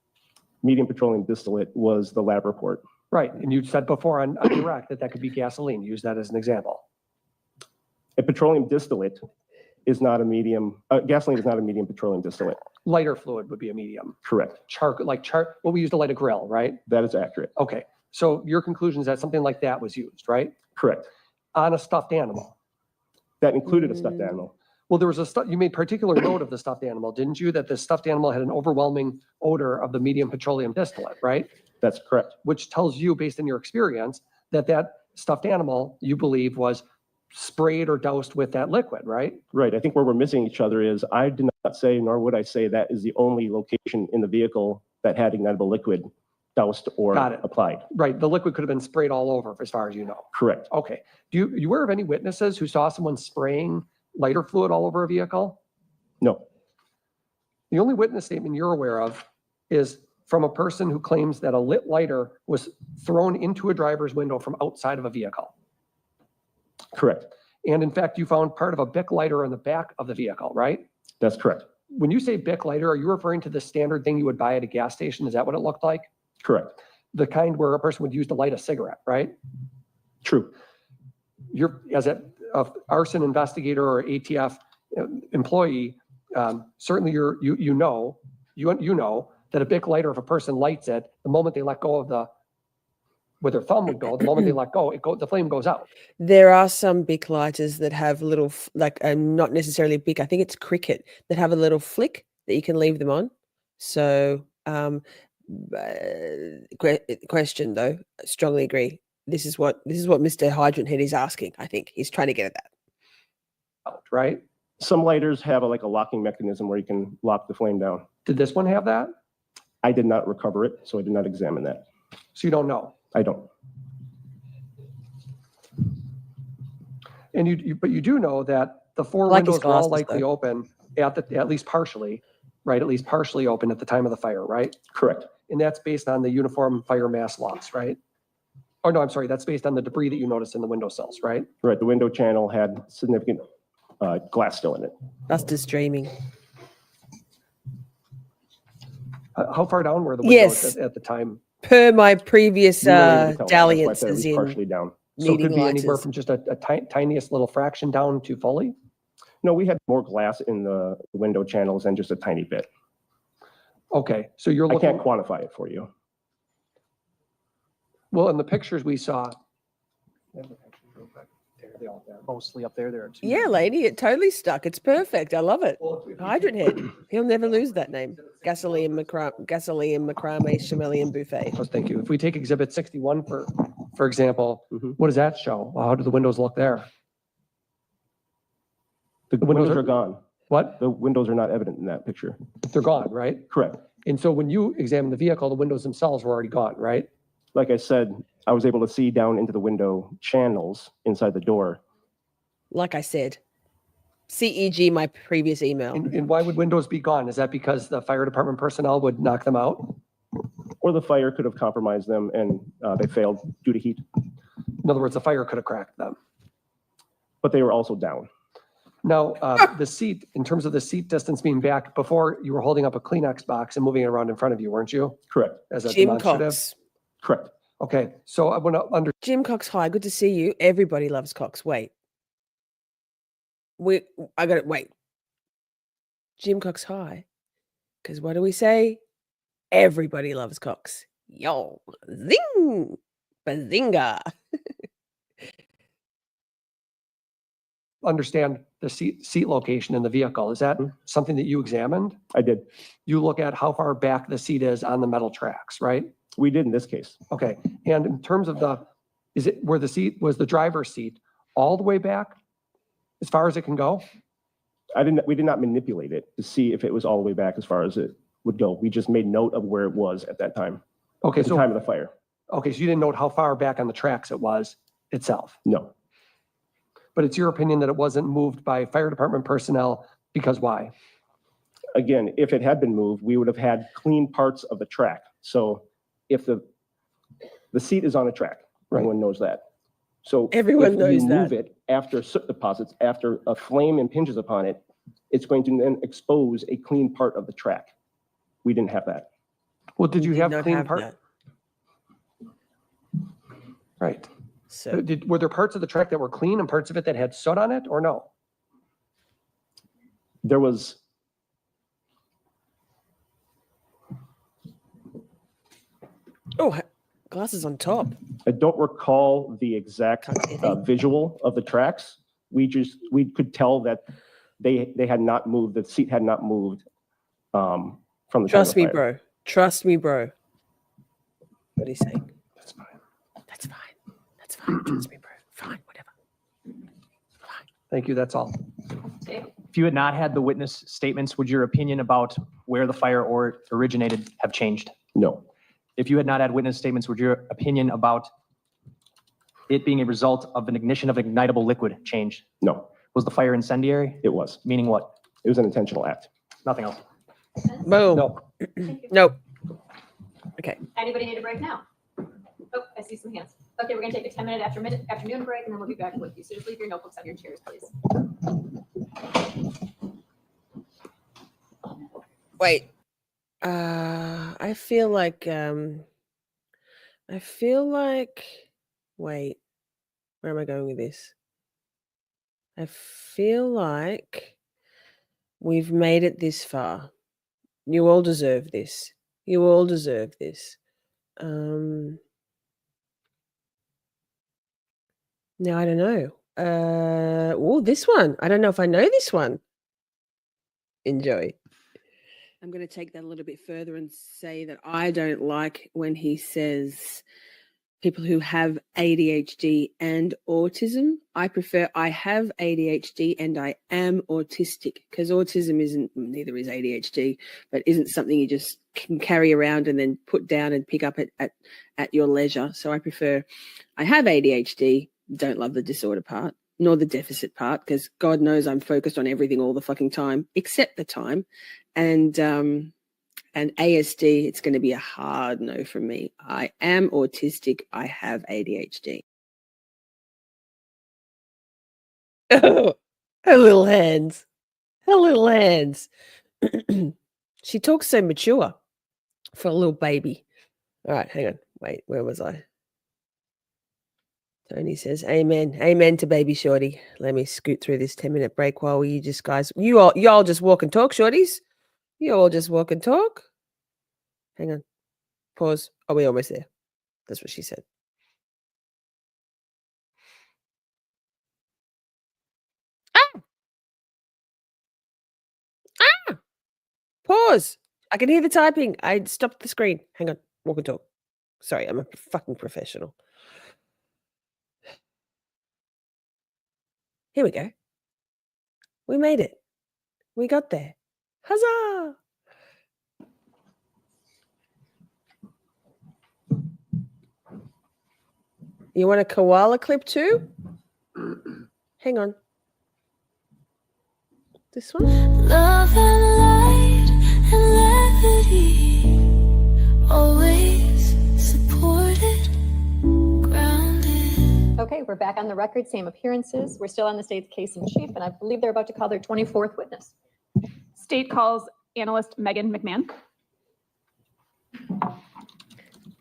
S21: Medium petroleum distillate was the lab report.
S7: Right, and you said before on direct that could be gasoline. Use that as an example.
S21: A petroleum distillate is not a medium, gasoline is not a medium petroleum distillate.
S7: Lighter fluid would be a medium.
S21: Correct.
S7: What we use to light a grill, right?
S21: That is accurate.
S7: Okay, so your conclusion is that something like that was used, right?
S21: Correct.
S7: On a stuffed animal.
S21: That included a stuffed animal.
S7: Well, there was you made particular note of the stuffed animal, didn't you? That the stuffed animal had an overwhelming odor of the medium petroleum distillate, right?
S21: That's correct.
S7: Which tells you, based on your experience, that stuffed animal, you believe, was sprayed or doused with that liquid, right?
S21: Right. I think where we're missing each other is I did not say, nor would I say that is the only location in the vehicle that had ignitable liquid doused or applied.
S7: Right. The liquid could have been sprayed all over, as far as you know.
S21: Correct.
S7: Okay. You aware of any witnesses who saw someone spraying lighter fluid all over a vehicle?
S21: No.
S7: The only witness statement you're aware of is from a person who claims that a lit lighter was thrown into a driver's window from outside of a vehicle.
S21: Correct.
S7: And in fact, you found part of a Bic lighter on the back of the vehicle, right?
S21: That's correct.
S7: When you say Bic lighter, are you referring to the standard thing you would buy at a gas station? Is that what it looked like?
S21: Correct.
S7: The kind where a person would use to light a cigarette, right?
S21: True.
S7: You're, as an arson investigator or ATF employee, certainly you know that a Bic lighter, if a person lights it, the moment they let go of where their thumb would go, the moment they let go, the flame goes out.
S1: There are some Bic lighters that have little, not necessarily Bic, I think it's Cricket, that have a little flick that you can leave them on. So, question though, I strongly agree. This is what Mr. Hydrant Head is asking. I think he's trying to get at that.
S7: Right?
S21: Some lighters have like a locking mechanism where you can lock the flame down.
S7: Did this one have that?
S21: I did not recover it, so I did not examine that.
S7: So you don't know?
S21: I don't.
S7: And but you do know that the four
S1: I like his
S7: windows were all
S1: glasses,
S7: likely
S1: though.
S7: open at least partially, right? At least partially open at the time of the fire, right?
S21: Correct.
S7: And that's based on the uniform fire mass loss, right? Oh, no, I'm sorry. That's based on the debris that you noticed in the window cells, right?
S21: Right, the window channel had significant glass still in it.
S1: Buster's dreaming.
S7: How far down were the
S1: Yes.
S7: windows at the time?
S1: Per my previous
S21: You weren't able to tell that. That's why I said it
S1: dalliances
S21: was
S1: in
S21: partially down.
S7: So it
S1: needing
S7: could be anywhere
S1: lighters.
S7: from just a tiniest little fraction down to fully?
S21: No, we had more glass in the window channels than just a tiny bit.
S7: Okay, so you're
S21: I
S7: looking,
S21: can't quantify it for you.
S7: well, in the pictures we saw.
S10: Mostly up there, there are two.
S1: Yeah, lady, it totally stuck. It's perfect. I love it. Hydrant head. He'll never lose that name. Gasoline macrame, chameleon buffet.
S7: Oh, thank you. If we take exhibit 61 for example, what does that show? How do the windows look there?
S21: The windows are gone.
S7: What?
S21: The windows are not evident in that picture.
S7: They're gone, right?
S21: Correct.
S7: And so when you examine the vehicle, the windows themselves were already gone, right?
S21: Like I said, I was able to see down into the window channels inside the door.
S1: Like I said, CEG my previous email.
S7: And why would windows be gone? Is that because the fire department personnel would knock them out?
S21: Or the fire could have compromised them and they failed due to heat.
S7: In other words, the fire could have cracked them.
S21: But they were also down.
S7: Now, the seat, in terms of the seat distance being back, before you were holding up a Kleenex box and moving it around in front of you, weren't you?
S21: Correct.
S7: As a
S1: Jim
S7: demonstrative?
S1: Cox.
S21: Correct.
S7: Okay, so I want to under.
S1: Jim Cox, hi. Good to see you. Everybody loves Cox. Wait. I got it. Wait. Jim Cox, hi. Because what do we say? Everybody loves Cox. Yo, zing, bazinga.
S7: Understand the seat location in the vehicle. Is that something that you examined?
S21: I did.
S7: You look at how far back the seat is on the metal tracks, right?
S21: We did in this case.
S7: Okay, and in terms of was the driver's seat all the way back as far as it can go?
S21: We did not manipulate it to see if it was all the way back as far as it would go. We just made note of where it was at that time.
S7: Okay,
S21: at the time of the fire.
S7: Okay, so you didn't note how far back on the tracks it was itself?
S21: No.
S7: But it's your opinion that it wasn't moved by fire department personnel because why?
S21: Again, if it had been moved, we would have had clean parts of the track. So if the seat is on a track, everyone knows that. So
S1: Everyone
S21: if
S1: knows
S21: you
S1: that.
S21: move it after soot deposits, after a flame impinges upon it, it's going to then expose a clean part of the track. We didn't have that.
S7: Well, did you have
S1: not
S7: clean
S1: have
S7: part?
S1: that.
S7: Right.
S1: So
S7: Were there parts of the track that were clean and parts of it that had soot on it or no?
S21: There was
S1: glasses on top.
S21: I don't recall the exact visual of the tracks. We could tell that they had not moved, the seat had not moved from the time of
S1: Trust
S21: the
S1: me,
S21: fire.
S1: bro. Trust me, bro. What are you saying?
S21: That's fine.
S1: That's fine. That's fine. Trust me, bro. Fine, whatever.
S7: Thank you, that's all.
S10: If you had not had the witness statements, would your opinion about where the fire originated have changed?
S21: No.
S10: If you had not had witness statements, would your opinion about it being a result of an ignition of ignitable liquid change?
S21: No.
S10: Was the fire incendiary?
S21: It was.
S10: Meaning what?
S21: It was an intentional act.
S10: Nothing else.
S1: Boom.
S7: No.
S1: Nope. Okay.
S4: Anybody need a break now? Oh, I see some hands. Okay, we're gonna take a 10-minute afternoon break and then we'll be back with you. So just leave your notebooks on your chairs, please.
S1: Wait. I feel like wait, where am I going with this? I feel like we've made it this far. You all deserve this. You all deserve this. Now I don't know. This one. I don't know if I know this one. Enjoy. I'm going to take that a little bit further and say that I don't like when he says people who have ADHD and autism. I prefer I have ADHD and I am autistic, because autism neither is ADHD, but isn't something you just can carry around and then put down and pick up at your leisure. So I prefer I have ADHD, don't love the disorder part, nor the deficit part, because God knows I'm focused on everything all the fucking time, except the time. And ASD, it's going to be a hard no from me. I am autistic. I have ADHD. Oh, her little hands. Her little hands. She talks so mature for a little baby. All right, hang on. Wait, where was I? Tony says, amen. Amen to baby Shorty. Let me scoot through this 10-minute break while you just guys, y'all just walk and talk, Shorties. You all just walk and talk. Hang on. Pause. Are we almost there? That's what she said. Pause. I can hear the typing. I stopped the screen. Hang on. Walk and talk. Sorry, I'm a fucking professional. Here we go. We made it. We got there. Huzzah! You want a koala clip too? Hang on. This one?
S3: Love and light and levity, always supported, grounded.
S8: Okay, we're back on the record, same appearances. We're still on the state's case in chief, and I believe they're about to call their 24th witness.
S5: State calls analyst Megan McMahon.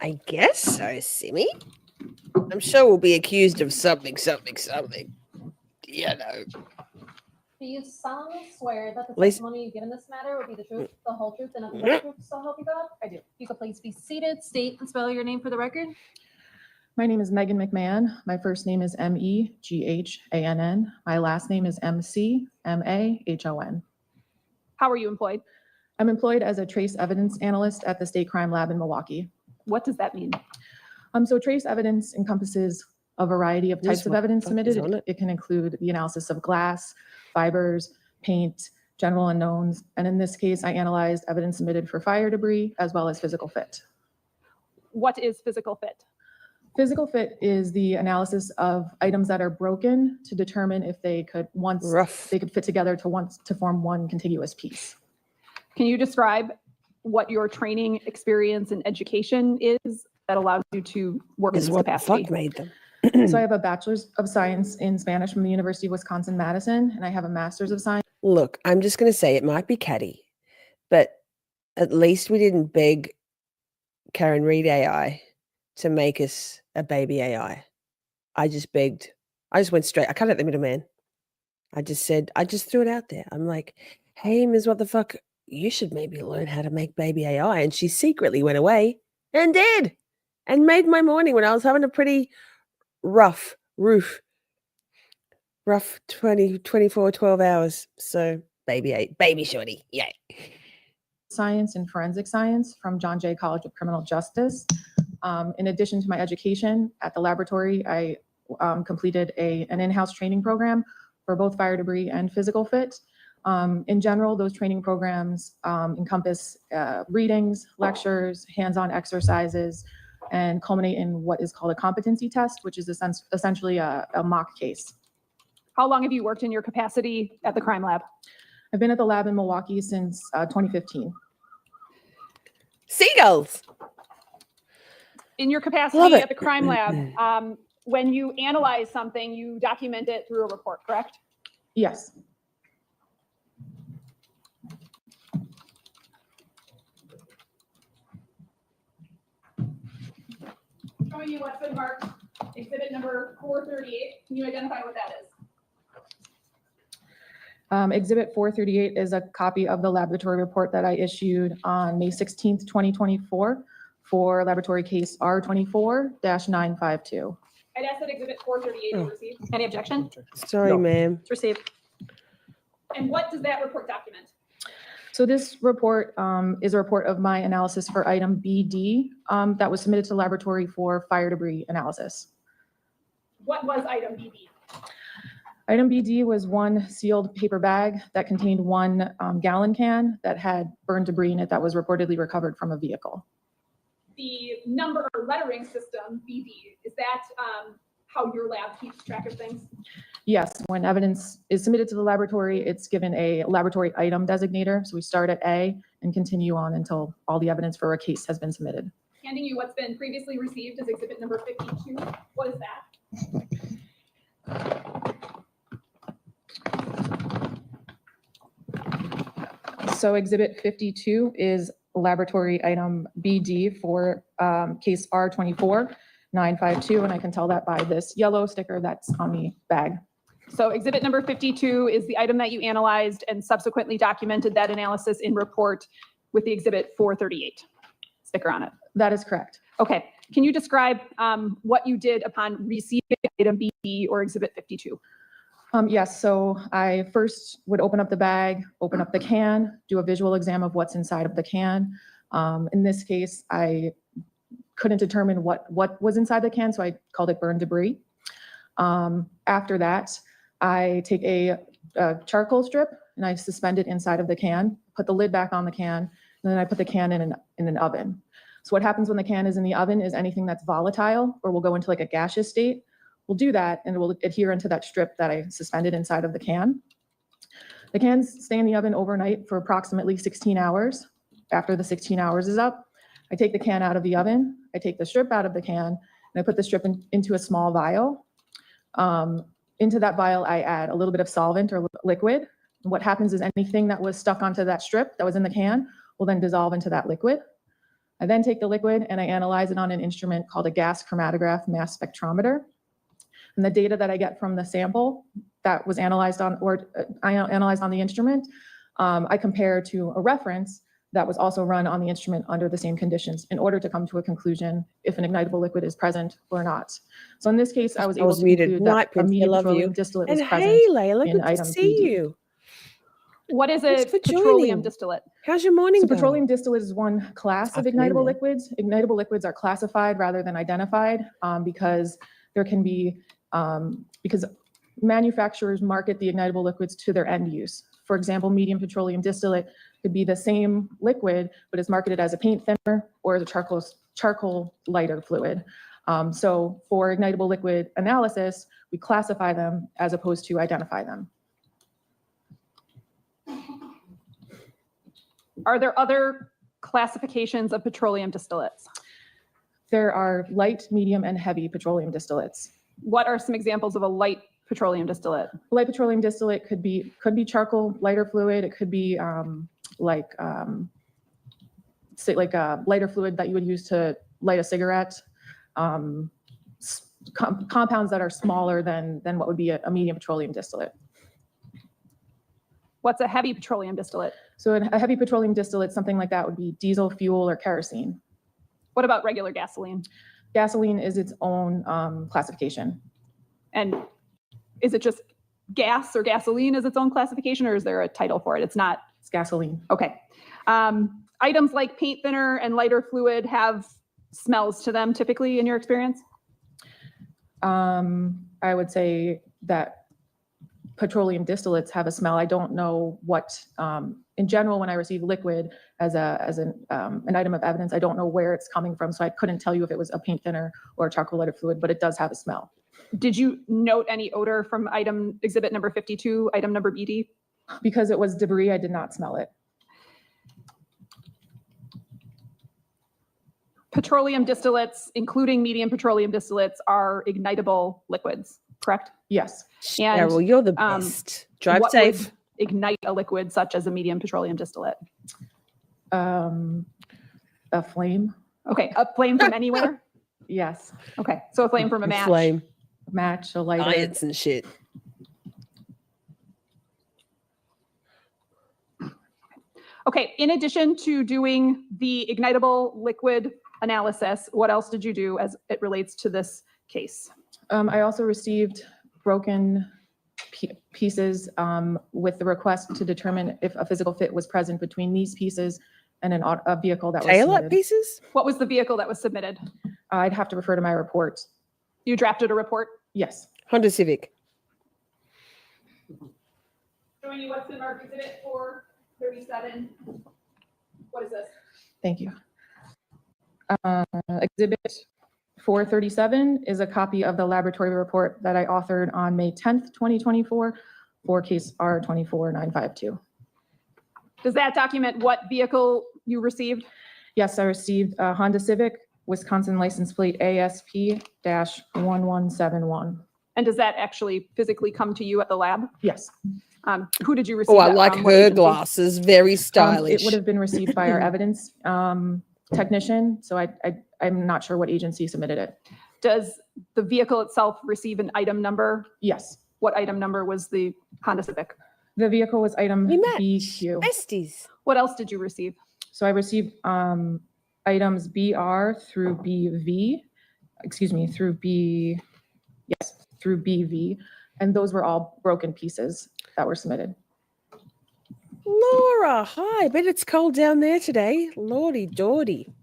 S1: I guess so, Simmy. I'm sure we'll be accused of something. You know.
S4: Do you solemnly swear that the
S1: Lisa-
S4: testimony you give in this matter will be the truth, the whole truth, and nothing but the truth, so help you God? I do. You could please be seated, state and spell your name for the record.
S13: My name is Megan McMahon. My first name is M-E-G-H-A-N-N. My last name is M-C-M-A-H-O-N.
S5: How are you employed?
S13: I'm employed as a trace evidence analyst at the State Crime Lab in Milwaukee.
S5: What does that mean?
S13: So trace evidence encompasses a variety of types of evidence submitted. It can include the analysis of glass, fibers, paint, general unknowns, and in this case, I analyzed evidence submitted for fire debris as well as physical fit.
S5: What is physical fit?
S13: Physical fit is the analysis of items that are broken to determine if they could fit together to form one contiguous piece.
S5: Can you describe what your training, experience, and education is that allows you to work in this capacity?
S1: Fuck made them.
S13: So I have a bachelor's of science in Spanish from the University of Wisconsin-Madison, and I have a master's of science.
S1: Look, I'm just going to say it might be catty, but at least we didn't beg Karen Reed AI to make us a baby AI. I just went straight. I cut out the middleman. I just threw it out there. I'm like, hey, Ms. What the fuck? You should maybe learn how to make baby AI. And she secretly went away and did, and made my morning when I was having a pretty rough 24, 12 hours. So baby Shorty. Yay.
S13: Science and forensic science from John Jay College of Criminal Justice. In addition to my education at the laboratory, I completed an in-house training program for both fire debris and physical fit. In general, those training programs encompass readings, lectures, hands-on exercises, and culminate in what is called a competency test, which is essentially a mock case.
S5: How long have you worked in your capacity at the crime lab?
S13: I've been at the lab in Milwaukee since 2015.
S1: Seagulls.
S5: In your capacity at the crime lab, when you analyze something, you document it through a report, correct?
S13: Yes.
S5: Showing you what's been marked exhibit number 438. Can you identify what that is?
S13: Exhibit 438 is a copy of the laboratory report that I issued on May 16th, 2024 for laboratory case R24-952.
S5: I'd ask that exhibit 438 be received.
S8: Any objection?
S1: Sorry, ma'am.
S8: It's received.
S5: And what does that report document?
S13: So this report is a report of my analysis for item BD that was submitted to the laboratory for fire debris analysis.
S5: What was item BD?
S13: Item BD was one sealed paper bag that contained 1 gallon can that had burned debris in it that was reportedly recovered from a vehicle.
S5: The number or lettering system, BD, is that how your lab keeps track of things?
S13: Yes, when evidence is submitted to the laboratory, it's given a laboratory item designator. So we start at A and continue on until all the evidence for a case has been submitted.
S5: Handing you what's been previously received as exhibit number 52. What is that?
S13: So exhibit 52 is laboratory item BD for case R24-952, and I can tell that by this yellow sticker that's on the bag.
S5: So exhibit number 52 is the item that you analyzed and subsequently documented that analysis in report with the exhibit 438 sticker on it.
S13: That is correct.
S5: Okay. Can you describe what you did upon receiving item BD or exhibit 52?
S13: Yes, so I first would open up the bag, open up the can, do a visual exam of what's inside of the can. In this case, I couldn't determine what was inside the can, so I called it burned debris. After that, I take a charcoal strip and I suspend it inside of the can, put the lid back on the can, and then I put the can in an oven. So what happens when the can is in the oven is anything that's volatile or will go into like a gaseous state, we'll do that and it will adhere into that strip that I suspended inside of the can. The cans stay in the oven overnight for approximately 16 hours. After the 16 hours is up, I take the can out of the oven, I take the strip out of the can, and I put the strip into a small vial. Into that vial, I add a little bit of solvent or liquid. And what happens is anything that was stuck onto that strip that was in the can will then dissolve into that liquid. I then take the liquid and I analyze it on an instrument called a gas chromatograph mass spectrometer. And the data that I get from the sample that was analyzed on, or I analyzed on the instrument, I compare to a reference that was also run on the instrument under the same conditions in order to come to a conclusion if an ignitable liquid is present or not. So in this case, I was able to
S1: muted.
S13: conclude
S1: Night,
S13: that a
S1: Prince, I
S13: medium
S1: love
S13: petroleum
S1: you.
S13: distillate
S1: And
S13: was present
S1: hey, Layla,
S13: in
S1: good to
S13: item
S1: see
S13: BD.
S1: you.
S5: What is
S1: Thanks
S5: a
S1: for
S5: petroleum
S1: joining.
S5: distillate?
S1: How's your morning
S13: So
S1: going?
S13: petroleum distillate is one class of
S1: Afternoon,
S13: ignitable
S1: yeah.
S13: liquids. Ignitable liquids are classified rather than identified because there can be, because manufacturers market the ignitable liquids to their end use. For example, medium petroleum distillate could be the same liquid, but is marketed as a paint thinner or as a charcoal lighter fluid. So for ignitable liquid analysis, we classify them as opposed to identify them.
S5: Are there other classifications of petroleum distillates?
S13: There are light, medium, and heavy petroleum distillates.
S5: What are some examples of a light petroleum distillate?
S13: Light petroleum distillate could be charcoal lighter fluid. It could be say like a lighter fluid that you would use to light a cigarette. Compounds that are smaller than what would be a medium petroleum distillate.
S5: What's a heavy petroleum distillate?
S13: So a heavy petroleum distillate, something like that would be diesel fuel or kerosene.
S5: What about regular gasoline?
S13: Gasoline is its own classification.
S5: And is it just gas or gasoline is its own classification, or is there a title for it? It's not.
S13: It's gasoline.
S5: Okay. Items like paint thinner and lighter fluid have smells to them typically in your experience?
S13: I would say that petroleum distillates have a smell. I don't know what, in general, when I receive liquid as an item of evidence, I don't know where it's coming from. So I couldn't tell you if it was a paint thinner or a charcoal lighter fluid, but it does have a smell.
S5: Did you note any odor from item exhibit number 52, item number BD?
S13: Because it was debris, I did not smell it.
S5: Petroleum distillates, including medium petroleum distillates, are ignitable liquids, correct?
S13: Yes.
S5: And
S1: Cheryl, you're the best. Drive
S5: what
S1: safe.
S5: would ignite a liquid such as a medium petroleum distillate?
S13: A flame.
S5: Okay, a flame from anywhere?
S13: Yes.
S5: Okay, so a flame from a match.
S1: Flame.
S13: A match, a lighter.
S1: Science and shit.
S5: Okay, in addition to doing the ignitable liquid analysis, what else did you do as it relates to this case?
S13: I also received broken pieces with the request to determine if a physical fit was present between these pieces and a vehicle that was
S1: Tail light
S13: submitted.
S1: pieces?
S5: What was the vehicle that was submitted?
S13: I'd have to refer to my report.
S5: You drafted a report?
S13: Yes.
S1: Honda Civic.
S5: Showing you what's been marked exhibit 437. What is this?
S13: Thank you. Exhibit 437 is a copy of the laboratory report that I authored on May 10th, 2024 for case R24952.
S5: Does that document what vehicle you received?
S13: Yes, I received a Honda Civic, Wisconsin license plate ASP-1171.
S5: And does that actually physically come to you at the lab?
S13: Yes.
S5: Who did you receive
S1: Oh, I
S5: that
S1: like
S5: from? What
S1: her
S5: agency?
S1: glasses. Very stylish.
S13: It would have been received by our evidence technician, so I'm not sure what agency submitted it.
S5: Does the vehicle itself receive an item number?
S13: Yes.
S5: What item number was the Honda Civic?
S13: The vehicle was item
S1: We match.
S13: BQ.
S1: Besties.
S5: What else did you receive?
S13: So I received items BR through BV, through BV, and those were all broken pieces that were submitted.
S1: Nora, hi. Bet it's cold down there today. Lordy Dordy.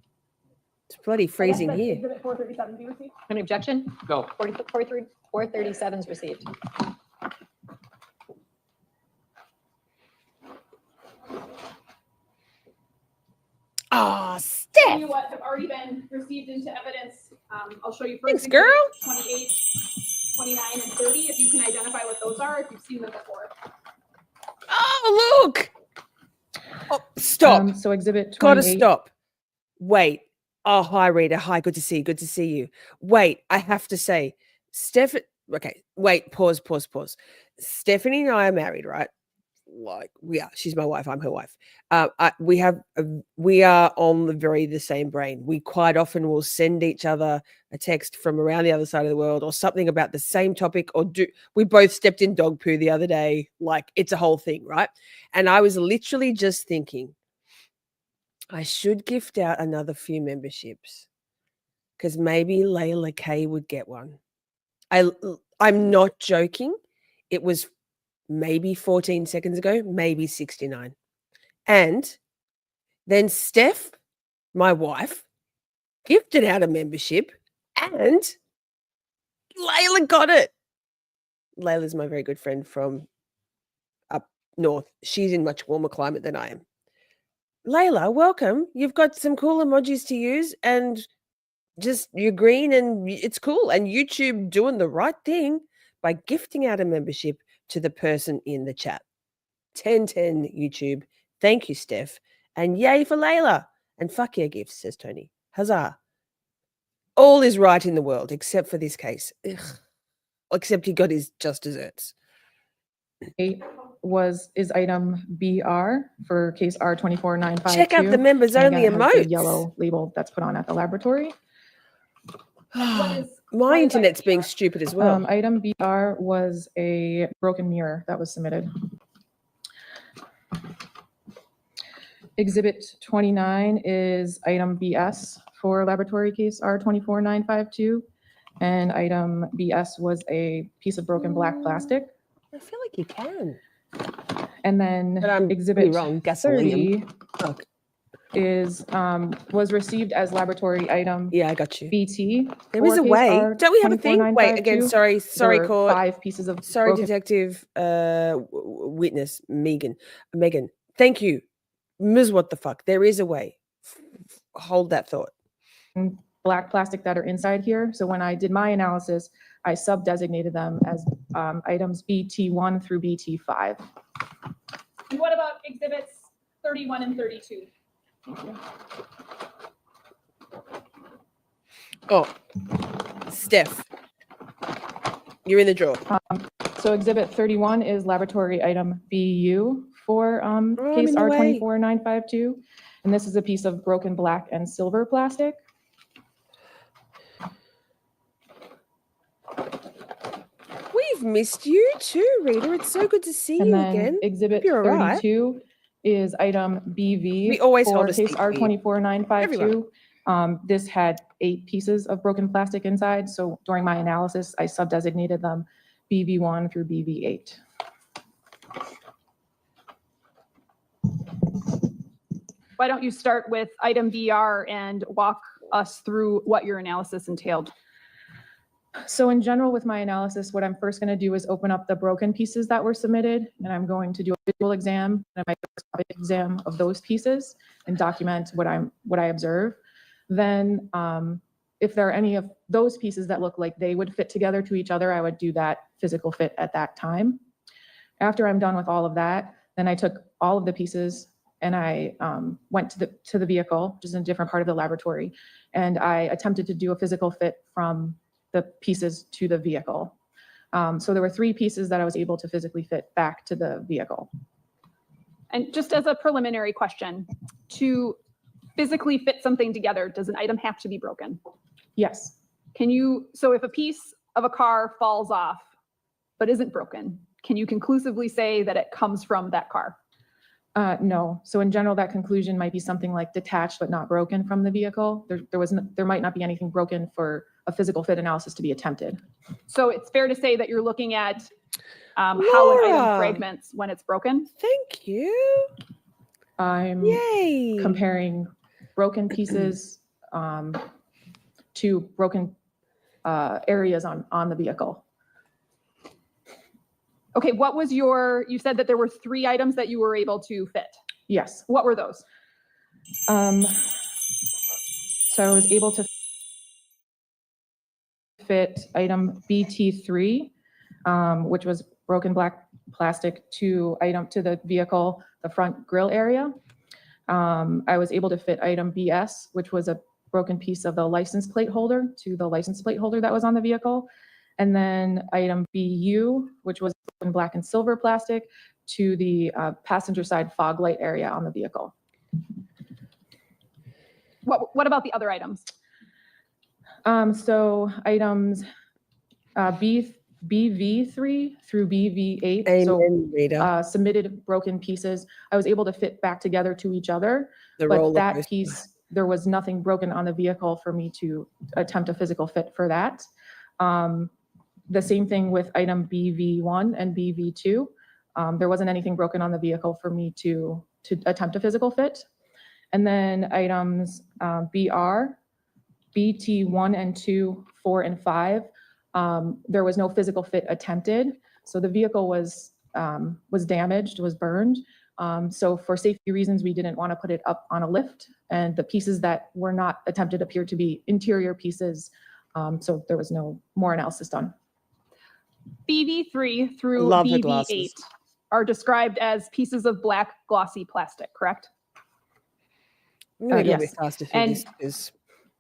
S1: It's bloody freezing here.
S5: Exhibit 437 be received?
S8: Any objection?
S10: No.
S8: 437 is received.
S1: Oh,
S5: Tell
S1: Steph.
S5: you what have already been received into evidence. I'll show you
S1: Thanks,
S5: first.
S1: girl.
S5: 28, 29, and 30. If you can identify what those are, if you've seen them before.
S1: Oh, look. Oh, stop.
S13: So exhibit 28.
S1: Gotta stop. Wait. Oh, hi, Rita. Hi, good to see you. Good to see you. Wait, I have to say, okay, wait, pause. Stephanie and I are married, right? Like we are. She's my wife. I'm her wife. We are on the same brain. We quite often will send each other a text from around the other side of the world or something about the same topic. We both stepped in dog poo the other day. Like it's a whole thing, right? And I was literally just thinking, I should gift out another few memberships because maybe Layla K would get one. I'm not joking. It was maybe 14 seconds ago, maybe 69. And then Steph, my wife, gifted out a membership and Layla got it. Layla's my very good friend from up north. She's in much warmer climate than I am. Layla, welcome. You've got some cool emojis to use and just you're green and it's cool. And YouTube doing the right thing by gifting out a membership to the person in the chat. 1010 YouTube. Thank you, Steph. And yay for Layla. And fuck your gifts, says Tony. Huzzah. All is right in the world, except for this case. Ugh. Except he got his just desserts.
S13: Is item BR for case R24952.
S1: Check out the members only emotes.
S13: Yellow label that's put on at the laboratory.
S1: My internet's being stupid as well.
S13: Item BR was a broken mirror that was submitted. Exhibit 29 is item BS for laboratory case R24952. And item BS was a piece of broken black plastic.
S1: I feel like you can.
S13: And then exhibit 30 was received as laboratory item.
S1: Yeah, I got you.
S13: BT.
S1: There is a way. Don't we have a thing? Wait, again, sorry, court.
S13: 5 pieces of
S1: sorry,
S13: broken-
S1: detective, witness, Megan. Thank you. Ms. What the fuck? There is a way. Hold that thought.
S13: Black plastic that are inside here. So when I did my analysis, I sub-designated them as items BT1 through BT5.
S5: And what about exhibits 31 and 32?
S1: Oh, Steph, you're in the draw.
S13: So exhibit 31 is laboratory item BU for case
S1: in the way.
S13: R24952. And this is a piece of broken black and silver plastic.
S1: We've missed you too, Rita. It's so good to see
S13: And
S1: you
S13: then
S1: again.
S13: exhibit
S1: You're all right.
S13: 32 is item BV
S1: We always
S13: for
S1: hold a
S13: case
S1: seat for you.
S13: R24952. This had 8 pieces of broken plastic inside. So during my analysis, I sub-designated them BV1 through BV8.
S5: Why don't you start with item BR and walk us through what your analysis entailed?
S13: So in general, with my analysis, what I'm first going to do is open up the broken pieces that were submitted, and I'm going to do a visual exam and a microscopic exam of those pieces and document what I observe. Then, if there are any of those pieces that look like they would fit together to each other, I would do that physical fit at that time. After I'm done with all of that, then I took all of the pieces and I went to the vehicle, which is in a different part of the laboratory, and I attempted to do a physical fit from the pieces to the vehicle. So there were 3 pieces that I was able to physically fit back to the vehicle.
S5: And just as a preliminary question, to physically fit something together, does an item have to be broken?
S13: Yes.
S5: So if a piece of a car falls off but isn't broken, can you conclusively say that it comes from that car?
S13: No. So in general, that conclusion might be something like detached but not broken from the vehicle. There might not be anything broken for a physical fit analysis to be attempted.
S5: So it's fair to say that you're looking at how an item
S1: Nora!
S5: fragments when it's broken?
S1: Thank you.
S13: I'm
S1: Yay.
S13: comparing broken pieces to broken areas on the vehicle.
S5: Okay, you said that there were 3 items that you were able to fit.
S13: Yes.
S5: What were those?
S13: So I was able to fit item BT3, which was broken black plastic to the vehicle, the front grille area. I was able to fit item BS, which was a broken piece of the license plate holder to the license plate holder that was on the vehicle. And then item BU, which was broken black and silver plastic to the passenger side fog light area on the vehicle.
S5: What about the other items?
S13: So items BV3 through BV8, submitted broken pieces. I was able to fit back together to each other, but that piece, there was nothing broken on the vehicle for me to attempt a physical fit for that. The same thing with item BV1 and BV2. There wasn't anything broken on the vehicle for me to attempt a physical fit. And then items BR, BT1 and 2, 4 and 5, there was no physical fit attempted. So the vehicle was damaged, was burned. So for safety reasons, we didn't want to put it up on a lift, and the pieces that were not attempted appeared to be interior pieces. So there was no more analysis done.
S5: BV3 through BV8 are described as pieces of black glossy plastic, correct?
S1: Yes.
S5: And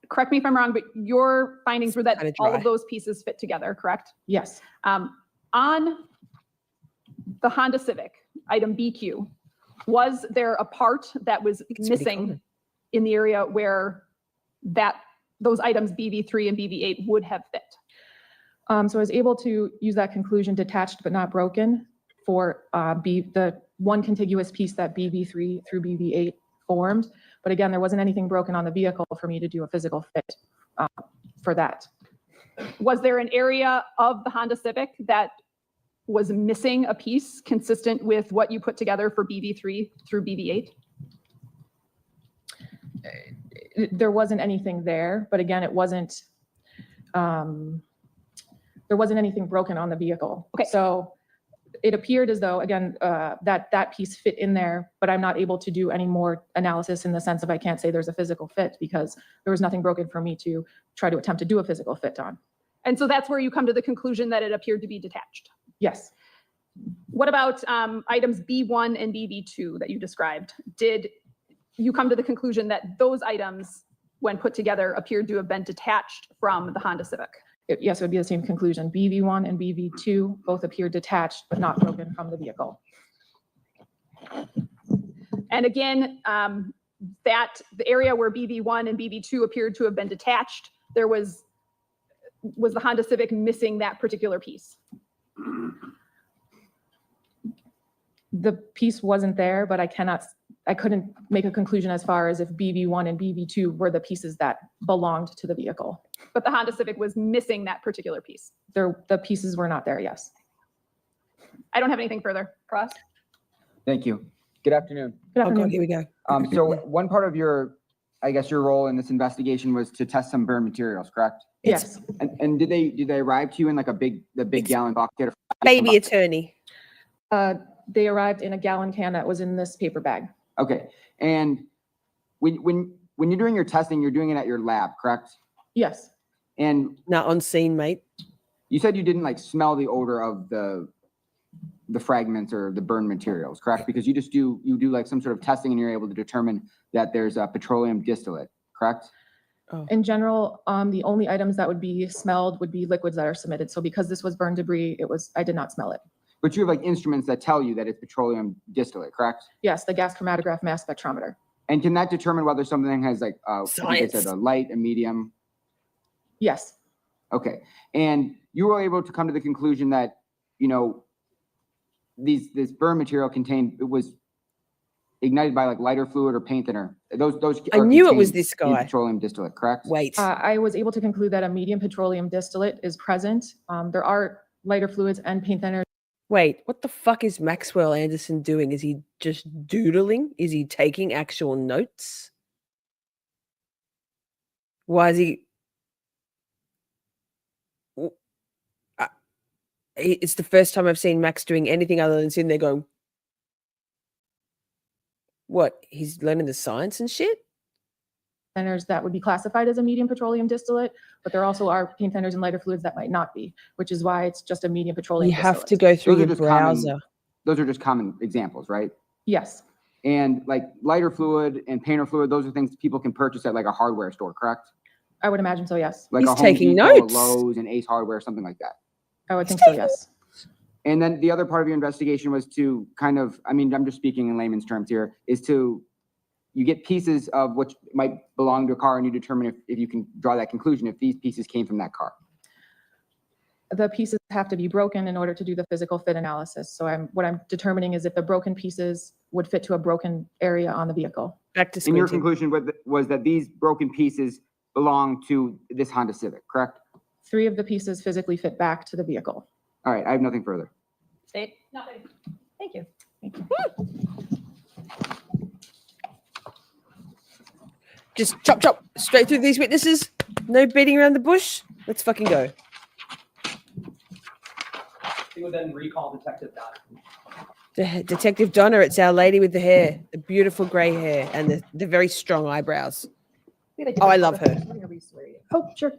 S5: correct me if I'm wrong, but your findings were that all of those pieces fit together, correct?
S13: Yes.
S5: On the Honda Civic, item BQ, was there a part that was missing in the area where those items BV3 and BV8 would have fit?
S13: So I was able to use that conclusion, detached but not broken, for the one contiguous piece that BV3 through BV8 formed. But again, there wasn't anything broken on the vehicle for me to do a physical fit for that.
S5: Was there an area of the Honda Civic that was missing a piece consistent with what you put together for BV3 through BV8?
S13: There wasn't anything there, but again, it wasn't, there wasn't anything broken on the vehicle.
S5: Okay.
S13: So it appeared as though, again, that piece fit in there, but I'm not able to do any more analysis in the sense of I can't say there's a physical fit because there was nothing broken for me to try to attempt to do a physical fit on.
S5: And so that's where you come to the conclusion that it appeared to be detached.
S13: Yes.
S5: What about items B1 and BB2 that you described? Did you come to the conclusion that those items, when put together, appeared to have been detached from the Honda Civic?
S13: Yes, it would be the same conclusion. BV1 and BV2 both appear detached but not broken from the vehicle.
S5: And again, the area where BV1 and BV2 appeared to have been detached, there was the Honda Civic missing that particular piece?
S13: The piece wasn't there, but I cannot I couldn't make a conclusion as far as if BB1 and BB2 were the pieces that belonged to the vehicle.
S5: But the Honda Civic was missing that particular piece.
S13: The pieces were not there, yes.
S5: I don't have anything further. Cross?
S11: Thank you. Good afternoon.
S13: Good
S1: Oh, God,
S13: afternoon.
S1: here we go.
S11: So one part of your, I guess your role in this investigation was to test some burn materials, correct?
S13: Yes.
S11: And did they arrive to you in like the big gallon bucket? Or
S1: Baby attorney.
S13: They arrived in a gallon can that was in this paper bag.
S11: Okay. And when you're doing your testing, you're doing it at your lab, correct?
S13: Yes.
S11: And
S1: not on scene, mate.
S11: You said you didn't like smell the odor of the fragments or the burn materials, correct? Because you do like some sort of testing and you're able to determine that there's a petroleum distillate, correct?
S13: In general, the only items that would be smelled would be liquids that are submitted. So because this was burn debris, I did not smell it.
S11: But you have like instruments that tell you that it's petroleum distillate, correct?
S13: Yes, the gas chromatograph mass spectrometer.
S11: And can that determine whether something has like, I think it said a light, a medium?
S13: Yes.
S11: Okay. And you were able to come to the conclusion that, you know, this burn material it was ignited by like lighter fluid or paint thinner. Those
S1: I knew it was
S11: contained
S1: this
S11: in
S1: guy.
S11: petroleum distillate, correct?
S1: Wait.
S13: I was able to conclude that a medium petroleum distillate is present. There are lighter fluids and paint thinner.
S1: Wait, what the fuck is Maxwell Anderson doing? Is he just doodling? Is he taking actual notes? Why is he? It's the first time I've seen Max doing anything other than sitting there going, what? He's learning the science and shit?
S13: Thinners that would be classified as a medium petroleum distillate, but there also are paint thinners and lighter fluids that might not be, which is why it's just a medium petroleum
S1: You have
S13: distillate.
S1: to go through
S11: Those are
S1: your
S11: just
S1: browser.
S11: Those are just common examples, right?
S13: Yes.
S11: And like lighter fluid and painter fluid, those are things people can purchase at like a hardware store, correct?
S13: I would imagine so, yes.
S11: Like
S1: He's
S11: a Home
S1: taking
S11: Depot,
S1: notes.
S11: a Lowe's, and Ace Hardware, something like that.
S13: I would think so, yes.
S11: And then the other part of your investigation was to kind of, I mean, I'm just speaking in layman's terms here, is you get pieces of what might belong to a car and you determine if you can draw that conclusion, if these pieces came from that car.
S13: The pieces have to be broken in order to do the physical fit analysis. So what I'm determining is if the broken pieces would fit to a broken area on the vehicle.
S1: Back to
S11: And your
S1: squinting.
S11: conclusion was that these broken pieces belong to this Honda Civic, correct?
S13: 3 of the pieces physically fit back to the vehicle.
S11: All right, I have nothing further.
S8: State? Nothing. Thank you.
S13: Thank you.
S1: Just chop, chop, straight through these witnesses. No beating around the bush. Let's fucking go.
S10: He would then recall Detective Donna.
S1: Detective Donna, it's our lady with the hair, the beautiful grey hair and the very strong eyebrows. Oh, I love her.
S13: Oh, sure.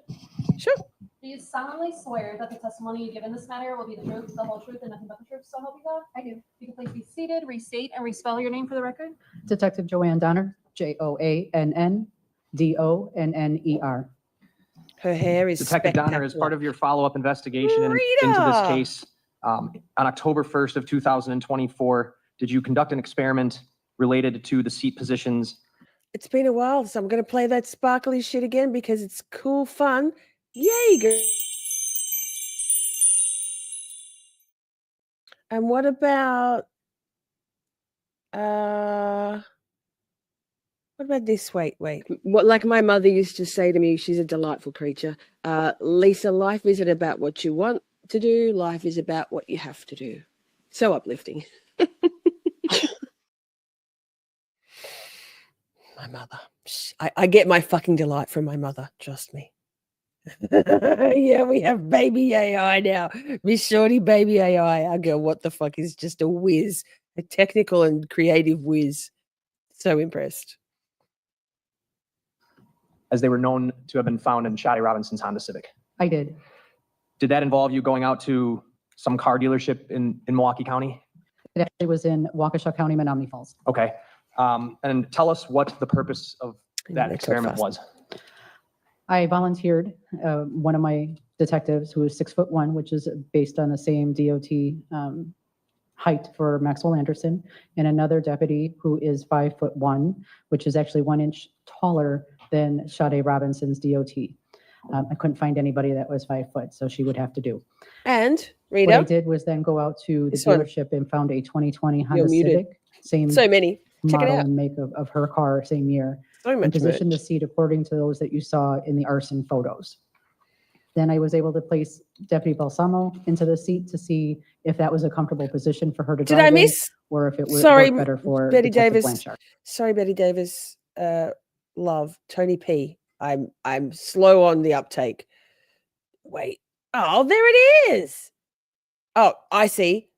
S1: Sure.
S4: Do you solemnly swear that the testimony you give in this matter will be the truth, the whole truth, and nothing but the truth, so help you God? I do. You can please be seated, restate, and respell your name for the record.
S14: Detective Joanne Donner, JoannDonner.
S1: Her hair is
S10: Detective Donner, as part of your follow-up investigation into this case, on October 1st of 2024, did you conduct an experiment related to the seat positions?
S1: It's been a while, so I'm going to play that sparkly shit again because it's cool fun. Yay, girl. And what about this? Wait. What, like my mother used to say to me, she's a delightful creature. Lisa, life isn't about what you want to do. Life is about what you have to do. So uplifting. My mother. I get my fucking delight from my mother. Trust me. Yeah, we have baby AI now. Miss Shorty, baby AI. Our girl, what the fuck, is just a whiz. A technical and creative whiz. So impressed.
S10: As they were known to have been found in Sade Robinson's Honda Civic.
S14: I did.
S10: Did that involve you going out to some car dealership in Milwaukee County?
S14: It actually was in Waukesha County, Menominee Falls.
S10: Okay. And tell us what the purpose of that experiment was.
S14: I volunteered one of my detectives who is 6'1", which is based on the same DOT height for Maxwell Anderson, and another deputy who is 5'1", which is actually 1 inch taller than Sade Robinson's DOT. I couldn't find anybody that was 5 foot, so she would have to do.
S1: And Rita,
S14: what I did was then go out to the dealership and found a 2020 Honda
S1: muted.
S14: Civic. Same.
S1: So many. Check it
S14: model
S1: out.
S14: and make of her car same year.
S1: So
S14: And
S1: much
S14: position the
S1: merch.
S14: seat according to those that you saw in the arson photos. Then I was able to place Deputy Balsamo into the seat to see if that was a comfortable position for her to
S1: Did
S14: drive
S1: I
S14: in,
S1: miss?
S14: or if it would
S1: Sorry,
S14: work better for
S1: Betty
S14: Detective
S1: Davis.
S14: Blanchard.
S1: Sorry, Betty Davis. Love Tony P. I'm slow on the uptake. Wait. Oh, there it is. Oh, I see.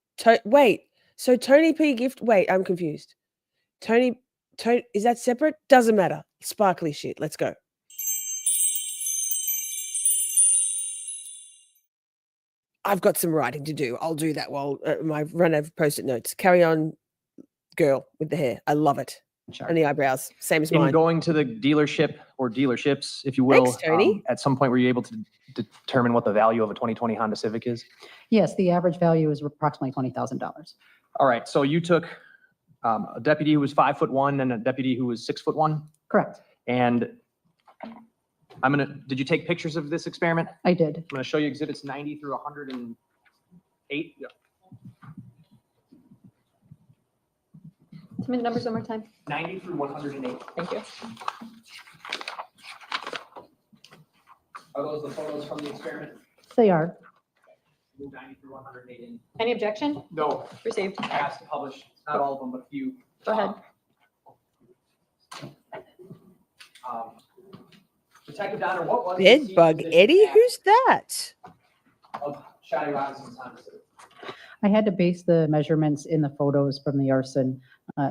S1: Wait. So Tony P. gift. Wait, I'm confused. Tony. Is that separate? Doesn't matter. Sparkly shit. Let's go. I've got some writing to do. I'll do that while my run over post-it notes. Carry on, girl with the hair. I love it. And the eyebrows, same as
S10: In
S1: mine.
S10: going to the dealership or dealerships, if you will,
S1: Thanks, Tony.
S10: at some point were you able to determine what the value of a 2020 Honda Civic is?
S14: Yes, the average value is approximately $20,000.
S10: All right, so you took a deputy who was 5'1" and a deputy who was 6'1"?
S14: Correct.
S10: And did you take pictures of this experiment?
S14: I did.
S10: I'm gonna show you exhibits 90 through 108. Yeah.
S8: Tell me the numbers one more time.
S10: 90 through 108.
S8: Thank you.
S10: Are those the photos from the experiment?
S14: They are.
S10: Move 90 through 108 in.
S8: Any objection?
S10: No.
S8: Received.
S10: Asked to publish, not all of them, but a few.
S8: Go ahead.
S10: Detective Donner, what was the
S1: Bed
S10: seat
S1: bug
S10: position
S1: Eddie?
S10: at-
S1: Who's that?
S10: of Sade Robinson's Honda Civic?
S14: I had to base the measurements in the photos from the arson,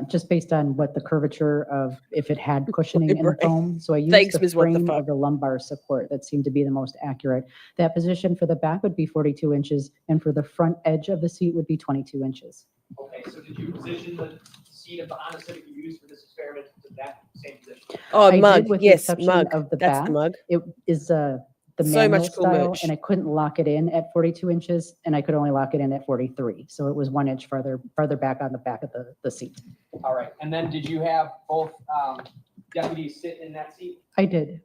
S14: just based on what the curvature of, if it had cushioning in the
S1: brain.
S14: foam. So I used
S1: Thanks,
S14: the
S1: Ms. What the
S14: frame
S1: Fuck.
S14: of the lumbar support that seemed to be the most accurate. That position for the back would be 42 inches, and for the front edge of the seat would be 22 inches.
S10: Okay, so did you position the seat of the Honda Civic you used for this experiment to that same position?
S1: Oh,
S14: I did,
S1: mug.
S14: with the
S1: Yes,
S14: exception
S1: mug.
S14: of the
S1: That's
S14: back.
S1: the mug.
S14: It is the
S1: So
S14: manual
S1: much cool
S14: style,
S1: merch.
S14: and I couldn't lock it in at 42 inches, and I could only lock it in at 43. So it was 1 inch further back on the back of the seat.
S10: All right, and then did you have both deputies sit in that seat?
S14: I did.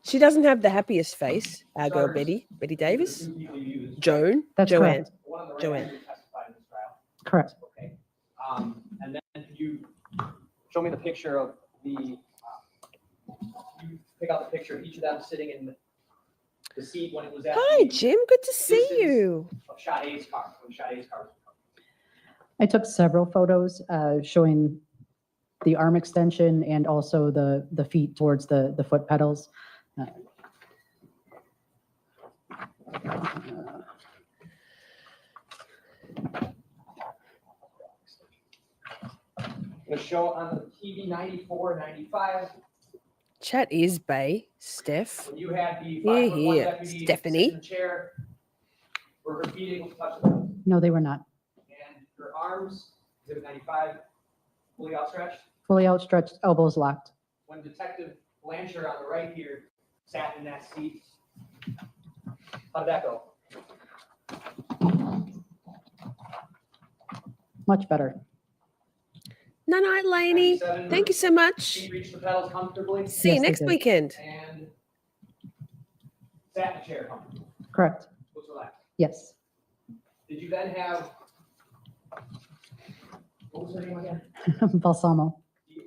S1: She doesn't have the happiest face. Our girl
S10: Sorry.
S1: Betty Davis.
S10: The two people you used.
S1: Joan.
S14: That's
S1: Joanne.
S14: correct.
S10: One of the
S1: Joanne.
S10: who testified in this trial.
S14: Correct.
S10: Okay. And then could you show me the picture of you pick out the picture of each of them sitting in the seat when it was at
S1: Hi,
S10: the
S1: Jim. Good to see
S10: distance
S1: you.
S10: of Sade's car, when Sade's car was
S14: I took several photos showing the arm extension and also the feet towards the foot pedals.
S10: going to show on the TV 94, 95.
S1: Chat is Bay. Steph.
S10: When you had the
S1: Here,
S10: 5'1"
S1: here.
S10: deputy sit
S1: Stephanie.
S10: in the chair, were her feet able to touch the ground?
S14: No, they were not.
S10: And her arms, exhibit 95, fully outstretched.
S14: Fully outstretched, elbows locked.
S10: When Detective Blanchar on the right here sat in that seat, how did that go?
S14: Much better.
S1: Night night, Lainey.
S10: 97,
S1: Thank you so much.
S10: She reached the pedals comfortably.
S1: See you
S14: Yes, they
S1: next
S14: did.
S1: weekend.
S10: And sat in the chair comfortably.
S14: Correct.
S10: Was relaxed.
S14: Yes.
S10: Did you then have, what was her name again?
S14: Balsamo.
S10: Can you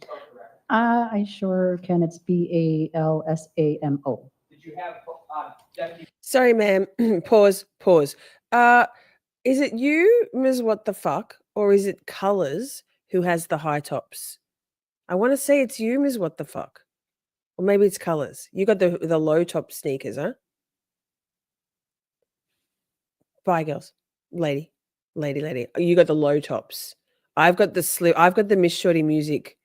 S10: start the record?
S14: I sure can. It's Balsamo.
S10: Did you have deputy?
S1: Sorry, ma'am. Pause. Is it you, Ms. What the Fuck, or is it Colors who has the high tops? I want to say it's you, Ms. What the Fuck. Or maybe it's Colors. You got the low top sneakers, huh? Bye, girls. Lady. You got the low tops. I've got the Miss Shorty music.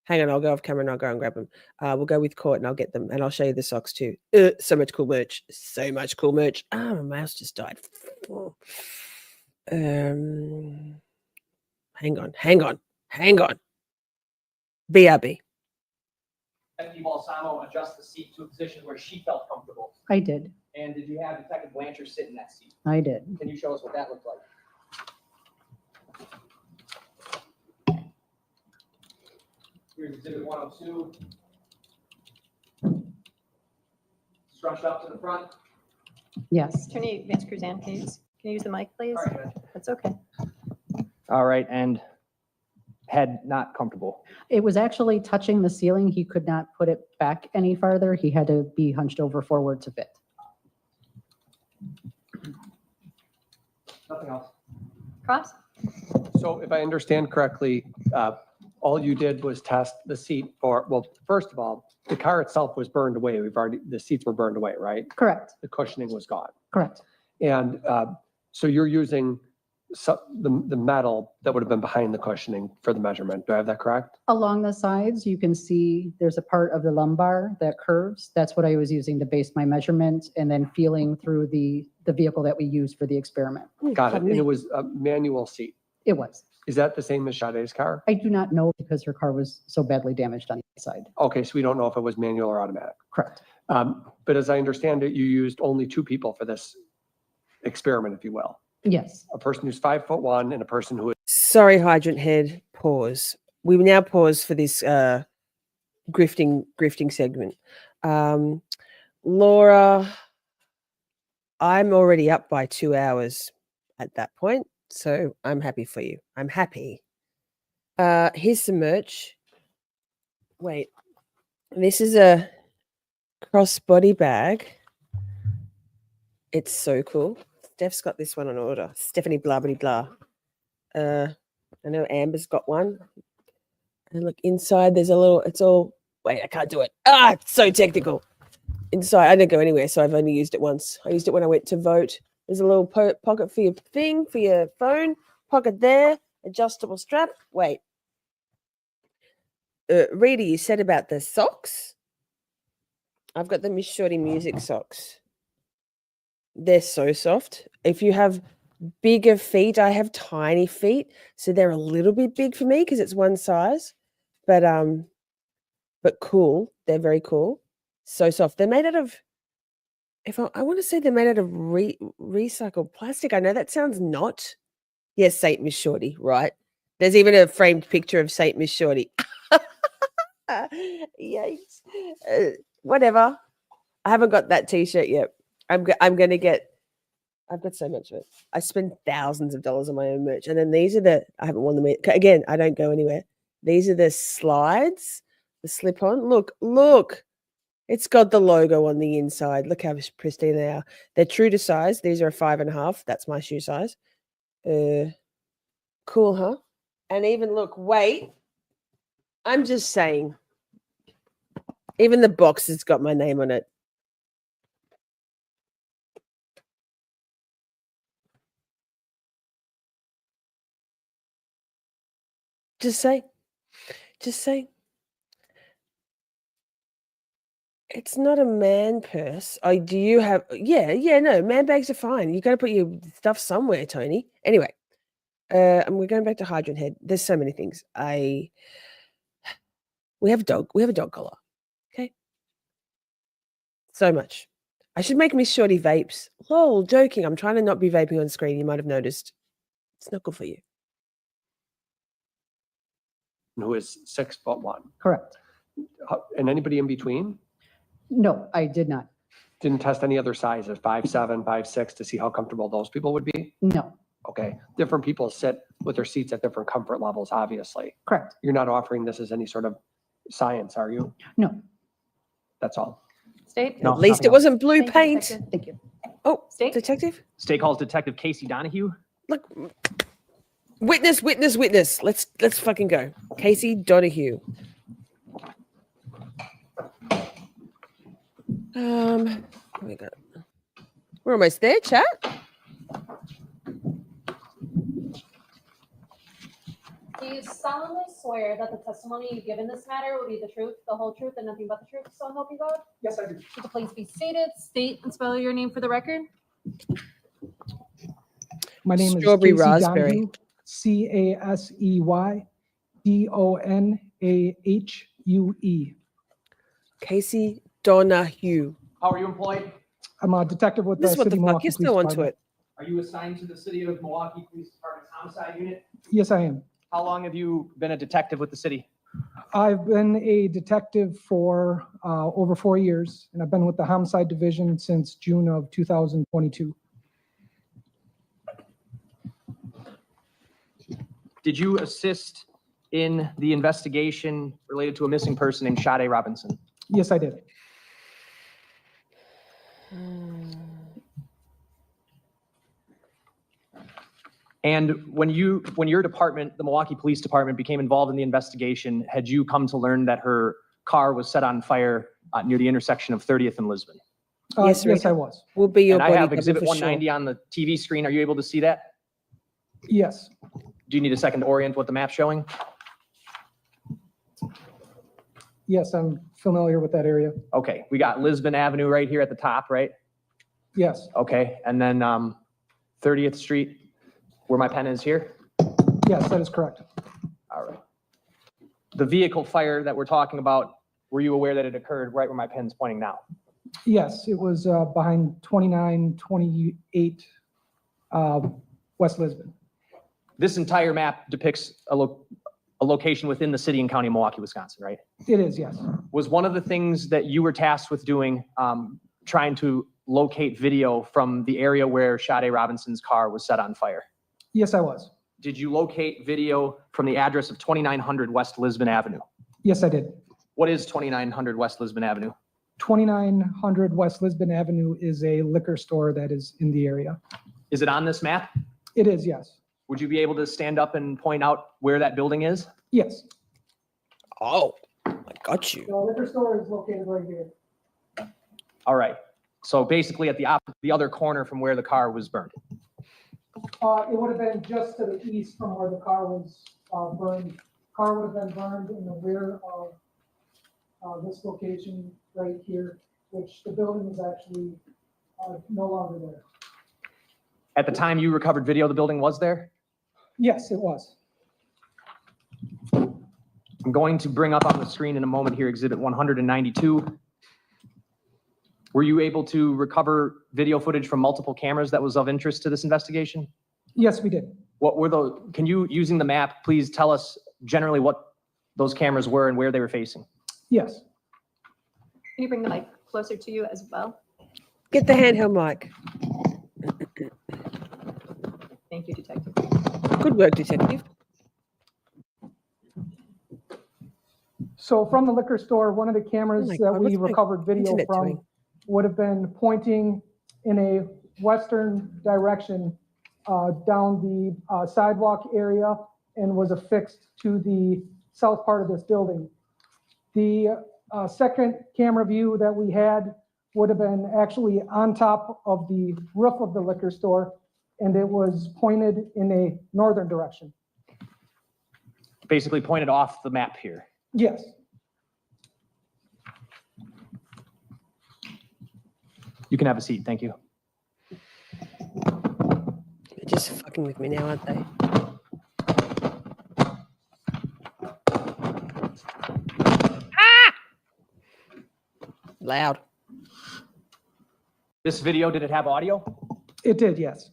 S1: Hang on, I'll go off camera and I'll go and grab them. We'll go with Court and I'll get them. And I'll show you the socks too. So much cool merch. Ah, my mouse just died. Hang on. BRB.
S10: Deputy Balsamo adjust the seat to a position where she felt comfortable?
S14: I did.
S10: And did you have Detective Blanchar sit in that seat?
S14: I did.
S10: Can you show us what that looked like? Here's exhibit 102. Scrunched up to the front.
S14: Yes.
S8: Attorney Vance Cruzan, can you use the mic, please? That's okay.
S10: All right, and head not comfortable.
S14: It was actually touching the ceiling. He could not put it back any farther. He had to be hunched over forward to fit.
S10: Nothing else.
S8: Cross?
S7: So if I understand correctly, all you did was test the seat for, well, first of all, the car itself was burned away. The seats were burned away, right?
S14: Correct.
S7: The cushioning was gone.
S14: Correct.
S7: And so you're using the metal that would have been behind the cushioning for the measurement. Do I have that correct?
S14: Along the sides, you can see there's a part of the lumbar that curves. That's what I was using to base my measurement, and then feeling through the vehicle that we used for the experiment.
S7: Got it. And it was a manual seat.
S14: It was.
S7: Is that the same as Sade's car?
S14: I do not know because her car was so badly damaged on the side.
S7: Okay, so we don't know if it was manual or automatic.
S14: Correct.
S7: But as I understand it, you used only 2 people for this experiment, if you will.
S14: Yes.
S7: A person who's 5'1" and a person who is.
S1: Sorry, Hydrant Head. Pause. We will now pause for this grifting segment. Laura, I'm already up by 2 hours at that point, so I'm happy for you. I'm happy. Here's some merch. Wait, this is a crossbody bag. It's so cool. Steph's got this one on order. Stephanie blah blah blah. I know Amber's got one. And look inside. There's a little. It's all. Wait, I can't do it. It's so technical. Inside, I don't go anywhere, so I've only used it once. I used it when I went to vote. There's a little pocket for your thing, for your phone. Pocket there. Adjustable strap. Wait. Rita, you said about the socks. I've got the Miss Shorty music socks. They're so soft. If you have bigger feet, I have tiny feet, so they're a little bit big for me because it's one size. But cool. They're very cool. So soft. They're made out of. I want to say they're made out of recycled plastic. I know that sounds not. Yes, Saint Miss Shorty. Right. There's even a framed picture of Saint Miss Shorty. Yikes. Whatever. I haven't got that T-shirt yet. I'm going to get. I've got so much of it. I spend thousands of dollars on my own merch, and then these are I haven't worn them again. I don't go anywhere. These are the slides, the slip-on. Look. It's got the logo on the inside. Look how pristine they are. They're true to size. These are a 5.5. That's my shoe size. Cool, huh? And even look, wait. I'm just saying. Even the box has got my name on it. Just say. It's not a man purse. Oh, do you have? Yeah, no, man bags are fine. You got to put your stuff somewhere, Tony. Anyway, and we're going back to Hydrant Head. There's so many things. We have a dog collar. Okay. So much. I should make Miss Shorty vapes. Lol, joking. I'm trying to not be vaping on screen. You might have noticed. It's not good for you.
S7: Who is 6'1".
S14: Correct.
S7: And anybody in between?
S14: No, I did not.
S7: Didn't test any other sizes, 5'7", 5'6", to see how comfortable those people would be?
S14: No.
S7: Okay. Different people sit with their seats at different comfort levels, obviously.
S14: Correct.
S7: You're not offering this as any sort of science, are you?
S14: No.
S7: That's all.
S8: State?
S10: No,
S1: At least it wasn't blue paint.
S14: Thank you.
S1: Oh,
S8: State?
S1: detective?
S10: State calls Detective Casey Donahue.
S1: Look. Witness. Let's fucking go. Casey Donahue. We got. We're almost there, chat.
S4: Do you solemnly swear that the testimony you give in this matter will be the truth, the whole truth, and nothing but the truth, so help you God?
S21: Yes, I do.
S4: Would you please be seated, state and spell your name for the record?
S15: My name
S1: Strawberry
S15: is Casey
S1: raspberry.
S15: Donahue, CASEY Donahue.
S1: Casey Donahue.
S10: How are you employed?
S15: I'm a detective with
S1: This
S15: the
S1: is what
S15: City
S1: the
S15: of
S1: fuck.
S15: Milwaukee
S1: You're
S15: Police
S1: still onto
S15: Department.
S1: it.
S10: Are you assigned to the City of Milwaukee Police Department's homicide unit?
S15: Yes, I am.
S10: How long have you been a detective with the city?
S15: I've been a detective for over 4 years, and I've been with the Homicide Division since June of 2022.
S10: Did you assist in the investigation related to a missing person named Sade Robinson?
S15: Yes, I did.
S10: And when your department, the Milwaukee Police Department, became involved in the investigation, had you come to learn that her car was set on fire near the intersection of 30th and Lisbon?
S15: Yes, I was.
S1: Will be your
S10: And I
S1: body
S10: have
S1: double
S10: Exhibit
S1: for sure.
S10: 190 on the TV screen. Are you able to see that?
S15: Yes.
S10: Do you need a second to orient what the map's showing?
S15: Yes, I'm familiar with that area.
S10: Okay, we got Lisbon Avenue right here at the top, right?
S15: Yes.
S10: Okay, and then 30th Street, where my pen is here?
S15: Yes, that is correct.
S10: All right. The vehicle fire that we're talking about, were you aware that it occurred right where my pen's pointing now?
S15: Yes, it was behind 2928 West Lisbon.
S10: This entire map depicts a location within the city and county of Milwaukee, Wisconsin, right?
S15: It is, yes.
S10: Was one of the things that you were tasked with doing, trying to locate video from the area where Sade Robinson's car was set on fire?
S15: Yes, I was.
S10: Did you locate video from the address of 2900 West Lisbon Avenue?
S15: Yes, I did.
S10: What is 2900 West Lisbon Avenue?
S15: 2900 West Lisbon Avenue is a liquor store that is in the area.
S10: Is it on this map?
S15: It is, yes.
S10: Would you be able to stand up and point out where that building is?
S15: Yes.
S1: Oh, I got you.
S15: The liquor store is located right here.
S10: All right. So basically at the other corner from where the car was burned.
S15: It would have been just to the east from where the car was burned. Car would have been burned in the rear of this location right here, which the building is actually no longer there.
S10: At the time you recovered video, the building was there?
S15: Yes, it was.
S10: I'm going to bring up on the screen in a moment here Exhibit 192. Were you able to recover video footage from multiple cameras that was of interest to this investigation?
S15: Yes, we did.
S10: What were those? Can you, using the map, please tell us generally what those cameras were and where they were facing?
S15: Yes.
S8: Can you bring the mic closer to you as well?
S1: Get the handheld mic.
S8: Thank you, Detective.
S1: Good work, detective.
S15: So from the liquor store, one of the cameras
S1: Oh my
S15: that
S1: God,
S15: we
S1: what's my
S15: recovered video
S1: internet
S15: from
S1: doing?
S15: would have been pointing in a western direction down the sidewalk area and was affixed to the south part of this building. The second camera view that we had would have been actually on top of the roof of the liquor store, and it was pointed in a northern direction.
S10: Basically pointed off the map here.
S15: Yes.
S10: You can have a seat. Thank you.
S1: They're just fucking with me now, aren't they? Ah! Loud.
S10: This video, did it have audio?
S15: It did, yes.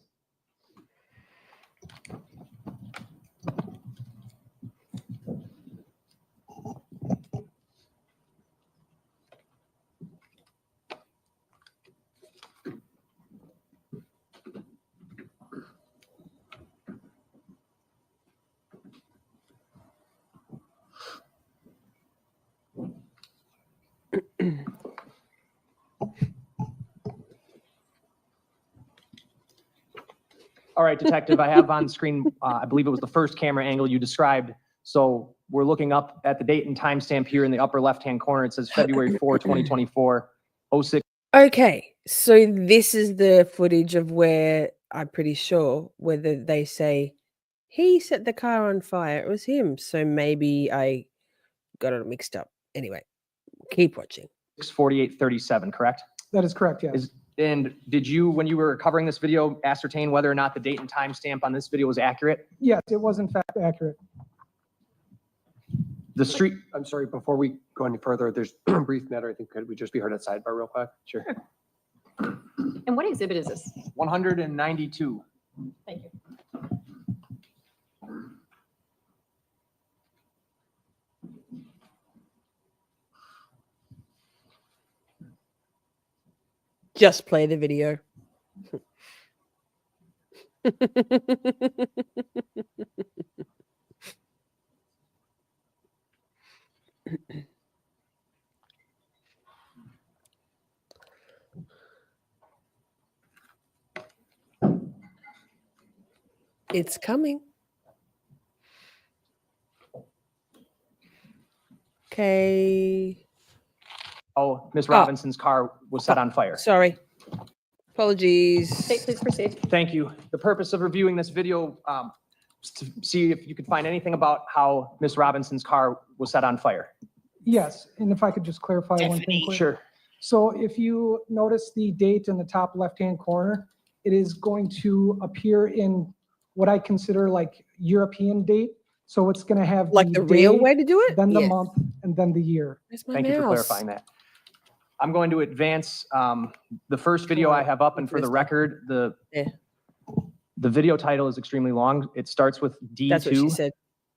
S10: All right, Detective, I have on screen, I believe it was the first camera angle you described. So we're looking up at the date and timestamp here in the upper left-hand corner. It says February 4, 2024, 06.
S1: Okay, so this is the footage of where I'm pretty sure whether they say he set the car on fire. It was him. So maybe I got it mixed up. Anyway, keep watching.
S10: 4837, correct?
S15: That is correct, yes.
S10: And did you, when you were covering this video, ascertain whether or not the date and timestamp on this video was accurate?
S15: Yes, it was in fact accurate.
S10: The street.
S7: I'm sorry, before we go any further, there's a brief matter. I think could we just be heard at sidebar real quick?
S10: Sure.
S8: And what exhibit is this?
S10: 192.
S8: Thank you.
S1: Just play the video. It's coming. Okay.
S10: Oh, Miss Robinson's car was set on fire.
S1: Sorry. Apologies.
S8: State, please proceed.
S10: Thank you. The purpose of reviewing this video is to see if you could find anything about how Miss Robinson's car was set on fire.
S15: Yes, and if I could just clarify one thing quick.
S10: Sure.
S15: So if you notice the date in the top left-hand corner, it is going to appear in what I consider like European date. So it's going to have
S1: Like the real
S15: day,
S1: way to do it?
S15: then the
S1: Yes.
S15: month, and then the year.
S1: Where's my
S10: Thank you for
S1: mouse?
S10: clarifying that. I'm going to advance the first video I have up, and for the record, the video title is extremely long. It starts with
S1: That's what she
S10: D2
S1: said.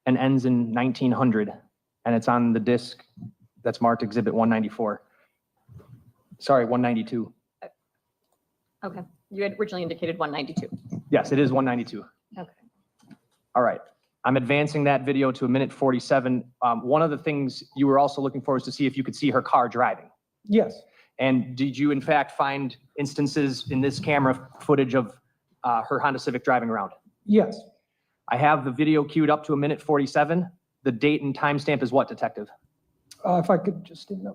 S10: and ends in 1900, and it's on the disc that's marked Exhibit 194. Sorry, 192.
S8: Okay, you had originally indicated 192.
S10: Yes, it is 192.
S8: Okay.
S10: All right. I'm advancing that video to 1:47. One of the things you were also looking for is to see if you could see her car driving.
S15: Yes,
S10: And did you in fact find instances in this camera footage of her Honda Civic driving around?
S15: yes.
S10: I have the video queued up to 1:47. The date and timestamp is what, Detective?
S15: If I could just, the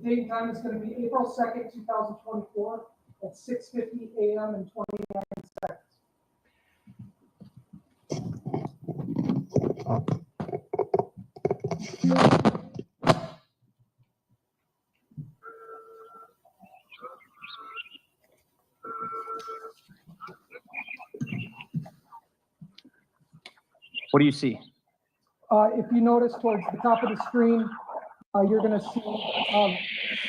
S15: date and time is going to be April 2nd, 2024 at 6:50 a.m. and 29 seconds.
S10: What do you see?
S15: If you notice towards the top of the screen, you're going to see a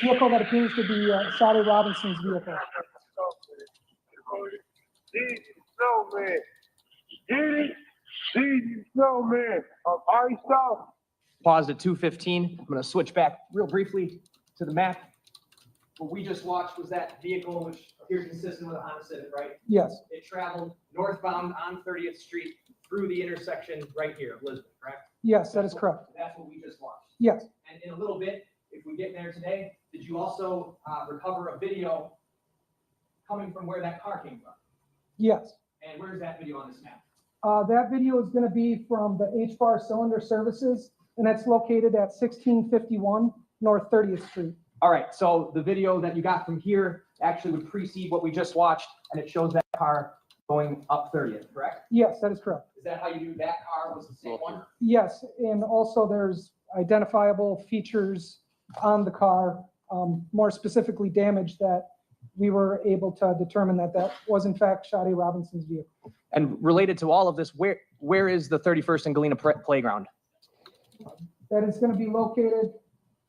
S15: vehicle that appears to be Sade Robinson's vehicle.
S10: Paused at 2:15. I'm going to switch back real briefly to the map. What we just watched was that vehicle, which appears consistent with a Honda Civic, right?
S15: Yes,
S10: It traveled northbound on 30th Street through the intersection right here, Lisbon, correct?
S15: yes, that is correct.
S10: That's what we just watched.
S15: Yes,
S10: And in a little bit, if we get there today, did you also recover a video coming from where that car came from?
S15: yes.
S10: And where's that video on this map?
S15: That video is going to be from the H-Bar Cylinder Services, and that's located at 1651 North 30th Street.
S10: All right, so the video that you got from here actually would precede what we just watched, and it shows that car going up 30th, correct?
S15: Yes, that is correct.
S10: Is that how you knew that car was the same one?
S15: Yes, and also there's identifiable features on the car, more specifically damage, that we were able to determine that that was in fact Sade Robinson's vehicle.
S10: And related to all of this, where is the 31st and Galena playground?
S15: That is going to be located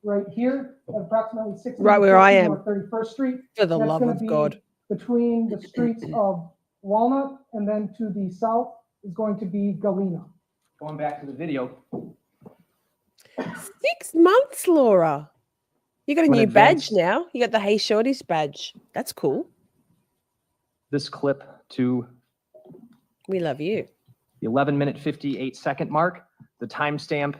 S15: right here at approximately 16.
S1: Right where I am.
S15: North 31st Street.
S1: For the
S15: That's
S1: love
S15: gonna
S1: of
S15: be
S1: God.
S15: Between the streets of Walnut, and then to the south is going to be Galena.
S10: Going back to the video,
S1: 6 months, Laura. You got a
S10: I'm
S1: new
S10: gonna
S1: badge
S10: advance-
S1: now. You got the Hey Shorties badge. That's cool.
S10: this clip to
S1: We love you.
S10: the 11-minute 58-second mark. The timestamp,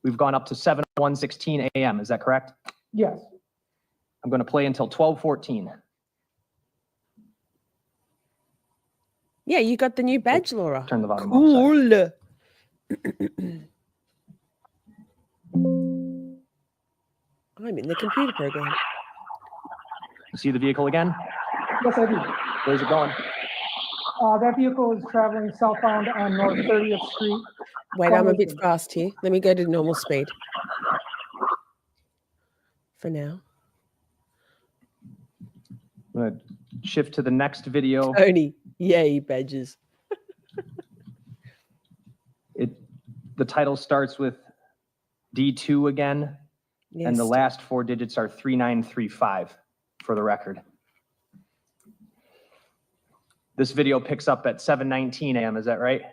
S10: we've gone up to 7:16 a.m. Is that correct?
S15: Yes,
S10: I'm going to play until 12:14.
S1: Yeah, you got the new badge, Laura.
S10: Turn the volume off. Sorry.
S1: Cool. I'm in the computer program.
S10: You see the vehicle again?
S15: yes, I do.
S10: Where's it going?
S15: That vehicle is traveling southbound on North 30th Street.
S1: Wait, I'm a bit fast here. Let me go to normal speed. For now.
S10: I'm going to shift to the next video.
S1: Tony, yay, badges.
S10: The title starts with D2 again, and the
S1: Yes.
S10: last 4 digits are 3935 for the record. This video picks up at 7:19 a.m. Is that right?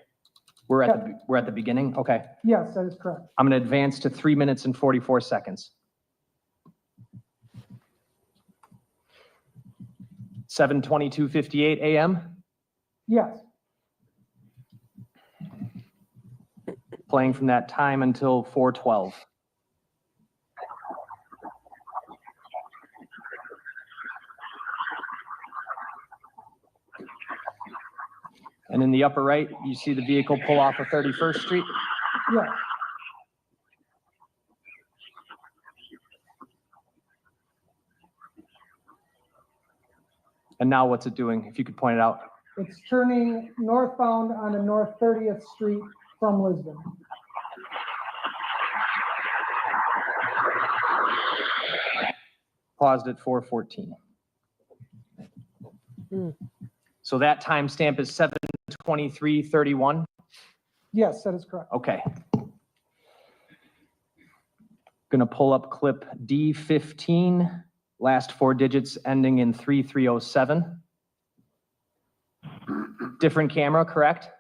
S10: We're at the beginning. Okay.
S15: Yes, that is correct.
S10: I'm going to advance to 3 minutes and 44 seconds. 7:22:58 a.m.
S15: Yes,
S10: Playing from that time until 4:12. And in the upper right, you see the vehicle pull off of 31st Street.
S15: yes.
S10: And now what's it doing? If you could point it out.
S15: It's turning northbound on the North 30th Street from Lisbon.
S10: Paused at 4:14. So that timestamp is 7:23:31.
S15: Yes, that is correct.
S10: Okay. Gonna pull up clip D15, last four digits ending in 3307. Different camera, correct?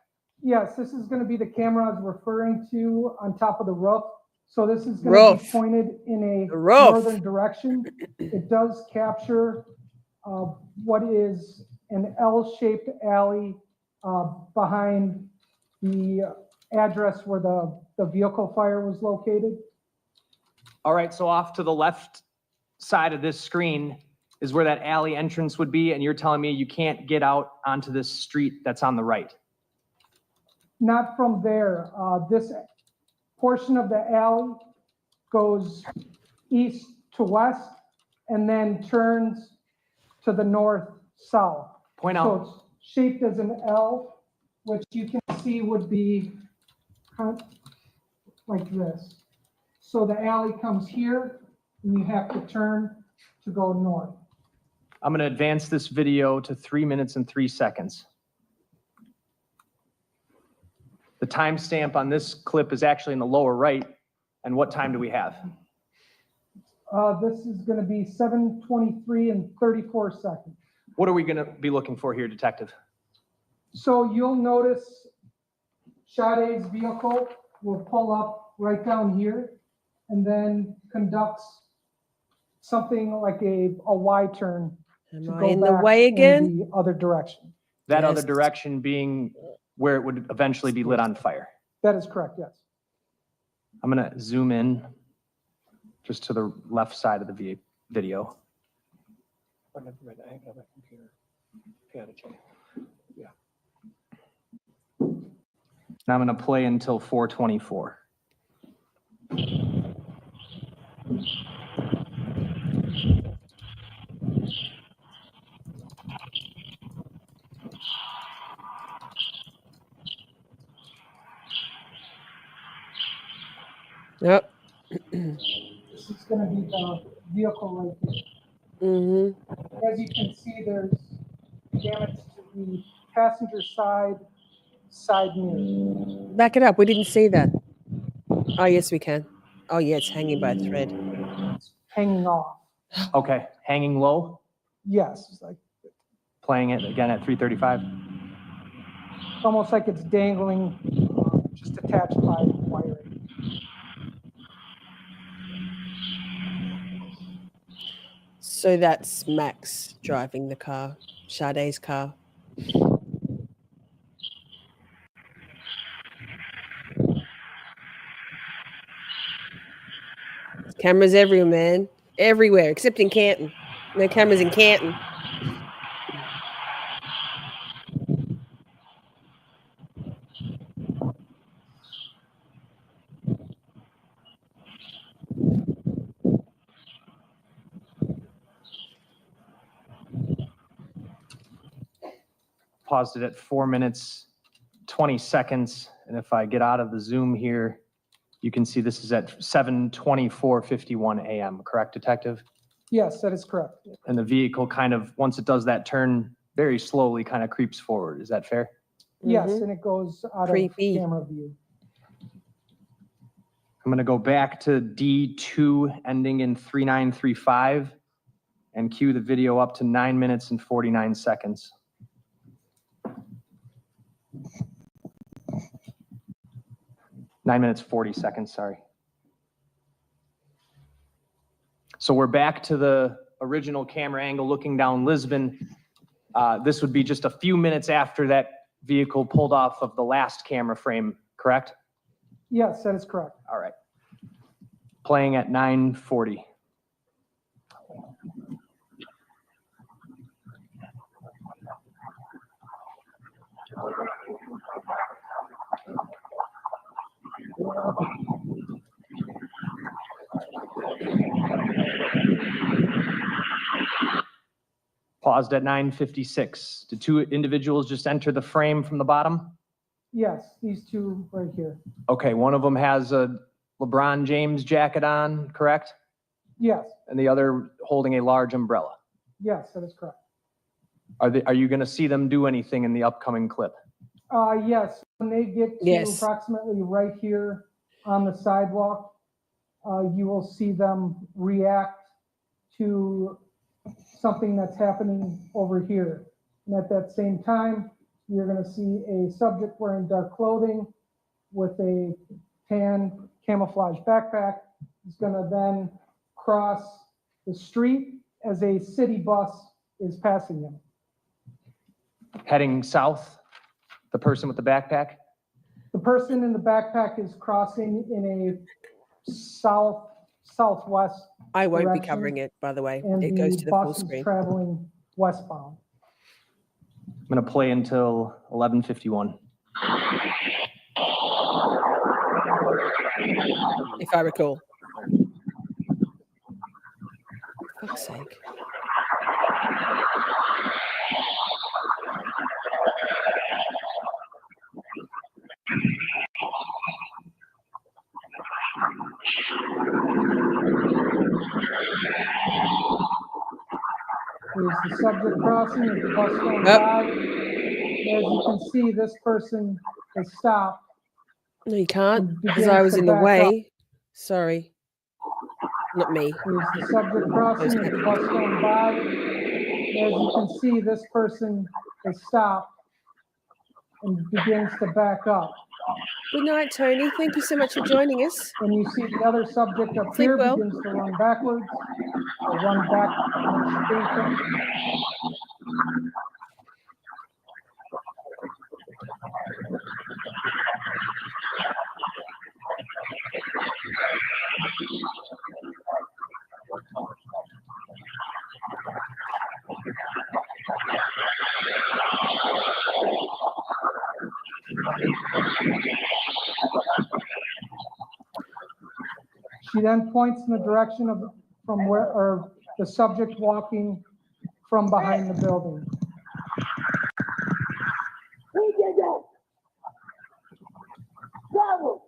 S15: Yes, this is going to be the camera I was referring to on top of the roof. So this is going to be pointed in a northern direction. It does capture what is an L-shaped alley behind the address where the vehicle fire was located.
S10: All right, so off to the left side of this screen is where that alley entrance would be, and you're telling me you can't get out onto this street that's on the right?
S15: Not from there. This portion of the alley goes east to west and then turns to the north-south.
S10: Point out.
S15: So it's shaped as an L, which you can see would be like this. So the alley comes here, and you have to turn to go north.
S10: I'm gonna advance this video to 3 minutes and 3 seconds. The timestamp on this clip is actually in the lower right, and what time do we have?
S15: This is gonna be 7:23 and 34 seconds.
S10: What are we gonna be looking for here, Detective?
S15: So you'll notice Sade's vehicle will pull up right down here and then conducts something like a Y-turn to
S1: Am I
S15: go
S1: in the
S15: back
S1: way
S15: in
S1: again?
S15: the other direction.
S10: That other
S1: Yes.
S10: direction being where it would eventually be lit on fire.
S15: That is correct, yes.
S10: I'm gonna zoom in just to the left side of the video. Now I'm gonna play until 4:24.
S1: Yep.
S15: This is gonna be the vehicle right here.
S1: Mm-hmm.
S15: As you can see, there's damage to the passenger side mirror.
S1: Back it up. We didn't see that. Oh, yes, we can. Oh, yeah, it's hanging by a thread.
S15: Hanging off.
S10: Okay, hanging low,
S15: Yes, it's like
S10: playing it again at 3:35.
S15: almost like it's dangling, just attached by wiring.
S1: So that's Max driving the car, Sade's car. Cameras everywhere, man. Everywhere, except in Canton. No cameras in Canton.
S10: Paused it at 4 minutes, 20 seconds. And if I get out of the zoom here, you can see this is at 7:24:51 a.m., correct, Detective?
S15: Yes, that is correct.
S10: And the vehicle kind of, once it does that turn, very slowly kind of creeps forward. Is that fair?
S15: Yes, and it goes out
S1: Creepy.
S15: of camera view.
S10: I'm gonna go back to D2 ending in 3935 and cue the video up to 9 minutes and 49 seconds. Nine minutes, 40 seconds, sorry. So we're back to the original camera angle looking down Lisbon. This would be just a few minutes after that vehicle pulled off of the last camera frame, correct?
S15: Yes, that is correct.
S10: All right. Playing at 9:40. Paused at 9:56. Did two individuals just enter the frame from the bottom?
S15: Yes, these two right here.
S10: Okay, one of them has a LeBron James jacket on, correct?
S15: Yes,
S10: And the other holding a large umbrella.
S15: yes, that is correct.
S10: Are you going to see them do anything in the upcoming clip?
S15: Yes, when they get to
S1: Yes.
S15: approximately right here on the sidewalk, you will see them react to something that's happening over here. And at that same time, you're gonna see a subject wearing dark clothing with a tan camouflage backpack. He's gonna then cross the street as a city bus is passing him.
S10: Heading south, the person with the backpack?
S15: The person in the backpack is crossing in a southwest.
S1: I won't be
S15: direction,
S1: covering it, by the way.
S15: and
S1: It goes to the full
S15: bus is
S1: screen.
S15: traveling westbound.
S10: I'm going to play until 11:51.
S1: If I recall. For fuck's sake.
S15: There's the subject crossing, there's the bus going by. As you can see, this person has stopped.
S1: No, you can't,
S15: and
S1: because
S15: begins
S1: I was
S15: to
S1: in the
S15: back up.
S1: way. Sorry. Not me.
S15: There's the subject crossing, there's the bus going by. As you can see, this person has stopped and begins to back up.
S1: Good night, Tony. Thank you so much for joining us.
S15: And you see the other subject up
S1: Sleep
S15: here
S1: well.
S15: begins to run backwards, or run back in the station. She then points in the direction of, from where, or the subject walking from behind the building.
S3: Who did that? Bravo!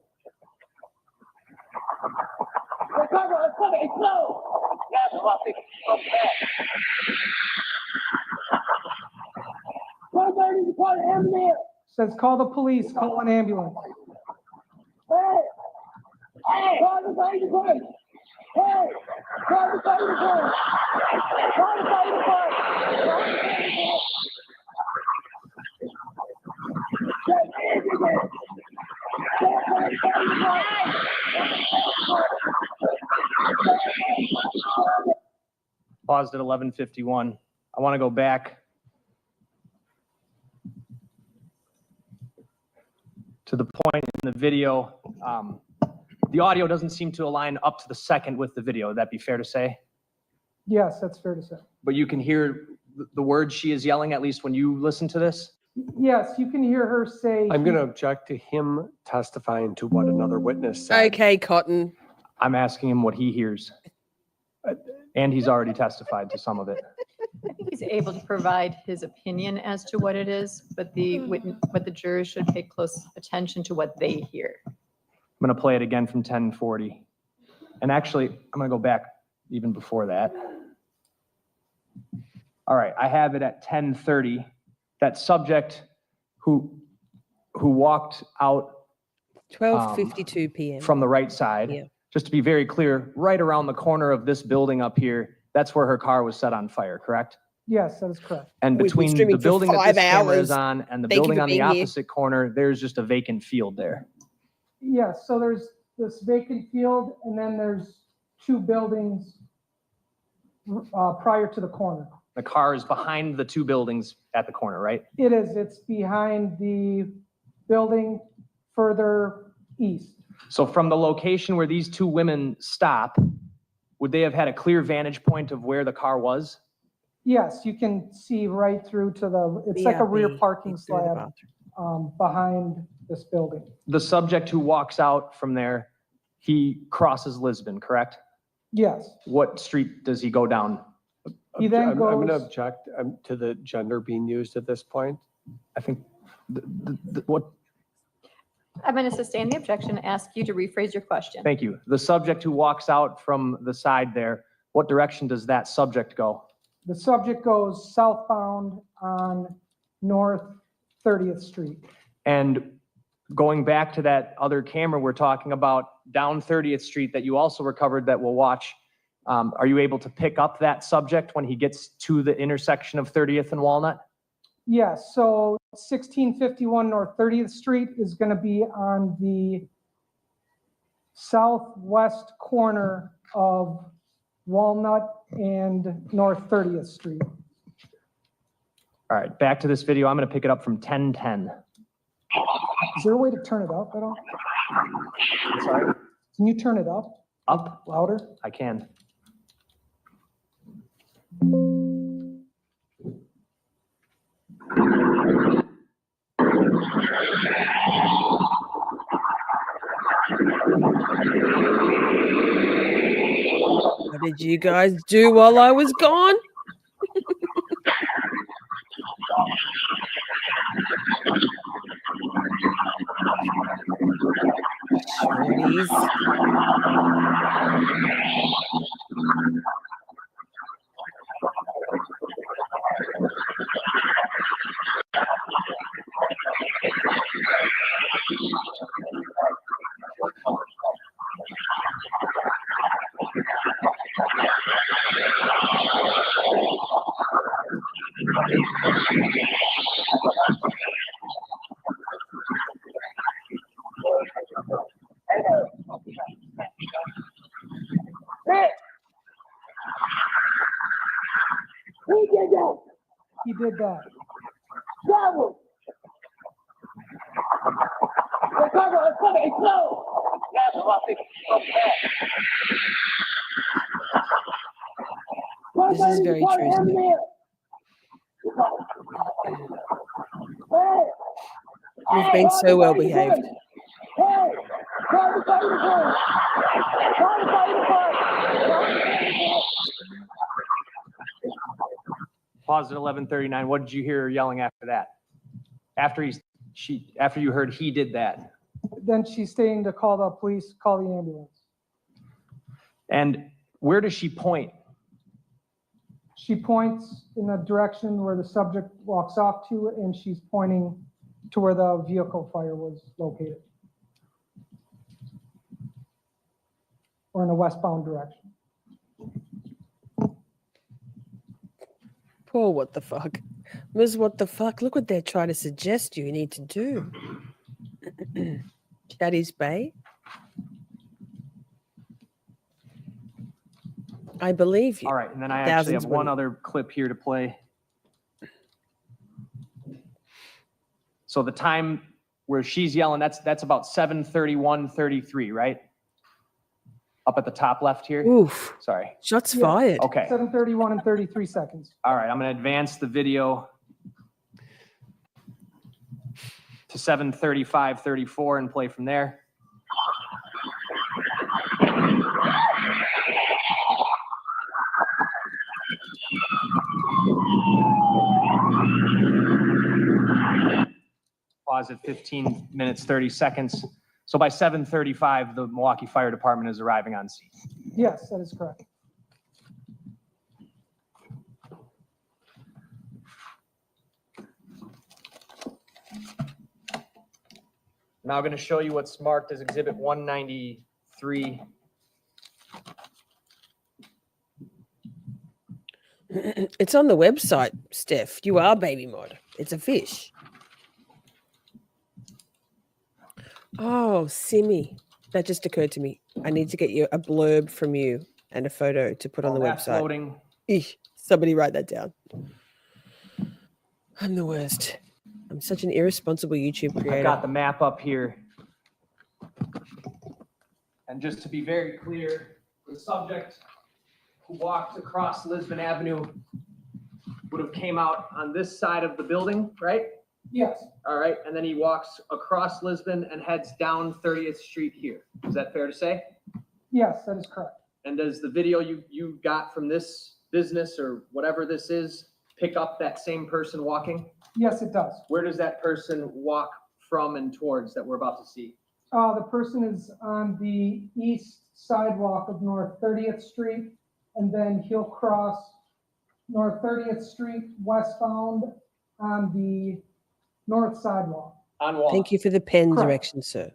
S3: Recover, it's slow! Yes, Buffy, okay. Somebody needs to call an ambulance!
S15: Says, call the police, call an ambulance.
S3: Hey! Hey! Call the fire department! Hey! Call the fire department! Call the fire department!
S10: Paused at 11:51. I want to go back to the point in the video. The audio doesn't seem to align up to the second with the video. Would that be fair to say?
S15: Yes, that's fair to say.
S10: But you can hear the words she is yelling, at least when you listen to this?
S15: Yes, you can hear her say.
S7: I'm going to object to him testifying to what another witness said.
S1: Okay, Cotton.
S10: I'm asking him what he hears. And he's already testified to some of it.
S8: I think he's able to provide his opinion as to what it is, but the jurors should pay close attention to what they hear.
S10: I'm going to play it again from 10:40. And actually, I'm going to go back even before that. All right, I have it at 10:30. That subject who walked out
S1: 12:52 p.m.
S10: from the right side,
S1: Yeah.
S10: just to be very clear, right around the corner of this building up here, that's where her car was set on fire, correct?
S15: Yes, that is correct.
S10: And
S1: We've been
S10: between
S1: streaming
S10: the
S1: for
S10: building that
S1: 5
S10: this camera is
S1: hours.
S10: on and the
S1: Thank you
S10: building
S1: for
S10: on the
S1: being here.
S10: opposite corner, there's just a vacant field there.
S15: Yes, so there's this vacant field, and then there's two buildings prior to the corner.
S10: The car is behind the two buildings at the corner, right?
S15: It is, it's behind the building further east.
S10: So from the location where these two women stop, would they have had a clear vantage point of where the car was?
S15: Yes, you can see right through to the, it's like a rear
S1: BRB,
S15: parking
S1: it's through the
S15: slab behind this building.
S10: The subject who walks out from there, he crosses Lisbon, correct?
S15: Yes,
S10: What street does he go down?
S15: he then
S7: I'm going to
S15: goes,
S7: object to the gender being used at this point.
S10: I think, what,
S8: I'm going to sustain the objection, ask you to rephrase your question.
S10: thank you. The subject who walks out from the side there, what direction does that subject go?
S15: the subject goes southbound on North 30th Street.
S10: And going back to that other camera we're talking about down 30th Street that you also recovered that we'll watch, are you able to pick up that subject when he gets to the intersection of 30th and Walnut?
S15: Yes, so 1651 North 30th Street is going to be on the southwest corner of Walnut and North 30th Street.
S10: All right, back to this video. I'm going to pick it up from 10:10.
S15: Is there a way to turn it up at all?
S10: Sorry?
S15: Can you turn it up
S10: Up?
S15: louder?
S10: I can.
S1: What did you guys do while I was gone? Shorties.
S15: He did that.
S1: This is very true to me. You've been so well behaved.
S10: Pause at 11:39. What did you hear her yelling after that? After after you heard he did that.
S15: Then she's saying to call the police, call the ambulance.
S10: And where does she point?
S15: She points in the direction where the subject walks off to, and she's pointing to where the vehicle fire was located. Or in a westbound direction.
S1: Poor what the fuck. Ms. What the fuck? Look what they're trying to suggest you need to do. Shaddy's Bay. I believe you.
S10: All right, and then I actually have one other clip here to play. So the time where she's yelling, that's about 7:31:33, right? Up at the top left here.
S1: Oof.
S10: Sorry.
S1: Shots fired.
S10: Okay.
S15: 7:31 and 33 seconds.
S10: All right, I'm going to advance the video to 7:35:34 and play from there. Pause at 15 minutes, 30 seconds. So by 7:35, the Milwaukee Fire Department is arriving on scene.
S15: Yes, that is correct.
S10: Now I'm going to show you what's marked as Exhibit 193.
S1: It's on the website, Steph. You are baby mod. It's a fish. Oh, Simmy. That just occurred to me. I need to get you a blurb from you and a photo to put on the
S10: That's
S1: website.
S10: loading.
S1: Eesh, Somebody write that down. I'm the worst. I'm such an irresponsible YouTube
S10: I've
S1: creator.
S10: got the map up here. And just to be very clear, the subject who walked across Lisbon Avenue would have came out on this side of the building, right?
S15: Yes,
S10: All right, and then he walks across Lisbon and heads down 30th Street here. Is that fair to say?
S15: yes, that is correct.
S10: And does the video you got from this business or whatever this is pick up that same person walking?
S15: Yes, it does.
S10: Where does that person walk from and towards that we're about to see?
S15: The person is on the east sidewalk of North 30th Street, and then he'll cross North 30th Street westbound on the north sidewalk.
S10: On Walnut.
S1: Thank you for the pen
S15: Correct.
S1: direction, sir.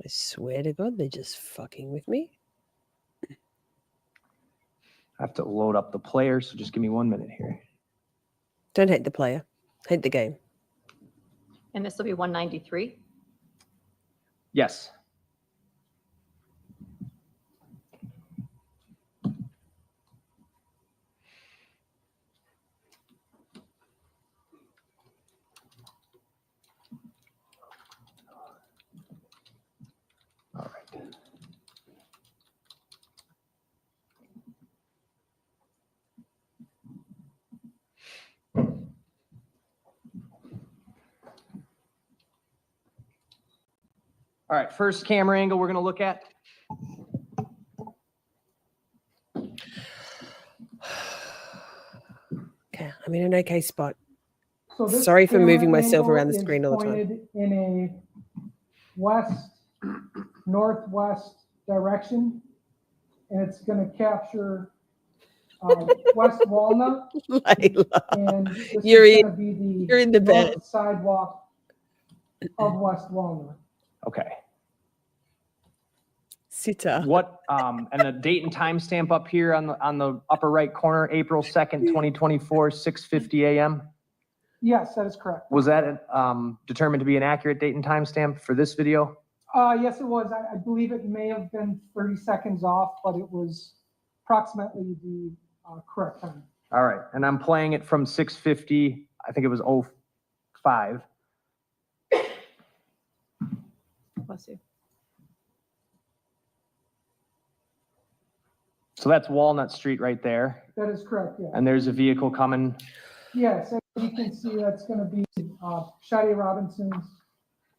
S1: I swear to God, they're just fucking with me.
S10: I have to load up the player, so just give me 1 minute here.
S1: Don't hate the player, hate the game.
S8: And this will be 193.
S10: Yes. All right. All right, first camera angle we're going to look at.
S1: Okay, I'm in an okay spot.
S15: So this
S1: Sorry for
S15: camera
S1: moving myself
S15: angle
S1: around the
S15: is
S1: screen all the time.
S15: pointed in a west, northwest direction, and it's going to capture West Walnut,
S1: Layla,
S15: and this
S1: you're
S15: is
S1: in,
S15: going to be the
S1: you're in the bed.
S15: north sidewalk of West Walnut.
S10: Okay.
S1: Sitter.
S10: What, and the date and timestamp up here on the upper right corner, April 2nd, 2024, 6:50 a.m.
S15: Yes, that is correct.
S10: Was that determined to be an accurate date and timestamp for this video?
S15: Yes, it was. I believe it may have been 30 seconds off, but it was approximately the correct time.
S10: All right, and I'm playing it from 6:50, I think it was 05.
S8: Bless you.
S10: So that's Walnut Street right there,
S15: That is correct, yeah.
S10: and there's a vehicle coming.
S15: Yes, as you can see, that's going to be Sade Robinson's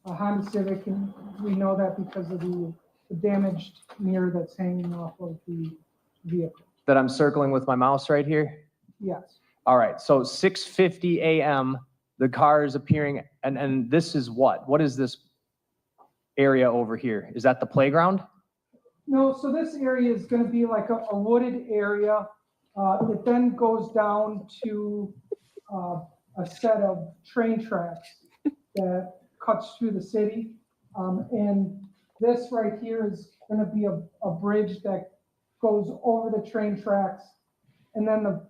S15: Honda Civic, and we know that because of the damaged mirror that's hanging off of the vehicle.
S10: That I'm circling with my mouse right here.
S15: Yes,
S10: All right, so 6:50 a.m., the car is appearing, and this is what? What is this area over here? Is that the playground?
S15: no, so this area is going to be like a wooded area. It then goes down to a set of train tracks that cuts through the city. And this right here is going to be a bridge that goes over the train tracks. And then the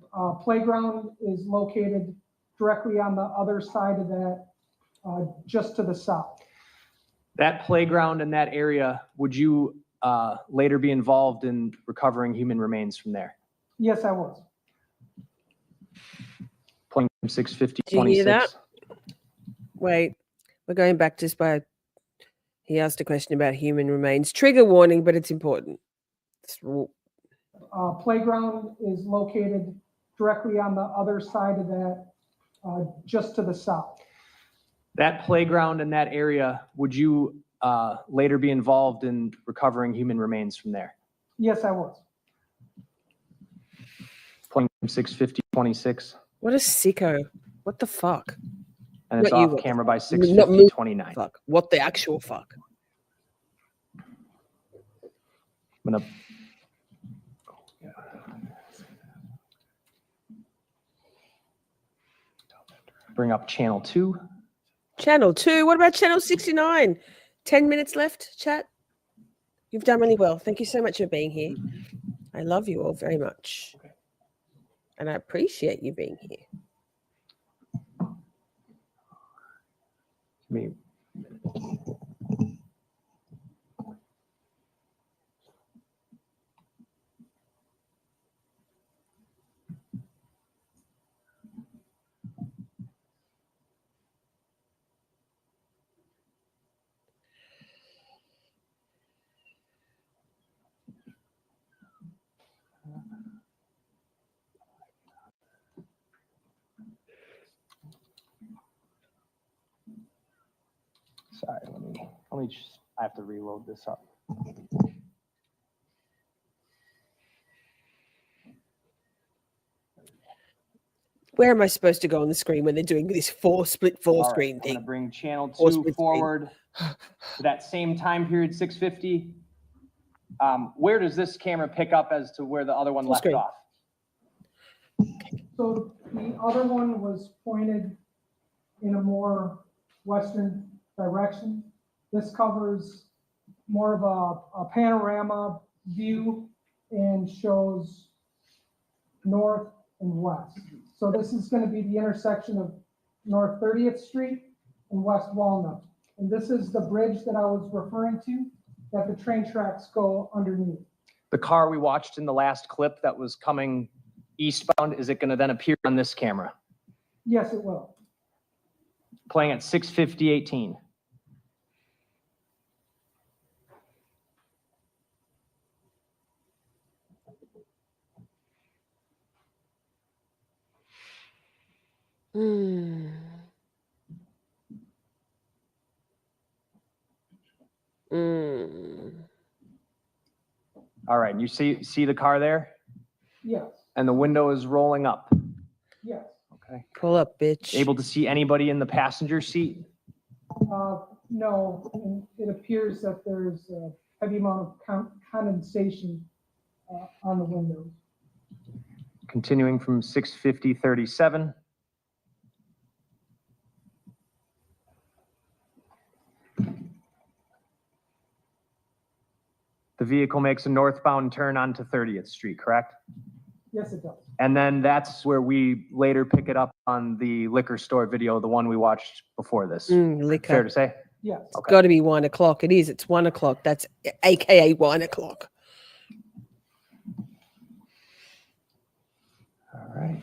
S15: playground is located directly on the other side of that, just to the south.
S10: That playground in that area, would you later be involved in recovering human remains from there?
S15: Yes, I was.
S10: Playing from 6:50,
S1: Did you hear that?
S10: 26.
S1: Wait, we're going back just by. He asked a question about human remains. Trigger warning, but it's important.
S15: Playground is located directly on the other side of that, just to the south.
S10: That playground in that area, would you later be involved in recovering human remains from there?
S15: Yes, I was.
S10: Playing from 6:50, 26.
S1: What a sicko. What the fuck?
S10: And it's
S1: Not you,
S10: off
S1: what the
S10: camera by
S1: fuck. Not
S10: 6:50,
S1: me.
S10: 29.
S1: Fuck. What the actual fuck?
S10: I'm gonna bring up channel 2.
S1: Channel 2. What about channel 69? 10 minutes left, chat. You've done really well. Thank you so much for being here. I love you all very much. And I appreciate you being here.
S10: Me. Sorry, let me just, I have to reload this up.
S1: Where am I supposed to go on the screen when they're doing this split four
S10: All right,
S1: screen
S10: I'm
S1: thing?
S10: gonna bring channel
S1: Four
S10: 2
S1: split
S10: forward to that same time period, 6:50. Where does this camera pick up as to where the other one
S1: Full
S10: left
S1: screen.
S10: off?
S15: So the other one was pointed in a more western direction. This covers more of a panorama view and shows north and west. So this is going to be the intersection of North 30th Street and West Walnut. And this is the bridge that I was referring to, that the train tracks go underneath.
S10: The car we watched in the last clip that was coming eastbound, is it gonna then appear on this camera?
S15: Yes, it will.
S10: Playing at 6:50:18. All right, you see the car there?
S15: Yes,
S10: And the window is rolling up.
S15: yes.
S10: Okay.
S1: Pull up, bitch.
S10: Able to see anybody in the passenger seat?
S15: No, and it appears that there's a heavy amount of condensation on the windows.
S10: Continuing from 6:50:37. The vehicle makes a northbound turn onto 30th Street, correct?
S15: Yes, it does.
S10: And then that's where we later pick it up on the liquor store video, the one we watched before this.
S1: Liquor.
S10: Fair to say?
S15: Yes.
S1: It's got to be 1 o'clock. It is. It's 1 o'clock. That's AKA 1 o'clock.
S10: All right.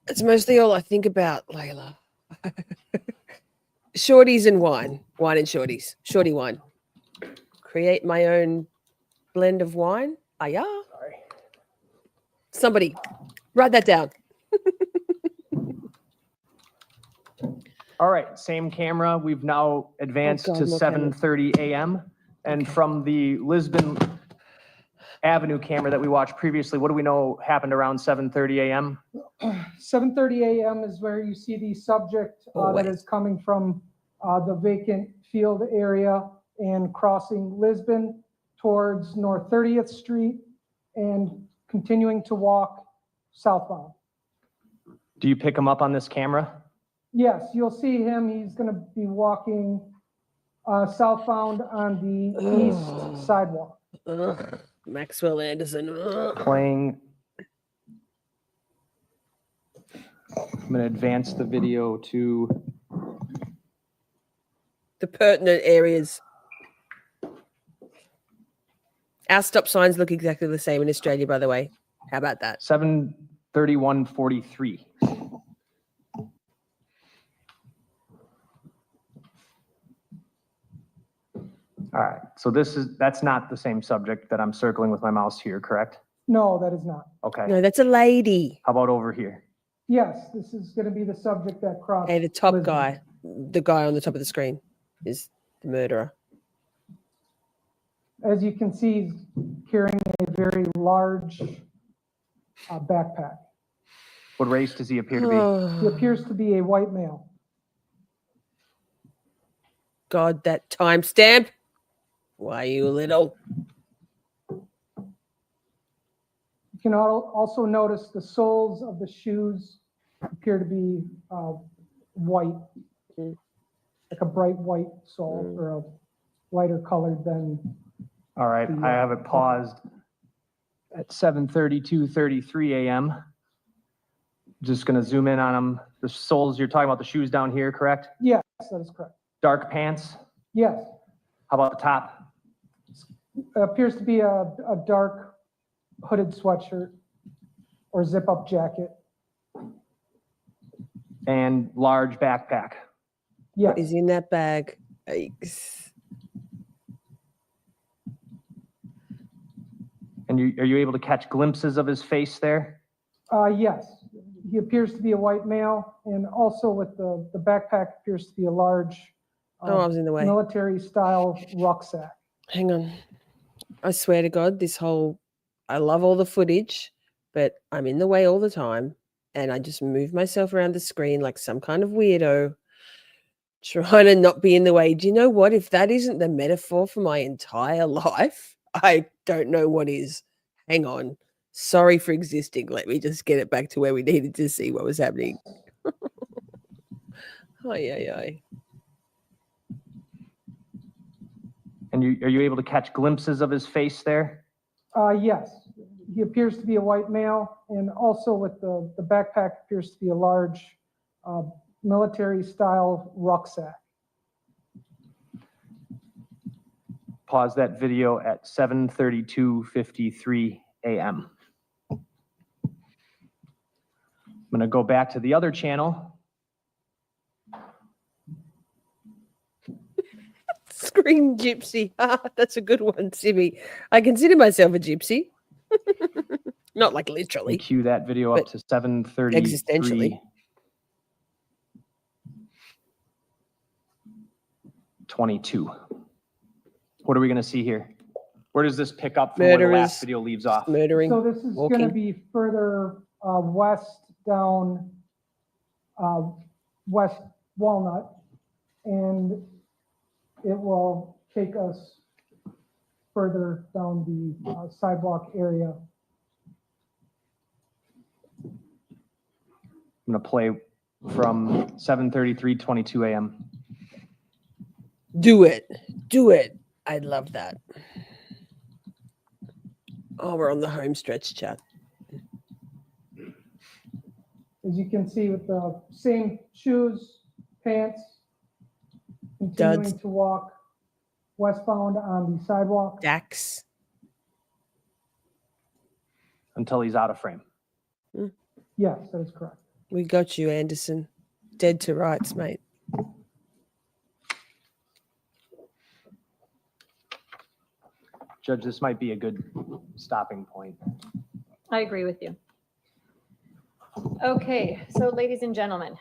S1: It's mostly all I think about, Layla. Shorties and wine. Wine and shorties. Shorty wine. Create my own blend of wine. Yeah.
S10: Sorry.
S1: Somebody write that down.
S10: All right, same camera. We've now advanced
S1: God,
S10: to
S1: more
S10: 7:30 a.m. And from the Lisbon Avenue camera that we watched previously, what do we know happened around 7:30 a.m.?
S15: 7:30 a.m. is where you see the subject that is coming from the vacant field area and crossing Lisbon towards North 30th Street and continuing to walk southbound.
S10: Do you pick him up on this camera?
S15: Yes, you'll see him. He's going to be walking southbound on the east sidewalk.
S1: Maxwell Anderson.
S10: Playing. I'm going to advance the video to
S1: The pertinent areas. Our stop signs look exactly the same in Australia, by the way. How about that?
S10: 7:31:43. All right, so that's not the same subject that I'm circling with my mouse here, correct?
S15: No, that is not.
S10: Okay.
S1: No, that's a lady.
S10: How about over here?
S15: Yes, this is going to be the subject that crossed.
S1: Hey, the top
S15: Lisbon.
S1: guy, the guy on the top of the screen is the murderer.
S15: As you can see, he's carrying a very large backpack.
S10: What race does he appear to be?
S15: He appears to be a white male.
S1: God, that timestamp. Why, you little.
S15: You can also notice the soles of the shoes appear to be white, like a bright white sole or a lighter colored than.
S10: All right, I have it paused at 7:32:33 a.m. Just gonna zoom in on them. The soles, you're talking about the shoes down here, correct?
S15: Yes, that is correct.
S10: Dark pants?
S15: Yes,
S10: How about the top?
S15: appears to be a dark hooded sweatshirt or zip-up jacket.
S10: And large backpack?
S15: Yes.
S1: What is in that bag? Yikes.
S10: And are you able to catch glimpses of his face there?
S15: Yes, he appears to be a white male, and also with the backpack appears to be a large
S1: Oh, I was in the way.
S15: military-style rucksack.
S1: Hang on. I swear to God, I love all the footage, but I'm in the way all the time. And I just move myself around the screen like some kind of weirdo, trying to not be in the way. Do you know what? If that isn't the metaphor for my entire life, I don't know what is. Hang on. Sorry for existing. Let me just get it back to where we needed to see what was happening. Ay.
S10: And are you able to catch glimpses of his face there?
S15: Yes, he appears to be a white male, and also with the backpack appears to be a large military-style rucksack.
S10: Pause that video at 7:32:53 a.m. I'm gonna go back to the other channel.
S1: Screen gypsy. That's a good one, Sibby. I consider myself a gypsy. Not like literally.
S10: Cue that video up to 7:33.
S1: Existentially.
S10: 22. What are we gonna see here? Where does this pick up from where the last
S1: Murderers.
S10: video leaves off?
S1: Murdering.
S15: So this is going to be further west down West Walnut, and it will take us further down the sidewalk area.
S10: I'm gonna play from 7:33:22 a.m.
S1: Do it. Do it. I love that. Oh, we're on the home stretch, chat.
S15: As you can see, with the same shoes, pants, continuing
S1: Duds.
S15: to walk westbound on the sidewalk.
S1: Dax.
S10: Until he's out of frame.
S15: Yes, that is correct.
S1: We got you, Anderson. Dead to rights, mate.
S10: Judge, this might be a good stopping point.
S8: I agree with you. Okay, so ladies and gentlemen,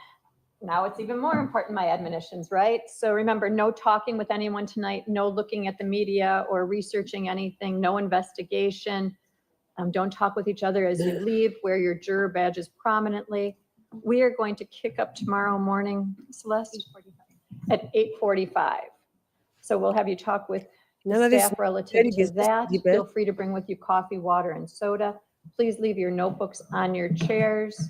S8: now it's even more important, my admonitions, right? So remember, no talking with anyone tonight, no looking at the media or researching anything, no investigation. Don't talk with each other as you leave, wear your juror badges prominently. We are going to kick up tomorrow morning, Celeste? At 8:45. So we'll have you talk with
S1: None of this
S8: staff relative
S1: dirty
S8: to
S1: business,
S8: that.
S1: you bet.
S8: Feel free to bring with you coffee, water, and soda. Please leave your notebooks on your chairs.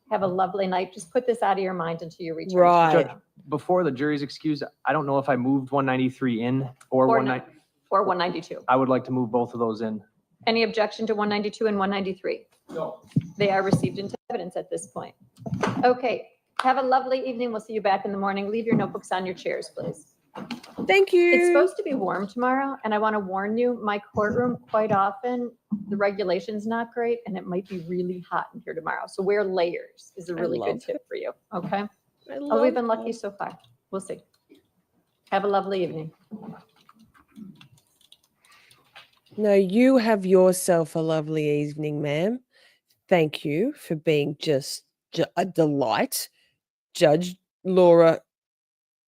S8: Have a lovely night. Just put this out of your mind until you return.
S1: Right.
S10: Judge, before the jury's excused, I don't know if I moved 193 in or
S8: Or
S10: 190.
S8: Or 192.
S10: I would like to move both of those in.
S8: Any objection to 192 and 193?
S10: No.
S8: They are received into evidence at this point. Okay, have a lovely evening. We'll see you back in the morning. Leave your notebooks on your chairs, please.
S1: Thank you.
S8: It's supposed to be warm tomorrow, and I want to warn you, my courtroom, quite often, the regulation's not great, and it might be really hot in here tomorrow. So wear layers is a
S1: I
S8: really good
S1: love
S8: tip for you, okay?
S1: I
S8: Oh,
S1: love
S8: we've been lucky
S1: that.
S8: so far. We'll see. Have a lovely evening.
S1: No, you have yourself a lovely evening, ma'am. Thank you for being just a delight. Judge Laura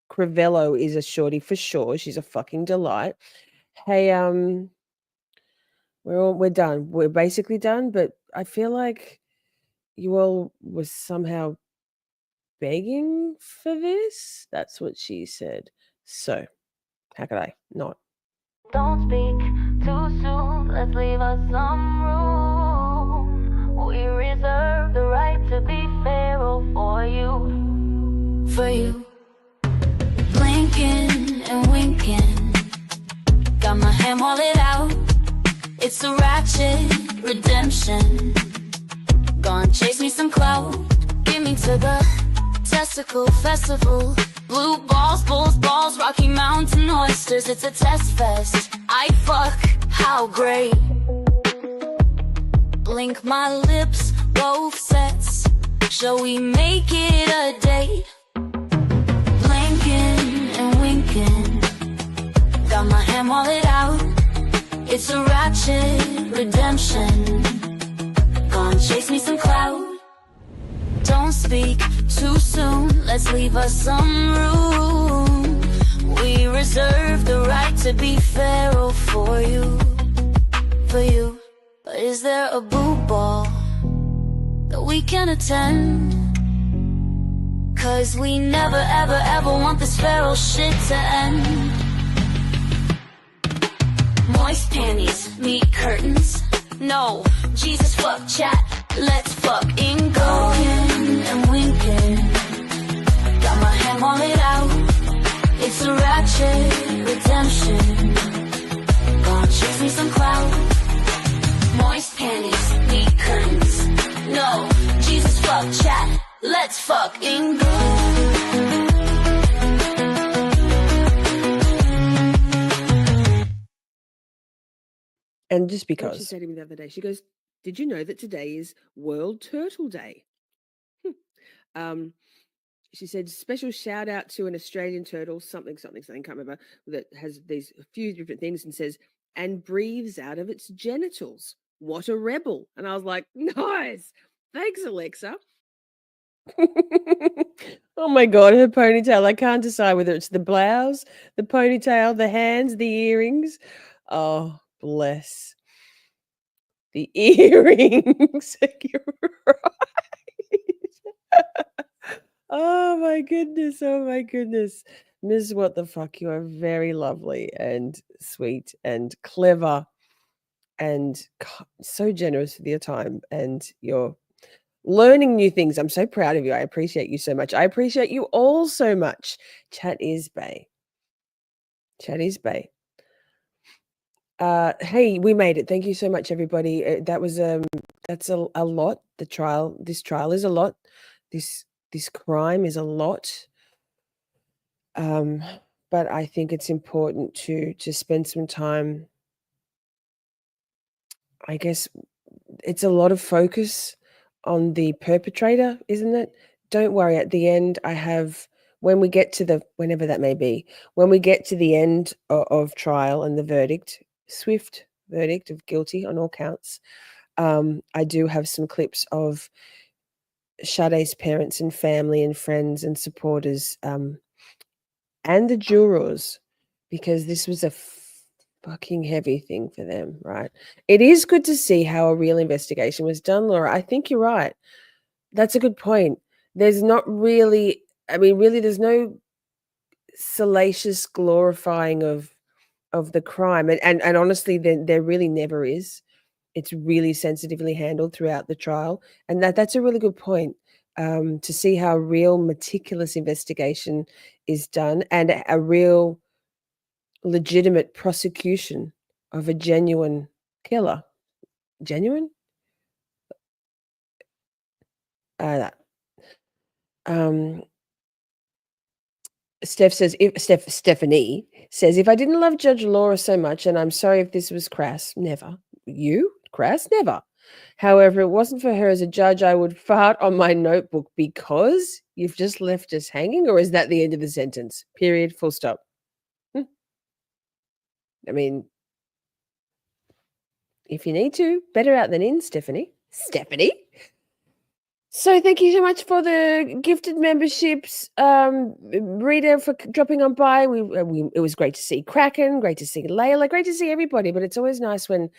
S1: Crivello is a shorty for sure. She's a fucking delight. Hey, we're done. We're basically done, but I feel like you all were somehow begging for this. That's what she said. So, how could I not?
S3: Don't speak too soon, let's leave us some room. We reserve the right to be feral for you. For you. Blinking and winking, got my hand wallet out. It's a ratchet redemption. Gonna chase me some clout, get me to the testicle festival. Blue balls, bulls, balls, Rocky Mountain oysters. It's a test fest. I fuck, how great. Blink my lips, both sets. Shall we make it a date? Blinking and winking, got my hand wallet out. It's a ratchet redemption. Gonna chase me some clout. Don't speak too soon, let's leave us some room. We reserve the right to be feral for you. For you. But is there a boot ball that we can attend? Cause we never ever ever want this feral shit to end. Moist panties, meet curtains. No, Jesus fuck chat, let's fucking go. Winking and winking, got my hand on it out. It's a ratchet redemption. Gonna chase me some clout. Moist panties, meet curtains. No, Jesus fuck chat, let's fucking go.
S1: And just
S2: What
S1: because.
S2: she said to me the other day, she goes, "Did you know that today is World Turtle Day?" She said, "Special shout out to an Australian turtle, something, can't remember, that has these a few different things and says, and breathes out of its genitals. What a rebel." And I was like, nice. Thanks, Alexa.
S1: Oh my God, her ponytail. I can't decide whether it's the blouse, the ponytail, the hands, the earrings. Oh, bless. The earrings. You're right. Oh my goodness. Oh my goodness. Ms. What the Fuck, you are very lovely and sweet and clever and so generous with your time and your learning new things. I'm so proud of you. I appreciate you so much. I appreciate you all so much. Chat is Bay. Chat is Bay. Hey, we made it. Thank you so much, everybody. That was that's a lot. This trial is a lot. This crime is a lot. But I think it's important to spend some time. I guess it's a lot of focus on the perpetrator, isn't it? Don't worry. At the end, I have, when we get to whenever that may be, when we get to the end of trial and the verdict, swift verdict of guilty on all counts, I do have some clips of Sade's parents and family and friends and supporters, and the jurors, because this was a fucking heavy thing for them, right? It is good to see how a real investigation was done, Laura. I think you're right. That's a good point. There's not really, really, there's no salacious glorifying of the crime. And honestly, there really never is. It's really sensitively handled throughout the trial. And that's a really good point, to see how real meticulous investigation is done and a real legitimate prosecution of a genuine killer. Genuine? Stephanie says, if I didn't love Judge Laura so much, and I'm sorry if this was crass, never. You? Crass? Never. However, it wasn't for her as a judge, I would fart on my notebook because you've just left us hanging, or is that the end of the sentence? Period. Full stop. I mean, if you need to, better out than in, Stephanie. So thank you so much for the gifted memberships, Rita, for dropping on by. It was great to see Kraken, great to see Layla, great to see everybody. But it's always nice when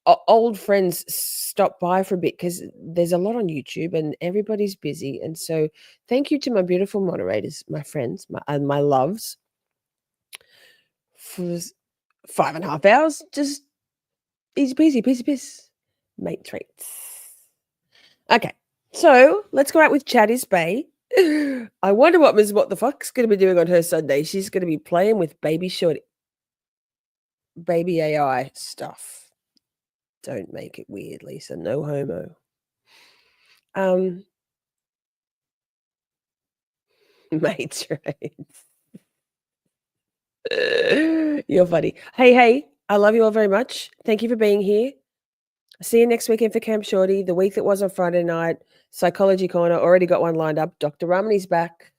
S1: old friends stop by for a bit because there's a lot on YouTube and everybody's busy. And so thank you to my beautiful moderators, my friends, my loves, for 5.5 hours. Just easy peasy, piece of mate treats. Okay, so let's go out with Chatty's Bay. I wonder what the fuck's going to be doing on her Sunday. She's going to be playing with baby Shorty. Baby AI stuff. Don't make it weird, Lisa. No homo. Matrix. You're funny. Hey, I love you all very much. Thank you for being here. See you next weekend for Camp Shorty. The week that was on Friday night, Psychology Corner, already got one lined up. Dr. Ramani's back.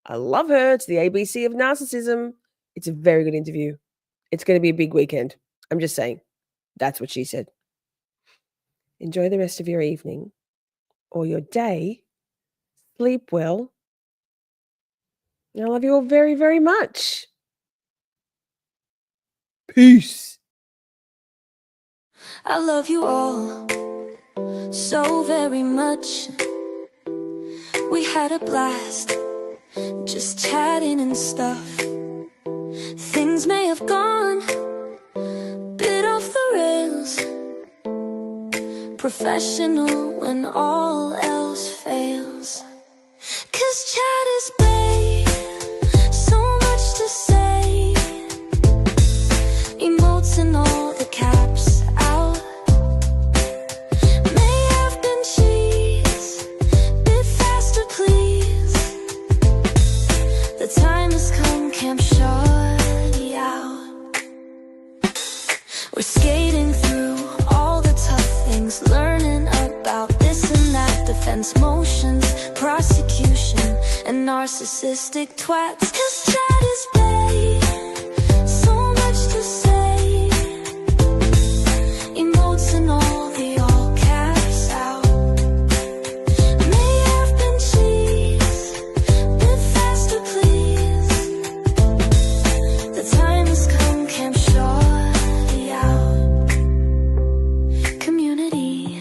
S1: I love her. It's the ABC of narcissism. It's a very good interview. It's going to be a big weekend. I'm just saying. That's what she said. Enjoy the rest of your evening or your day. Sleep well. I love you all very, very much. Peace.
S3: I love you all so very much. We had a blast just chatting and stuff. Things may have gone bit off the rails. Professional when all else fails. 'Cause chat is babe, so much to say. Emotes and all the caps out. May have been cheese, bit faster please. The time has come, Camp Shorty out. We're skating through all the tough things, learning about this and that, defense motions, prosecution, and narcissistic twats. 'Cause chat is babe, so much to say. Emotes and all the all caps out. May have been cheese, bit faster please. The time has come, Camp Shorty out. Community,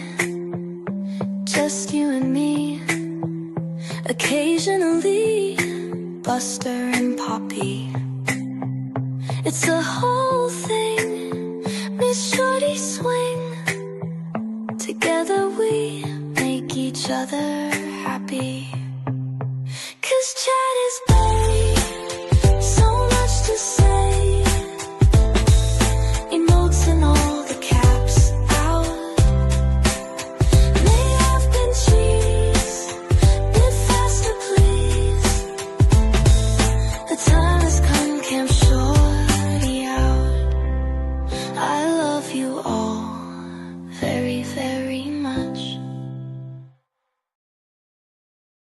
S3: just you and me. Occasionally, Buster and Poppy. It's a whole thing, Miss Shorty swing. Together we make each other happy. 'Cause chat is better.